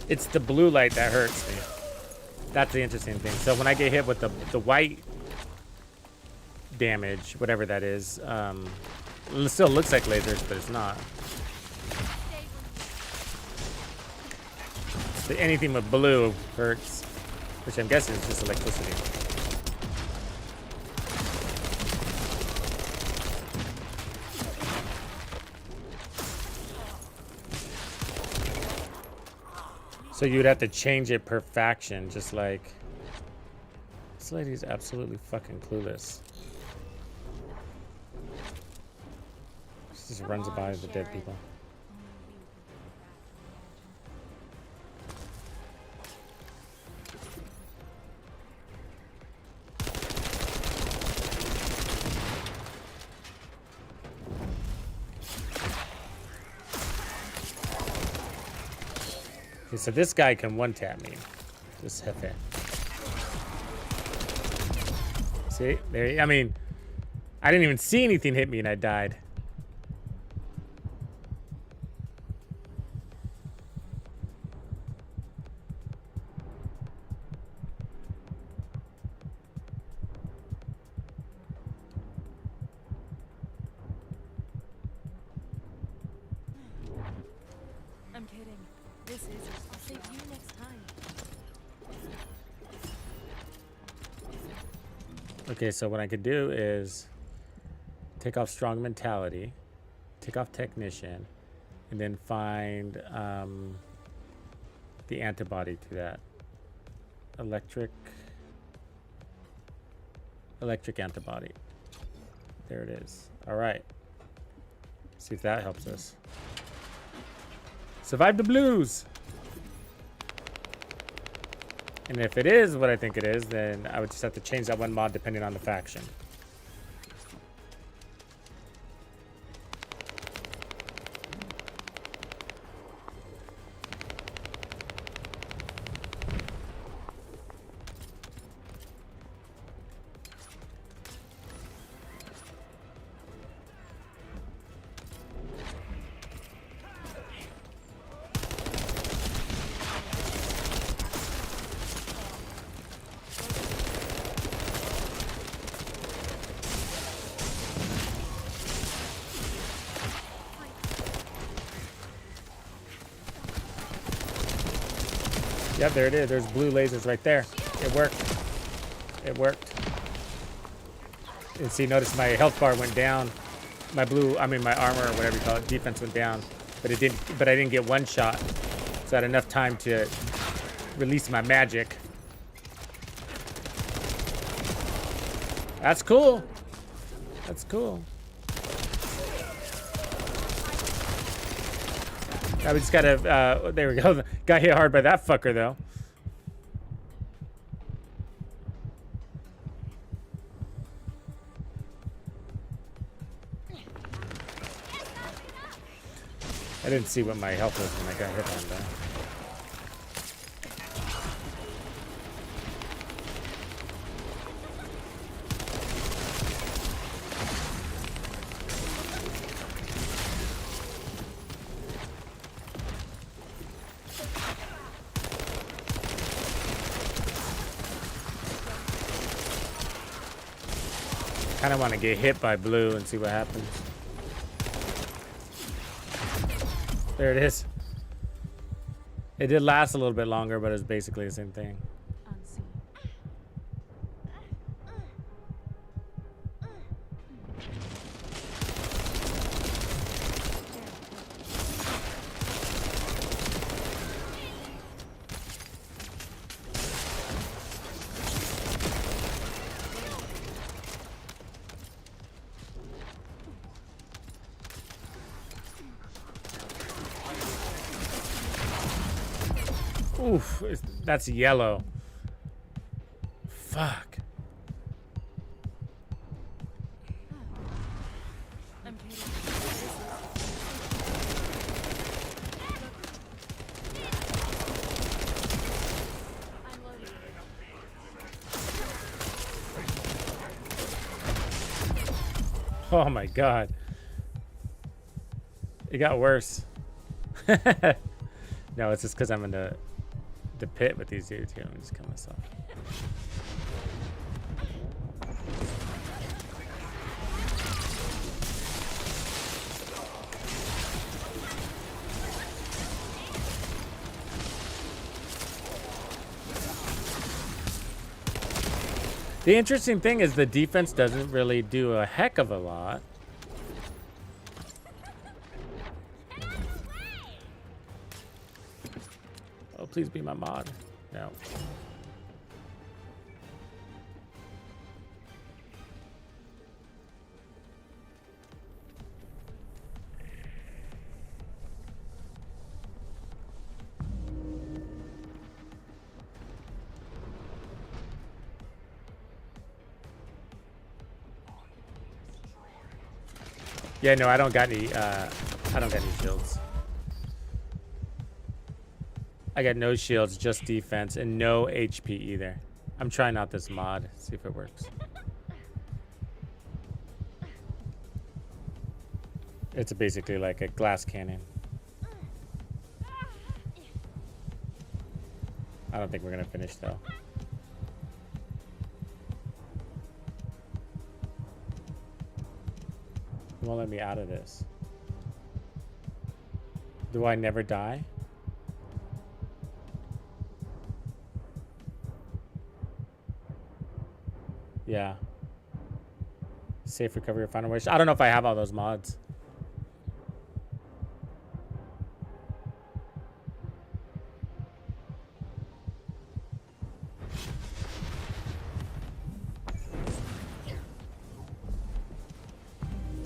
It's the blue light that hurts me. That's the interesting thing. So when I get hit with the white damage, whatever that is, it still looks like lasers, but it's not. Anything with blue hurts, which I'm guessing is just electricity. So you'd have to change it per faction, just like... This lady's absolutely fucking clueless. She just runs by the dead people. Okay, so this guy can one-tap me. This Hefe. See? There, I mean, I didn't even see anything hit me and I died. I'm kidding. This is. I'll save you next time. Okay, so what I could do is take off strong mentality, take off technician, and then find the antibody to that. Electric antibody. There it is. All right. See if that helps us. Survive the blues. And if it is what I think it is, then I would just have to change that one mod depending on the faction. Yep, there it is. There's blue lasers right there. It worked. It worked. And see, notice my health bar went down. My armor or whatever you call it, defense went down. But I didn't get one shot. So I had enough time to release my magic. That's cool. That's cool. I just gotta, there we go. Got hit hard by that fucker, though. I didn't see what my health was when I got hit on that. I kind of want to get hit by blue and see what happens. There it is. It did last a little bit longer, but it's basically the same thing. Unseen. Oof, that's yellow. Fuck. I'm kidding. I'm loading. Oh my god. It got worse. No, it's just because I'm in the pit with these dudes here. Let me just kill myself. The interesting thing is the defense doesn't really do a heck of a lot. Oh, please be my mod. No. Yeah, no, I don't got any shields. I got no shields, just defense, and no HP either. I'm trying out this mod, see if it works. It's basically like a glass cannon. I don't think we're gonna finish though. It won't let me out of this. Do I never die? Yeah. Safe recovery or final wish. I don't know if I have all those mods.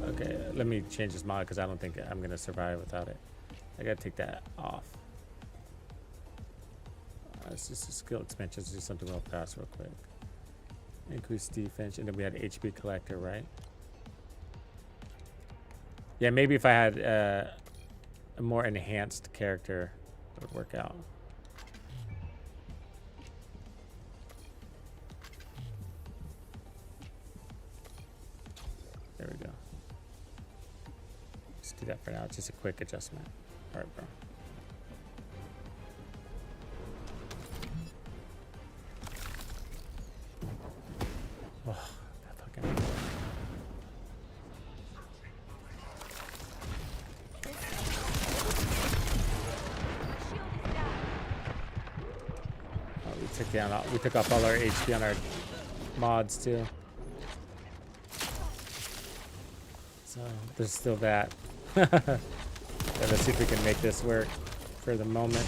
Okay, let me change this mod because I don't think I'm gonna survive without it. I gotta take that off. It's just a skill expansion. Let's do something real fast, real quick. Increase defense, and then we had HP collector, right? Yeah, maybe if I had a more enhanced character, it would work out. There we go. Let's do that for now. It's just a quick adjustment. All right, bro. Oh, that fucking... Oh, we took off all our HP on our mods too. So there's still that. Yeah, let's see if we can make this work for the moment.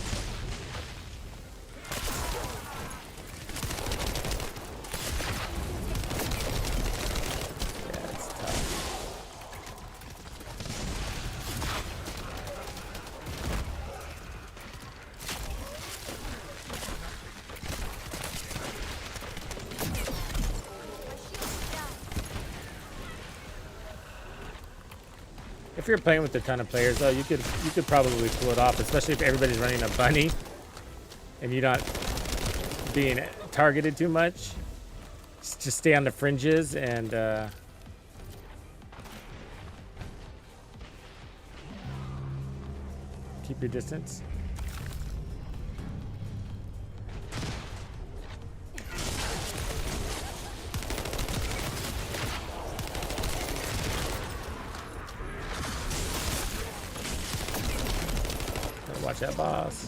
Yeah, it's tough. If you're playing with a ton of players, though, you could probably pull it off, especially if everybody's running a bunny and you're not being targeted too much. Just stay on the fringes and keep your distance. Watch that boss.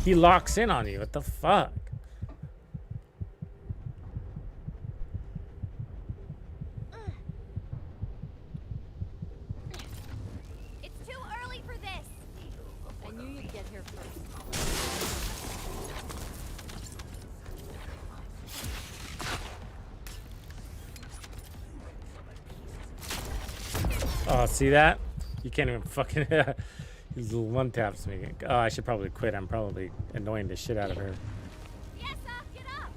He locks in on you. What the fuck? It's too early for this. I knew you'd get here first. Oh, see that? You can't even fucking. He's one taps me. Oh, I should probably quit. I'm probably annoying the shit out of her. Yes, get up.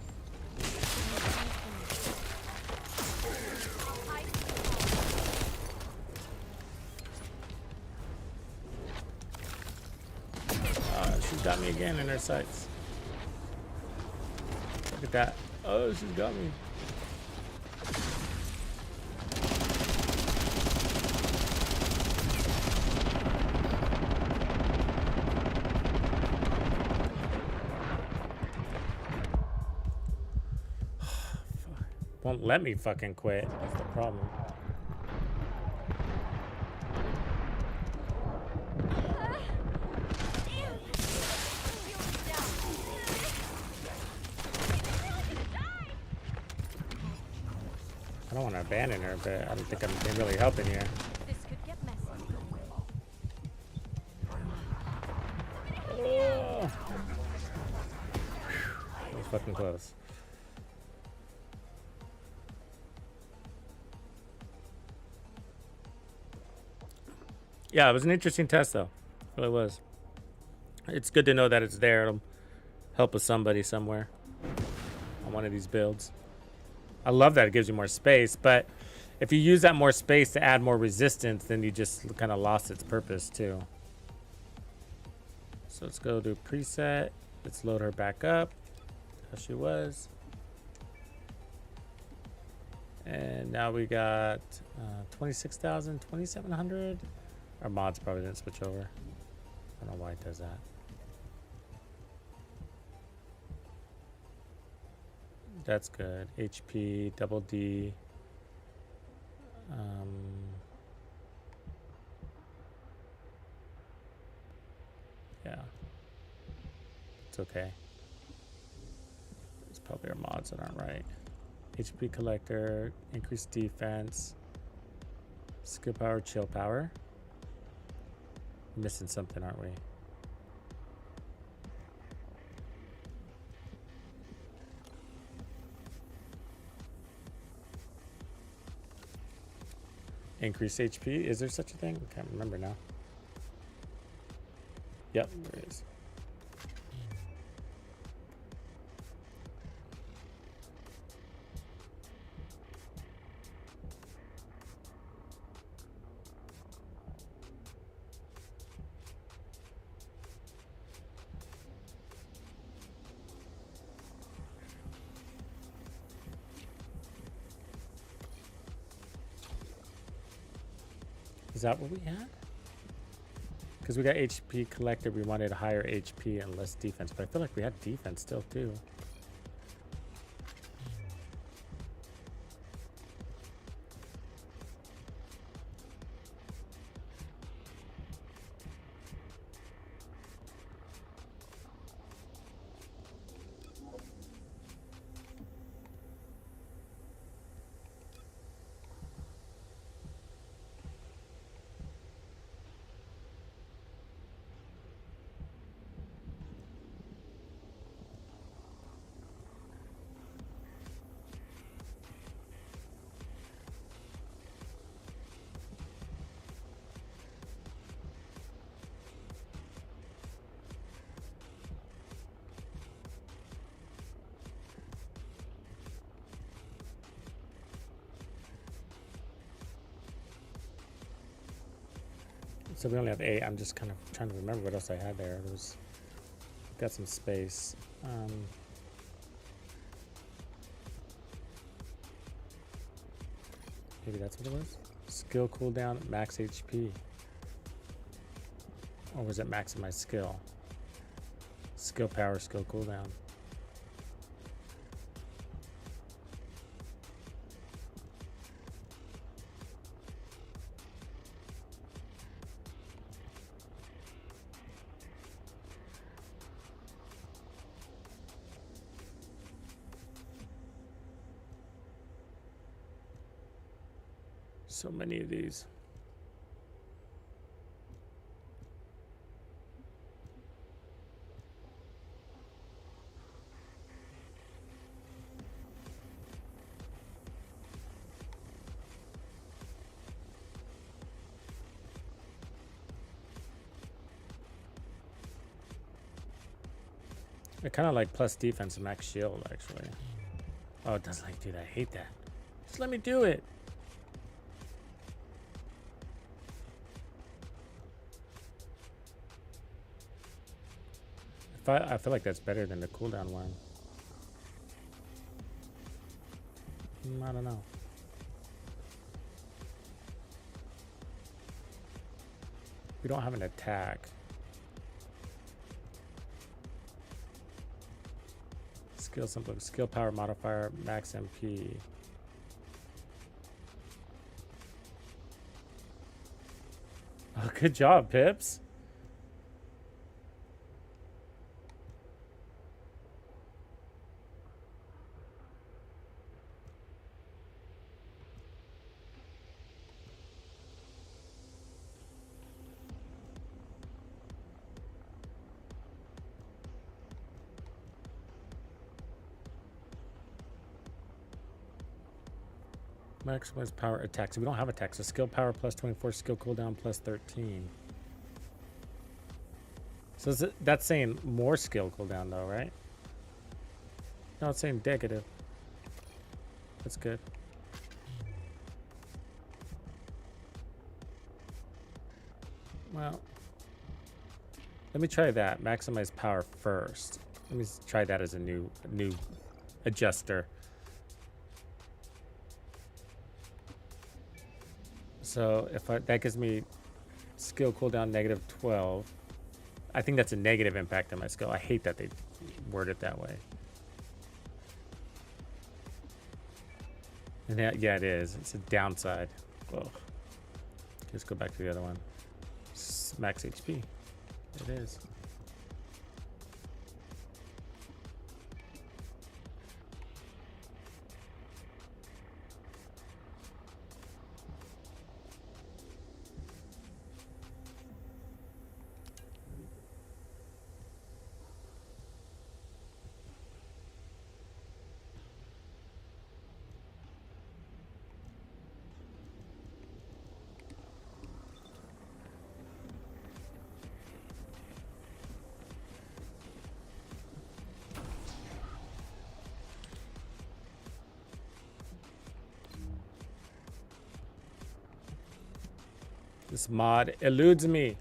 Oh, she's got me again in her sights. Look at that. Oh, she's got me. Won't let me fucking quit. That's the problem. I don't want to abandon her, but I don't think I'm really helping here. This could get messy. Oh. That was fucking close. Yeah, it was an interesting test, though. It really was. It's good to know that it's there. It'll help with somebody somewhere on one of these builds. I love that it gives you more space, but if you use that more space to add more resistance, then you just kind of lost its purpose, too. So let's go to preset. Let's load her back up how she was. And now we got 26,000, 2,700. Our mods probably didn't switch over. I don't know why it does that. That's good. HP, double D. Yeah. It's okay. It's probably our mods that aren't right. HP collector, increased defense, skill power, chill power. Missing something, aren't we? Increase HP. Is there such a thing? I can't remember now. Yep, there is. Is that what we had? Because we got HP collected, we wanted higher HP and less defense, but I feel like we had defense still too. So we only have 8. I'm just kind of trying to remember what else I had there. There was, got some space. Maybe that's what it was. Skill cooldown, max HP. Or was it maximize skill? Skill power, skill cooldown. So many of these. I kind of like plus defense and max shield, actually. Oh, it doesn't like do that. I hate that. Just let me do it. I feel like that's better than the cooldown one. I don't know. We don't have an attack. Skill simple, skill power modifier, max MP. Oh, good job, Pips. Maximize power attacks. We don't have attacks. So skill power plus 24, skill cooldown plus 13. So that's saying more skill cooldown though, right? No, it's saying negative. That's good. Well, let me try that. Maximize power first. Let me try that as a new adjuster. So if that gives me skill cooldown negative 12. I think that's a negative impact on my skill. I hate that they word it that way. And yeah, it is. It's a downside. Whoa. Let's go back to the other one. Max HP. It is. This mod eludes me.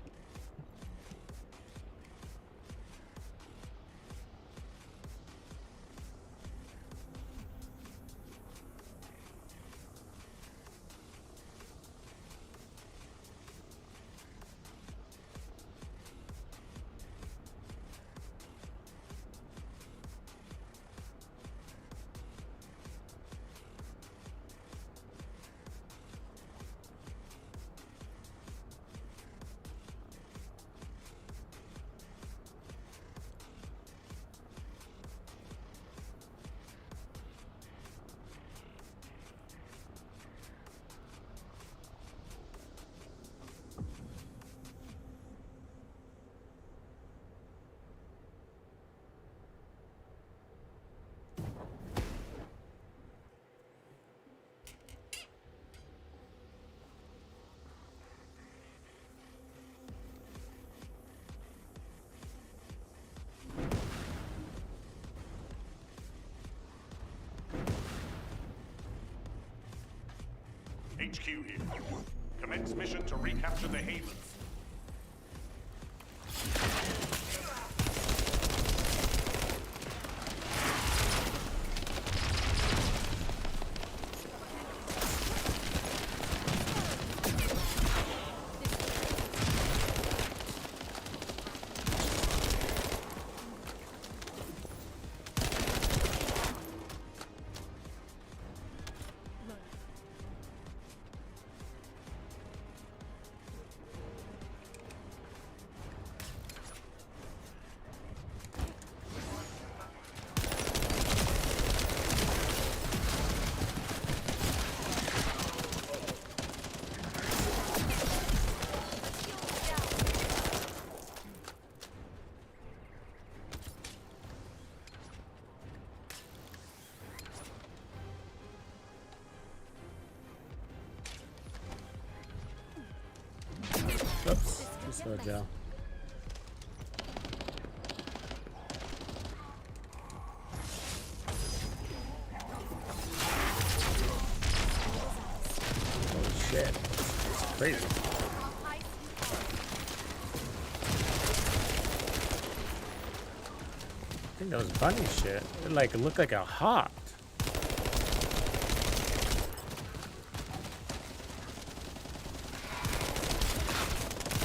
HQ here. Commence mission to recapture the Havens. Oops, too slow, Joe. shit. It's crazy. I think that was bunny shit. It like it looked like a hopped.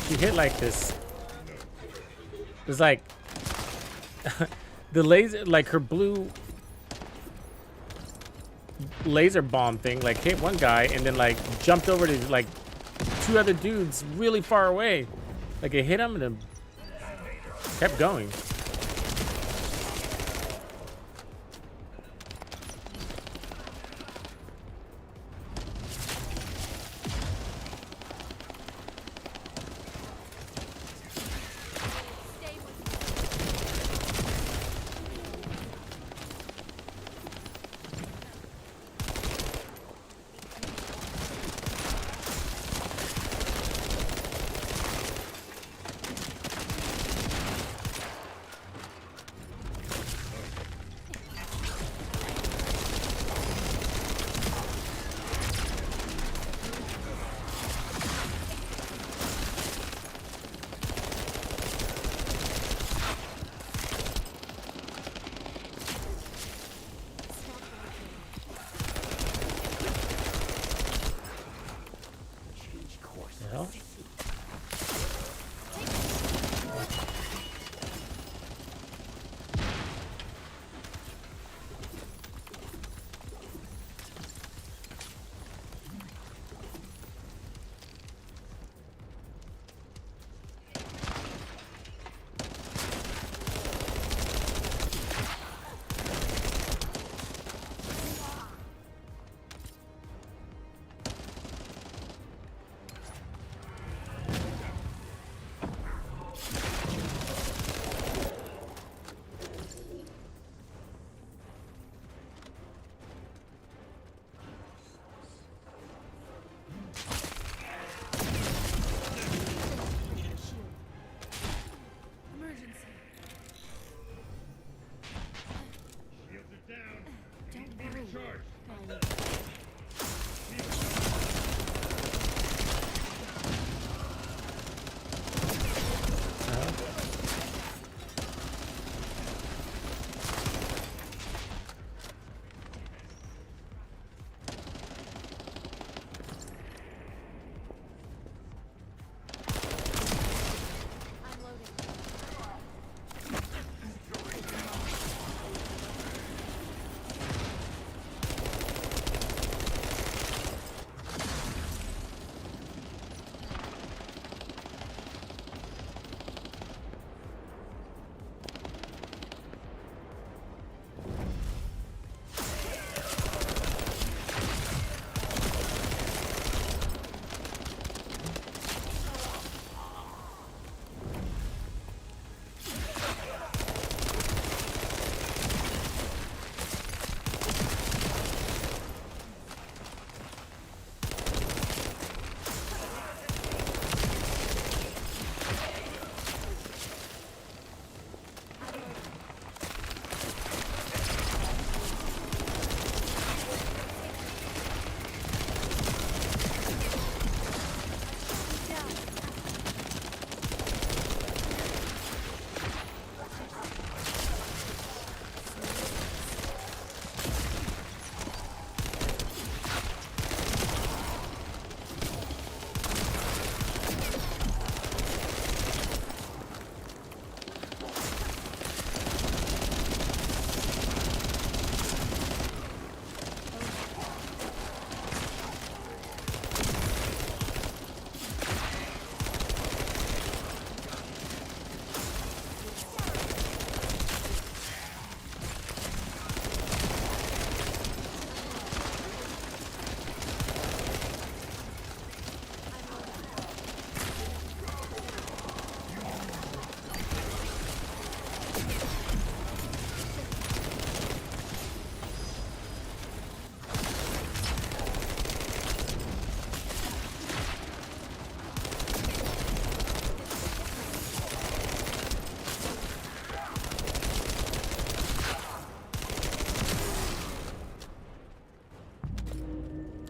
She hit like this. It was like the laser, like her blue laser bomb thing, like hit one guy and then like jumped over to like two other dudes really far away. Like it hit him and then kept going. Well,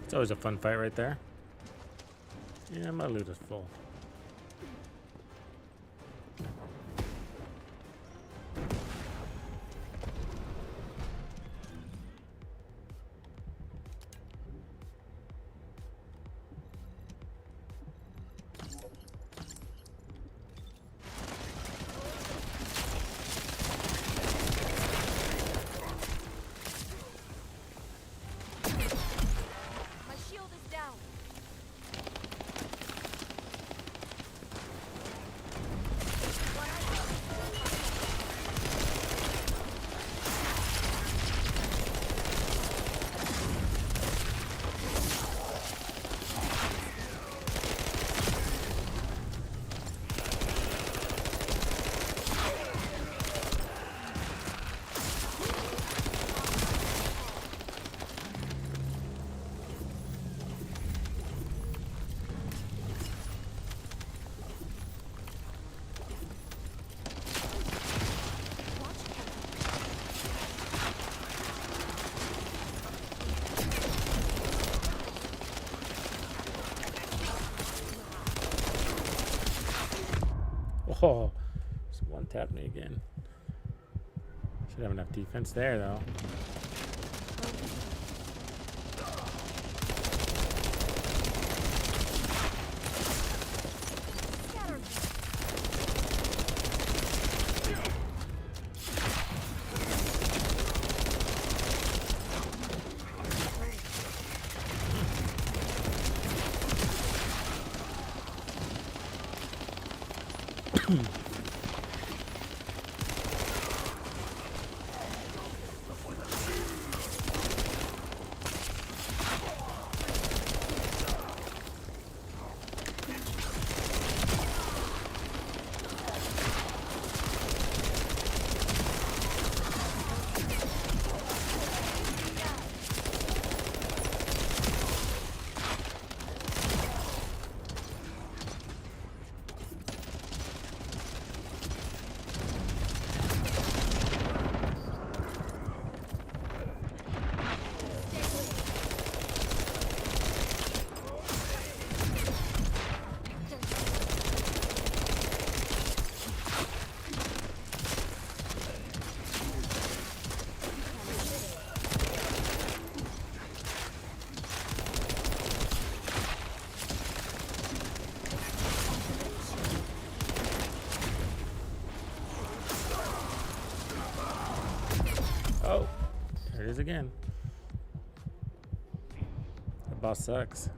it's always a fun fight right there. Yeah, my loot is full. My shield is down. Oh, just one tap me again. Should have enough defense there, though. Scatter. Oh, there it is again. The boss sucks.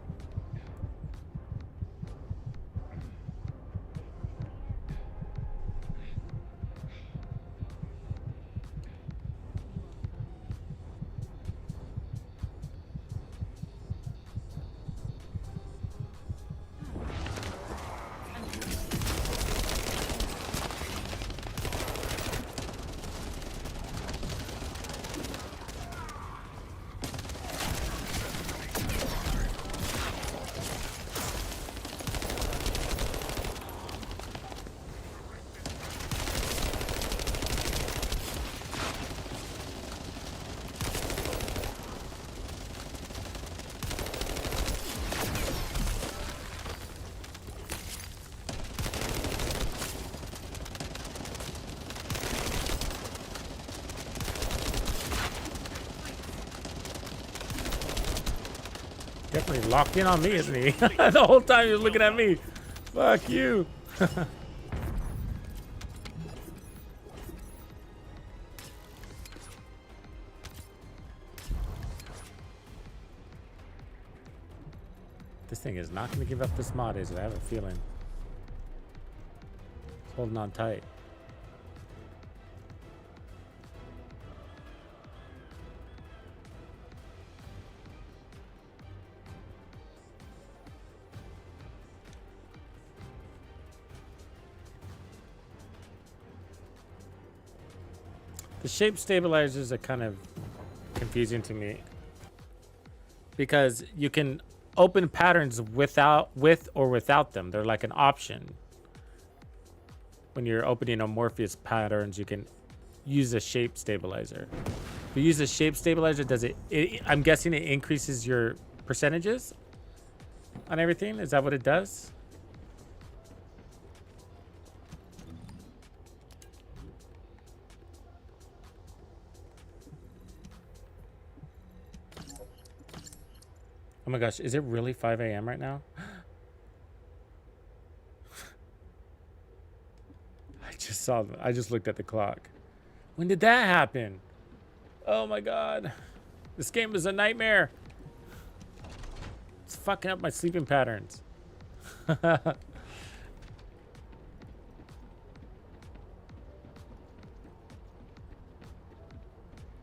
Definitely locked in on me, isn't he? The whole time he was looking at me. Fuck you. This thing is not going to give up this mod, is it? I have a feeling. It's holding on tight. The shape stabilizers are kind of confusing to me because you can open patterns with or without them. They're like an option. When you're opening amorphous patterns, you can use a shape stabilizer. If you use a shape stabilizer, does it I'm guessing it increases your percentages? on everything? Is that what it does? Oh my gosh, is it really 5 a.m. right now? I just looked at the clock. When did that happen? Oh my god. This game is a nightmare. It's fucking up my sleeping patterns.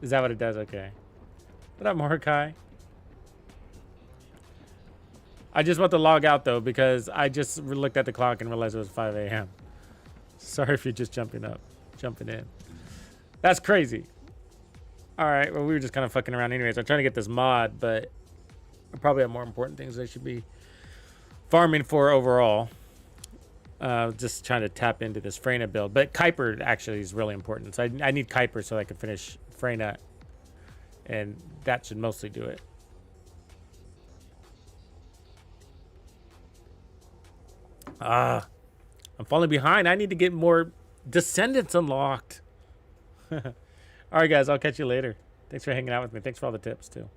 Is that what it does? Okay. What up, Mordecai? I just want to log out though because I just looked at the clock and realized it was 5 a.m. Sorry if you're just jumping in. That's crazy. All right, well, we were just kind of fucking around anyways. I'm trying to get this mod, but I probably have more important things I should be farming for overall. Just trying to tap into this Freyna build. But Kuiper actually is really important. So I need Kuiper so I can finish Freyna. And that should mostly do it. I'm falling behind. I need to get more Descendants unlocked. All right, guys. I'll catch you later. Thanks for hanging out with me. Thanks for all the tips, too.